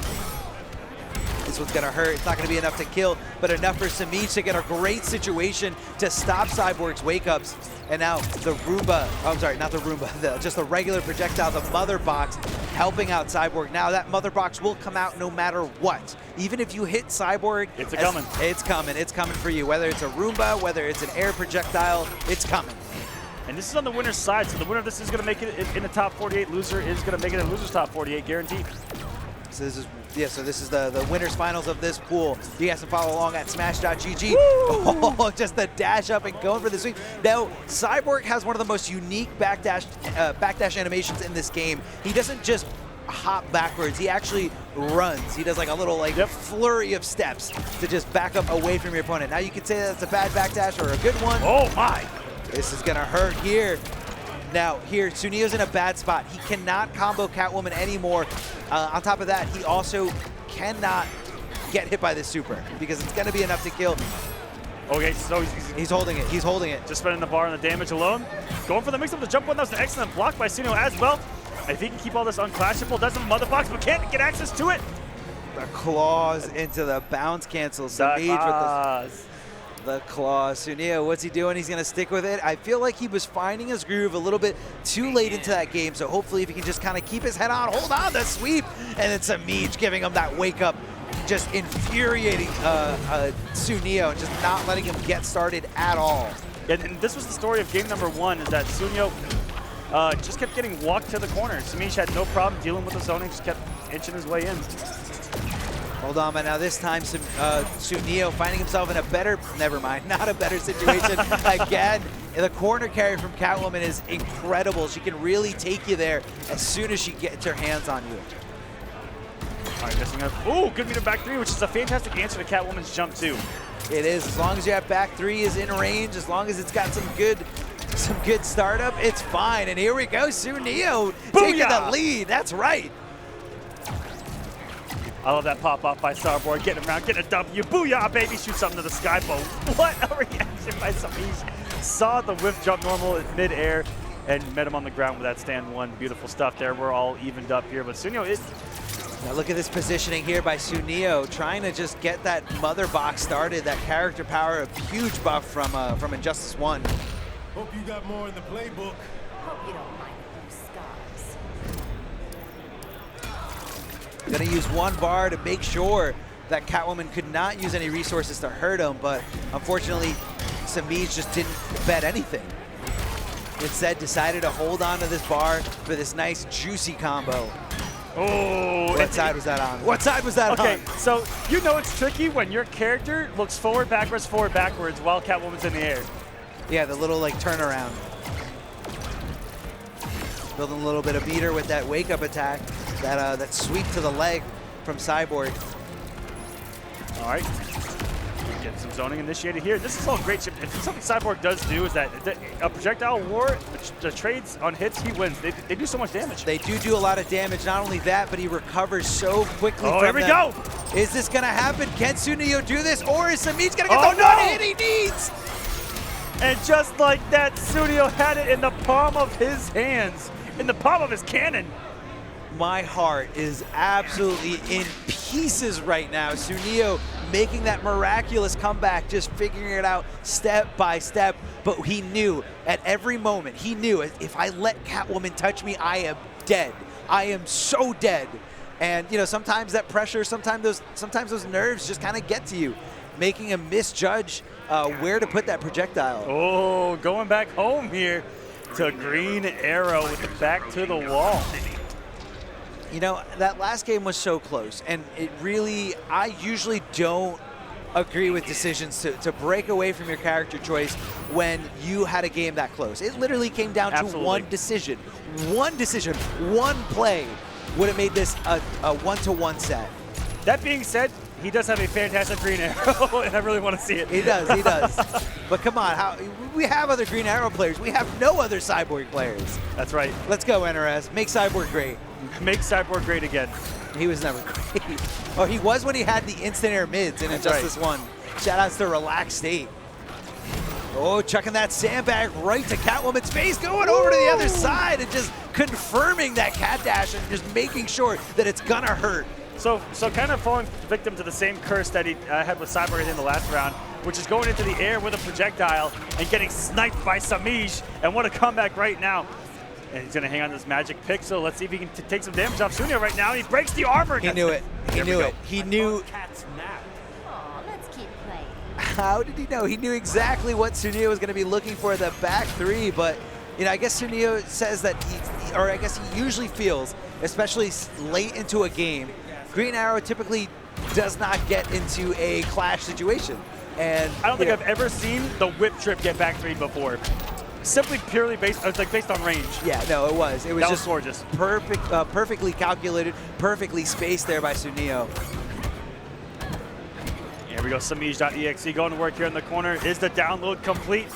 This one's going to hurt. It's not going to be enough to kill, but enough for Semiij to get a great situation to stop Cyborg's wake-ups. And now the Roomba, oh, I'm sorry, not the Roomba, just the regular projectile, the Mother Box, helping out Cyborg. Now that Mother Box will come out no matter what. Even if you hit Cyborg, it's coming. It's coming. It's coming for you. Whether it's a Roomba, whether it's an air projectile, it's coming. And this is on the winner's side, so the winner of this is going to make it in the top 48. Loser is going to make it in loser's top 48, guaranteed. So this is, yeah, so this is the winner's finals of this pool. You guys can follow along at smash.gg. Oh, just the dash up and going for the sweep. Now, Cyborg has one of the most unique backdash animations in this game. He doesn't just hop backwards, he actually runs. He does like a little flurry of steps to just back up away from your opponent. Now you can say that's a bad backdash or a good one. Oh my! This is gonna hurt here. Now here, Sooneo's in a bad spot. He cannot combo Catwoman anymore. On top of that, he also cannot get hit by this super because it's gonna be enough to kill. Okay, so he's holding it, he's holding it. Just spending the bar on the damage alone. Going for the mix-up, the jump one, that was an excellent block by Sooneo as well. If he can keep all this unclashable, doesn't Mother Box, but can't get access to it. The claws into the bounce cancel. Semiij with the claws. Sooneo, what's he doing? He's going to stick with it. I feel like he was finding his groove a little bit too late into that game, so hopefully if he can just kind of keep his head on, hold on, the sweep, and then Semiij giving him that wake up, just infuriating Sooneo and just not letting him get started at all. And this was the story of game number one, is that Sooneo just kept getting walked to the corner. Semiij had no problem dealing with the zoning, just kept inching his way in. Hold on, but now this time Sooneo finding himself in a better, never mind, not a better situation again. The corner carry from Catwoman is incredible. She can really take you there as soon as she gets her hands on you. All right, missing up. Ooh, good meter back three, which is a fantastic answer to Catwoman's jump too. It is, as long as your back three is in range, as long as it's got some good startup, it's fine. And here we go, Sooneo taking the lead. That's right. I love that pop off by Starboard, getting around, getting a W. Booyah, baby, shoot something to the sky. But what a reaction by Semiij. Saw the whiff jump normal in midair and met him on the ground with that stand one. Beautiful stuff there. We're all evened up here, but Sooneo is. Now look at this positioning here by Sooneo, trying to just get that Mother Box started, that character power, a huge buff from Injustice 1. Hope you got more in the playbook. Hope you don't mind a few scars. Gonna use one bar to make sure that Catwoman could not use any resources to hurt him, but unfortunately Semiij just didn't bet anything. Instead, decided to hold on to this bar for this nice, juicy combo. Oh, What side was that on? What side was that on? Okay, so you know it's tricky when your character looks forward, backwards, while Catwoman's in the air. Yeah, the little like turnaround. Building a little bit of meter with that wake-up attack, that sweep to the leg from Cyborg. All right. Get some zoning initiated here. This is all great shit. Something Cyborg does do is that a projectile war, the trades on hits, he wins. They do so much damage. They do a lot of damage. Not only that, but he recovers so quickly Oh, from here we them. go. Is this going to happen? Can Sooneo do this? Or is Semiij going to get Oh, the no! one hit he needs? And just like that, Sooneo had it in the palm of his hands, in the palm of his cannon. My heart is absolutely in pieces right now. Sooneo making that miraculous comeback, just figuring it out step by step. But he knew at every moment, he knew if I let Catwoman touch me, I am dead. I am so dead. And you know, sometimes that pressure, sometimes those nerves just kind of get to you, making him misjudge where to put that projectile. Oh, going back home here to Green Arrow with the back to the wall. You know, that last game was so close, and it really, I usually don't agree with decisions to break away from your character choice when you had a game that close. It literally came down to one decision. One decision, one play would have made this a 1-to-1 set. That being said, he does have a fantastic Green Arrow, and I really want to see it. He does, he does. But come on, we have other Green Arrow players. We have no other Cyborg players. That's right. Let's go, NRS. Make Cyborg great. Make Cyborg great again. He was never great. Oh, he was when he had the instant air mids in Injustice 1. Shoutouts to Relaxed State. Oh, chucking that sandbag right to Catwoman's face, going over to the other side and just confirming that cat dash and just making sure that it's gonna hurt. So kind of falling victim to the same curse that he had with Cyborg in the last round, which is going into the air with a projectile and getting sniped by Semiij. And what a comeback right now. And he's going to hang on to this magic pixel. Let's see if he can take some damage off Sooneo right now. He breaks the armor. He knew it. He knew it. He knew. Aw, let's keep playing. How did he know? He knew exactly what Sooneo was going to be looking for, the back three. But, you know, I guess Sooneo says that or I guess he usually feels, especially late into a game, Green Arrow typically does not get into a clash situation. And I don't think I've ever seen the whip trip get back three before. Simply purely based on range. Yeah, no, it was. It was that just was gorgeous. Perfectly calculated, perfectly spaced there by Sooneo. Here we go, Semiij.exe going to work here in the corner. Is the download complete?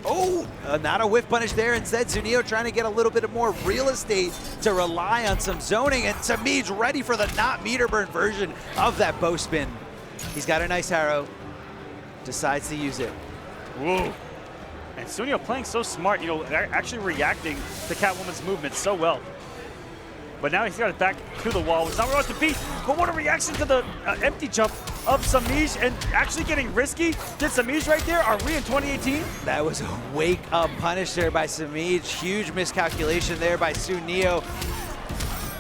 Oh, not a whiff punish there. Instead, Sooneo trying to get a little bit more real estate to rely on some zoning, and Semiij ready for the not meter burn version of that bow spin. He's got a nice arrow, decides to use it. Whoa. And Sooneo playing so smart, you know, actually reacting to Catwoman's movement so well. But now he's got it back to the wall, which is not where he wants to be. But what a reaction to the empty jump of Semiij and actually getting risky. Did Semiij right there? Are we in 2018? That was a wake-up punish there by Semiij. Huge miscalculation there by Sooneo.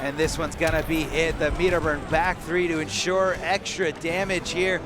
And this one's gonna be hit. The meter burn back three to ensure extra damage here.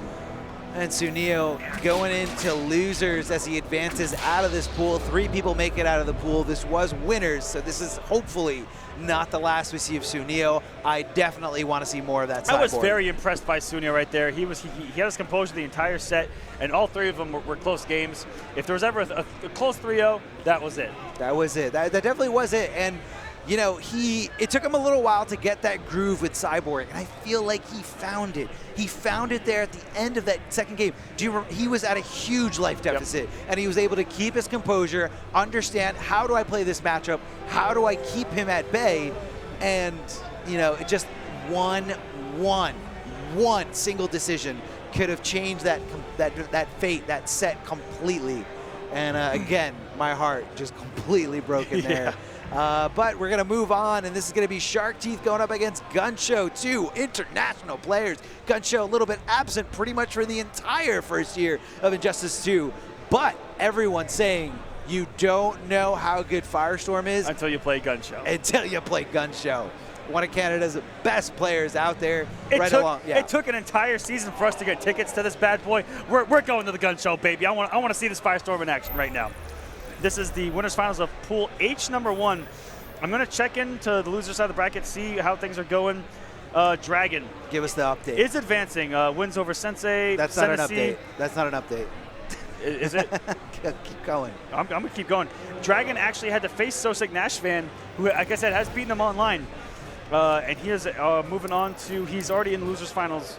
And Sooneo going into losers as he advances out of this pool. 3 people make it out of the pool. This was winners, so this is hopefully not the last we see of Sooneo. I definitely want to see more of that sideboard. I was very impressed by Sooneo right there. He had his composure the entire set, and all 3 of them were close games. If there was ever a close 3-0, that was it. That was it. That definitely was it. And you know, it took him a little while to get that groove with Cyborg, and I feel like he found it. He found it there at the end of that second game. Do you remember? He was at a huge life deficit, and he was able to keep his composure, understand how do I play this matchup, how do I keep him at bay, and you know, it just one single decision could have changed that fate, that set completely. And again, my heart just completely broken there. But we're going to move on, and this is going to be Shark Teeth going up against GunShow, 2 international players. GunShow a little bit absent pretty much for the entire first year of Injustice 2, but everyone's saying you don't know how good Firestorm is until you play GunShow. Until you play GunShow. one of Canada's best players out there. It took an entire season for us to get tickets to this bad boy. We're going to the gun show, baby. I want to see this Firestorm in action right now. This is the winners finals of Pool H #1. I'm going to check into the loser side of the bracket, see how things are going. Dragon. Give us the update. Is advancing. Wins over Sensei. That's not an update. That's not an update. Is it? Keep going. I'm going to keep going. Dragon actually had to face Sosik Nashvan, who, like I said, has beaten him online. And he is moving on to, he's already in the losers finals.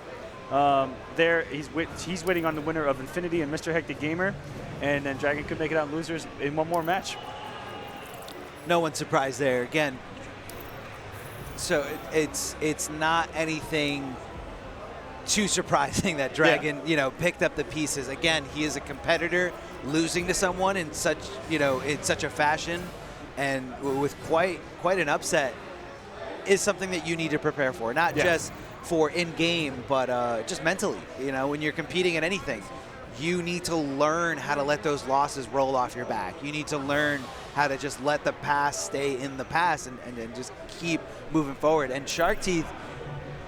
He's waiting on the winner of Infinity and Mr. Hectic Gamer. And then Dragon could make it out in losers in one more match. No one's surprised there. Again, so it's not anything too surprising that Dragon, picked up the pieces. Again, he is a competitor, losing to someone in such, in such a fashion, and with quite an upset is something that you need to prepare for, not just for in-game, but just mentally. When you're competing in anything, you need to learn how to let those losses roll off your back. You need to learn how to just let the past stay in the past and just keep moving forward. And Shark Teeth,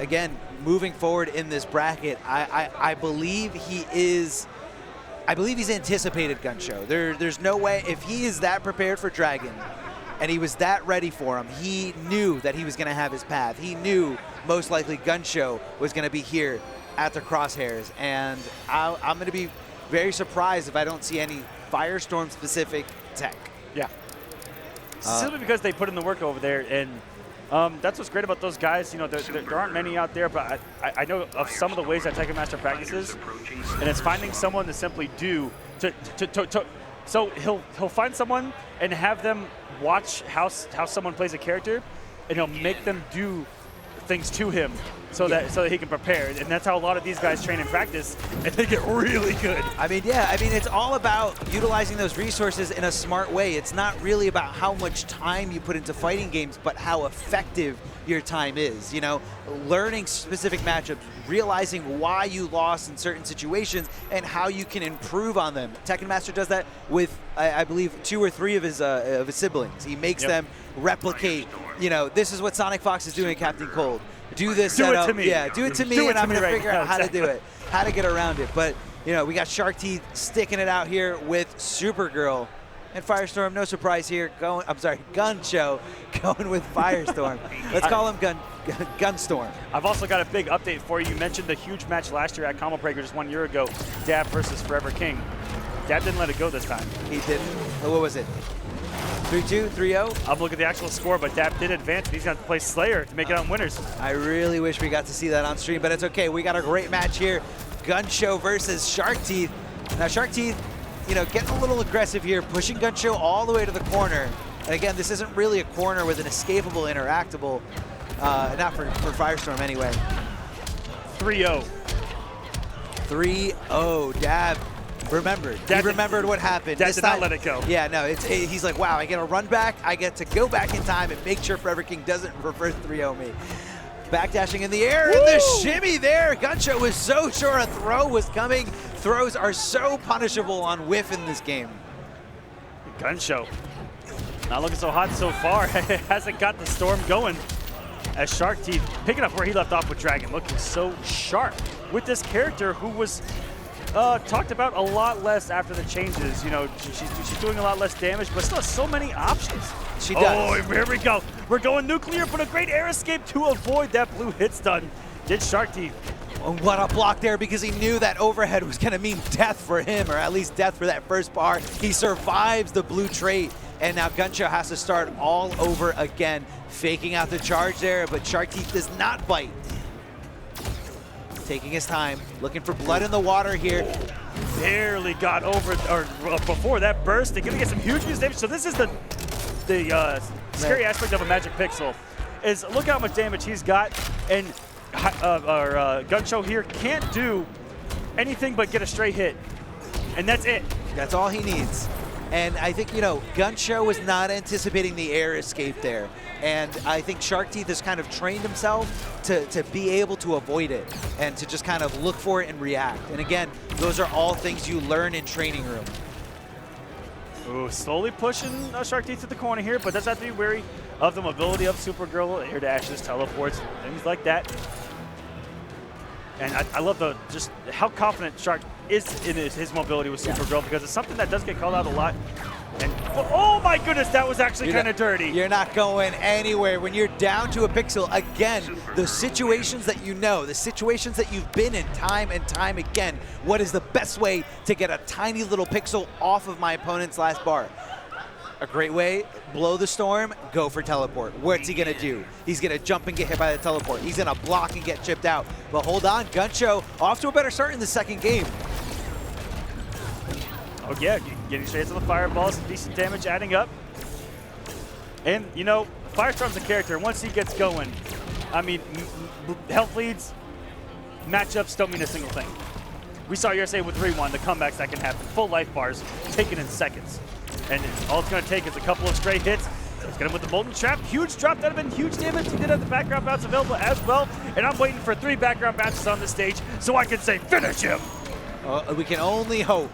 again, moving forward in this bracket, I believe he's anticipated GunShow. There's no way, if he is that prepared for Dragon and he was that ready for him, he knew that he was going to have his path. He knew most likely GunShow was going to be here at the crosshairs, and I'm going to be very surprised if I don't see any Firestorm specific tech. Yeah. Simply because they put in the work over there, and that's what's great about those guys. There aren't many out there, but I know of some of the ways that Tekken Master practices, and it's finding someone to simply do so he'll find someone and have them watch how someone plays a character, and he'll make them do things to him so that he can prepare. And that's how a lot of these guys train and practice, and they get really good. It's all about utilizing those resources in a smart way. It's not really about how much time you put into fighting games, but how effective your time is. Learning specific matchups, realizing why you lost in certain situations, and how you can improve on them. Tekken Master does that with, I believe, 2 or 3 of his siblings. He makes them replicate. This is what Sonic Fox is doing at Captain Cold. Do this. Do it to me. Yeah, do it to me, and I'm going to figure out how to exactly. do it, how to get around it. But we got Shark Teeth sticking it out here with Supergirl. And Firestorm, no surprise here, GunShow going with Firestorm. Let's call him Gunstorm. I've also got a big update for you. You mentioned the huge match last year at Combo Breaker just 1 year ago, Dab versus Forever King. Dab didn't let it go this time. He didn't. What was it? 3-2, 3-0? I'll look at the actual score, but Dab did advance, and he's going to play Slayer to make it on winners. I really wish we got to see that on stream, but it's okay. We got a great match here. GunShow versus Shark Teeth. Now, Shark Teeth, getting a little aggressive here, pushing GunShow all the way to the corner. And again, this isn't really a corner with an escapable, interactable. Not for Firestorm anyway. 3-0. 3-0. Dab remembered. He remembered what happened. Dab did not let it go. Yeah, no, he's like, wow, I get a run back. I get to go back in time and make sure Forever King doesn't reverse 3-0 me. Backdashing in the air, and the shimmy there. GunShow was so sure a throw was coming. Throws are so punishable on whiff in this game. GunShow not looking so hot so far. Hasn't got the storm going. As Shark Teeth picking up where he left off with Dragon, looking so sharp with this character who was talked about a lot less after the changes. She's doing a lot less damage, but still has so many options. She does. Oh, here we go. We're going nuclear, but a great air escape to avoid that blue hit stun. Did Shark Teeth. Oh, what a block there, because he knew that overhead was going to mean death for him, or at least death for that first bar. He survives the blue trait, and now GunShow has to start all over again, faking out the charge there, but Shark Teeth does not bite. Taking his time, looking for blood in the water here. Barely got over, or before that burst, they're going to get some huge damage. So this is the scary aspect of a Magic Pixel, is look how much damage he's got, and GunShow here can't do anything but get a straight hit, and that's it. That's all he needs. And I think, GunShow was not anticipating the air escape there. And I think Shark Teeth has kind of trained himself to be able to avoid it and to just kind of look for it and react. And again, those are all things you learn in training room. Ooh, slowly pushing Shark Teeth to the corner here, but does have to be wary of the mobility of Supergirl. Air dashes, teleports, things like that. And I love just how confident Shark is in his mobility with Supergirl, because it's something that does get called out a lot. And oh my goodness, that was actually kind of dirty. You're not going anywhere when you're down to a pixel. Again, the situations that you know, the situations that you've been in time and time again, what is the best way to get a tiny little pixel off of my opponent's last bar? A great way, blow the storm, go for teleport. What's he gonna do? He's gonna jump and get hit by the teleport. He's gonna block and get chipped out. But hold on, GunShow off to a better start in the second game. Oh yeah, getting straight to the fireballs, some decent damage adding up. And you know, Firestorm's a character. Once he gets going, I mean, health leads, matchups don't mean a single thing. We saw yesterday with 3-1, the comebacks that can happen. Full life bars taken in seconds. And all it's going to take is a couple of straight hits. Let's get him with the Molten Trap. Huge drop. That would have been huge damage. He did have the background bounce available as well. And I'm waiting for 3 background bounces on the stage so I can say finish him. We can only hope.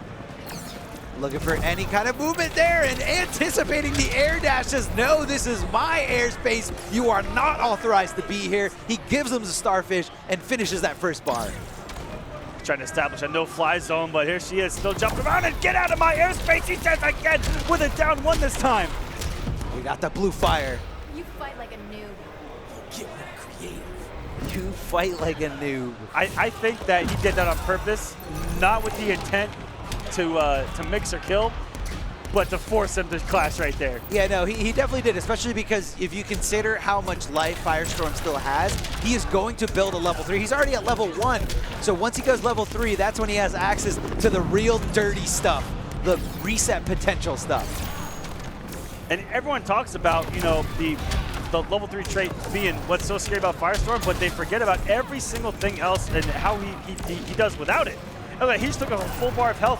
Looking for any kind of movement there and anticipating the air dashes. No, this is my airspace. You are not authorized to be here. He gives them the starfish and finishes that first bar. Trying to establish a no-fly zone, but here she is still jumping around and get out of my airspace. He says again with a down 1 this time. We got the blue fire. You fight like a noob. Get creative. You fight like a noob. I think that he did that on purpose, not with the intent to mix or kill, but to force him to clash right there. Yeah, no, he definitely did, especially because if you consider how much life Firestorm still has, he is going to build a level 3. He's already at level 1, so once he goes level 3, that's when he has access to the real dirty stuff, the reset potential stuff. And everyone talks about, you know, the level 3 trait being what's so scary about Firestorm, but they forget about every single thing else and how he does without it. Okay, he just took a full bar of health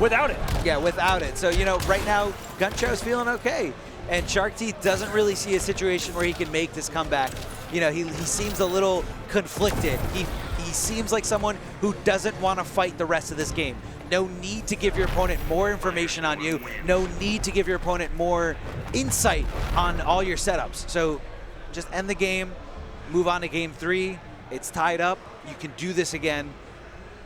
without it. Yeah, without it. So, you know, right now, GunShow's feeling okay. And Shark Teeth doesn't really see a situation where he can make this comeback. You know, he seems a little conflicted. He seems like someone who doesn't want to fight the rest of this game. No need to give your opponent more information on you. No need to give your opponent more insight on all your setups. So just end the game, move on to game 3. It's tied up. You can do this again.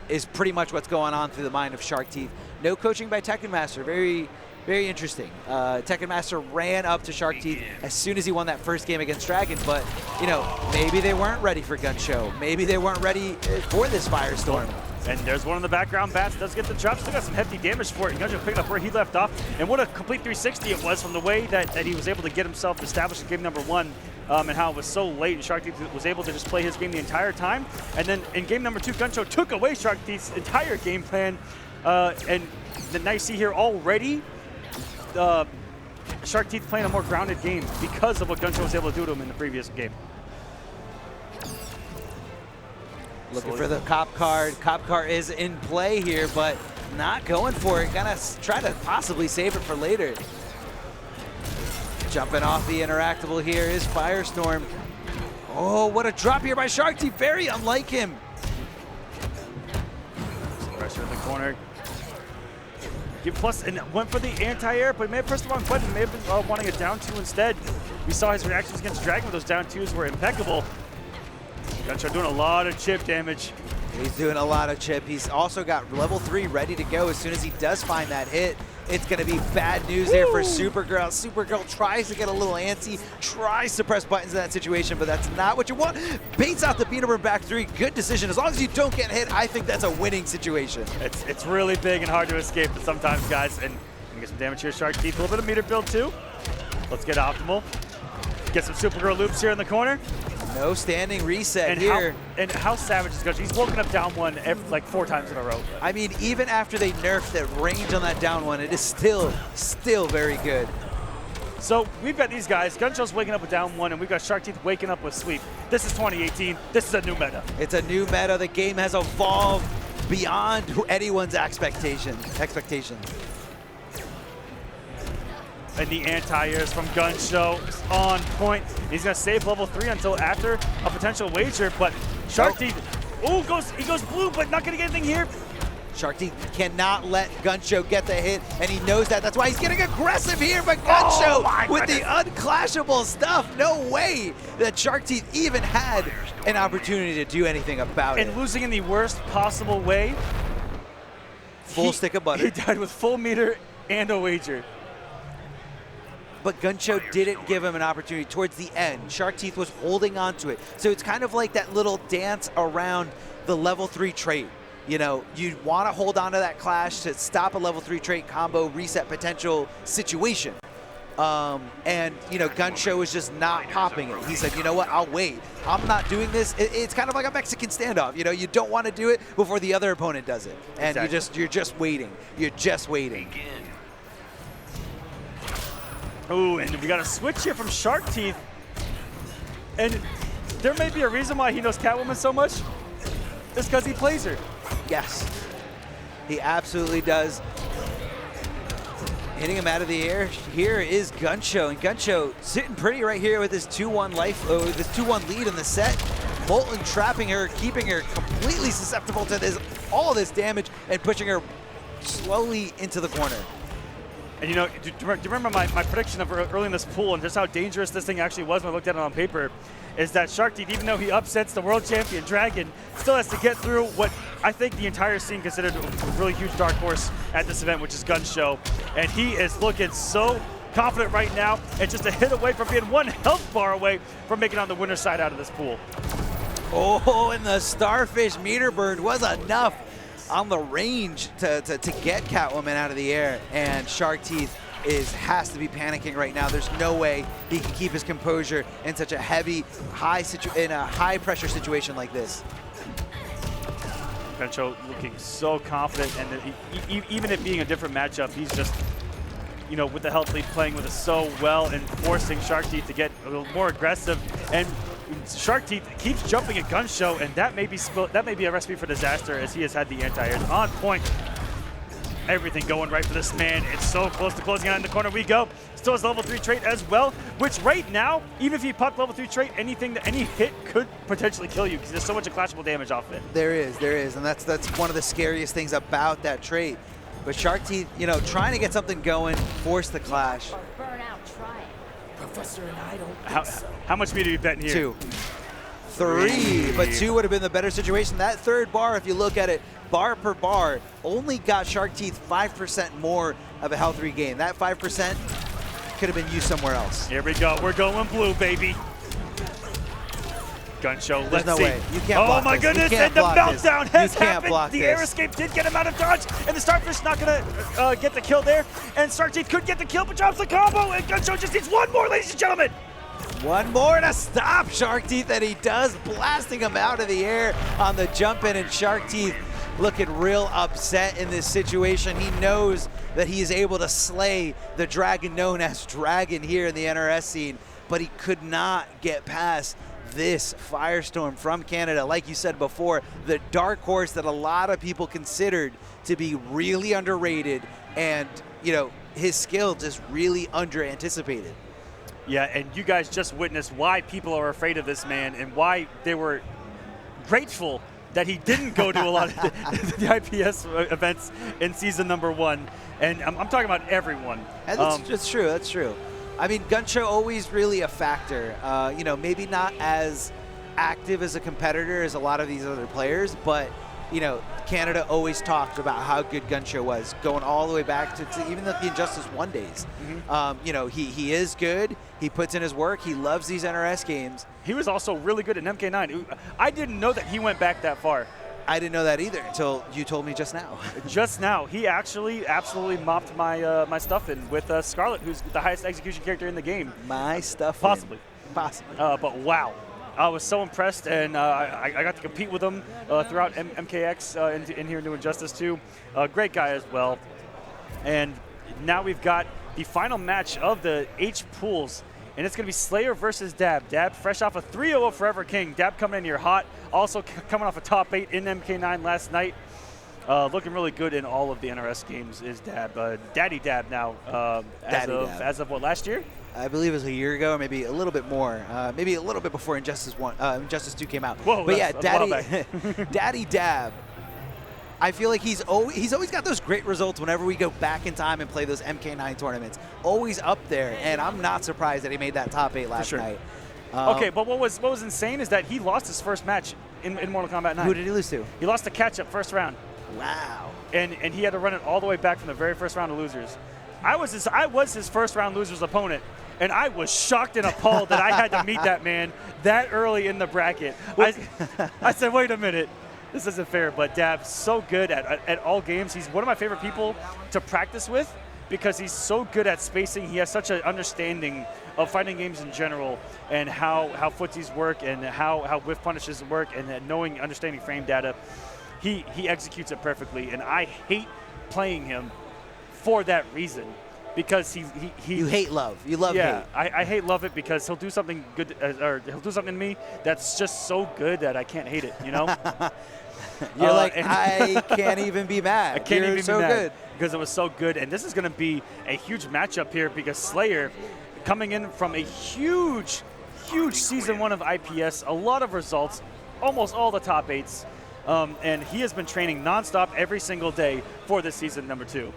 Is pretty much what's going on through the mind of Shark Teeth. No coaching by Tekken Master. Very, very interesting. Tekken Master ran up to Shark Teeth as soon as he won that first game against Dragon, but, you know, maybe they weren't ready for GunShow. Maybe they weren't ready for this Firestorm. And there's one on the background. Bats does get the drop. Still got some hefty damage for it. GunShow picking up where he left off. And what a complete 360 it was from the way that he was able to get himself established in game number 1. And how it was so late, and Shark Teeth was able to just play his game the entire time. And then in game number 2, GunShow took away Shark Teeth's entire game plan. And the nice see here already, Shark Teeth playing a more grounded game because of what GunShow was able to do to him in the previous game. Looking for the cop card. Cop card is in play here, but not going for it. Gonna try to possibly save it for later. Jumping off the interactable here is Firestorm. Oh, what a drop here by Shark Teeth. Very unlike him. Pressure in the corner. Give plus and went for the anti-air, but may have pressed the wrong button. May have been wanting a down 2 instead. We saw his reactions against Dragon with those down 2s were impeccable. GunShow doing a lot of chip damage. He's doing a lot of chip. He's also got level 3 ready to go as soon as he does find that hit. It's going to be bad news there for Supergirl. Supergirl tries to get a little antsy, tries to press buttons in that situation, but that's not what you want. Baits out the beat over back 3. Good decision. As long as you don't get hit, I think that's a winning situation. It's really big and hard to escape sometimes, guys. And get some damage here, Shark Teeth. A little bit of meter build, too. Let's get optimal. Get some Supergirl loops here in the corner. No standing reset and here. How savage is GunShow? He's woken up down 1 like 4 times in a row. I mean, even after they nerfed that range on that down 1, it is still very good. So we've got these guys. GunShow's waking up with down 1, and we've got Shark Teeth waking up with sweep. This is 2018. This is a new meta. It's a new meta. The game has evolved beyond anyone's expectations. And the anti-airs from GunShow is on point. He's gonna save level 3 until after a potential wager, but Shark Teeth, he goes blue, but not gonna get anything here. Shark Teeth cannot let GunShow get the hit, and he knows that. That's why he's getting aggressive here, but GunShow with the unclashable stuff. No way that Shark Teeth even had an opportunity to do anything about it. And losing in the worst possible way. Full stick of butter. He died with full meter and a wager. But GunShow didn't give him an opportunity towards the end. Shark Teeth was holding on to it. So it's kind of like that little dance around the level 3 trait. You know, you want to hold on to that clash to stop a level 3 trait combo reset potential situation. And, you know, GunShow was just not popping it. He said, you know what, I'll wait. I'm not doing this. It's kind of like a Mexican standoff. You know, you don't want to do it before the other opponent does it. And Exactly. you're just waiting. You're just waiting. Ooh, and we got a switch here from Shark Teeth. And there may be a reason why he knows Catwoman so much. It's because he plays her. Yes, he absolutely does. Hitting him out of the air. Here is GunShow, and GunShow sitting pretty right here with his 2-1 life, this 2-1 lead in the set. Molten trapping her, keeping her completely susceptible to this, all this damage, and pushing her slowly into the corner. And you know, do you remember my prediction of early in this pool and just how dangerous this thing actually was when I looked at it on paper? Is that Shark Teeth, even though he upsets the world champion Dragon, still has to get through what I think the entire scene considered a really huge dark horse at this event, which is GunShow. And he is looking so confident right now, and just a hit away from being 1 health bar away from making it on the winner's side out of this pool. Oh, and the Starfish meter burn was enough on the range to get Catwoman out of the air, and Shark Teeth has to be panicking right now. There's no way he can keep his composure in such a high pressure situation like this. GunShow looking so confident, and even it being a different matchup, he's just, you know, with the health lead playing with us so well and forcing Shark Teeth to get a little more aggressive. And Shark Teeth keeps jumping at GunShow, and that may be a recipe for disaster, as he has had the anti-airs on point. Everything going right for this man. It's so close to closing out in the corner. We go. Still has level 3 trait as well, which right now, even if he popped level 3 trait, any hit could potentially kill you because there's so much clashable damage off it. There is, and that's one of the scariest things about that trait. But Shark Teeth, you know, trying to get something going, force the clash. Or burn out, try it. Professor and I don't think so. How much meat are you betting here? 2. 3, but 2 would have been the better situation. That third bar, if you look at it, bar per bar, only got Shark Teeth 5% more of a health regain. That 5% could have been used somewhere else. Here we go. We're going blue, baby. GunShow, let's no see. way. You can't block my this. You goodness, can't and the block this. meltdown has You can't happened. block The this. air escape did get him out of dodge, and the Starfish not going to get the kill there. And Shark Teeth could get the kill, but drops the combo, and GunShow just needs one more, ladies and gentlemen. One more to stop Shark Teeth, and he does, blasting him out of the air on the jump in, and Shark Teeth looking real upset in this situation. He knows that he is able to slay the dragon known as Dragon here in the NRS scene, but he could not get past this Firestorm from Canada. Like you said before, the dark horse that a lot of people considered to be really underrated, and, you know, his skill just really under anticipated. Yeah, and you guys just witnessed why people are afraid of this man and why they were grateful that he didn't go to a lot of the IPS events in season number 1. And I'm talking about everyone. And that's true, that's true. I mean, GunShow always really a factor. You know, maybe not as active as a competitor as a lot of these other players, but, you know, Canada always talked about how good GunShow was, going all the way back to even the Injustice 1 days. You know, he is good. He puts in his work. He loves these NRS games. He was also really good in MK9. I didn't know that he went back that far. I didn't know that either until you told me just now. Just now. He actually absolutely mopped my my stuff in with Scarlet, who's the highest execution character in the game. My stuff Possibly. Possibly. But wow. I was so impressed, and I got to compete with him throughout MKX in here in New Injustice 2. Great guy as well. And now we've got the final match of the H pools, and it's going to be Slayer versus Dab. Dab fresh off a 3-0 Forever King. Dab coming in here hot. Also coming off a top 8 in MK9 last night. Looking really good in all of the NRS games is Dab. Daddy Dab now as of what, last year? I believe it was a year ago, or maybe a little bit more. Maybe a little bit before Injustice 2 came out. Whoa, but yeah, that's a while back. Daddy Dab. I feel like he's always got those great results whenever we go back in time and play those MK9 tournaments. Always up there, and I'm not surprised that he made that top 8 last night. Okay, but what was insane is that he lost his first match in Mortal Kombat 9. Who did he lose to? He lost to Catch-Up first round. Wow. And he had to run it all the way back from the very first round of losers. I was his first round losers opponent, and I was shocked and appalled that I had to meet that man that early in the bracket. I said, wait a minute. This isn't fair, but Dab's so good at all games. He's one of my favorite people to practice with because he's so good at spacing. He has such an understanding of fighting games in general and how footsies work and how whiff punishes work and understanding frame data. He executes it perfectly, and I hate playing him for that reason because he You hate love. You love hate. I hate love it because he'll do something good or he'll do something to me that's just so good that I can't hate it, you know? You're like, I can't even be mad. I can't You're even so be mad good. because it was so good. And this is going to be a huge matchup here because Slayer coming in from a huge season 1 of IPS, a lot of results, almost all the top 8s. And he has been training nonstop every single day for this season number 2.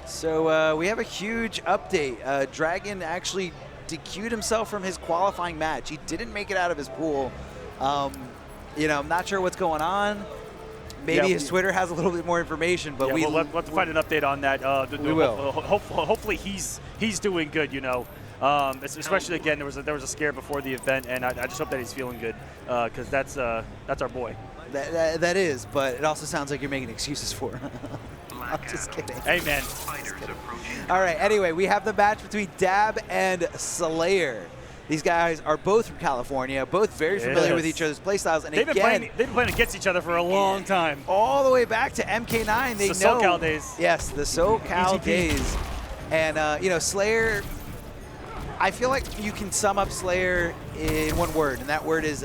So we have a huge update. Dragon actually DQ'd himself from his qualifying match. He didn't make it out of his pool. You know, I'm not sure what's going on. Maybe his Twitter has a little bit more information, but we'll have to find an update on that. We will. Hopefully he's doing good, you know. Especially again, there was a scare before the event, and I just hope that he's feeling good because that's our boy. That is, but it also sounds like you're making excuses for him. I'm just kidding. Hey, man. All right, anyway, we have the match between Dab and Slayer. These guys are both from California, both very familiar with each other's playstyles. And they've been playing against each other for a long time. All the way back to MK9. They the know. SoCal days. Yes, the SoCal EGP. days. And, you know, Slayer, I feel like you can sum up Slayer in one word, and that word is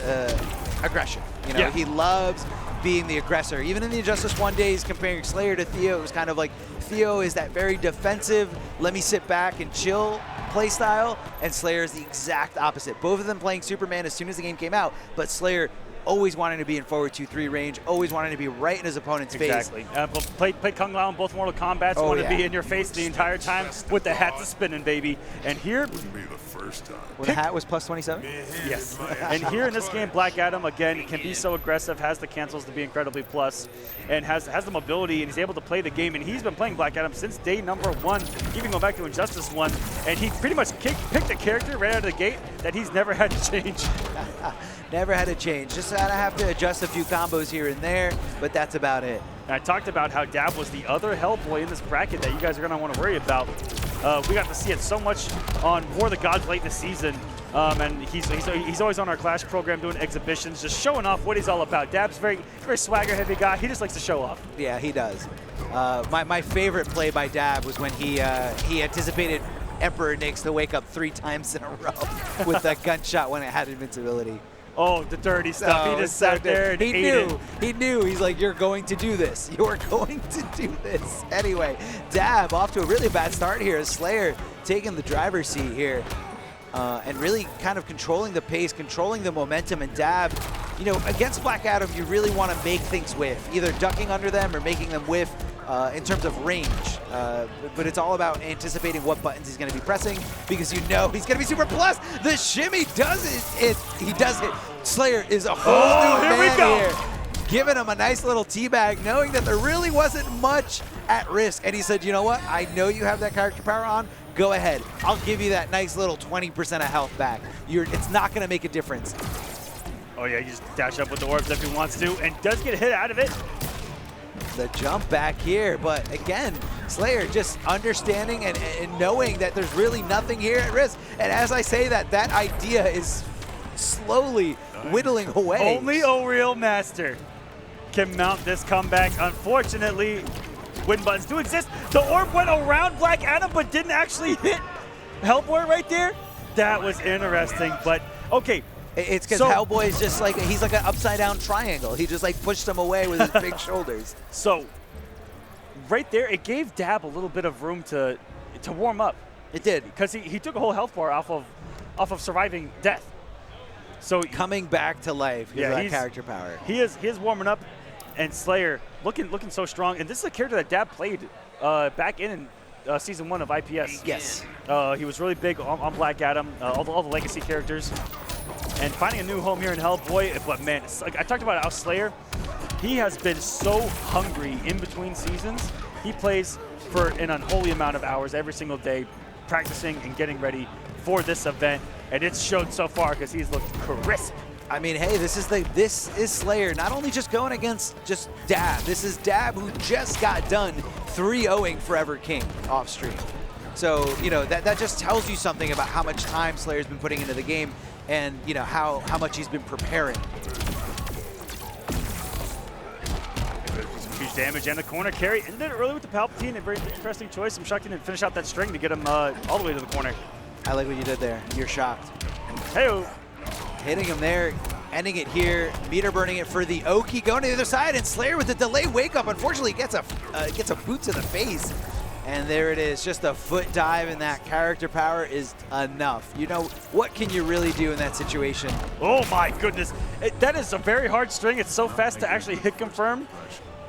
aggression. You know, he loves being the aggressor. Even in the Injustice 1 days, comparing Slayer to Theo, it was kind of like Theo is that very defensive, let me sit back and chill play style, and Slayer is the exact opposite. Both of them playing Superman as soon as the game came out, but Slayer always wanting to be in forward 2-3 range, always wanting to be right in his opponent's face. Played Kung Lao in both Mortal Kombats, wanted to be in your face the entire time with the hat spinning, baby. And here, Wouldn't be the first time. When the hat was plus 27? Yes. And here in this game, Black Adam, again, can be so aggressive, has the cancels to be incredibly plus, and has the mobility, and he's able to play the game. And he's been playing Black Adam since day number 1, even going back to Injustice 1. And he pretty much picked a character right out of the gate that he's never had to change. Never had to change. Just gotta have to adjust a few combos here and there, but that's about it. And I talked about how Dab was the other Hellboy in this bracket that you guys are going to want to worry about. We got to see it so much on War of the Gods late this season, and he's always on our Clash program doing exhibitions, just showing off what he's all about. Dab's very swagger heavy guy. He just likes to show off. Yeah, he does. My favorite play by Dab was when he anticipated Emperor Nyx to wake up 3 times in a row with that gunshot when it had invincibility. Oh, the dirty stuff. He just sat there and ate it. He knew. He's like, you're going to do this. You're going to do this. Anyway, Dab off to a really bad start here. Slayer taking the driver's seat here and really kind of controlling the pace, controlling the momentum. And Dab, you know, against Black Adam, you really want to make things whiff, either ducking under them or making them whiff in terms of range. But it's all about anticipating what buttons he's going to be pressing because you know he's going to be super plus. The shimmy does it. He does it. Slayer is a whole new man here. Giving him a nice little teabag, knowing that there really wasn't much at risk. And he said, you know what? I know you have that character power on. Go ahead. I'll give you that nice little 20% of health back. It's not going to make a difference. Oh, yeah, he just dash up with the orbs if he wants to and does get hit out of it. The jump back here, but again, Slayer just understanding and knowing that there's really nothing here at risk. And as I say that, that idea is slowly whittling away. Only a real master can mount this comeback. Unfortunately, win buttons do exist. The orb went around Black Adam, but didn't actually hit Hellboy right there. That was interesting, but okay. It's because Hellboy is just like, he's like an upside down triangle. He just like pushed him away with his big shoulders. So right there, it gave Dab a little bit of room to warm up. It did. Because he took a whole health bar off of surviving death. So coming back to life is that character power. He is warming up. And Slayer looking so strong. And this is a character that Dab played back in Season 1 of IPS. Yes. He was really big on Black Adam, all the legacy characters. And finding a new home here in Hellboy. But man, it's like I talked about how Slayer, he has been so hungry in between seasons. He plays for an unholy amount of hours every single day, practicing and getting ready for this event. And it's showed so far because he's looked crisp. I mean, hey, this is Slayer not only just going against just Dab. This is Dab who just got done 3-0ing Forever King off stream. So, you know, that just tells you something about how much time Slayer's been putting into the game and, you know, how much he's been preparing. Huge damage and the corner carry. Ended it early with the Palpatine. A very interesting choice. I'm shocked he didn't finish out that string to get him all the way to the corner. I like what you did there. You're shocked. Hey-o. Hitting him there, ending it here, meter burning it for the Oki, going to the other side, and Slayer with the delay wake up. Unfortunately, gets a boot to the face, and there it is. Just a foot dive, and that character power is enough. You know, what can you really do in that situation? Oh my goodness, that is a very hard string. It's so fast to actually hit confirm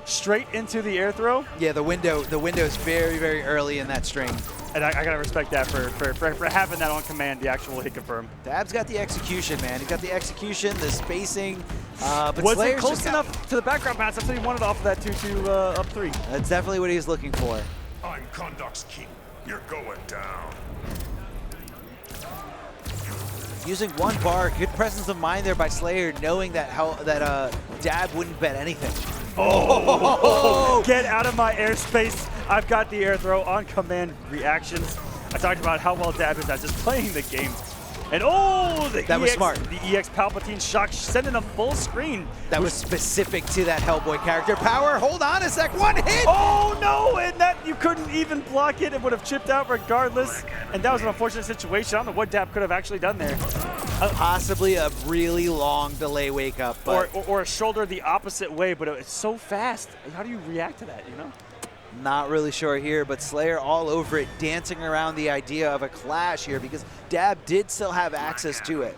straight into the air throw. Yeah, the window is very, very early in that string. And I gotta respect that for having that on command, the actual hit confirm. Dab's got the execution, man. He's got the execution, the spacing. But was Slayer's it close just enough to the background pass? That's what he wanted off of that 2-2 up 3. That's definitely what he's looking for. I'm Conduct's king. You're going down. Using one bar, good presence of mind there by Slayer, knowing that Dab wouldn't bet anything. Oh! Get out of my airspace. I've got the air throw on command reactions. I talked about how well Dab is at just playing the game. And that was smart. The EX Palpatine shock, sending a full screen. That was specific to that Hellboy character power. Hold on a sec, one hit! Oh no, and that you couldn't even block it. It would have chipped out regardless. And that was an unfortunate situation. I don't know what Dab could have actually done there. Possibly a really long delay wake up. But or a shoulder the opposite way, but it's so fast. How do you react to that, you know? Not really sure here, but Slayer all over it, dancing around the idea of a clash here because Dab did still have access to it.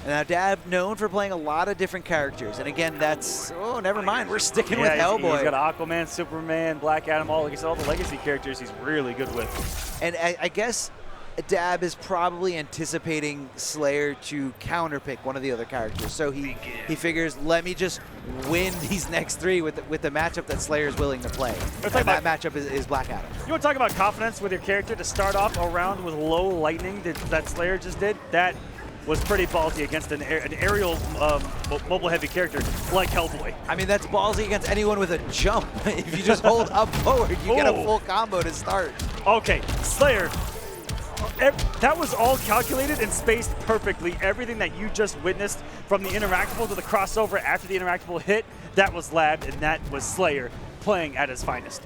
And now Dab known for playing a lot of different characters. And again, that's, oh, never mind. We're sticking with Hellboy. He's got Aquaman, Superman, Black Adam, all the legacy characters he's really good with. And I guess Dab is probably anticipating Slayer to counterpick one of the other characters. So he figures, let me just win these next 3 with the matchup that Slayer is willing to play. And that matchup is Black Adam. You want to talk about confidence with your character to start off a round with low lightning that Slayer just did? That was pretty ballsy against an aerial mobile heavy character like Hellboy. I mean, that's ballsy against anyone with a jump. If you just hold up forward, you get a full combo to start. Okay, Slayer. That was all calculated and spaced perfectly. Everything that you just witnessed from the interactable to the crossover after the interactable hit, that was labbed, and that was Slayer playing at his finest.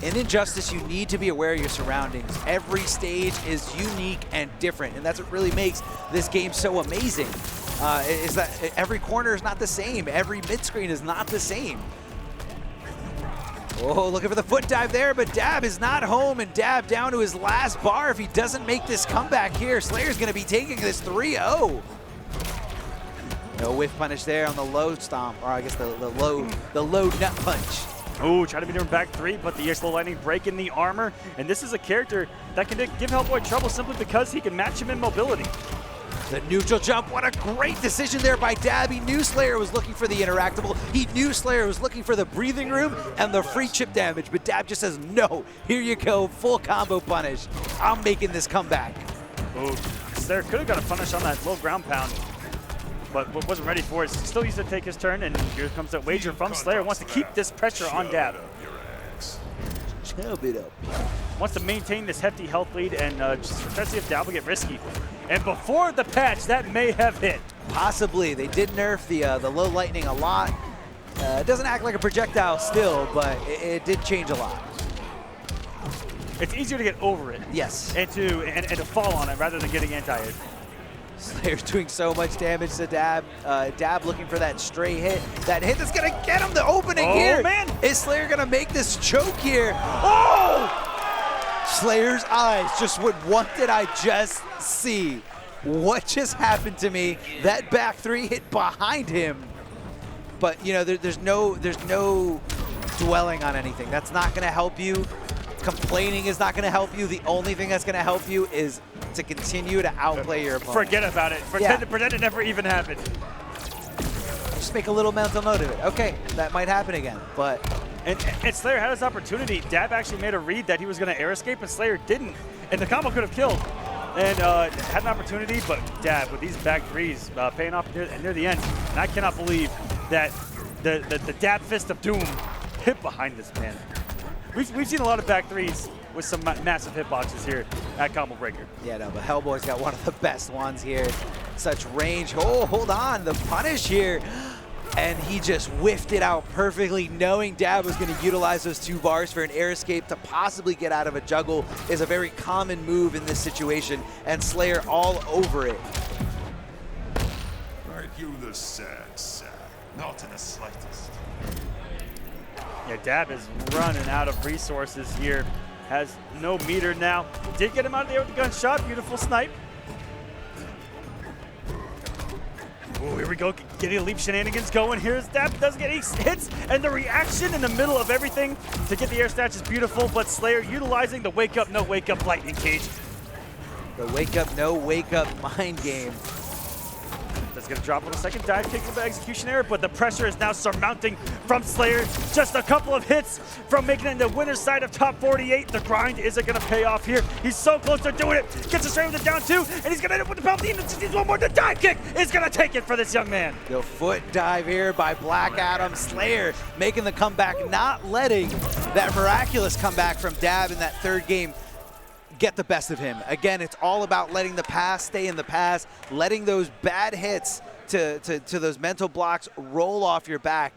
In Injustice, you need to be aware of your surroundings. Every stage is unique and different, and that's what really makes this game so amazing, is that every corner is not the same. Every mid-screen is not the same. Oh, looking for the foot dive there, but Dab is not home, and Dab down to his last bar. If he doesn't make this comeback here, Slayer's going to be taking this 3-0. No whiff punish there on the low stomp, or I guess the low nut punch. Oh, trying to be doing back 3, but the slow lightning breaking the armor, and this is a character that can give Hellboy trouble simply because he can match him in mobility. The neutral jump, what a great decision there by Dab. He knew Slayer was looking for the interactable. He knew Slayer was looking for the breathing room and the free chip damage, but Dab just says, no, here you go, full combo punish. I'm making this comeback. Oh, Slayer could have got a punish on that low ground pound, but wasn't ready for it. Still used to take his turn, and here comes that wager from Slayer. Wants to keep this pressure on Dab. Chub it up. Wants to maintain this hefty health lead and just try to see if Dab will get risky. And before the patch, that may have hit. Possibly. They did nerf the low lightning a lot. It doesn't act like a projectile still, but it did change a lot. It's easier to get over it. Yes. And to fall on it rather than getting anti-hit. Slayer's doing so much damage to Dab. Dab looking for that stray hit. That hit that's going to get him the opening here. Oh, man. Is Slayer going to make this choke here? Oh! Slayer's eyes just went, what did I just see? What just happened to me? That back 3 hit behind him. but you know, there's no dwelling on anything. That's not going to help you. Complaining is not going to help you. The only thing that's going to help you is to continue to outplay your opponent. Forget about it. Pretend it never even happened. Just make a little mental note of it. Okay, that might happen again, but. And Slayer had his opportunity. Dab actually made a read that he was going to air escape, and Slayer didn't. And the combo could have killed. And had an opportunity, but Dab with these back threes paying off near the end. And I cannot believe that the Dab fist of doom hit behind this man. We've seen a lot of back threes with some massive hitboxes here at Combo Breaker. Yeah, no, but Hellboy's got one of the best ones here. Such range. Oh, hold on. The punish here. And he just whiffed it out perfectly, knowing Dab was going to utilize those 2 bars for an air escape to possibly get out of a juggle is a very common move in this situation, and Slayer all over it. Aren't you the sad sack? Not in the slightest. Yeah, Dab is running out of resources here. Has no meter now. Did get him out of there with the gunshot. Beautiful snipe. Oh, here we go. Getting a leap shenanigans going. Here's Dab. Doesn't get any hits. And the reaction in the middle of everything to get the air snatch is beautiful. But Slayer utilizing the wake up, no wake up lightning cage. The wake up, no wake up mind game. That's going to drop on the second dive kick with the execution error, but the pressure is now surmounting from Slayer. Just a couple of hits from making it in the winner's side of top 48. The grind isn't going to pay off here. He's so close to doing it. Gets a straight with the down 2, and he's going to end up with the penalty. And just needs one more. The dive kick is going to take it for this young man. The foot dive here by Black Adam. Slayer making the comeback, not letting that miraculous comeback from Dab in that 3rd game get the best of him. Again, it's all about letting the past stay in the past, letting those bad hits to those mental blocks roll off your back,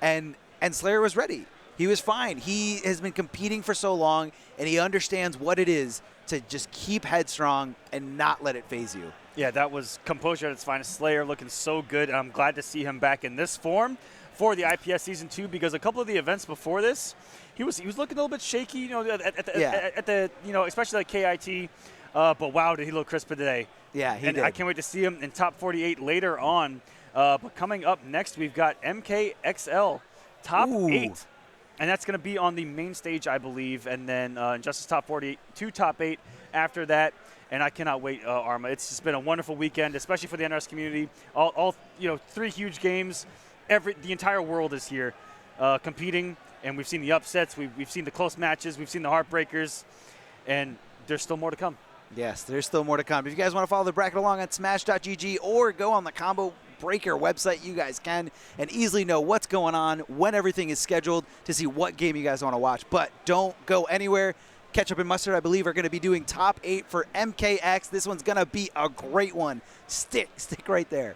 and Slayer was ready. He was fine. He has been competing for so long, and he understands what it is to just keep headstrong and not let it phase you. Yeah, that was composure at its finest. Slayer looking so good, and I'm glad to see him back in this form for the IPS Season 2, because a couple of the events before this, he was looking a little bit shaky, you know, at the you know, especially like KIT. But wow, did he look crisp today? Yeah, he did. I can't wait to see him in top 48 later on. But coming up next, we've got MKXL top 8, and that's going to be on the main stage, I believe, and then Injustice top 48, 2 top 8 after that. And I cannot wait, Arma. It's just been a wonderful weekend, especially for the NRS community. All 3 huge games. The entire world is here competing. And we've seen the upsets, we've seen the close matches, we've seen the heartbreakers, and there's still more to come. Yes, there's still more to come. If you guys want to follow the bracket along on smash.gg or go on the Combo Breaker website, you guys can, and easily know what's going on, when everything is scheduled, to see what game you guys want to watch. But don't go anywhere. Ketchup and Mustard, I believe, are going to be doing top 8 for MKX. This one's going to be a great one. Stick right there.